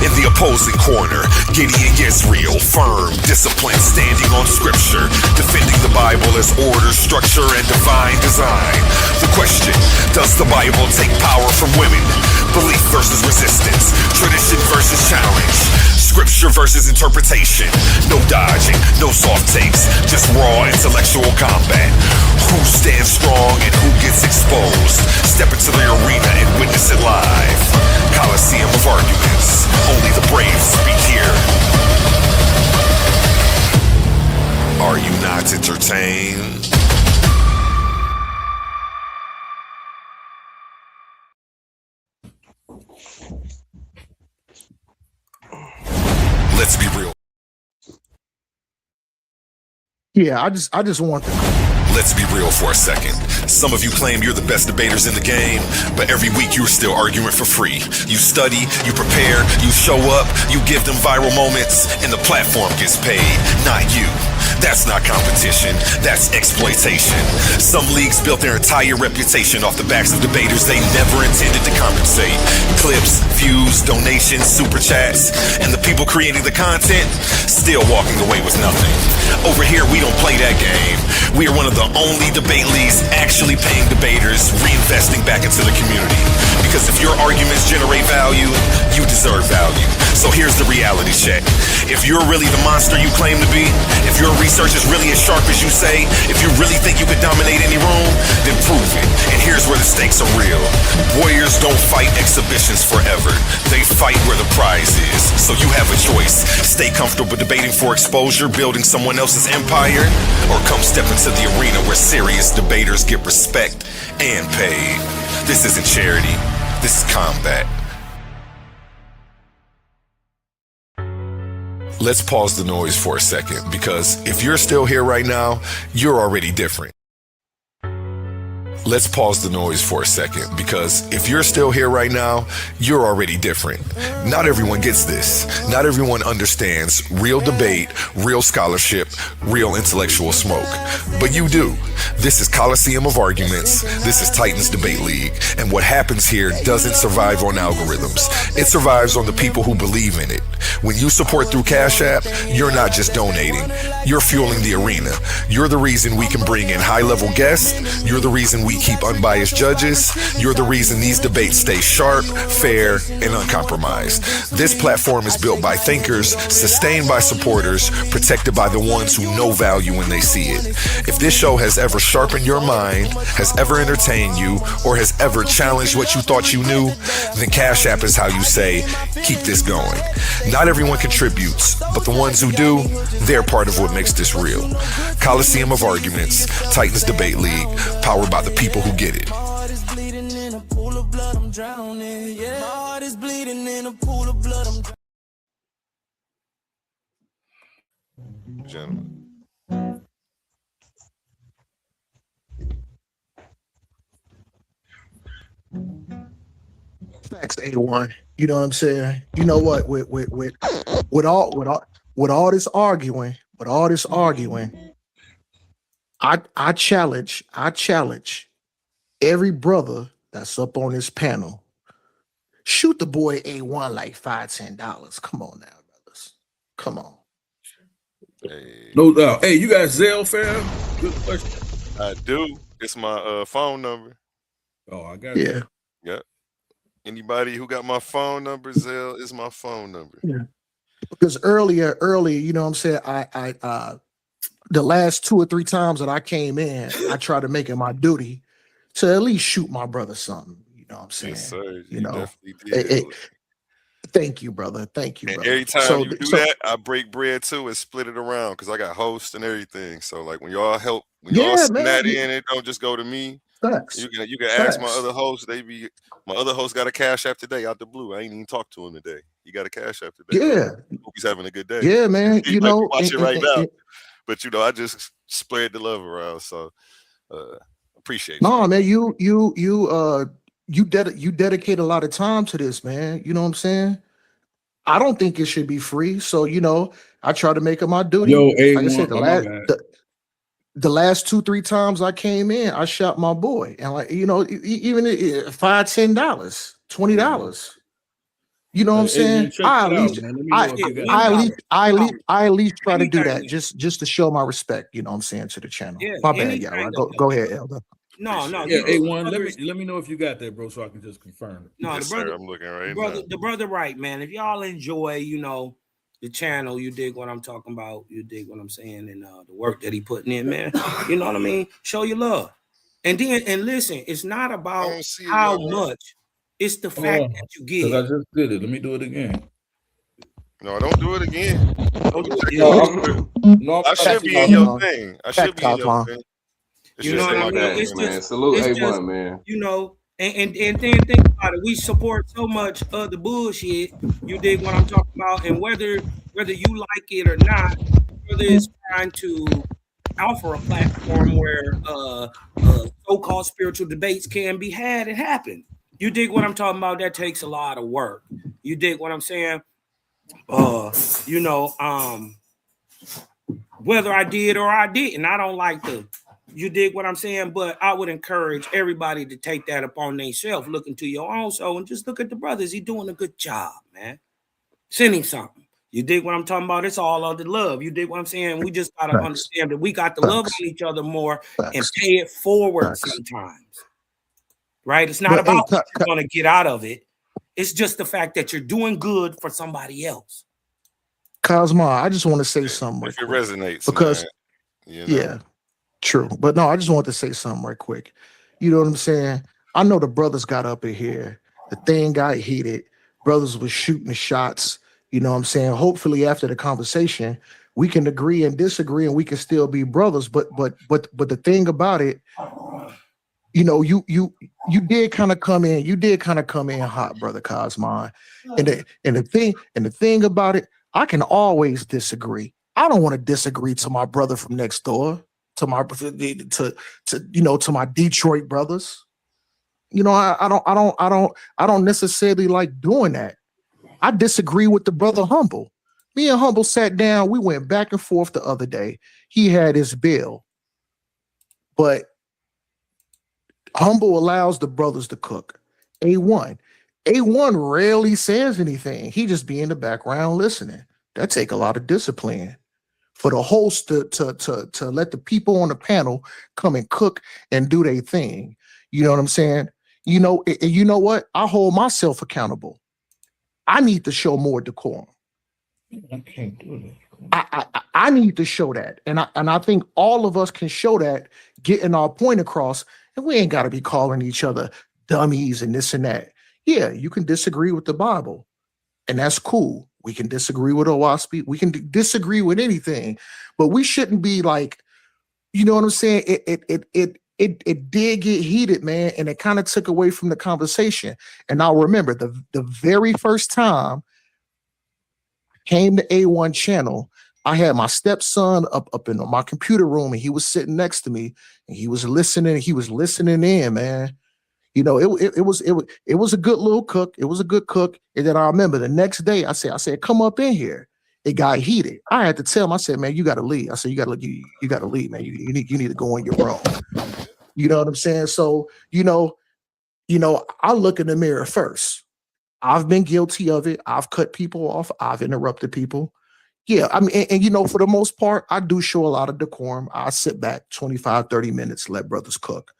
In the opposing corner, Gideon Yisrael, firm, disciplined, standing on scripture, defending the Bible as order, structure, and divine design. The question, does the Bible take power from women? Belief versus resistance, tradition versus challenge, scripture versus interpretation. No dodging, no soft takes, just raw intellectual combat. Who stands strong and who gets exposed? Step into the arena and witness it live. Coliseum of Arguments, only the brave speak here. Are you not entertained? Let's be real. Yeah, I just want to. Let's be real for a second. Some of you claim you're the best debaters in the game, but every week you're still arguing for free. You study, you prepare, you show up, you give them viral moments, and the platform gets paid, not you. That's not competition, that's exploitation. Some leagues built their entire reputation off the backs of debaters they never intended to compensate. Clips, views, donations, super chats, and the people creating the content still walking away with nothing. Over here, we don't play that game. We are one of the only debate leagues actually paying debaters, reinvesting back into the community. Because if your arguments generate value, you deserve value. So here's the reality check. If you're really the monster you claim to be, if your research is really as sharp as you say, if you really think you could dominate any room, then prove it. And here's where the stakes are real. Warriors don't fight exhibitions forever. They fight where the prize is. So you have a choice. Stay comfortable debating for exposure, building someone else's empire, or come step into the arena where serious debaters get respect and paid. This isn't charity. This is combat. Let's pause the noise for a second, because if you're still here right now, you're already different. Let's pause the noise for a second, because if you're still here right now, you're already different. Not everyone gets this. Not everyone understands real debate, real scholarship, real intellectual smoke. But you do. This is Coliseum of Arguments. This is Titans Debate League. And what happens here doesn't survive on algorithms. It survives on the people who believe in it. When you support through Cash App, you're not just donating. You're fueling the arena. You're the reason we can bring in high-level guests. You're the reason we keep unbiased judges. You're the reason these debates stay sharp, fair, and uncompromised. This platform is built by thinkers, sustained by supporters, protected by the ones who know value when they see it. If this show has ever sharpened your mind, has ever entertained you, or has ever challenged what you thought you knew, then Cash App is how you say, keep this going. Not everyone contributes, but the ones who do, they're part of what makes this real. Coliseum of Arguments, Titans Debate League, powered by the people who get it. Gentlemen. Facts, A1. You know what I'm saying? You know what? With all this arguing, I challenge every brother that's up on this panel. Shoot the boy A1 like $5-10. Come on now, brothers. Come on. Hey. No doubt. Hey, you got Zelle, fam? Good question. I do. It's my phone number. Oh, I got Yeah. Yep. Anybody who got my phone number, Zell, is my phone number. Yeah. Because earlier, you know what I'm saying, I the last 2 or 3 times that I came in, I tried to make it my duty to at least shoot my brother something. You know what I'm saying? Yes, sir. You know, definitely did. thank you, brother. Thank you, And brother. every time you do that, I break bread too and split it around because I got hosts and everything. So like when y'all help, when y'all send man, that in, it don't just go to me. Facts. You can ask my other hosts. My other host got a cash app today out the blue. I ain't even talked to him today. He got a cash app today. Yeah. Hope he's having a good day. Yeah, man. He You might be know, watching right now. But you know, I just spread the love around. So appreciate you. No, man, you dedicate a lot of time to this, man. You know what I'm saying? I don't think it should be free. So, you know, I try to make it my duty. Yo, like I said, the last 2-3 times I came in, I shot my boy. And like, you know, even $5, $10, $20. You know what I'm saying? I at least try to do that just to show my respect, you know what I'm saying, to the channel. Yeah, my bad, y'all. Go ahead, Elder. No. Yeah, A1, let me know if you got that, bro, so I can just confirm it. No, yes, the brother, sir, I'm looking right now. The brother, right, man. If y'all enjoy, you know, the channel, you dig what I'm talking about, you dig what I'm saying, and the work that he putting in, man. You know what I mean? Show your love. And listen, it's not about how much, it's the fact that you give. Because I just did it. Let me do it again. No, don't do it again. No, I should be in your thing. I should be in your thing. You know what I mean? It's man. Salute A1, man. You know, and then think about it. We support so much of the bullshit. You dig what I'm talking about? And whether you like it or not, whether it's trying to offer a platform where so-called spiritual debates can be had, it happens. You dig what I'm talking about? That takes a lot of work. You dig what I'm saying? You know, whether I did or I didn't, I don't like to. You dig what I'm saying? But I would encourage everybody to take that upon themselves, look into your own soul, and just look at the brothers. He's doing a good job, man. Send him something. You dig what I'm talking about? It's all of the love. You dig what I'm saying? We just got to understand that we got to love on each other more and pay it forward sometimes. Right? It's not about what you're going to get out of it. It's just the fact that you're doing good for somebody else. Cosmo, I just want to say something. If it resonates, because man, you know? Yeah, true. But no, I just want to say something right quick. You know what I'm saying? I know the brothers got up in here. The thing got heated. Brothers was shooting the shots. You know what I'm saying? Hopefully after the conversation, we can agree and disagree and we can still be brothers. But the thing about it, you know, you did kind of come in hot, brother Cosmo. And the thing about it, I can always disagree. I don't want to disagree to my brother from next door, to my Detroit brothers. You know, I don't necessarily like doing that. I disagree with the brother Humble. Me and Humble sat down. We went back and forth the other day. He had his bill, but Humble allows the brothers to cook. A1 rarely says anything. He just be in the background listening. That take a lot of discipline for the host to let the people on the panel come and cook and do their thing. You know what I'm saying? You know, and you know what? I hold myself accountable. I need to show more decorum. I can't do that. I need to show that. And I think all of us can show that, getting our point across, and we ain't got to be calling each other dummies and this and that. Yeah, you can disagree with the Bible, and that's cool. We can disagree with OWASP. We can disagree with anything, but we shouldn't be like, you know what I'm saying? It did get heated, man, and it kind of took away from the conversation. And I'll remember the very first time I came to A1 channel, I had my stepson up in my computer room, and he was sitting next to me, and he was listening. He was listening in, man. You know, it was a good little cook. It was a good cook. And then I remember the next day, I said, come up in here. It got heated. I had to tell him. I said, man, you got to leave. I said, you got to leave, man. You need to go in your room. You know what I'm saying? So, you know, I look in the mirror first. I've been guilty of it. I've cut people off. I've interrupted people. Yeah, I mean, and you know, for the most part, I do show a lot of decorum. I sit back 25, 30 minutes, let brothers cook.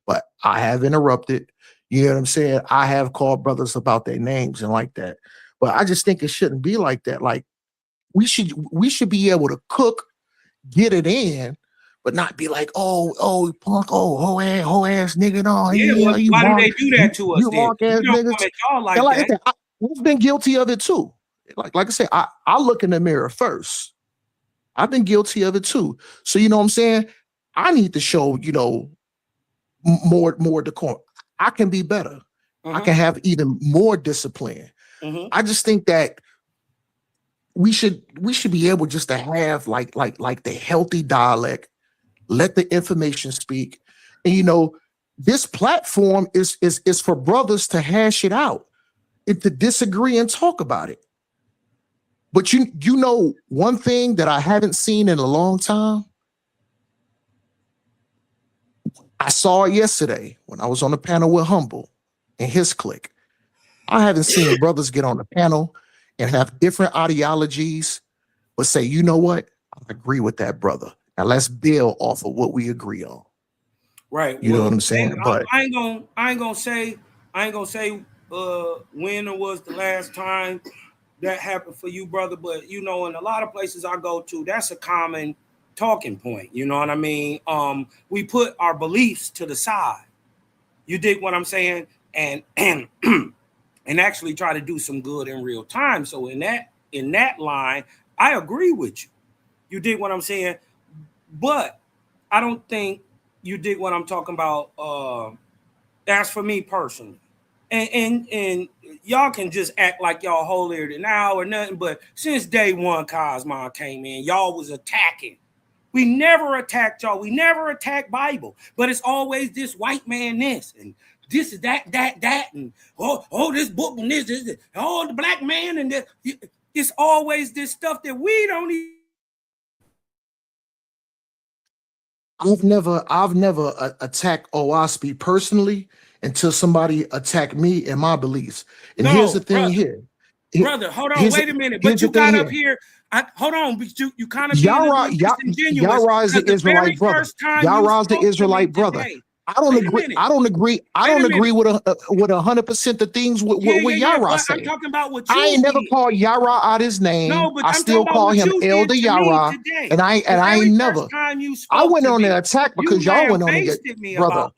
but I have interrupted. You know what I'm saying? I have called brothers about their names and like that. But I just think it shouldn't be like that. Like we should be able to cook, get it in, but not be like, oh, punk, whole ass nigga, no, Yeah, you why do mark, they do that to us you then? mark We ass don't niggas. come at y'all like And like that. I said, we've been guilty of it too. Like I said, I look in the mirror first. I've been guilty of it too. So you know what I'm saying? I need to show, more decorum. I can be better. I can have even more discipline. I just think that we should be able just to have like the healthy dialect, let the information speak. And this platform is for brothers to hash it out and to disagree and talk about it. But you know one thing that I haven't seen in a long time? I saw it yesterday when I was on the panel with Humble and his clique. I haven't seen brothers get on the panel and have different ideologies, but say, you know what? I agree with that brother. Now let's build off of what we agree on. Right. You know what I'm saying? But I ain't gonna say when or was the last time that happened for you, brother. But in a lot of places I go to, that's a common talking point. You know what I mean? We put our beliefs to the side. You dig what I'm saying? And and actually try to do some good in real time. So in that line, I agree with you. You dig what I'm saying? But I don't think you dig what I'm talking about. That's for me personally. And y'all can just act like y'all holier than thou or nothing. But since day one, Cosmon came in, y'all was attacking. We never attacked y'all. We never attacked Bible. But it's always this white man this and this is that, and this book and this, the black man and this. It's always this stuff that we don't even. I've never attacked OWASP personally until somebody attacked me and my beliefs. And here's the thing here. Brother, hold on, wait a minute. But you got up here. Hold on, but you kind of being a little disingenuous. Yara is the Israelite brother. Yara is the Israelite brother. I don't agree with 100% the things with Yara say. I'm talking about what you I ain't never called Yara out his name. No, but I still call him Elder Yara. And I ain't never. I went on an attack because y'all went on it, brother.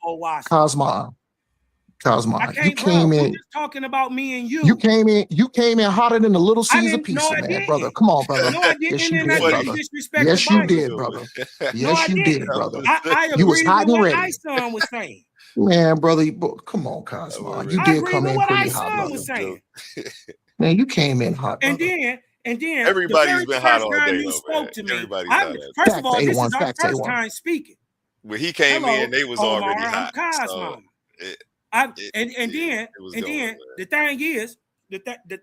Cosmon, you came in. We're just talking about me and you. You came in hotter than a Little Caesar pizza, man, brother. Come on, brother. No, I didn't. Yes, you And did, brother. Yes, you did, brother. Yes, you did, brother. I You was agree hot with and what ready. Ison was saying. Man, brother, come on, Cosmon. You did come in pretty hot, brother. Was saying. Man, you came in hot, and brother. then everybody's been hot all day, you though, spoke to me. First of all, this is our first time speaking. When he came in, they was Omar, already hot. And then the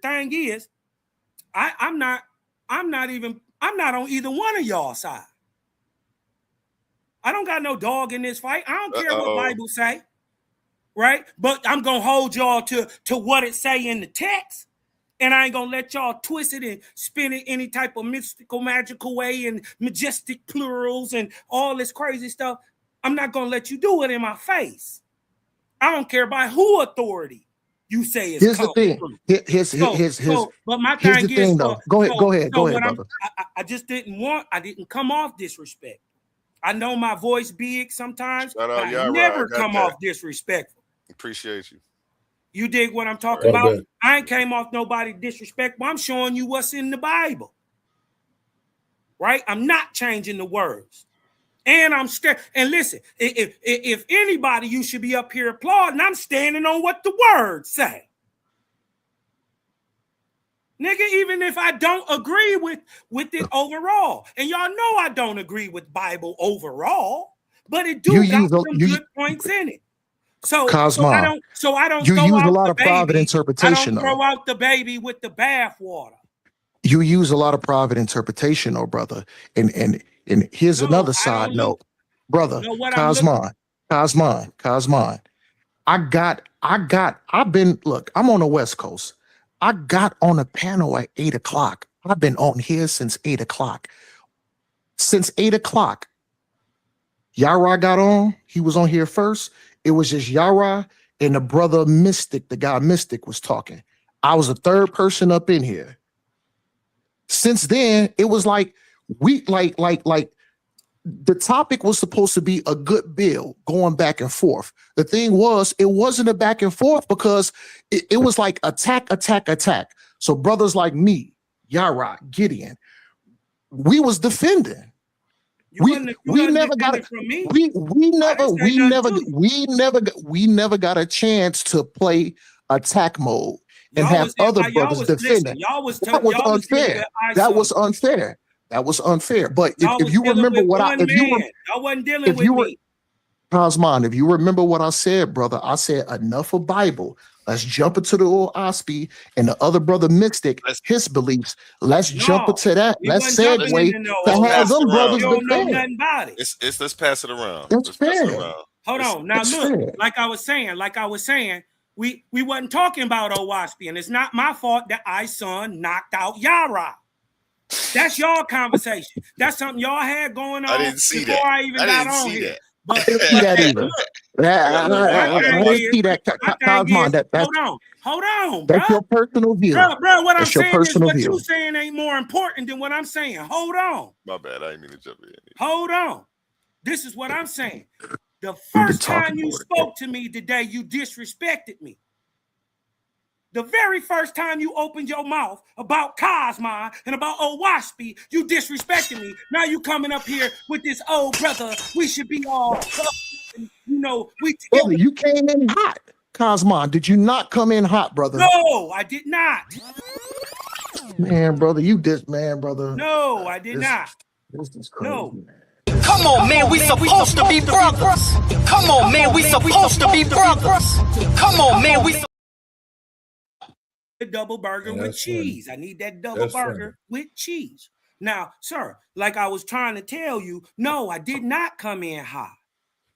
thing is, I'm not on either one of y'all side. I don't got no dog in this fight. I don't care what Bible say, right? But I'm gonna hold y'all to what it say in the text, and I ain't gonna let y'all twist it and spin it any type of mystical, magical way and majestic plurals and all this crazy stuff. I'm not gonna let you do it in my face. I don't care by who authority you say is. Here's the thing. But my here's the thing, though. Go ahead, brother. I just didn't come off disrespect. I know my voice big sometimes, but I never come off disrespectful. Appreciate you. You dig what I'm talking about? Good. I ain't came off nobody disrespectful. I'm showing you what's in the Bible. Right? I'm not changing the words. And I'm and listen, if anybody, you should be up here applauding. I'm standing on what the words say. Nigga, even if I don't agree with it overall. And y'all know I don't agree with Bible overall, but it got some good points in it. So I don't you throw use out a lot of the baby. private interpretation. I don't throw out the baby with the bathwater. You use a lot of private interpretation, brother. And here's another side note. Brother, Cosmon. Look, I'm on the West Coast. I got on a panel at 8 o'clock. I've been on here since 8 o'clock. Since 8 o'clock, Yara got on. He was on here first. It was just Yara and the brother Mystic, the guy Mystic was talking. I was the third person up in here. Since then, it was like the topic was supposed to be a good bill going back and forth. The thing was, it wasn't a back and forth because it was like attack. So brothers like me, Yara, Gideon, we was defending. We never got a chance to play attack mode and have other brothers defending. That was unfair. That was unfair. That was unfair. But if you remember what y'all wasn't dealing with me. Cosmon, if you remember what I said, brother, I said enough of Bible. Let's jump into the old Osby and the other brother Mystic, his beliefs. Let's jump into that. Let's segue to have them brothers defend. Let's pass it around. That's fair. Hold on. Now look, like I was saying, we wasn't talking about Owaspi, and it's not my fault that son knocked out Yara. That's y'all conversation. That's something y'all had going on. I didn't see before that. I even got on here. But I didn't see that either. I didn't see that. Hold on, That's your personal view. Bro, what I'm saying is what view. you saying ain't more important than what I'm saying. Hold on. My bad. I didn't mean to jump in. Hold on. This is what I'm saying. The first time you spoke to me today, you disrespected me. The very first time you opened your mouth about Cosmon and about Owaspi, you disrespected me. Now you coming up here with this old brother. We should be all, we together. Brother, you came in hot. Cosmon, did you not come in hot, brother? No, I did not. Man, brother, brother. No, I did not. This is crazy, no. Man. Come on, man, we supposed to be brothers. Come on, man, we supposed to be brothers. Come on, man, we. A double burger with cheese. I need that double burger with cheese. Now, sir, like I was trying to tell you, no, I did not come in hot.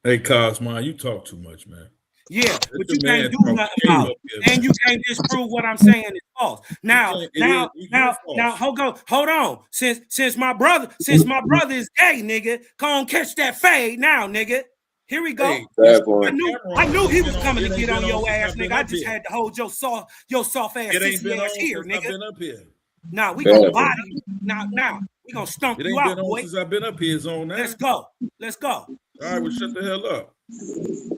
Hey, Cosmon, you talk too much, man. Yeah, but you can't do nothing about it. And you can't disprove what I'm saying is false. Now, hold on. Since my brother is gay, nigga, come on, catch that fade now, nigga. Here we go. Hey, I knew he was coming to get on your ass, nigga. I just had to hold your soft ass ass here, nigga. Now we gonna body you. Now we gonna stump you out, boy. Since I've been up here, zone now. Let's go. All right, well, shut the hell up.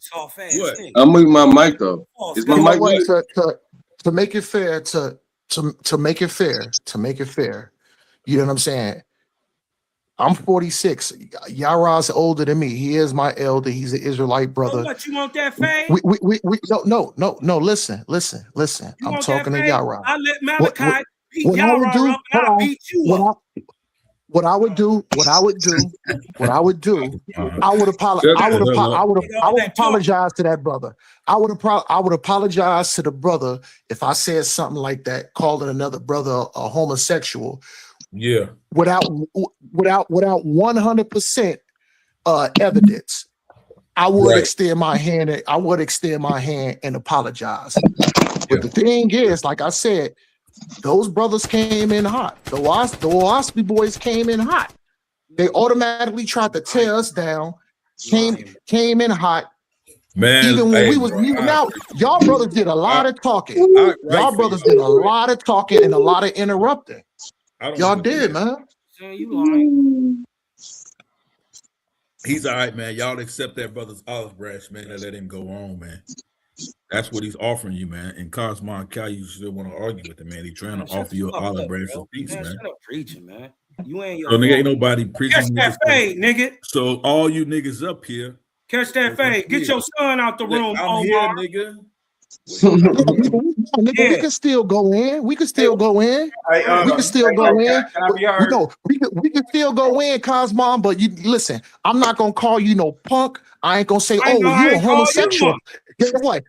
Soft ass. What? I'm moving my mic though. Is my mic to make it fair? To make it fair. You know what I'm saying? I'm 46. Yara's older than me. He is my elder. He's an Israelite brother. What, you want that fade? No. Listen. I'm talking to Yara. I let Malachi beat Yara up and I beat you up. What I would do, I would apologize to that brother. I would apologize to the brother if I said something like that, calling another brother a homosexual. Yeah. Without 100% evidence, I would extend my hand. I would extend my hand and apologize. But the thing is, like I said, those brothers came in hot. The Owaspi boys came in hot. They automatically tried to tear us down. Came in hot. Man, even when we was muting out, y'all brothers did a lot of talking. Y'all brothers did a lot of talking and a lot of interrupting. Y'all did, man. You lying. He's all right, man. Y'all accept that brother's olive branch, man, and let him go on, man. That's what he's offering you, man. And Cosmon Cal, you still want to argue with him, man. He's trying to offer you an olive branch of peace, man. Shut up preaching, man. You ain't your nigga, ain't nobody preaching. Catch that fade, nigga. So all you niggas up here. Catch that fade. Get your son out the room, I'm here, nigga. We can still go in. We can still go in. We can still go in. We can still go in, Cosmon. But you listen. I'm not gonna call you no punk. I ain't gonna say, "Oh, you a homosexual." Guess what?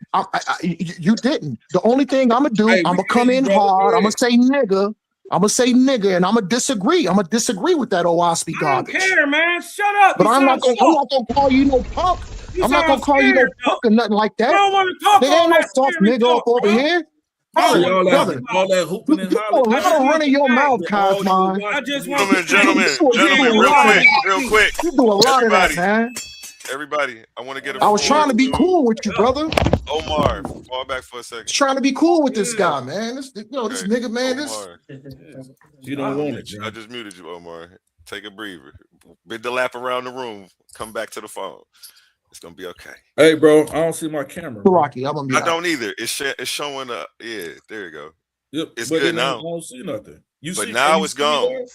You didn't. The only thing I'm gonna do, I'm gonna come in hard. I'm gonna say nigga. And I'm gonna disagree. I'm gonna disagree with that Owaspi garbage. I don't care, man. Shut up. But I'm not gonna call you no punk. I'm not gonna call you no punk or nothing like that. I don't want to talk. There ain't no soft nigga up over here. Brother, all that hooping and hollering. A lot of running your mouth, Cosmon. I just want gentlemen, real quick. You do a lot of that, man. Everybody, I want to get a I was trying to be cool with you, brother. Omar, fall back for a second. Trying to be cool with this guy, man. This nigga, man. Omar. You don't want it, I just muted you, Omar. Take a breather. Bid the lap around the room. Come back to the phone. It's gonna be okay. Hey, bro, I don't see my camera. Rocky, I'm gonna be. I don't either. It's showing up. Yeah, there you go. Yep, it's but good now. now. I don't see nothing. But now it's gone.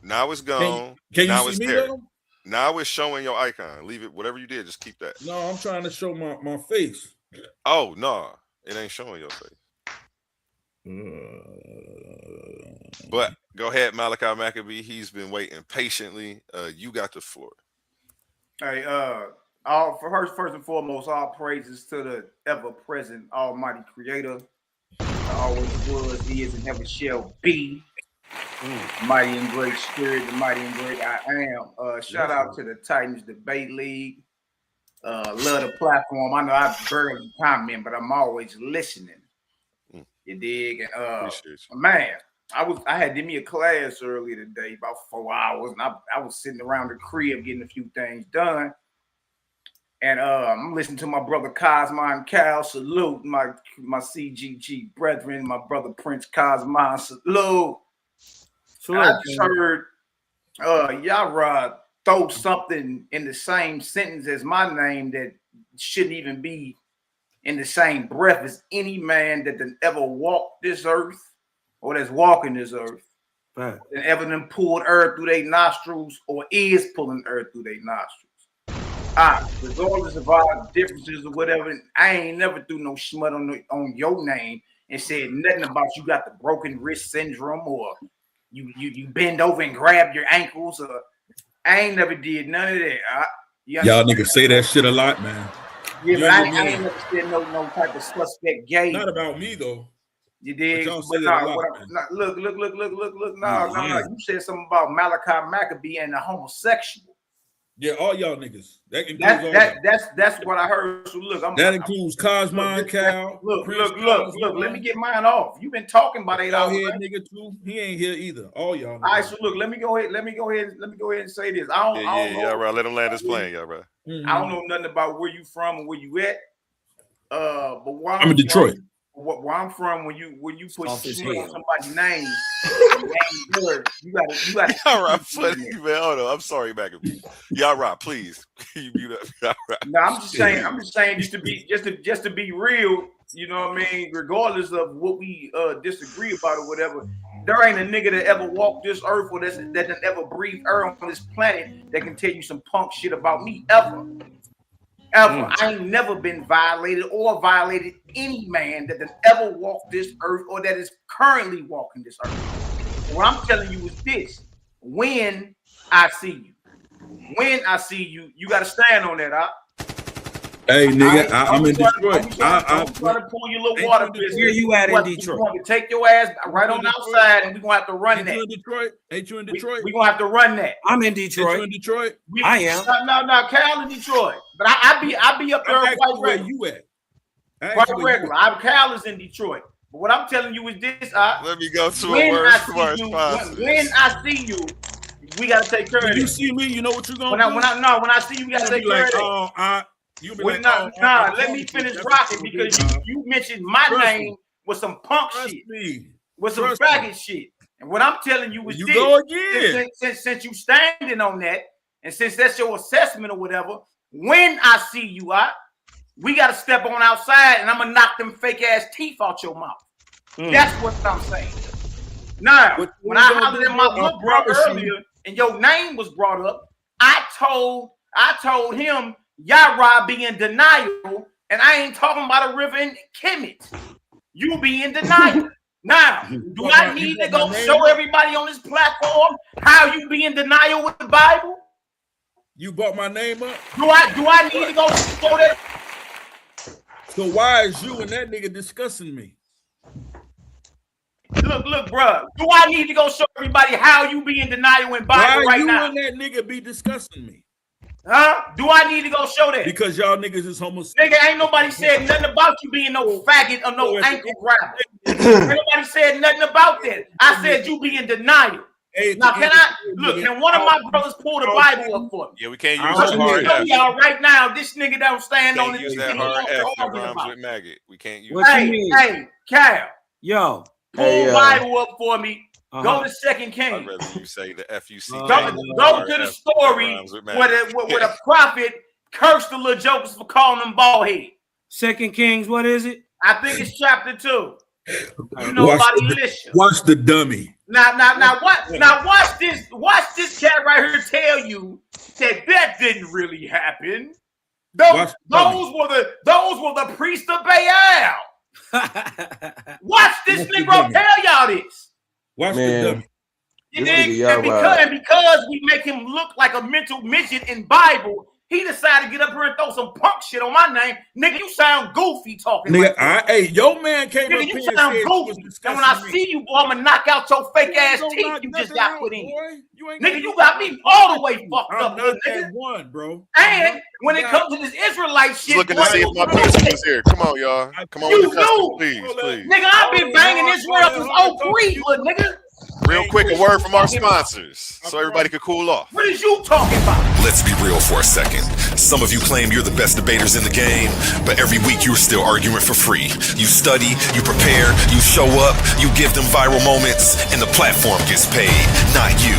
Now it's gone. Can now you it's see me there. though? Now it's showing your icon. Leave it. Whatever you did, just keep that. No, I'm trying to show my face. Oh no, it ain't showing your face. But go ahead, Malachi Maccabee. He's been waiting patiently. You got the floor. Hey, first and foremost, all praises to the ever-present Almighty Creator. Always was, is, and never shall be. Mighty and great spirit, the mighty and great I am. Shout out to the TitanDebate League. Love the platform. I know I barely comment, but I'm always listening. You dig? Man, I had did me a class earlier today, about 4 hours, and I was sitting around the crib getting a few things done. And I'm listening to my brother Cosmo and Cal. Salute my CGG brethren, my brother Prince Cosmo. Salute. I just heard Yara throw something in the same sentence as my name that shouldn't even be in the same breath as any man that done ever walked this earth or that's walking this earth. Right. And ever done pulled earth through their nostrils or is pulling earth through their nostrils. Regardless of our differences or whatever, I ain't never threw no smut on your name and said nothing about you got the broken wrist syndrome or you bend over and grab your ankles. Or I ain't never did none of that. Y'all niggas say that shit a lot, man. Yeah, but I ain't never said no type of suspect gay. Not about me though. You did. Y'all say that a lot, look. No. You said something about Malachi Maccabee and the homosexual. Yeah, all y'all niggas. That includes that's what I heard. So look, that includes Cosmo and Cal. Look. Let me get mine off. You've been talking about 8 hours. Here, nigga, too. He ain't here either. All y'all. All right, so look. Let me go ahead and say this. I don't know. Yeah, right. Let him land his plane, yeah, right. I don't know nothing about where you from and where you at. But where I'm in Detroit. Where I'm from, when you put shit on somebody's name, you got. All right, funny, man. Hold on. I'm sorry, Maccabee. Y'all right, please. You mute up. Y'all right. No, I'm just saying, just to be real. You know what I mean? Regardless of what we disagree about or whatever, there ain't a nigga that ever walked this earth or that ever breathed air on this planet that can tell you some punk shit about me ever. I ain't never been violated or violated any man that has ever walked this earth or that is currently walking this earth. What I'm telling you is this: when I see you, you got to stand on that. Hey, nigga, I'm in Detroit. I'm trying to pull your little water business. Where you at in Detroit? We're going to take your ass right on outside, and we're going to have to run that. Ain't you in Detroit? We're going to have to run that. I'm in Detroit. Ain't you in Detroit? I am. No, Cal in Detroit. But I be up there quite where you at? Quite regular. Cal is in Detroit. But what I'm telling you is this. Let me go to a word from our sponsors. When I see you, we got to take care of it. You see me, you know what you're going to do? When I see you, we got to take care of it. Let me finish rocking because you mentioned my name with some punk shit, with some faggot shit. And what I'm telling you is this: go again. Since you standing on that, and since that's your assessment or whatever, when I see you, we got to step on outside, and I'm gonna knock them fake ass teeth out your mouth. That's what I'm saying. Now, when I hollered at my little brother earlier, and your name was brought up, I told him. Yara be in denial, and I ain't talking about a river in Kemet. You be in denial. Now, do I need to go show everybody on this platform how you be in denial with the Bible? You brought my name up? Do I need to go show that? So why is you and that nigga discussing me? Look, bro. Do I need to go show everybody how you be in denial in Bible right now? Why you and that nigga be discussing me? Huh? Do I need to go show that? Because y'all niggas is homosexual. Nigga, ain't nobody said nothing about you being no faggot or no ankle grabber. Ain't nobody said nothing about that. I said you be in denial. Now, can one of my brothers pull the Bible up for me? Yeah, we can't use that hard Tell F. y'all right now, this nigga don't stand on Can't this. use that hard F that rhymes with maggot. We can't use Hey, Cal. Yo. Pull Bible up for me. Go to 2 Kings. I'd rather you say the FUC. Go to the story where the prophet cursed the little jokers for calling them bald head. 2 Kings, what is it? I think it's chapter 2. You know about Elisha. Watch the dummy. Now watch this. Watch this cat right here tell you that didn't really happen. Those were the priests of Baal. Watch this Negro tell y'all this. Watch the dummy. And because we make him look like a mental midget in Bible, he decided to get up here and throw some punk shit on my name. Nigga, you sound goofy talking. Nigga, your man came up you here sound and said goofy. And when I see you, boy, I'm gonna knock out your fake ass teeth you just got put in. Nigga, you got me all the way fucked up. Nigga. One, bro. And when it comes to this Israelite shit, looking to see if my PC was here. Come on, y'all. Come on with the custom, please. Nigga, I've been banging Israel since 03, little nigga. Real quick, a word from our sponsors so everybody could cool off. What is you talking about? Let's be real for a second. Some of you claim you're the best debaters in the game, but every week you're still arguing for free. You study, you prepare, you show up, you give them viral moments, and the platform gets paid, not you.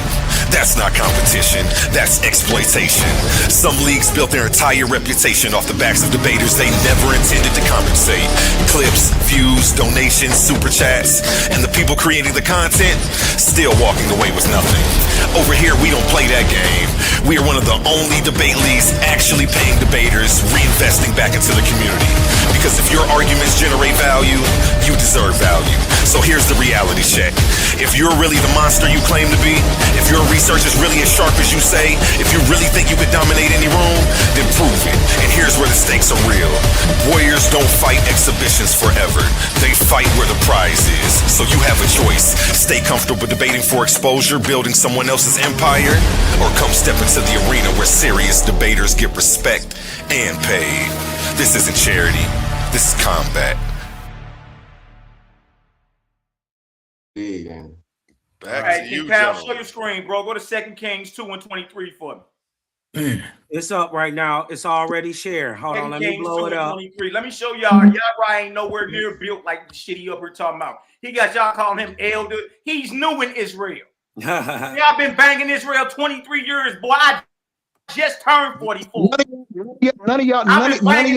That's not competition, that's exploitation. Some leagues built their entire reputation off the backs of debaters they never intended to compensate. Clips, views, donations, super chats, and the people creating the content still walking away with nothing. Over here, we don't play that game. We are one of the only debate leagues actually paying debaters, reinvesting back into the community. Because if your arguments generate value, you deserve value. So here's the reality check. If you're really the monster you claim to be, if your research is really as sharp as you say, if you really think you could dominate any room, then prove it. And here's where the stakes are real. Warriors don't fight exhibitions forever. They fight where the prize is. So you have a choice. Stay comfortable debating for exposure, building someone else's empire, or come step into the arena where serious debaters get respect and paid. This isn't charity. This is combat. Back to you, Cal, show your screen, bro. Go to 2 Kings 2:23 for me. It's up right now. It's already shared. Hold on, let me blow it up. Let me show y'all. Y'all ain't nowhere near built like the shit he up here talking about. He got y'all calling him elder. He's new in Israel. Y'all been banging Israel 23 years, boy. I just turned 44. None of y'all niggas, none of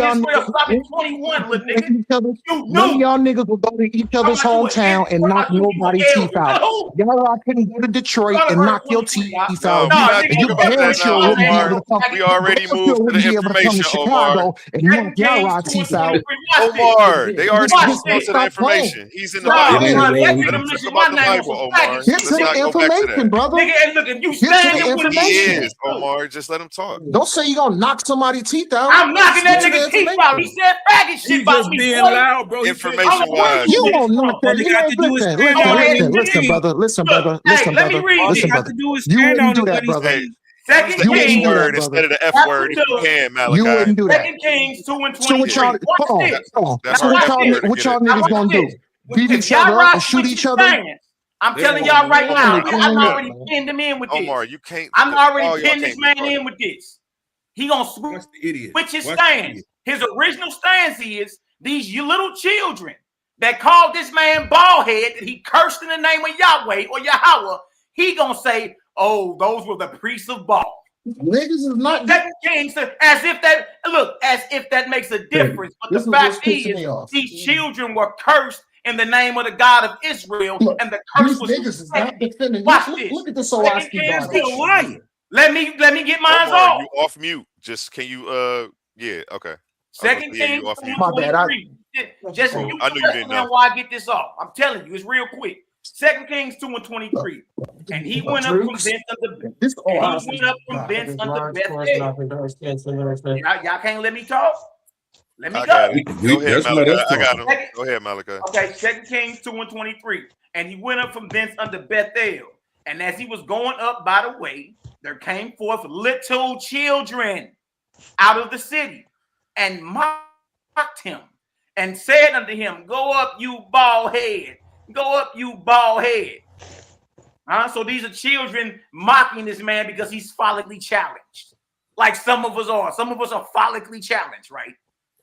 y'all niggas will go to each other's hometown and knock nobody's teeth out. Y'all couldn't go to Detroit and knock your teeth out. We already moved to the information, Omar. And knock y'all teeth out. Omar, they already moved to the information. He's in the Bible. Let him talk about the Bible, Omar. Get to the information, brother. Nigga, look, if you stand with he is, Omar. Just let him talk. Don't say you gonna knock somebody's teeth out. I'm knocking that nigga's teeth out. He said faggot shit about me. Being loud, bro. Information wise. You won't knock that. Listen, brother. Listen, brother. You wouldn't do that, brother. Second you Kings, word instead of the F word if you can, Malachi. You wouldn't do that. 2 Kings 2:23. So what y'all? Hold on. So what y'all niggas gonna do? Beat each other up and shoot each other? I'm telling y'all right now, I'm already pinned him in with this. Omar, you can't. I'm already pinned this man in with this. He gonna switch his stance. His original stance is these little children that called this man bald head, that he cursed in the name of Yahweh or Yahweh. He gonna say, "Oh, those were the priests of Baal." Niggas is not Kings, as if that makes a difference. But the fact is, these children were cursed in the name of the God of Israel, and the curse was niggas not defending. Watch this. Look at the Sowaski garbage. Let me get mine off. You off mute. Just can you yeah, okay. 2 Kings. My bad. Just I knew you didn't know. Why I get this off. I'm telling you, it's real quick. 2 Kings 2:23. And he went up from thence unto Bethel. Y'all can't let me talk. Let me go. Go ahead, Malachi. I got him. Go ahead, Malachi. Okay, 2 Kings 2:23. And he went up from thence unto Bethel. And as he was going up by the way, there came forth little children out of the city and mocked him and said unto him, "Go up, you bald head. Go up, you bald head." So these are children mocking this man because he's follically challenged. Like some of us are. Some of us are follically challenged, right?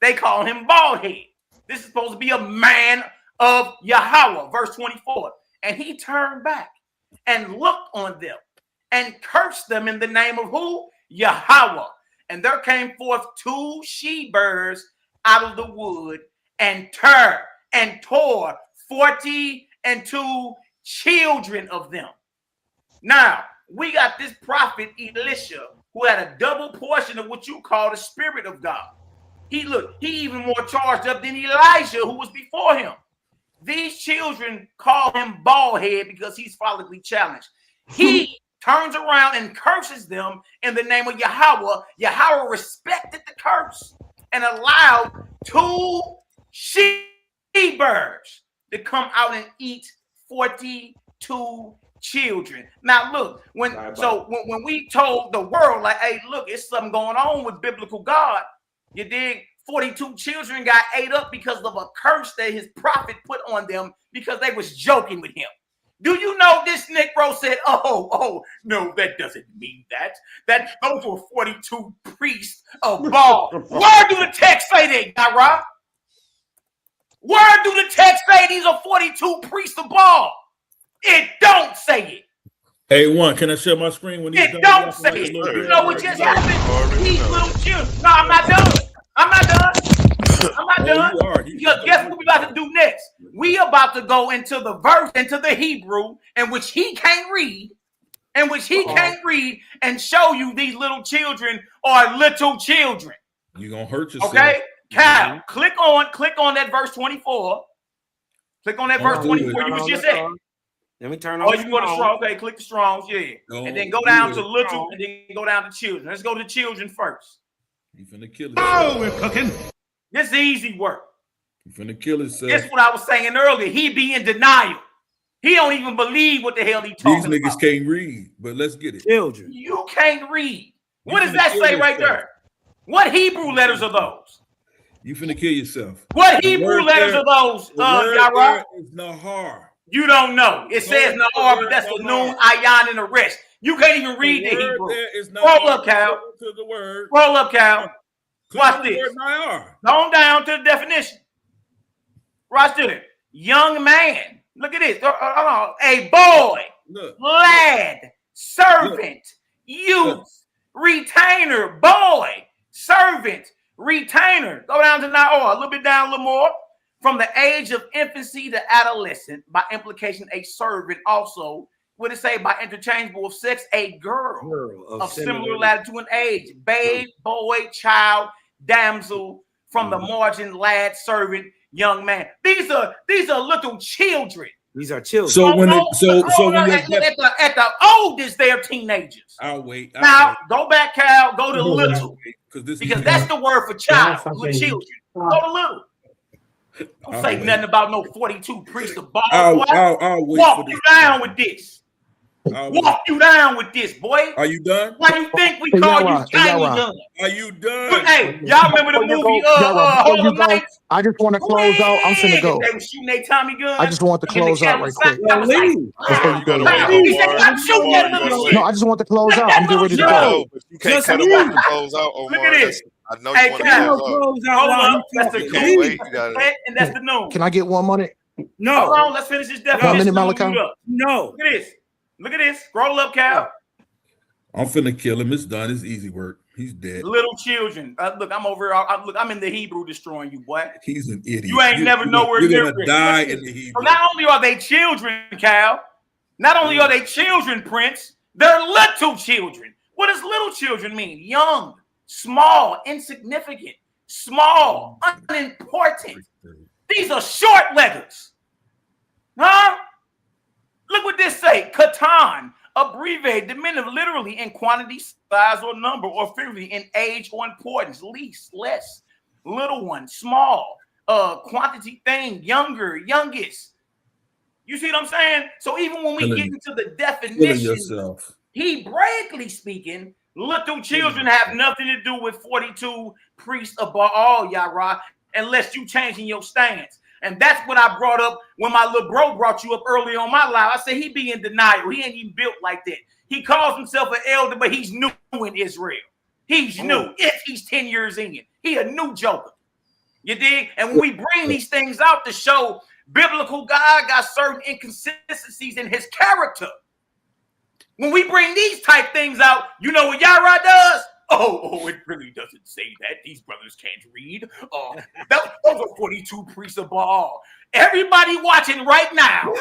They call him bald head. This is supposed to be a man of Yahweh, verse 24. And he turned back and looked on them and cursed them in the name of who? Yahweh. And there came forth 2 she-birds out of the wood and tore 42 children of them. Now, we got this prophet Elisha who had a double portion of what you call the Spirit of God. He even more charged up than Elijah, who was before him. These children call him bald head because he's follically challenged. He turns around and curses them in the name of Yahweh. Yahweh respected the curse and allowed 2 she-birds to come out and eat 42 children. Now look, when we told the world, like, hey, look, it's something going on with biblical God. You dig? 42 children got ate up because of a curse that his prophet put on them because they was joking with him. Do you know this Negro said, oh, no, that doesn't mean that. That those were 42 priests of Baal. Where do the text say that, Yara? Where do the text say these are 42 priests of Baal? It don't say it. A1, can I share my screen when it don't say it? You know what just happened? These little children. No, I'm not done. Because guess what we about to do next? We about to go into the verse, into the Hebrew, in which he can't read, and show you these little children are little children. You're gonna hurt yourself. Okay, Cal, click on that verse 24. Click on that verse 24 you was just at. Let me turn on. Oh, you can go to strong. Okay, click the Strongs, and then go down to little, and then go down to children. Let's go to children first. You finna kill it. Oh, we're cooking. This is easy work. You finna kill it, sir. That's what I was saying earlier. He be in denial. He don't even believe what the hell he talking about. These niggas can't read, but let's get it. Children. You can't read. What does that say right there? What Hebrew letters are those? You finna kill yourself. What Hebrew letters are those, Yara? It's Nahar. You don't know. It says Nahar, but that's the Noon, Ayan, and the rest. You can't even read the Hebrew. Roll up, Cal. Roll up, Cal. Watch this. Go down to the definition. Watch this. Young man. Look at this. A boy, lad, servant, youth, retainer, boy, servant, retainer. Go down to Nahar. A little bit down, a little more. From the age of infancy to adolescent, by implication, a servant also. What it say by interchangeable of sex? A girl of similar latitude and age. Babe, boy, child, damsel, from the margin, lad, servant, young man. These are little children. These are children. So when at the oldest, they're teenagers. I'll wait. Go back, Cal. Go to little. Because that's the word for child, children. Go to little. Don't say nothing about no 42 priests of Baal. I'll wait. Walk you down with this. Walk you down with this, boy. Are you done? Why you think we call you tiny young? Are you done? Hey, y'all remember the movie Hold Up Nights? I just want to close out. I'm finna go. They were shooting their Tommy guns. I just want to close out right quick. No, I just want to close out. I'm getting ready to go. You can't cut them off to close out, Omar. Look at this. I know you want to close out. Hold up. That's the wait. and that's the noon. Can I get 1 minute? No. Hold on. Let's finish this definition. No. Look at this. Look at this. Scroll up, Cal. I'm finna kill him. It's done. It's easy work. He's dead. Little children. Look, I'm over here. I'm in the Hebrew destroying you, boy. He's an idiot. You ain't never nowhere near. You're gonna die in the Hebrew. So not only are they children, Cal, not only are they children, Prince, they're little children. What does little children mean? Young, small, insignificant, small, unimportant. These are short letters. Huh? Look what this say. Katan, abbreviated, diminutive, literally in quantity, size, or number, or figuratively in age or importance. Least, less, little one, small, quantity, thing, younger, youngest. You see what I'm saying? So even when we get into the definition, Hebraically speaking, little children have nothing to do with 42 priests of Baal, Yara, unless you changing your stance. And that's what I brought up when my little bro brought you up early on my live. I said he be in denial. He ain't even built like that. He calls himself an elder, but he's new in Israel. He's new. If he's 10 years in, he a new joker. You dig? And when we bring these things out to show biblical God got certain inconsistencies in his character. When we bring these type things out, you know what Yara does? Oh, it really doesn't say that. These brothers can't read. Those are 42 priests of Baal. Everybody watching right now,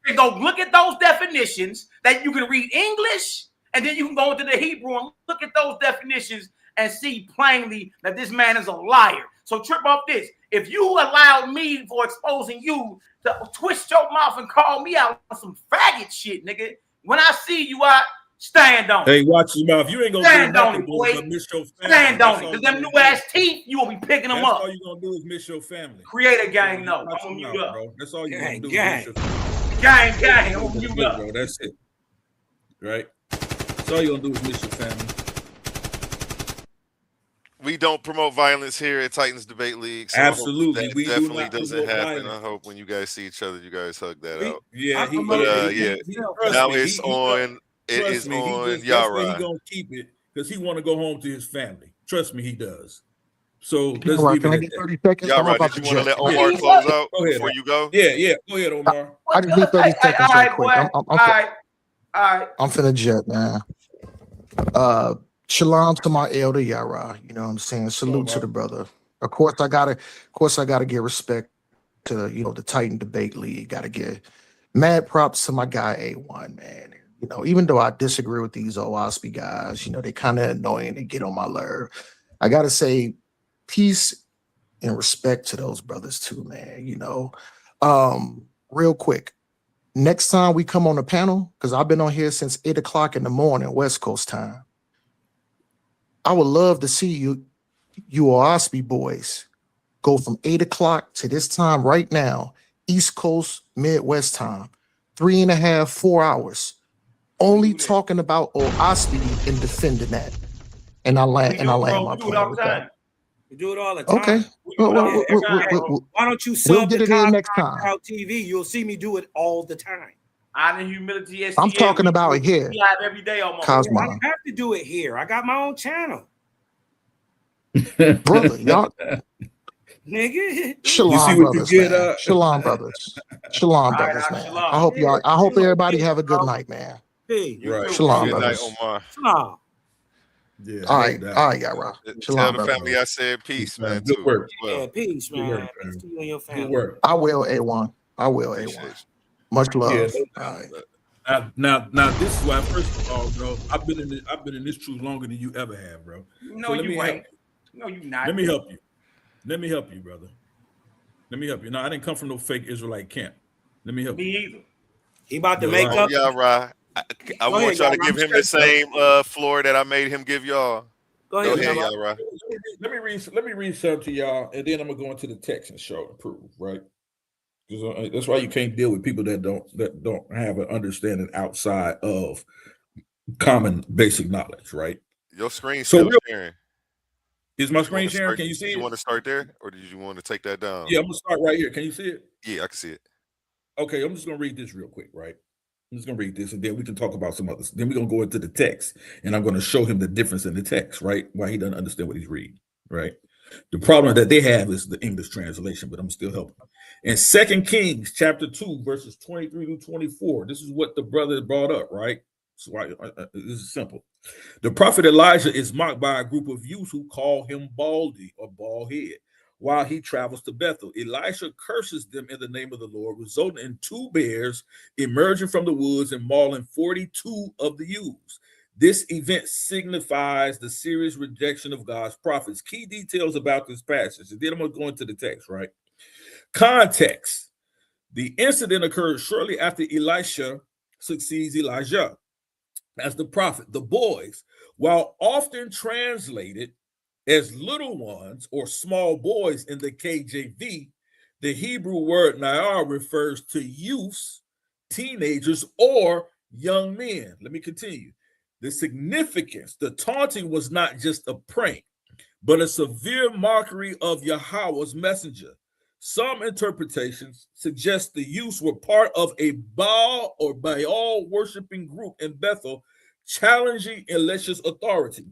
they go look at those definitions that you can read English, and then you can go into the Hebrew and look at those definitions and see plainly that this man is a liar. So trip off this. If you allowed me for exposing you to twist your mouth and call me out on some faggot shit, nigga, when I see you out, stand on it. Hey, watch your mouth. You ain't gonna stand do on nothing, it, boy. But miss your family. Stand on it, because them new ass teeth, you will be picking them up. That's all you gonna do is miss your family. Create a gang, no. Watch I'm your you mouth, up. bro. That's all you gonna do. Gang. Is miss your family. Gang. I'm you up. Bro, that's it. Right? That's all you gonna do is miss your family. We don't promote violence here at Titans Debate League. So Absolutely, that we definitely do not doesn't happen. violence. I hope when you guys see each other, you guys hug that out. Yeah, now it's on. It is on That's where he Yara. gonna keep it because he want to go home to his family. Trust me, he does. So let's Yara, leave can I it get at 30 seconds? I'm Yara, about did to you want to jet. let Omar close out before you go? Yeah. Go ahead, Omar. I just need 30 seconds All real right, quick. boy. All right. I'm finna jet, man. Shalom to my elder Yara. You know what I'm saying? Salute to the brother. Of course, I gotta give respect to the Titan Debate League. Gotta give mad props to my guy A1, man. You know, even though I disagree with these OSP guys, they kind of annoying. They get on my nerve. I gotta say peace and respect to those brothers too, man. Real quick. Next time we come on the panel, because I've been on here since 8 o'clock in the morning, West Coast time. I would love to see you OSP boys go from 8 o'clock to this time right now, East Coast, Midwest time, 3.5, 4 hours, only talking about OSP and defending that. And I land my plane with that. We do it all the time. Okay. Why don't you sub get to it in next time. TV? You'll see me do it all the time. Honor and humility. I'm talking about it here. Live every day almost. Cosmo. I don't have to do it here. I got my own channel. Brother, y'all. Nigga. Shalom, brothers, man. Shalom, brothers. Shalom, brothers, man. I hope everybody have a good night, man. Hey, Shalom, Good night, brothers. Omar. Shalom. Yeah, all right, Yara. Tell the family I said peace, man. Good work. Yeah, peace, man. Peace to you and your family. I will, A1. I will, A1. Much love. Yes. All right. Now, this is why. First of all, bro, I've been in this truth longer than you ever have, bro. No, you ain't. No, you not. Let me help you. Let me help you, brother. Let me help you. No, I didn't come from no fake Israelite camp. Let me help you. Me either. He about to make up. Yeah, right. I want y'all to give him the same floor that I made him give y'all. Go ahead, y'all, right? Let me read something to y'all, and then I'm gonna go into the text and show and prove, right? Because that's why you can't deal with people that don't have an understanding outside of common basic knowledge, right? Your screen's still sharing. Is my screen sharing? Can you see it? You want to start there, or did you want to take that down? Yeah, I'm gonna start right here. Can you see it? Yeah, I can see it. Okay, I'm just gonna read this real quick, right? I'm just gonna read this, and then we can talk about some others. Then we're gonna go into the text, and I'm gonna show him the difference in the text, right? Why he doesn't understand what he's reading, right? The problem that they have is the English translation, but I'm still helping. In 2 Kings chapter 2, verses 23 to 24, this is what the brother brought up, right? So this is simple. The prophet Elijah is mocked by a group of youths who call him Baldy or bald head while he travels to Bethel. Elisha curses them in the name of the Lord, resulting in 2 bears emerging from the woods and mauling 42 of the youths. This event signifies the serious rejection of God's prophets. Key details about this passage, and then I'm going to go into the text, right? Context. The incident occurred shortly after Elisha succeeds Elijah as the prophet. The boys, while often translated as little ones or small boys in the KJV, the Hebrew word na'ar refers to youths, teenagers, or young men. Let me continue. The significance, the taunting was not just a prank, but a severe mockery of Yahweh's messenger. Some interpretations suggest the youths were part of a Baal or Baal worshiping group in Bethel, challenging Elisha's authority.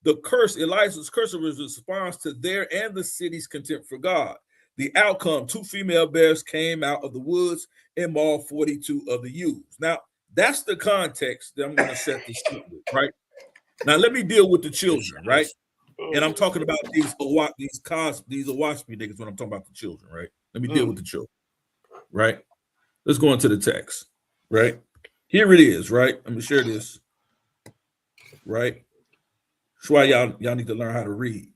The curse, Elijah's curse, was a response to their and the city's contempt for God. The outcome, 2 female bears came out of the woods and mauled 42 of the youths. Now, that's the context that I'm going to set this up with, right? Now, let me deal with the children, right? And I'm talking about these Owaspy niggas when I'm talking about the children, right? Let me deal with the children, right? Let's go into the text, right? Here it is, right? I'm gonna share this, right? That's why y'all need to learn how to read.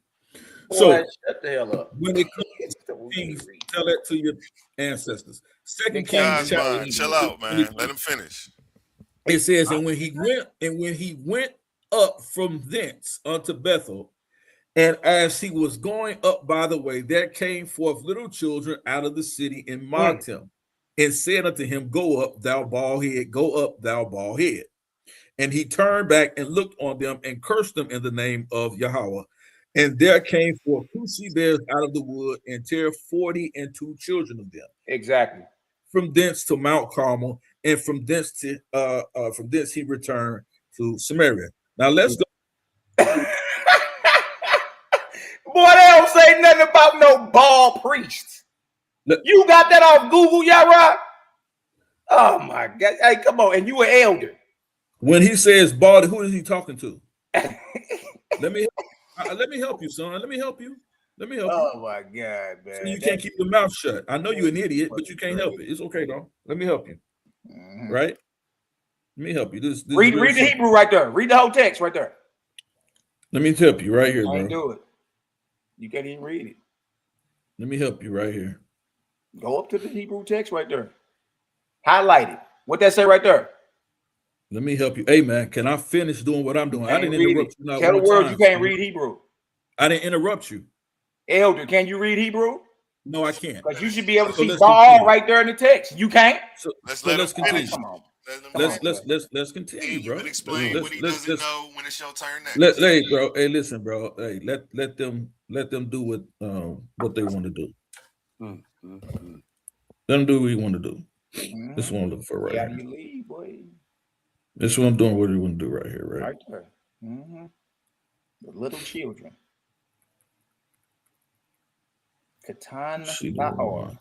Boy, So shut the hell up. when it comes to Kings, tell that to your ancestors. Second Kings chapter. Chill out, man. Let him finish. It says, and when he went up from thence unto Bethel, and as he was going up by the way, there came forth little children out of the city and mocked him, and said unto him, Go up, thou bald head, go up, thou bald head. And he turned back and looked on them and cursed them in the name of Yahweh. And there came forth 2 she-bears out of the wood and tear 42 children of them. Exactly. From thence to Mount Carmel, and from thence he returned to Samaria. Now let's go. Boy, they don't say nothing about no Baal priests. You got that off Google, Yara? Oh my God! Hey, come on, and you an elder. When he says bald, who is he talking to? Let me help you, son. Let me help you. Oh my God, man! So you can't keep your mouth shut. I know you're an idiot, but you can't help it. It's okay, though. Let me help you. Right? Let me help you. This read the Hebrew right there. Read the whole text right there. Let me help you right here, bro. I ain't do it. You can't even read it. Let me help you right here. Go up to the Hebrew text right there. Highlight it. What that say right there? Let me help you. Hey, man, can I finish doing what I'm doing? I didn't interrupt you. Tell the world you can't read Hebrew. I didn't interrupt you. Elder, can you read Hebrew? No, I can't. Because you should be able to see Baal right there in the text. You can't. So let's continue. Come on. Let's continue, bro. Explain what he doesn't know when it's your turn next. Hey, bro. Hey, listen, bro. Hey, let them do what they want to do. Let them do what you want to do. This is what I'm looking for right here. You leave, boy. This is what I'm doing. What do you want to do right here, right? Right there. The little children. TitanDebate.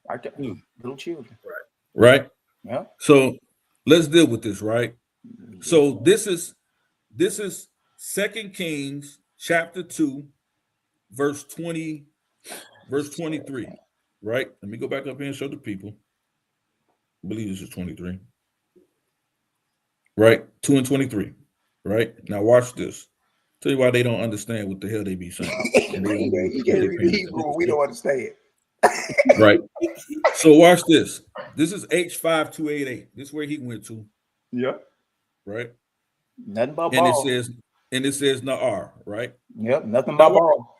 Right there. Little children. Right. Yeah. So let's deal with this, right? So this is 2 Kings chapter 2, verse 20, verse 23. Right? Let me go back up here and show the people. I believe this is 23. Right? 2 and 23. Right? Now watch this. Tell you why they don't understand what the hell they be saying. You can't read Hebrew. We don't understand. Right. So watch this. This is H5288. This is where he went to. Yeah. Right. Nothing but and ball. It says Na'ar, right? Yep. Nothing but ball.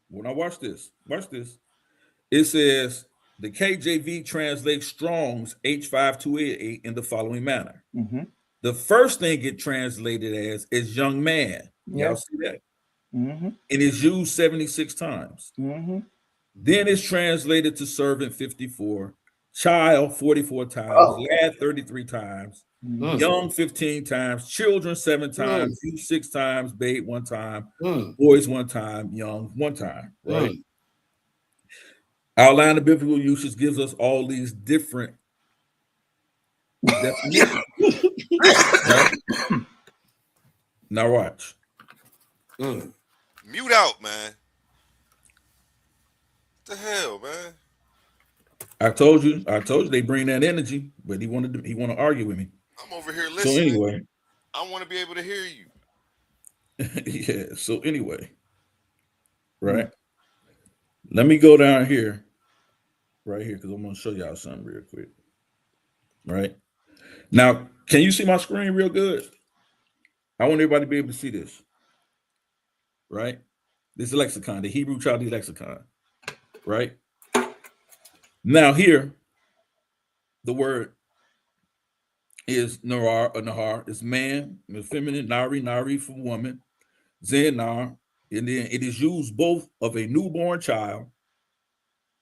When I watch this. It says the KJV translates Strong's H5288 in the following manner. The first thing it translated as is young man. Y'all see that? It is used 76 times. Then it's translated to servant 54, child 44 times, lad 33 times, young 15 times, children 7 times, youth 6 times, babe 1 time, boys 1 time, young 1 time, right? Our line of biblical usage gives us all these different definitions. Right? Now watch. Mute out, man. What the hell, man? I told you they bring that energy, but he want to argue with me. I'm over here listening. So anyway, I want to be able to hear you. Yeah. So anyway, right? Let me go down here, right here, because I'm going to show y'all something real quick. Right now, can you see my screen real good? I want everybody to be able to see this. Right? This is lexicon, the Hebrew Chaldee lexicon. Right? Now here, the word is Nahar, is man, feminine, Nari for woman, Zenar, And then it is used both of a newborn child.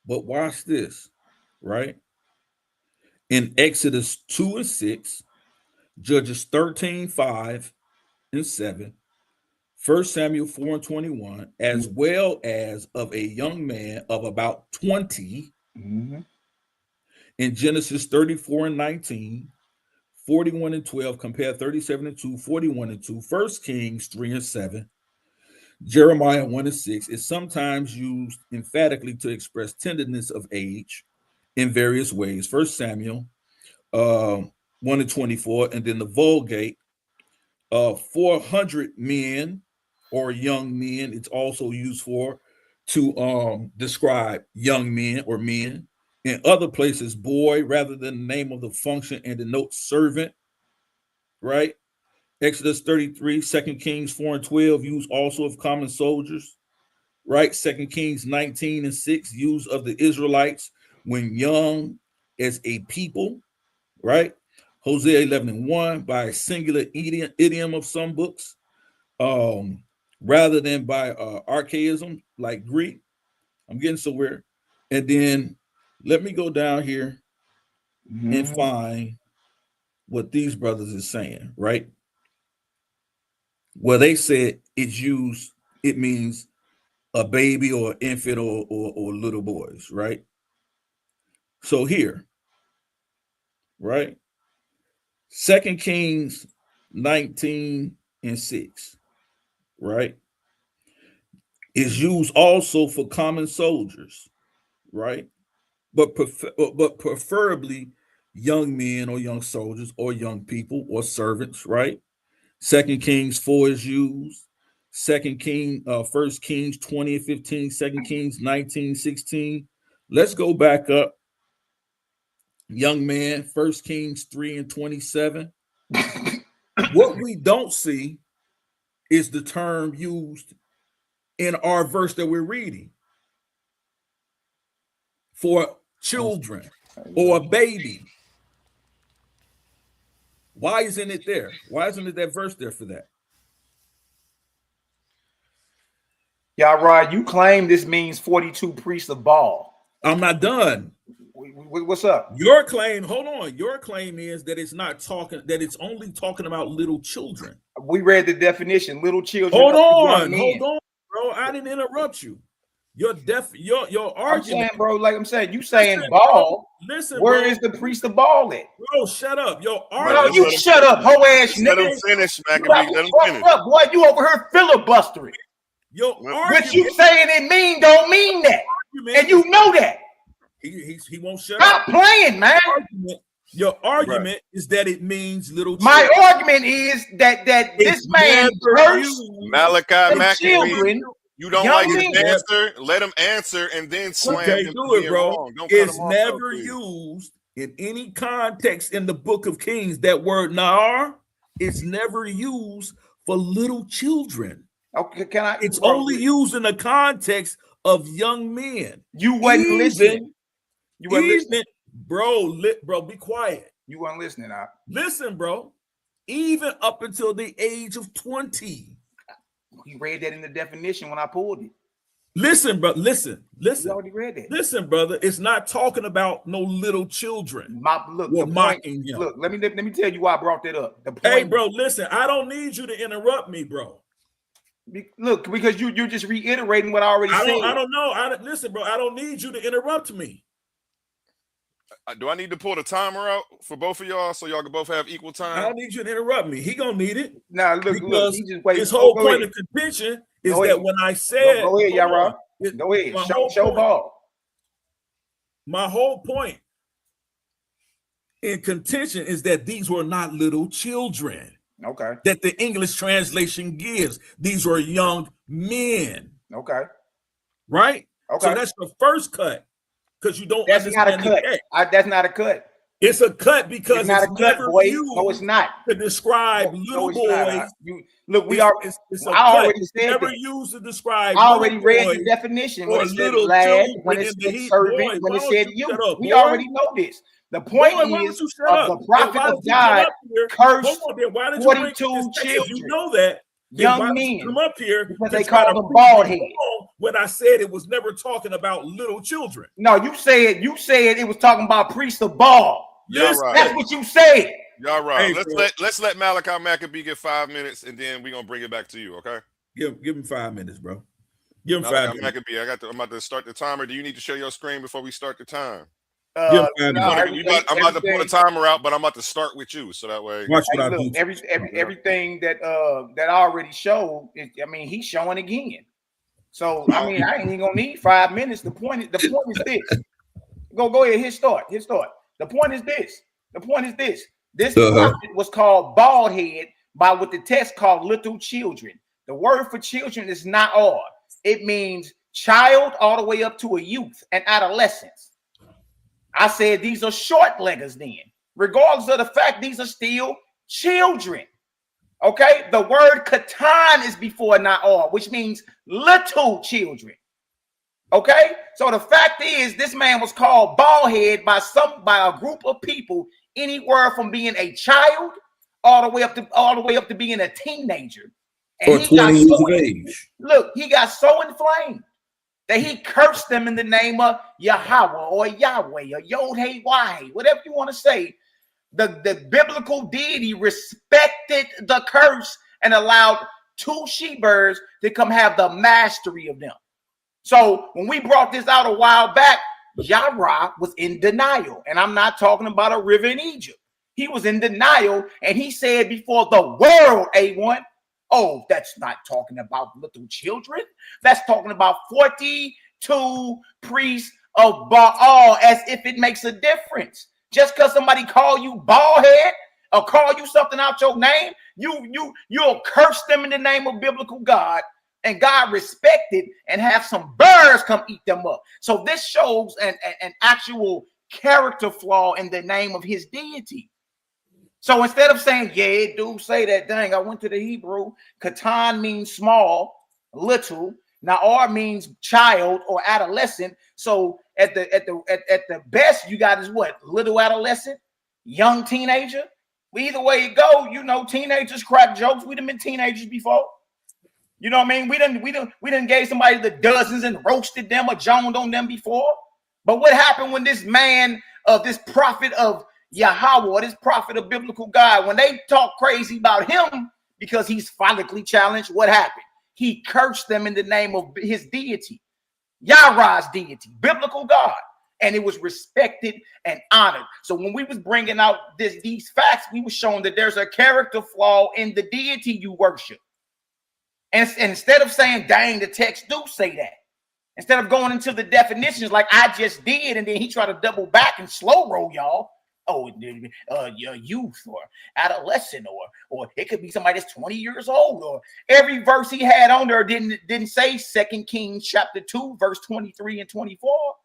But watch this, right? In Exodus 2 and 6, Judges 13, 5 and 7, 1 Samuel 4 and 21, as well as of a young man of about 20, in Genesis 34 and 19, 41 and 12, compare 37 and 2, 41 and 2, 1 Kings 3 and 7, Jeremiah 1 and 6 is sometimes used emphatically to express tenderness of age in various ways. 1 Samuel 1 and 24, and then the Vulgate, 400 men or young men. It's also used for to describe young men or men. In other places, boy, rather than the name of the function and denotes servant, right? Exodus 33, 2 Kings 4 and 12, use also of common soldiers, right? 2 Kings 19 and 6, use of the Israelites when young as a people, right? Hosea 11 and 1, by a singular idiom of some books, rather than by archaism like Greek. I'm getting somewhere. And then let me go down here and find what these brothers is saying, right? Well, they said it's used, it means a baby or infant or little boys, right? So here, right? 2 Kings 19 and 6, right? Is used also for common soldiers, right? But preferably young men or young soldiers or young people or servants, right? 2 Kings 4 is used. 1 Kings 20 and 15, 2 Kings 19, 16. Let's go back up. Young man, 1 Kings 3 and 27. What we don't see is the term used in our verse that we're reading for children or a baby. Why isn't it there? Why isn't it that verse there for that? Yeah, Rod, you claim this means 42 priests of Baal. I'm not done. What's up? Your claim, hold on. Your claim is that it's not talking, that it's only talking about little children. We read the definition, little children. Hold on, bro. I didn't interrupt you. Your argument, I'm saying, bro, like I'm saying, you saying Baal. Listen, where bro. is the priest of Baal at? Bro, shut up. Your argument. No, you shut up, hoe ass nigga. Let him finish, Maccabee. Let him finish. Up, boy, you over here filibustering. What you saying it mean don't mean that, and you know that. He won't shut up. Stop playing, man. Your argument is that it means little children. My argument is that this man cursed Malachi Maccabee. You don't like his answer? Let him answer and then slam him. Do it, bro. It's never used in any context in the book of Kings. That word nar, it's never used for little children. Okay, can I? It's only used in the context of young men. You wasn't listening. You weren't listening, bro. Bro, be quiet. You weren't listening. Listen, bro. Even up until the age of 20. You read that in the definition when I pulled it. Listen, bro. Listen. You already read that. Listen, brother. It's not talking about no little children. Look, mocking him. Look, let me tell you why I brought that up. Hey, bro. Listen, I don't need you to interrupt me, bro. Look, because you're just reiterating what I already said. I don't know. Listen, bro. I don't need you to interrupt me. Do I need to pull the timer out for both of y'all so y'all can both have equal time? I don't need you to interrupt me. He gonna need it. Now look, he just wait. His whole point of contention is that when I said, go ahead, y'all. Go ahead. Show ball. My whole point in contention is that these were not little children. Okay. That the English translation gives. These were young men. Okay. Right? Okay. So that's the first cut. Because you don't understand the text. That's not a cut. It's a cut because it's not a cut, never boy. used No, it's not. to describe little boys. Look, we I already said never that. used to describe. I already read the definition when it said lad, when it said servant, when it said youth. We already know this. The point is, the prophet of God cursed 42 children. You know that. young men come up here because they call them bald head. When I said it was never talking about little children. No, you said it was talking about priests of Baal. Y'all right. That's what you said. Y'all right. Hey, let's let Malachi Maccabee get 5 minutes, and then we're gonna bring it back to you. Okay. Give him 5 minutes, bro. Give him Malachi 5 minutes. Maccabee, I'm about to start the timer. Do you need to share your screen before we start the time? I'm about to pull the timer out, but I'm about to start with you, so that way. Watch what I do. Everything that I already showed. He's showing again. So I ain't even gonna need 5 minutes. The point is this. Go ahead. His start. The point is this. This prophet was called bald head by what the text called little children. The word for children is na'or. It means child all the way up to a youth and adolescence. I said these are short leggers then, regardless of the fact these are still children. Okay, the word katan is before na'or, which means little children. Okay, so the fact is this man was called bald head by a group of people, anywhere from being a child all the way up to being a teenager. And or 20 years of age. Look, he got so inflamed that he cursed them in the name of Yahweh or Yahweh or Yod-Heh-Wah-Heh, whatever you want to say. The biblical deity respected the curse and allowed 2 she-birds to come have the mastery of them. So when we brought this out a while back, Yahweh was in denial. And I'm not talking about a river in Egypt. He was in denial, and he said before the world, A1, oh, that's not talking about little children. That's talking about 42 priests of Baal, as if it makes a difference. Just because somebody call you bald head or call you something out your name, you'll curse them in the name of biblical God, and God respected and have some birds come eat them up. So this shows an actual character flaw in the name of his deity. So instead of saying, yeah, it do say that, dang, I went to the Hebrew. Katan means small, little. Na'or means child or adolescent. So at the best, you got is what? Little adolescent, young teenager. Either way you go, teenagers crack jokes. We done been teenagers before. You know what I mean? We done gave somebody the dozens and roasted them or joned on them before. But what happened when this man of this prophet of Yahweh, this prophet of biblical God, when they talk crazy about him because he's follically challenged, what happened? He cursed them in the name of his deity, Yahweh's deity, biblical God, and it was respected and honored. So when we was bringing out these facts, we were showing that there's a character flaw in the deity you worship. And instead of saying, dang, the text do say that, instead of going into the definitions like I just did, and then he tried to double back and slow roll y'all. Oh, your youth or adolescent, or it could be somebody that's 20 years old, or every verse he had on there didn't say 2 Kings chapter 2, verse 23 and 24.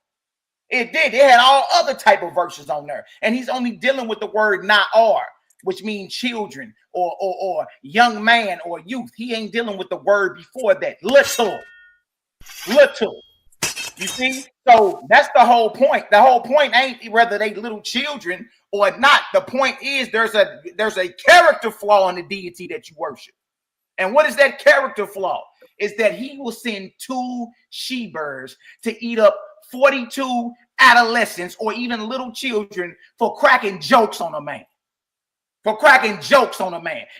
It did. It had all other type of verses on there. And he's only dealing with the word na'or, which means children or young man or youth. He ain't dealing with the word before that. Little. You see? So that's the whole point. The whole point ain't whether they little children or not. The point is there's a character flaw in the deity that you worship. And what is that character flaw? Is that he will send 2 she-birds to eat up 42 adolescents or even little children for cracking jokes on a man.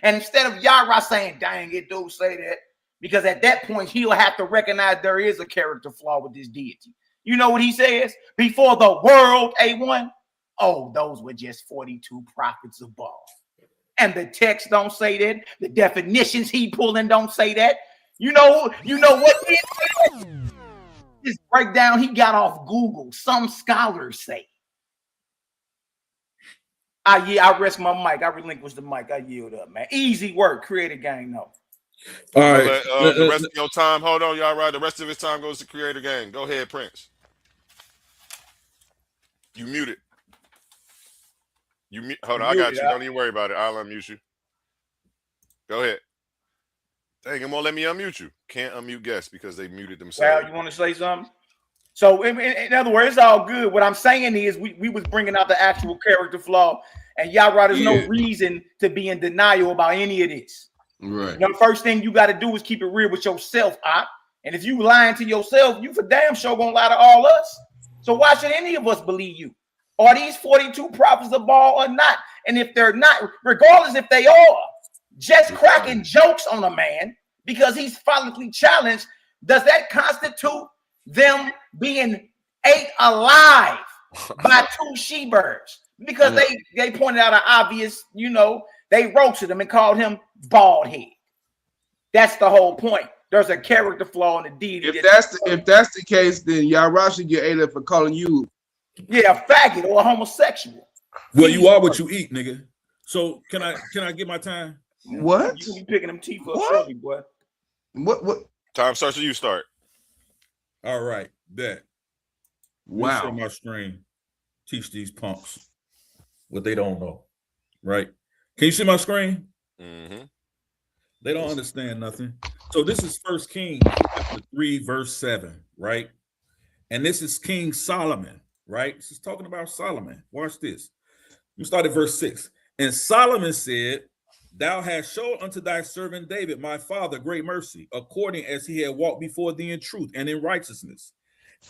And instead of Yahweh saying, dang, it do say that, because at that point, he'll have to recognize there is a character flaw with this deity. You know what he says? Before the world, A1, oh, those were just 42 prophets of Baal. And the text don't say that. The definitions he pulling don't say that. You know what? This breakdown he got off Google. Some scholars say. I rest my mic. I relinquish the mic. I yield up, man. Easy work. Create a gang, though. All right. The rest of your time, hold on, y'all. Right, the rest of his time goes to Creator Gang. Go ahead, Prince. You muted. Hold on, I got you. Don't even worry about it. I'll unmute you. Go ahead. Dang, it won't let me unmute you. Can't unmute guests because they muted themselves. Well, you want to say something? So, in other words, it's all good. What I'm saying is we was bringing out the actual character flaw, and Yahweh, there's no reason to be in denial about any of this. Right. You know, the first thing you got to do is keep it real with yourself, Op. And if you lying to yourself, you for damn sure gonna lie to all us. So why should any of us believe you? Are these 42 prophets of Baal or not? And if they're not, regardless if they are, just cracking jokes on a man because he's follically challenged, does that constitute them being ate alive by 2 she-birds? Because they pointed out an obvious, you know, they roasted him and called him bald head. That's the whole point. There's a character flaw in the deity. If that's the case, then Yara should get ate up for calling you a faggot or a homosexual. Well, you are what you eat, nigga. So can I get my time? What? You gonna be picking them teeth up shortly, boy. What? Time starts when you start. All right, bet. Wow. Share my screen. Teach these punks what they don't know. Right? Can you see my screen? Mm-hmm. They don't understand nothing. So this is 1 Kings 3, verse 7, right? And this is King Solomon, right? This is talking about Solomon. Watch this. We start at verse 6. And Solomon said, Thou hast shown unto thy servant David, my father, great mercy, according as he had walked before thee in truth and in righteousness,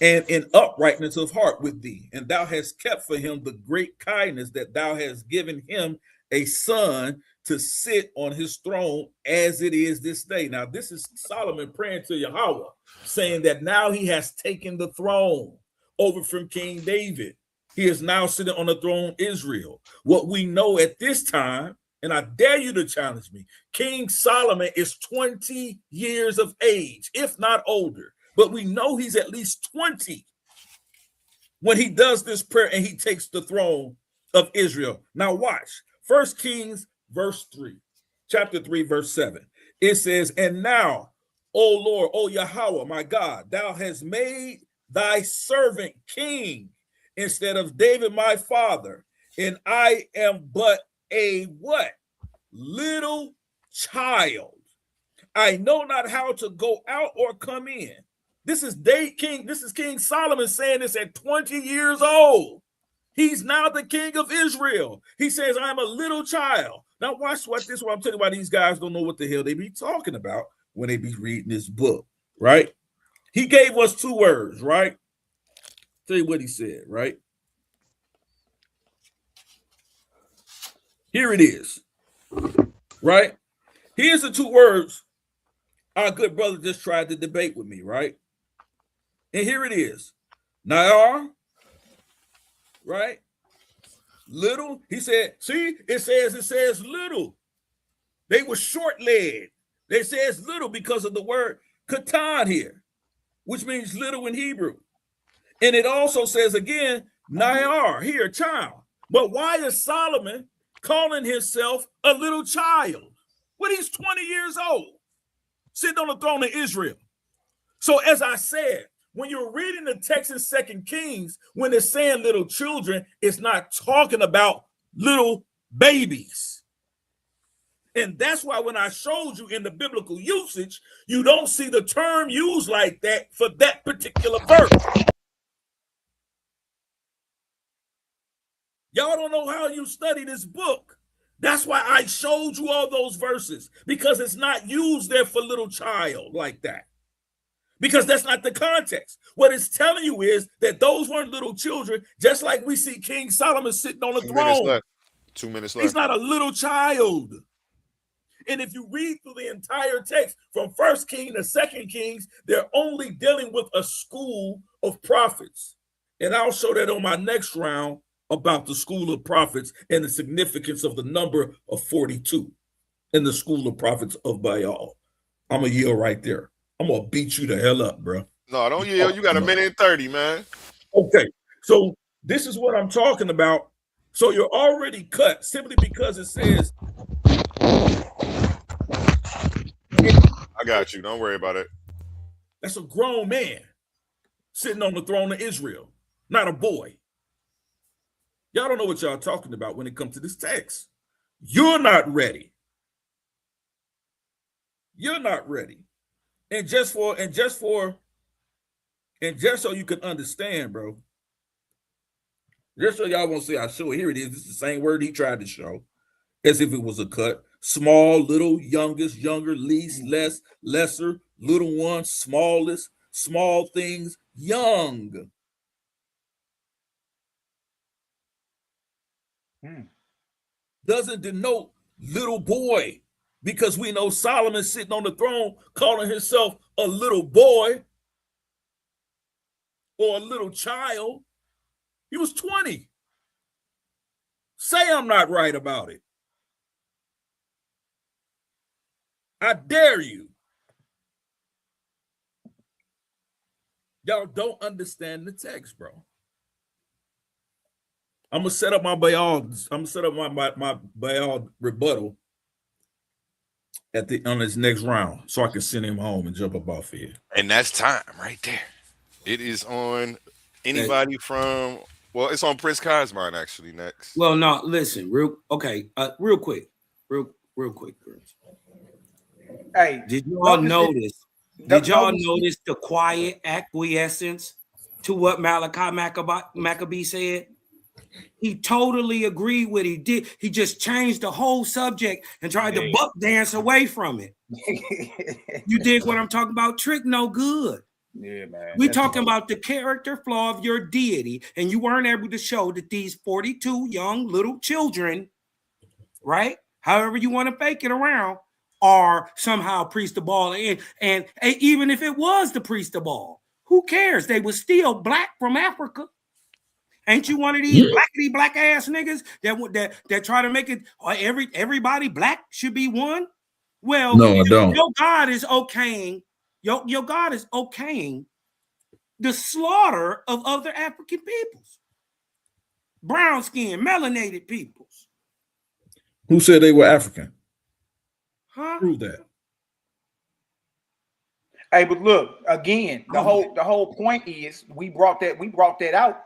and in uprightness of heart with thee. And thou hast kept for him the great kindness that thou hast given him a son to sit on his throne as it is this day. Now, this is Solomon praying to Yahweh, saying that now he has taken the throne over from King David. He is now sitting on the throne Israel. What we know at this time, and I dare you to challenge me, King Solomon is 20 years of age, if not older. But we know he's at least 20 when he does this prayer and he takes the throne of Israel. Now watch. 1 Kings chapter 3, verse 7. It says, And now, O Lord, O Yahweh, my God, thou hast made thy servant king instead of David, my father, and I am but a what? Little child. I know not how to go out or come in. This is King Solomon saying this at 20 years old. He's now the king of Israel. He says, I'm a little child. Now watch what this is what I'm telling you why these guys don't know what the hell they be talking about when they be reading this book, right? He gave us 2 words, right? Tell you what he said, right? Here it is, right? Here's the 2 words our good brother just tried to debate with me, right? And here it is. Nayar, right? Little. He said, see, it says little. They were short-legged. It says little because of the word katan here, which means little in Hebrew. And it also says again, Nayar, here, child. But why is Solomon calling himself a little child when he's 20 years old, sitting on the throne of Israel? So as I said, when you're reading the text in 2 Kings, when it's saying little children, it's not talking about little babies. And that's why when I showed you in the biblical usage, you don't see the term used like that for that particular verse. Y'all don't know how you study this book. That's why I showed you all those verses, because it's not used there for little child like that. Because that's not the context. What it's telling you is that those weren't little children, just like we see King Solomon sitting on the throne. 2 minutes left. He's not a little child. And if you read through the entire text from 1 King to 2 Kings, they're only dealing with a school of prophets. And I'll show that on my next round about the school of prophets and the significance of the number of 42 in the school of prophets of Baal. I'm going to yield right there. I'm going to beat you the hell up, bro. No, don't yield. You got a minute and 30, man. Okay. So this is what I'm talking about. So you're already cut simply because it says. I got you. Don't worry about it. That's a grown man sitting on the throne of Israel, not a boy. Y'all don't know what y'all talking about when it comes to this text. You're not ready. You're not ready. And just so you can understand, bro. Just so y'all won't say I show it. Here it is. This is the same word he tried to show, as if it was a cut. Small, little, youngest, younger, least, less, lesser, little one, smallest, small things, young. Doesn't denote little boy, because we know Solomon sitting on the throne calling himself a little boy or a little child. He was 20. Say I'm not right about it. I dare you. Y'all don't understand the text, bro. I'm gonna set up my Baal. I'm gonna set up my Baal rebuttal on this next round, so I can send him home and jump up off here. And that's time right there. It is on anybody from. Well, it's on Prince Cosmine actually next. Well, no, listen, real quick, real quick. Hey, did you all notice? Did y'all notice the quiet acquiescence to what Malachi Maccabee said? He totally agreed with he did. He just changed the whole subject and tried to buck dance away from it. You dig what I'm talking about? Trick no good. Yeah, man. We're talking about the character flaw of your deity, and you weren't able to show that these 42 young little children, right? However you want to fake it around, are somehow priest of Baal. And even if it was the priest of Baal, who cares? They were still black from Africa. Ain't you one of these blackity black ass niggas that try to make it everybody black should be one? Well, no, I don't. Your God is okaying. Your God is okaying the slaughter of other African peoples, brown skin, melanated peoples. Who said they were African? Huh? Prove that. Hey, but look again. The whole point is we brought that out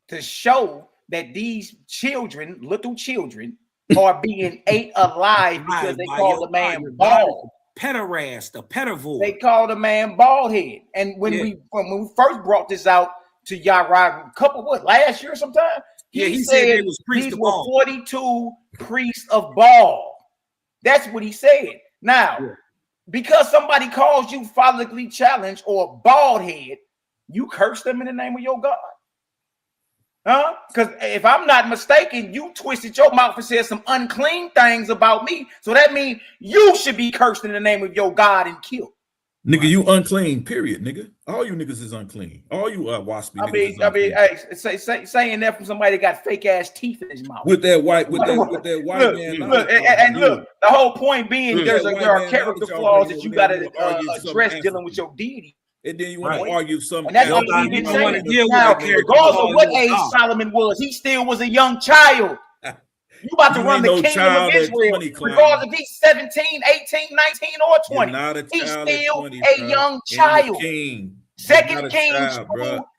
to show that these children, little children, are being ate alive because they call the man bald. Pederast, a pedivore. They call the man bald head. And when we first brought this out to Yara last year sometime, he said it was these were 42 priests of Baal. That's what he said. Now, because somebody calls you follically challenged or bald head, you curse them in the name of your God. Huh? Because if I'm not mistaken, you twisted your mouth and said some unclean things about me. So that means you should be cursed in the name of your God and killed. Nigga, you unclean, period, nigga. All you niggas is unclean. All you waspy niggas hey, saying that from somebody that got fake ass teeth in his mouth. With that white man. Look, the whole point being there are character flaws that you gotta address dealing with your deity. And then you want to argue something. And that's what we've been saying. Now, regardless of what age Solomon was, he still was a young child. You about to run the kingdom of Israel. Regardless if he's 17, 18, 19, or 20. He's still a young child. Second Kings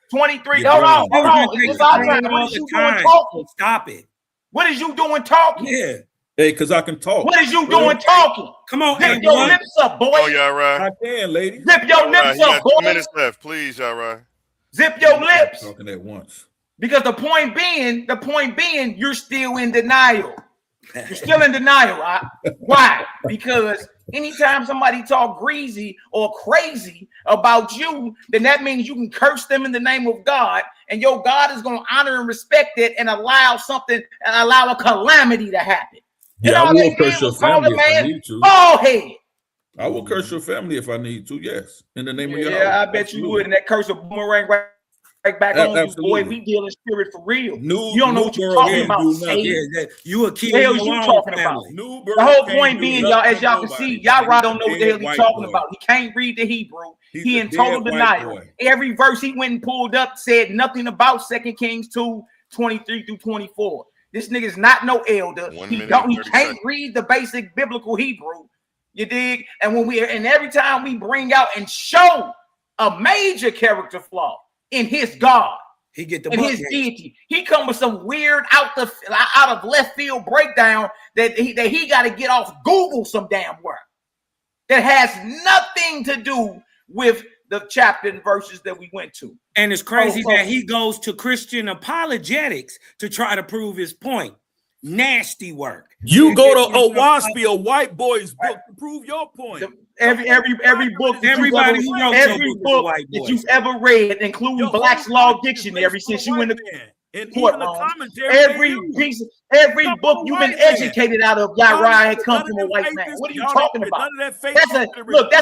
23. Hold on. It's our time. What is you doing talking? Stop it. What is you doing talking? Yeah. Hey, because I can talk. What is you doing talking? Come on, zip your lips up, boy. Oh, y'all right. I can, ladies. Zip your lips up, boy. 2 minutes left, please, y'all right. Zip your lips. Talking at once. Because the point being, you're still in denial. You're still in denial. Why? Because anytime somebody talk greasy or crazy about you, then that means you can curse them in the name of God, and your God is going to honor and respect it and allow a calamity to happen. Yeah, I will curse your family if I need to. Bald head. I will curse your family if I need to. Yes, in the name of your Yeah, I bet you would, and that curse will boomerang right back on you, boy. We deal in spirit for real. You don't know what you're talking about. You a kid. What the hell you talking about? The whole point being, y'all, as y'all can see, y'all don't know what the hell he's talking about. He can't read the Hebrew. He in total denial. Every verse he went and pulled up said nothing about 2 Kings 2:23 through 24. This nigga's not no elder. He can't read the basic biblical Hebrew. You dig? And every time we bring out and show a major character flaw in his God, he get the in his deity, he come with some weird out of left field breakdown that he got to get off Google some damn work that has nothing to do with the chapter and verses that we went to. And it's crazy that he goes to Christian apologetics to try to prove his point. Nasty work. You go to Owaspy, a white boy's book, to prove your point. Every book that Everybody who knows every book that you've ever read, including Black's Law Dictionary, since you in the courtroom, every book you've been educated out of, Yara, come from a white man. What are you talking about? That's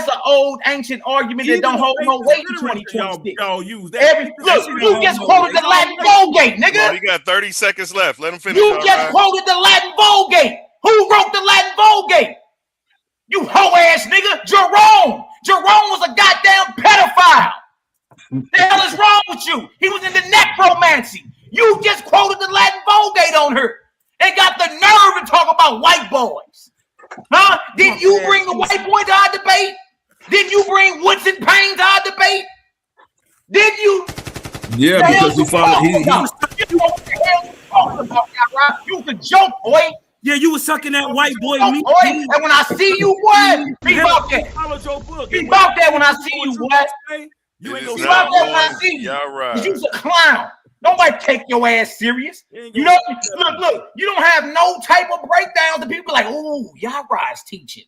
an old ancient argument that don't hold no weight in 2026. You just quoted the Latin Vulgate, nigga. You got 30 seconds left. Let him finish. You just quoted the Latin Vulgate. Who wrote the Latin Vulgate? You hoe ass nigga, Jerome. Jerome was a goddamn pedophile. The hell is wrong with you? He was into necromancy. You just quoted the Latin Vulgate on her and got the nerve to talk about white boys. Huh? Did you bring the white boy to our debate? Did you bring Woodson Payne to our debate? Did you? Yeah, because he followed. You know what the hell you talking about, right? You was a joke, boy. Yeah, you was sucking that white boy meat. And when I see you, boy, be about that. Be about that when I see you, boy. You ain't gonna about that when I see you. You's a clown. Nobody take your ass serious. You know, look, you don't have no type of breakdowns that people like, oh, Yara's teaching.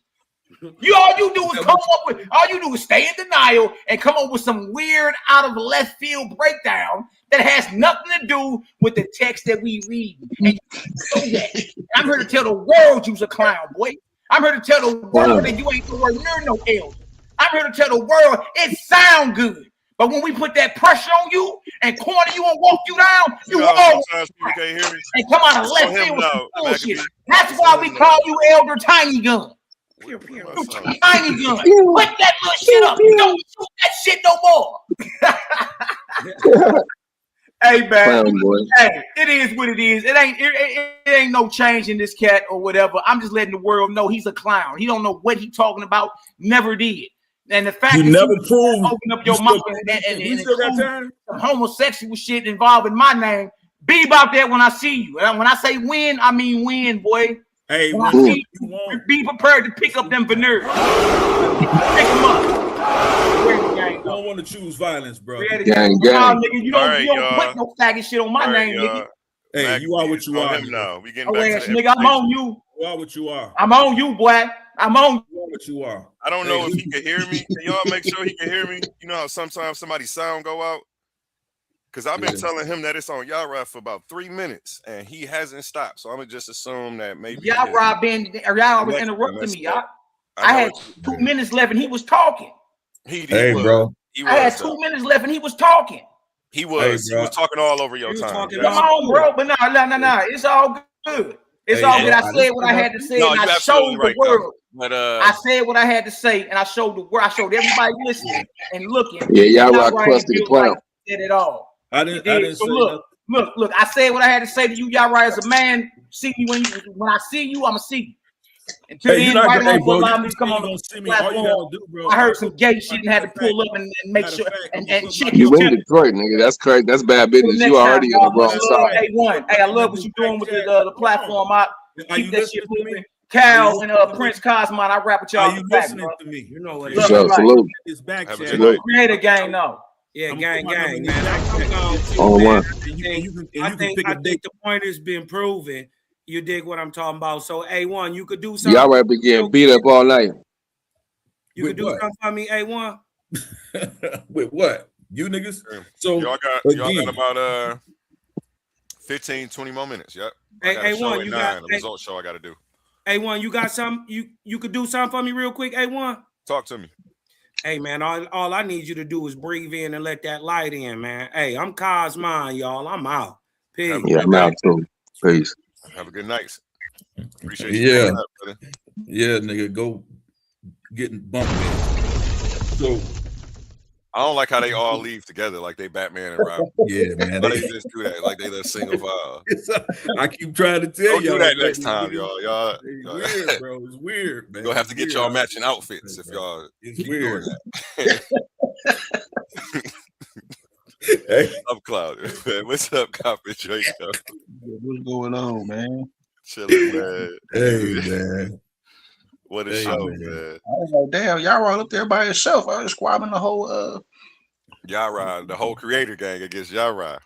All you do is stay in denial and come up with some weird out of left field breakdown that has nothing to do with the text that we read. And I'm here to tell the world you's a clown, boy. I'm here to tell the world that you ain't nowhere near no elder. I'm here to tell the world it sound good. But when we put that pressure on you and corner you and walk you down, you all and come out of left field with some bullshit. That's why we call you Elder Tiny Gun. You Tiny Gun. Put that little shit up. You don't shoot that shit no more. Hey, man. Hey, it is what it is. It ain't no change in this cat or whatever. I'm just letting the world know he's a clown. He don't know what he's talking about. Never did. And the fact that never proved open up your mouth and some homosexual shit involving my name, be about that when I see you. And when I say win, I mean win, boy. Hey, when I see you, be prepared to pick up them veneers. Pick them up. You don't want to choose violence, bro. Gang. Nah, nigga, you don't put no faggot shit on my name, nigga. Hey, you are what you are. Now we getting back to nigga, I'm on you. You are what you are. I'm on you, boy. I'm on you. What you are. I don't know if he can hear me. Can y'all make sure he can hear me? You know how sometimes somebody's sound go out? Because I've been telling him that it's on Yara for about 3 minutes, and he hasn't stopped. So I'm going to just assume that maybe Yara was interrupting me. I had 2 minutes left, and he was talking. He did. Hey, bro. I had 2 minutes left, and he was talking. He was. He was talking all over your time. Come on, bro. But no. It's all good. It's all good. I said what I had to say, and I showed the world. But I said what I had to say, and I showed the world. I showed everybody listening and looking. Yeah, y'all rock crusty clown. Said it all. I didn't so look. I said what I had to say to you, y'all. As a man, see me when I see you, I'ma see you. Until then, right on, allow me to come on the platform. I heard some gay shit and had to pull up and make sure and check you in Detroit, nigga. That's crazy. That's bad business. You already on the wrong side. Hey, I love what you're doing with the platform. Keep that shit moving. Cal and Prince Cosmon, I rap with y'all. Are you listening to me? You know what it is. Salute. It's back. Creator gang, no. Yeah, gang, man. I think the point has been proven. You dig what I'm talking about? So, A1, you could do something. Y'all right be getting beat up all night. You could do something for me, A1. With what? You niggas? So y'all got about 15, 20 more minutes. Yep. Hey, A1, you got the result show I got to do. A1, you got something? You could do something for me real quick, A1? Talk to me. Hey, man, all I need you to do is breathe in and let that light in, man. Hey, I'm Cosmon, y'all. I'm out. Peace. Yeah, I'm out too. Peace. Have a good night. Appreciate you. Yeah, nigga, go getting bumped. So I don't like how they all leave together like they Batman and Robin. Yeah, man. They just do that like they the single file. I keep trying to tell y'all. Do that next time, y'all. Y'all weird, bro. It's weird, man. You'll have to get y'all matching outfits if y'all keep weird. Doing that. Hey, I'm Cloud. Man. What's up, Copper Drake? What's going on, man? Chilling, man. Hey, man. What a show, man. I was like, damn, y'all right up there by yourself. I was squabbling the whole Yara, the whole creator gang against Yara.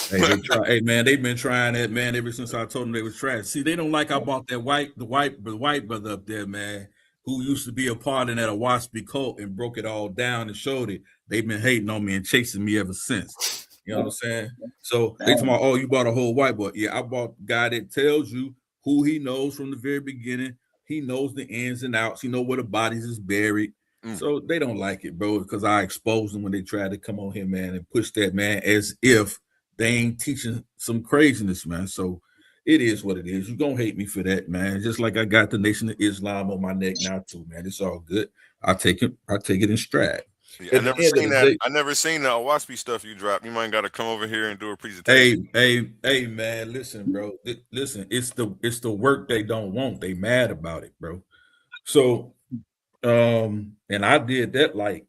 Hey man, they've been trying that, man, ever since I told them they was trash. See, they don't like I bought that the white brother up there, man, who used to be a part in that Owaspy cult and broke it all down and showed it. They've been hating on me and chasing me ever since. You know what I'm saying? So they talking about, oh, you bought a whole white boy. Yeah, I bought a guy that tells you who he knows from the very beginning. He knows the ins and outs. He knows where the bodies is buried. So they don't like it, bro, because I exposed them when they tried to come on here, man, and push that, man, as if they ain't teaching some craziness, man. So it is what it is. You're gonna hate me for that, man. Just like I got the Nation of Islam on my neck now, too, man. It's all good. I take it in stride. Yeah, I never seen that. I never seen the Owaspy stuff you dropped. You might got to come over here and do a presentation. Hey, man. Listen, bro. Listen, it's the work they don't want. They mad about it, bro. So, and I did that like,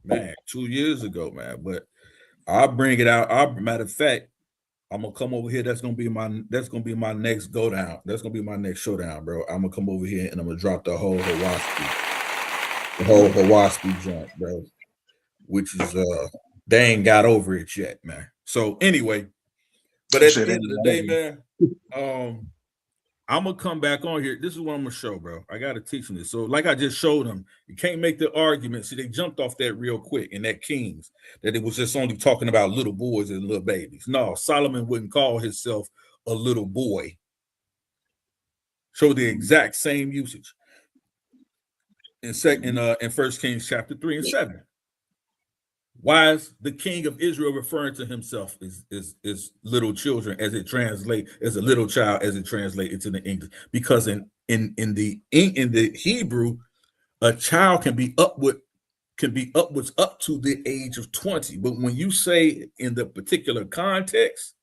man, 2 years ago, man. But I'll bring it out. Matter of fact, I'm gonna come over here. That's gonna be my next go down. That's gonna be my next showdown, bro. I'm gonna come over here and I'm gonna drop the whole Owaspy joint, bro. Which is they ain't got over it yet, man. So anyway, but at the end of the day, man, I'm gonna come back on here. This is what I'm gonna show, bro. I gotta teach them this. So, like I just showed them, you can't make the argument. See, they jumped off that real quick in that Kings, that it was just only talking about little boys and little babies. No, Solomon wouldn't call himself a little boy. Show the exact same usage in 1 Kings chapter 3 and 7. Why is the king of Israel referring to himself as little children as it translates, as a little child as it translates into the English? Because in the Hebrew, a child can be upwards up to the age of 20. But when you say in the particular context,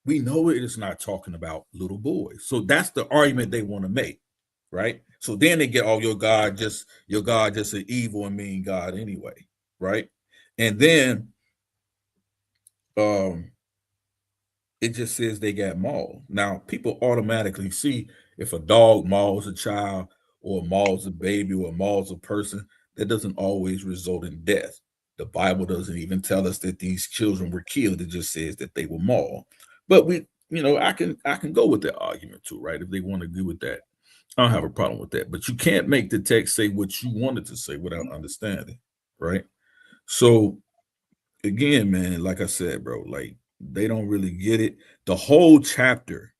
we know it is not talking about little boys. So that's the argument they want to make, right? So then they get, oh, your God just an evil and mean God anyway. Right. And then it just says they got mauled. Now, people automatically see if a dog mauls a child or mauls a baby or mauls a person, that doesn't always result in death. The Bible doesn't even tell us that these children were killed. It just says that they were mauled. But I can go with that argument too, right? If they want to agree with that, I don't have a problem with that. But you can't make the text say what you wanted to say without understanding, right? So again, man, like I said, bro, like they don't really get it. The whole chapter,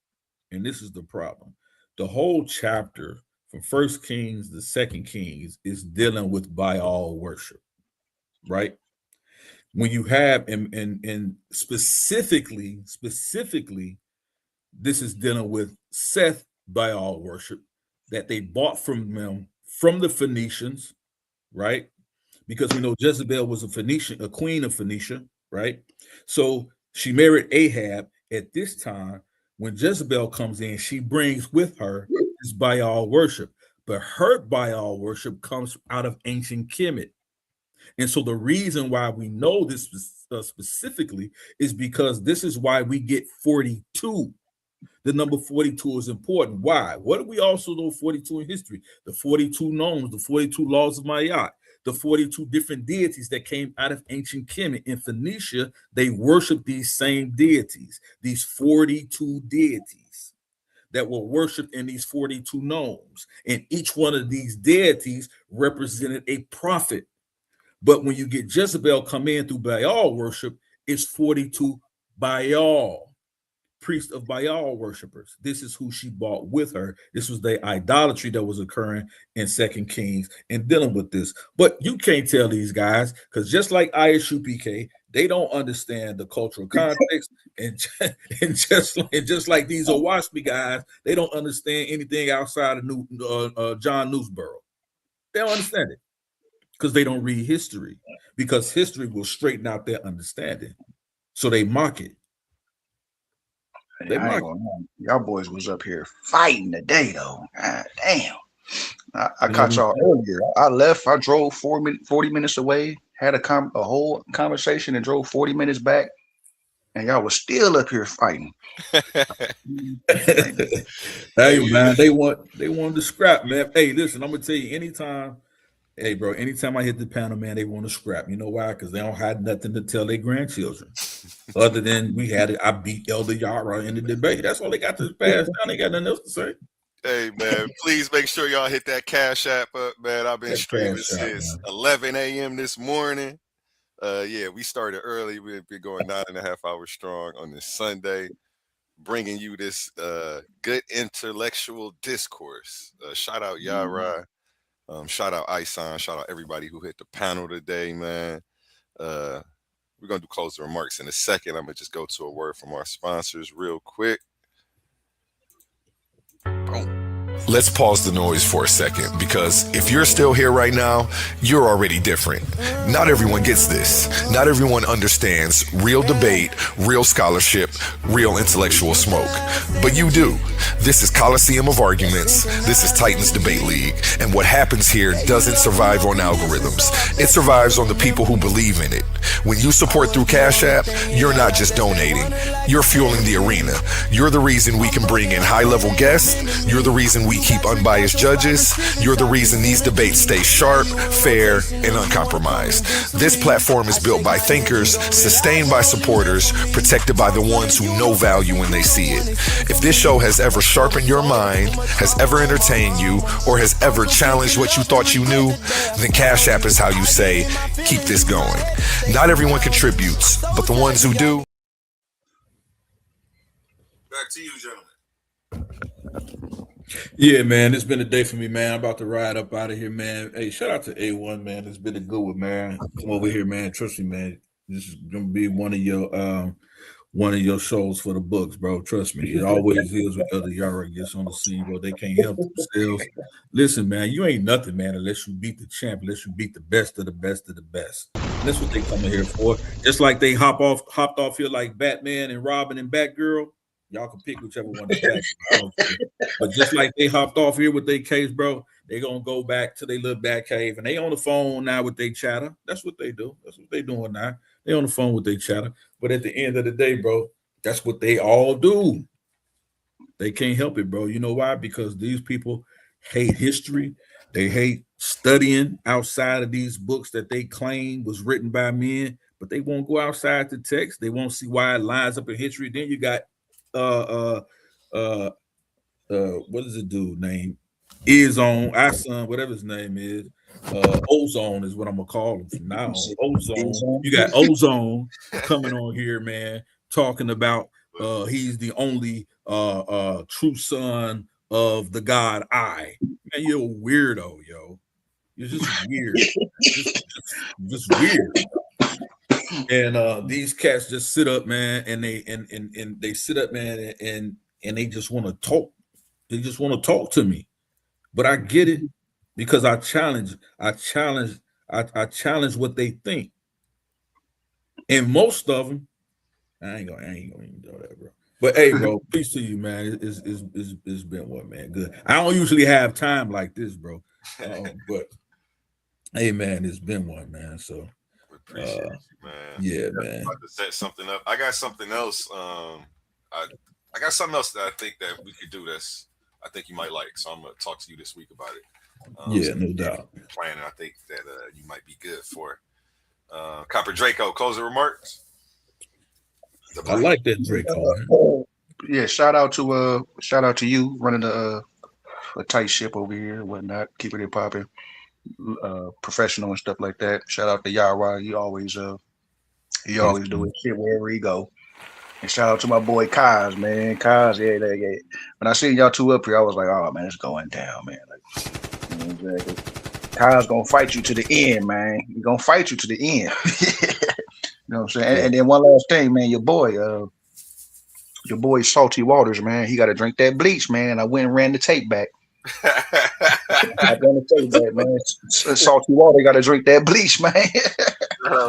and this is the problem, the whole chapter from 1 Kings to 2 Kings is dealing with Baal worship, right? When you have and specifically, this is dealing with Seth Baal worship that they bought from them from the Phoenicians, right? Because we know Jezebel was a queen of Phoenicia, right? So she married Ahab. At this time, when Jezebel comes in, she brings with her this Baal worship. But her Baal worship comes out of ancient Kemet. And so the reason why we know this specifically is because this is why we get 42. The number 42 is important. Why? What do we also know 42 in history? The 42 nomes, the 42 laws of Ma'at, the 42 different deities that came out of ancient Kemet. In Phoenicia, they worshiped these same deities, these 42 deities that were worshipped in these 42 nomes. And each one of these deities represented a prophet. But when you get Jezebel come in through Baal worship, it's 42 Baal, priest of Baal worshipers. This is who she bought with her. This was the idolatry that was occurring in 2 Kings and dealing with this. But you can't tell these guys, because just like ISU PK, they don't understand the cultural context, and just like these Owaspy guys, they don't understand anything outside of John Newsborough. They don't understand it because they don't read history, because history will straighten out their understanding. So they mock it. Y'all boys was up here fighting today, though. God damn. I caught y'all earlier. I left. I drove 40 minutes away, had a whole conversation, and drove 40 minutes back, and y'all was still up here fighting. Hey, man, they wanted to scrap, man. Hey, listen, I'm gonna tell you, anytime I hit the panel, man, they want to scrap. You know why? Because they don't have nothing to tell their grandchildren. Other than I beat Elder Yara in the debate. That's all they got to pass down. They got nothing else to say. Hey man, please make sure y'all hit that Cash App up, man. I've been streaming since 11 a.m. this morning. Yeah, we started early. We've been going 9.5 hours strong on this Sunday, bringing you this good intellectual discourse. Shout out Yara, shout out Isan, shout out everybody who hit the panel today, man. We're gonna do closing remarks in a second. I'm gonna just go to a word from our sponsors real quick. Let's pause the noise for a second, because if you're still here right now, you're already different. Not everyone gets this. Not everyone understands real debate, real scholarship, real intellectual smoke. But you do. This is Coliseum of Arguments. This is Titans Debate League. And what happens here doesn't survive on algorithms. It survives on the people who believe in it. When you support through Cash App, you're not just donating. You're fueling the arena. You're the reason we can bring in high-level guests. You're the reason we keep unbiased judges. You're the reason these debates stay sharp, fair, and uncompromised. This platform is built by thinkers, sustained by supporters, protected by the ones who know value when they see it. If this show has ever sharpened your mind, has ever entertained you, or has ever challenged what you thought you knew, then Cash App is how you say, keep this going. Not everyone contributes, but the ones who do. Back to you, gentlemen. Yeah, man, it's been a day for me, man. I'm about to ride up out of here, man. Hey, shout out to A1, man. It's been a good one, man. Come over here, man. Trust me, man. This is gonna be one of your shows for the books, bro. Trust me. It always is with other Yara gets on the scene, bro. They can't help themselves. Listen, man, you ain't nothing, man, unless you beat the champ, unless you beat the best of the best of the best. And that's what they coming here for. Just like they hopped off here like Batman and Robin and Batgirl. Y'all can pick whichever one is back. But just like they hopped off here with their case, bro, they gonna go back to their little bat cave, and they on the phone now with their chatter. That's what they do. That's what they doing now. They on the phone with their chatter. But at the end of the day, bro, that's what they all do. They can't help it, bro. You know why? Because these people hate history. They hate studying outside of these books that they claim was written by men, but they won't go outside the text. They won't see why it lines up in history. Then you got what is the dude name? Isan, whatever his name is. Ozone is what I'm gonna call him from now on. Ozone. You got Ozone coming on here, man, talking about he's the only true son of the god I. Man, you're a weirdo, yo. You're just weird. just weird. And these cats just sit up, man, and they sit up, man, and they just want to talk. They just want to talk to me. But I get it, because I challenge what they think. And most of them, I ain't gonna even do that, bro. But hey, bro, peace to you, man. It's been what, man? Good. I don't usually have time like this, bro. But hey, man, it's been one, man. So appreciate you, man. Yeah, man. I'm about to set something up. I got something else. I got something else that I think that we could do this. I think you might like. So I'm gonna talk to you this week about it. Yeah, no doubt. Planning, I think that you might be good for. Copper Draco, closing remarks. I like that Draco. Yeah, shout out to you running a tight ship over here and whatnot, keeping it popping, professional and stuff like that. Shout out to Yara, he always do his shit wherever he go. And shout out to my boy Kaz, man. Kaz, yeah. When I seen y'all two up here, I was like, oh man, it's going down, man. Like, exactly. Kaz gonna fight you to the end, man. He gonna fight you to the end. You know what I'm saying? And then one last thing, man, your boy Salty Waters, man, he got to drink that bleach, man. And I went and ran the tape back. I ran the tape back, man. Salty Water got to drink that bleach, man.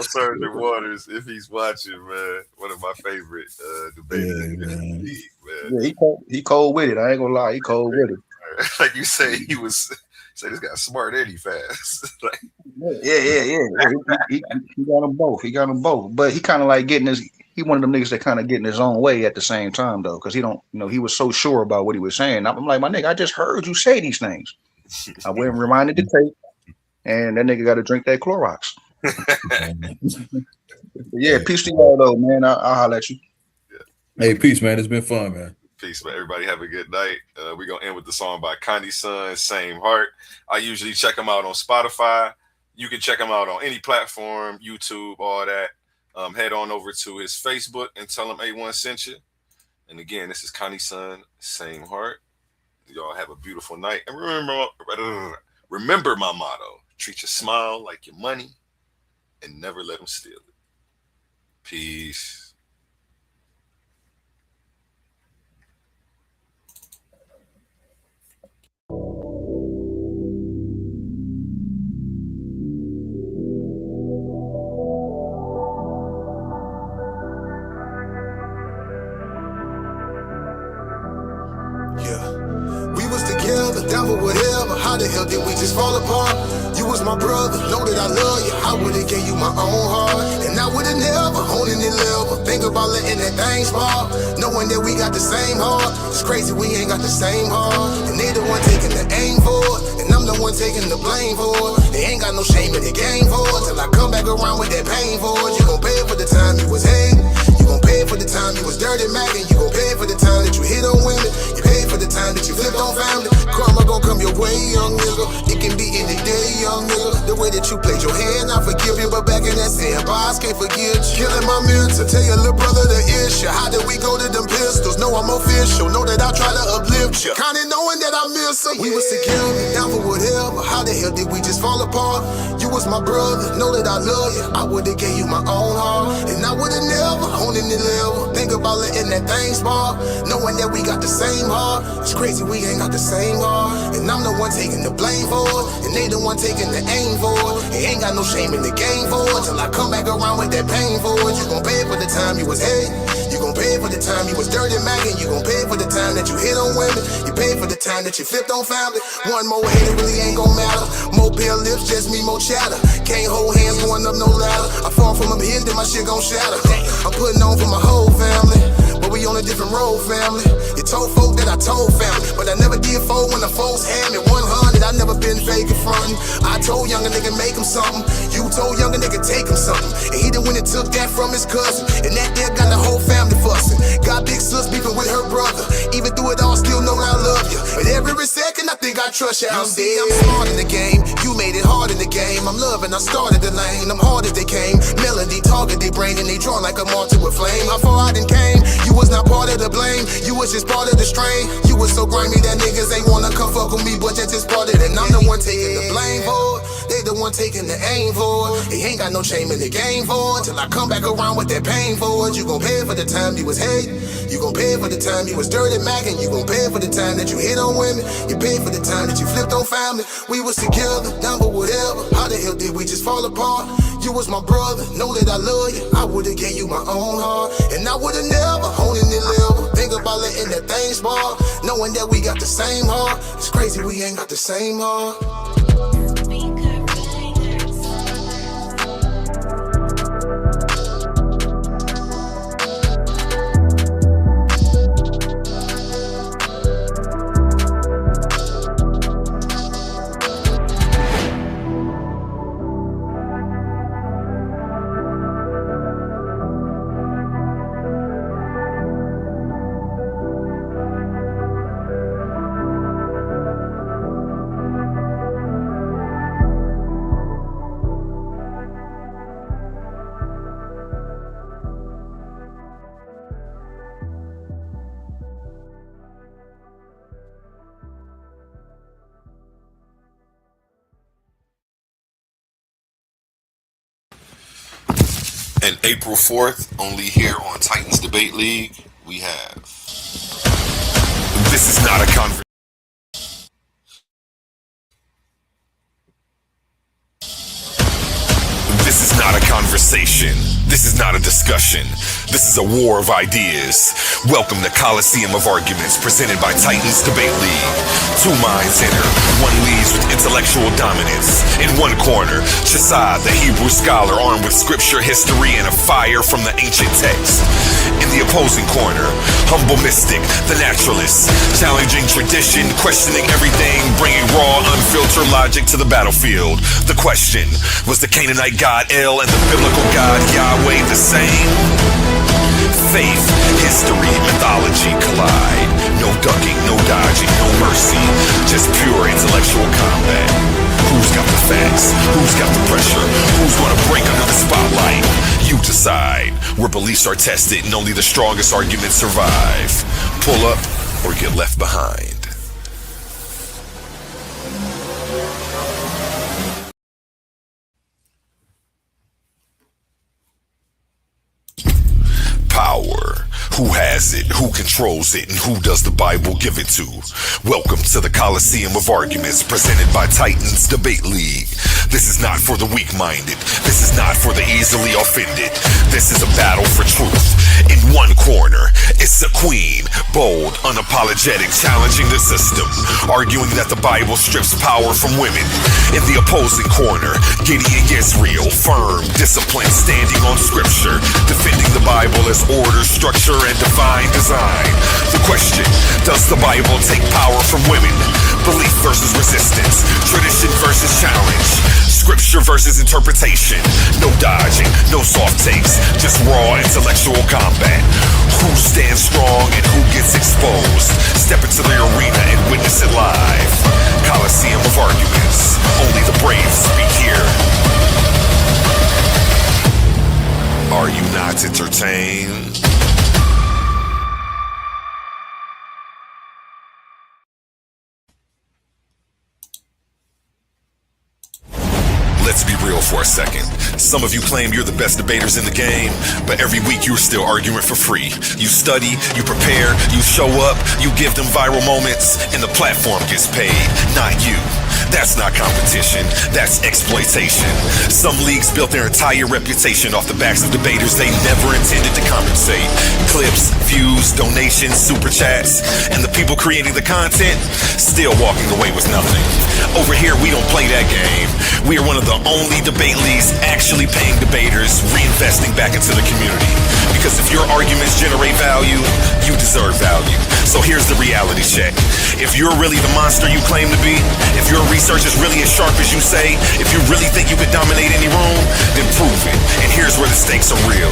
Sergeant Waters, if he's watching, man, one of my favorite debaters in the league, man. Yeah, he cold with it. I ain't gonna lie, he cold with it. Like you say, this guy smart and he fast. Like, yeah. He got them both. But he kind of like he one of them niggas that kind of getting his own way at the same time though, because he don't, he was so sure about what he was saying. I'm like, my nigga, I just heard you say these things. I went and reminded the tape, and that nigga got to drink that Clorox. Yeah, peace to y'all though, man. I'll holler at you. Hey, peace, man. It's been fun, man. Peace, man. Everybody have a good night. We're going to end with the song by Connie's Son, Same Heart. I usually check him out on Spotify. You can check him out on any platform, YouTube, all that. Head on over to his Facebook and tell him A1 sent you. And again, this is Connie's Son, Same Heart. Y'all have a beautiful night. And remember my motto. Treat your smile like your money and never let them steal it. Peace. Down for whatever, how the hell did we just fall apart? You was my brother, know that I love you. I would've gave you my own heart, and I would've never owned any level. Think about letting that thing spark, knowing that we got the same heart. It's crazy we ain't got the same heart, and they the one taking the aim for it, and I'm the one taking the blame for it. They ain't got no shame in the game for it, till I come back around with that pain for it. You gon' pay for the time you was hating, you gon' pay for the time you was dirty macking, you gon' pay for the time that you hit on women, you pay for the time that you flipped on family. Karma gon' come your way, young nigga. It can be any day, young nigga. The way that you played your hand, I forgive you, but back in that sandbox, can't forget you. Killing my mentor, tell your little brother the issue. How did we go to them pistols? Know I'm official, know that I try to uplift you. Kinda knowing that I miss her. We was together, down for whatever. How the hell did we just fall apart? You was my brother, know that I love you. I would've gave you my own heart, and I would've never owned any level. Think about letting that thing spark, knowing that we got the same heart. It's crazy we ain't got the same heart, and I'm the one taking the blame for it, and they the one taking the aim for it. They ain't got no shame in the game for it, till I come back around with that pain for it. You gon' pay for the time you was hating, you gon' pay for the time you was dirty macking, you gon' pay for the time that you hit on women, you pay for the time that you flipped on family. One more hate, it really ain't gon' matter. More pale lips, just me, more chatter. Can't hold hands going up no ladder. I fall from up here, then my shit gon' shatter. I'm putting on for my whole family, but we on a different road, family. You told folk that I told family, but I never did fold when the folks had me 100. I never been fake in front. I told younger nigga make him something, you told younger nigga take him something, and he the one that took that from his cousin, and that there got the whole family fussing. Got big sis beefing with her brother, even through it all still know that I love you, but every second I think I trust you. I'm smart in the game, you made it hard in the game. I'm loving, I started the lane, I'm hard as they came. Melody target they brain and they draw like a martyr with flame. How far I done came, you was not part of the blame, you was just part of the strain. You was so grimy that niggas ain't wanna come fuck with me, but that's just part of it. And I'm the one taking the blame for it, they the one taking the aim for it. They ain't got no shame in the game for it, till I come back around with that pain for it. You gon' pay for the time you was hating, you gon' pay for the time you was dirty macking, you gon' pay for the time that you hit on women, you pay for the time that you flipped on family. We was together, down for whatever. How the hell did we just fall apart? You was my brother, know that I love you. I would've gave you my own heart, and I would've never owned any level. Think about letting that thing spark, knowing that we got the same heart. It's crazy we ain't got the same heart. And April 4th, only here on Titans Debate League, we have... This is not a conversation. This is not a conversation. This is not a discussion. This is a war of ideas. Welcome to Coliseum of Arguments, presented by Titans Debate League. Two minds enter. One leads with intellectual dominance. In one corner, Shasad, the Hebrew scholar, armed with scripture, history, and a fire from the ancient text. In the opposing corner, humble mystic, the naturalist, challenging tradition, questioning everything, bringing raw, unfiltered logic to the battlefield. The question, was the Canaanite god El and the biblical god Yah highway the same? Faith, history, mythology collide. No ducking, no dodging, no mercy. Just pure intellectual combat. Who's got the facts? Who's got the pressure? Who's gonna break under the spotlight? You decide. Where beliefs are tested and only the strongest arguments survive. Pull up or get left behind. Power. Who has it? Who controls it? And who does the Bible give it to? Welcome to the Coliseum of Arguments presented by Titans Debate League. This is not for the weak-minded. This is not for the easily offended. This is a battle for truth. In one corner, it's a queen, bold, unapologetic, challenging the system, arguing that the Bible strips power from women. In the opposing corner, Gideon gets real, firm, disciplined, standing on scripture, defending the Bible as order, structure, and divine design. The question, does the Bible take power from women? Belief versus resistance, tradition versus challenge, scripture versus interpretation. No dodging, no soft takes, just raw intellectual combat. Who stands strong and who gets exposed? Step into the arena and witness it live. Coliseum of Arguments, only the brave speak here. Are you not entertained? Let's be real for a second. Some of you claim you're the best debaters in the game, but every week you're still arguing for free. You study, you prepare, you show up, you give them viral moments, and the platform gets paid, not you. That's not competition, that's exploitation. Some leagues built their entire reputation off the backs of debaters they never intended to compensate. Clips, views, donations, super chats, and the people creating the content still walking away with nothing. Over here, we don't play that game. We are one of the only debate leagues actually paying debaters, reinvesting back into the community. Because if your arguments generate value, you deserve value. So here's the reality check. If you're really the monster you claim to be, if your research is really as sharp as you say, if you really think you could dominate any room, then prove it. And here's where the stakes are real.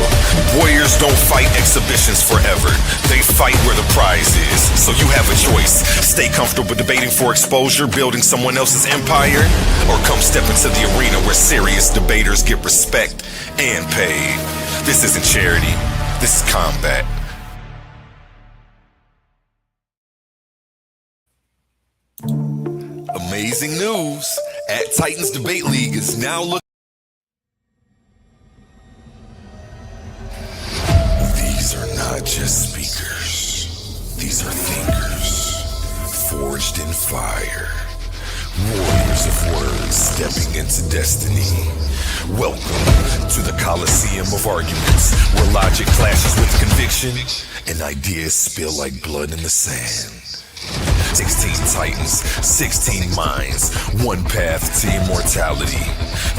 Warriors don't fight exhibitions forever. They fight where the prize is. So you have a choice. Stay comfortable debating for exposure, building someone else's empire, or come step into the arena where serious debaters get respect and paid. This isn't charity. This is combat. Amazing news. At Titans Debate League is now looking. These are not just speakers. These are thinkers, forged in fire. Warriors of words stepping into destiny. Welcome to the Coliseum of Arguments, where logic clashes with conviction and ideas spill like blood in the sand. 16 titans, 16 minds, one path to immortality.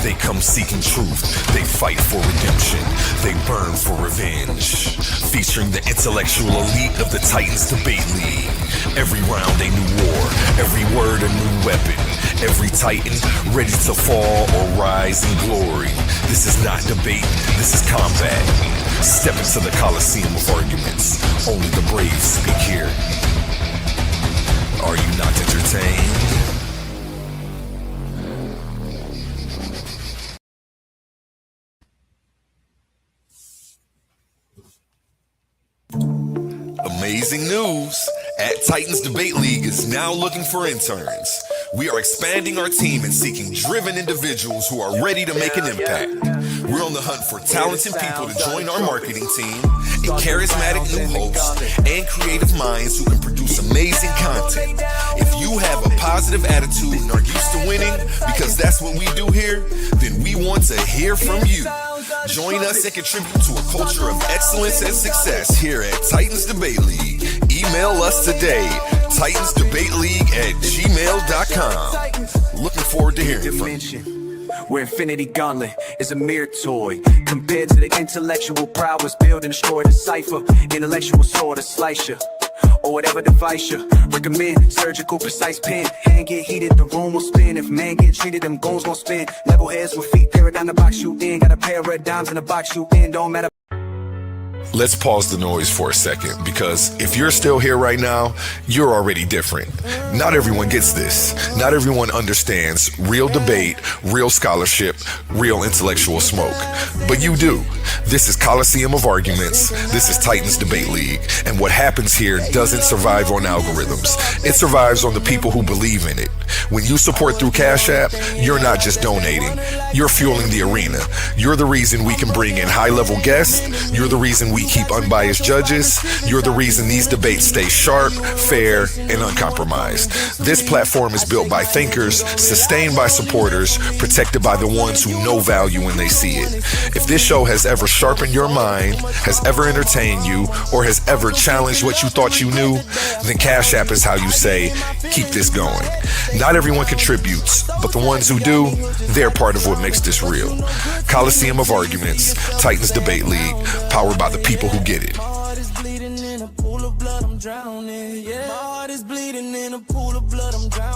They come seeking truth, they fight for redemption, they burn for revenge. Featuring the intellectual elite of the Titans Debate League. Every round a new war, every word a new weapon. Every titan ready to fall or rise in glory. This is not debate, this is combat. Step into the Coliseum of Arguments. Only the brave speak here. Are you not entertained? Amazing news. At Titans Debate League is now looking for interns. We are expanding our team and seeking driven individuals who are ready to make an impact. We're on the hunt for talented people to join our marketing team, and charismatic new hosts, and creative minds who can produce amazing content. If you have a positive attitude and are used to winning, because that's what we do here, then we want to hear from you. Join us and contribute to a culture of excellence and success here at Titans Debate League. Email us today, titansdebateleague@gmail.com. Looking forward to hearing from you. Where Infinity Gauntlet is a mere toy compared to the intellectual prowess build and destroy the cipher. Intellectual sword to slice ya. or whatever device you recommend. Surgical, precise pen. Hand get heated, the room will spin. If man get treated, them goons gon' spin. Level heads with feet, paradigm the box you in. Got a pair of red dimes in the box you in. Don't matter. Let's pause the noise for a second, because if you're still here right now, you're already different. Not everyone gets this. Not everyone understands real debate, real scholarship, real intellectual smoke. But you do. This is Coliseum of Arguments. This is Titans Debate League. And what happens here doesn't survive on algorithms. It survives on the people who believe in it. When you support through Cash App, you're not just donating. You're fueling the arena. You're the reason we can bring in high-level guests. You're the reason we keep unbiased judges. You're the reason these debates stay sharp, fair, and uncompromised. This platform is built by thinkers, sustained by supporters, protected by the ones who know value when they see it. If this show has ever sharpened your mind, has ever entertained you, or has ever challenged what you thought you knew, then Cash App is how you say, keep this going. Not everyone contributes, but the ones who do, they're part of what makes this real. Coliseum of Arguments, Titans Debate League, powered by the people who get it. My heart is bleeding in a pool of blood, I'm drowning. Yeah, my heart is bleeding in a pool of blood, I'm drowning.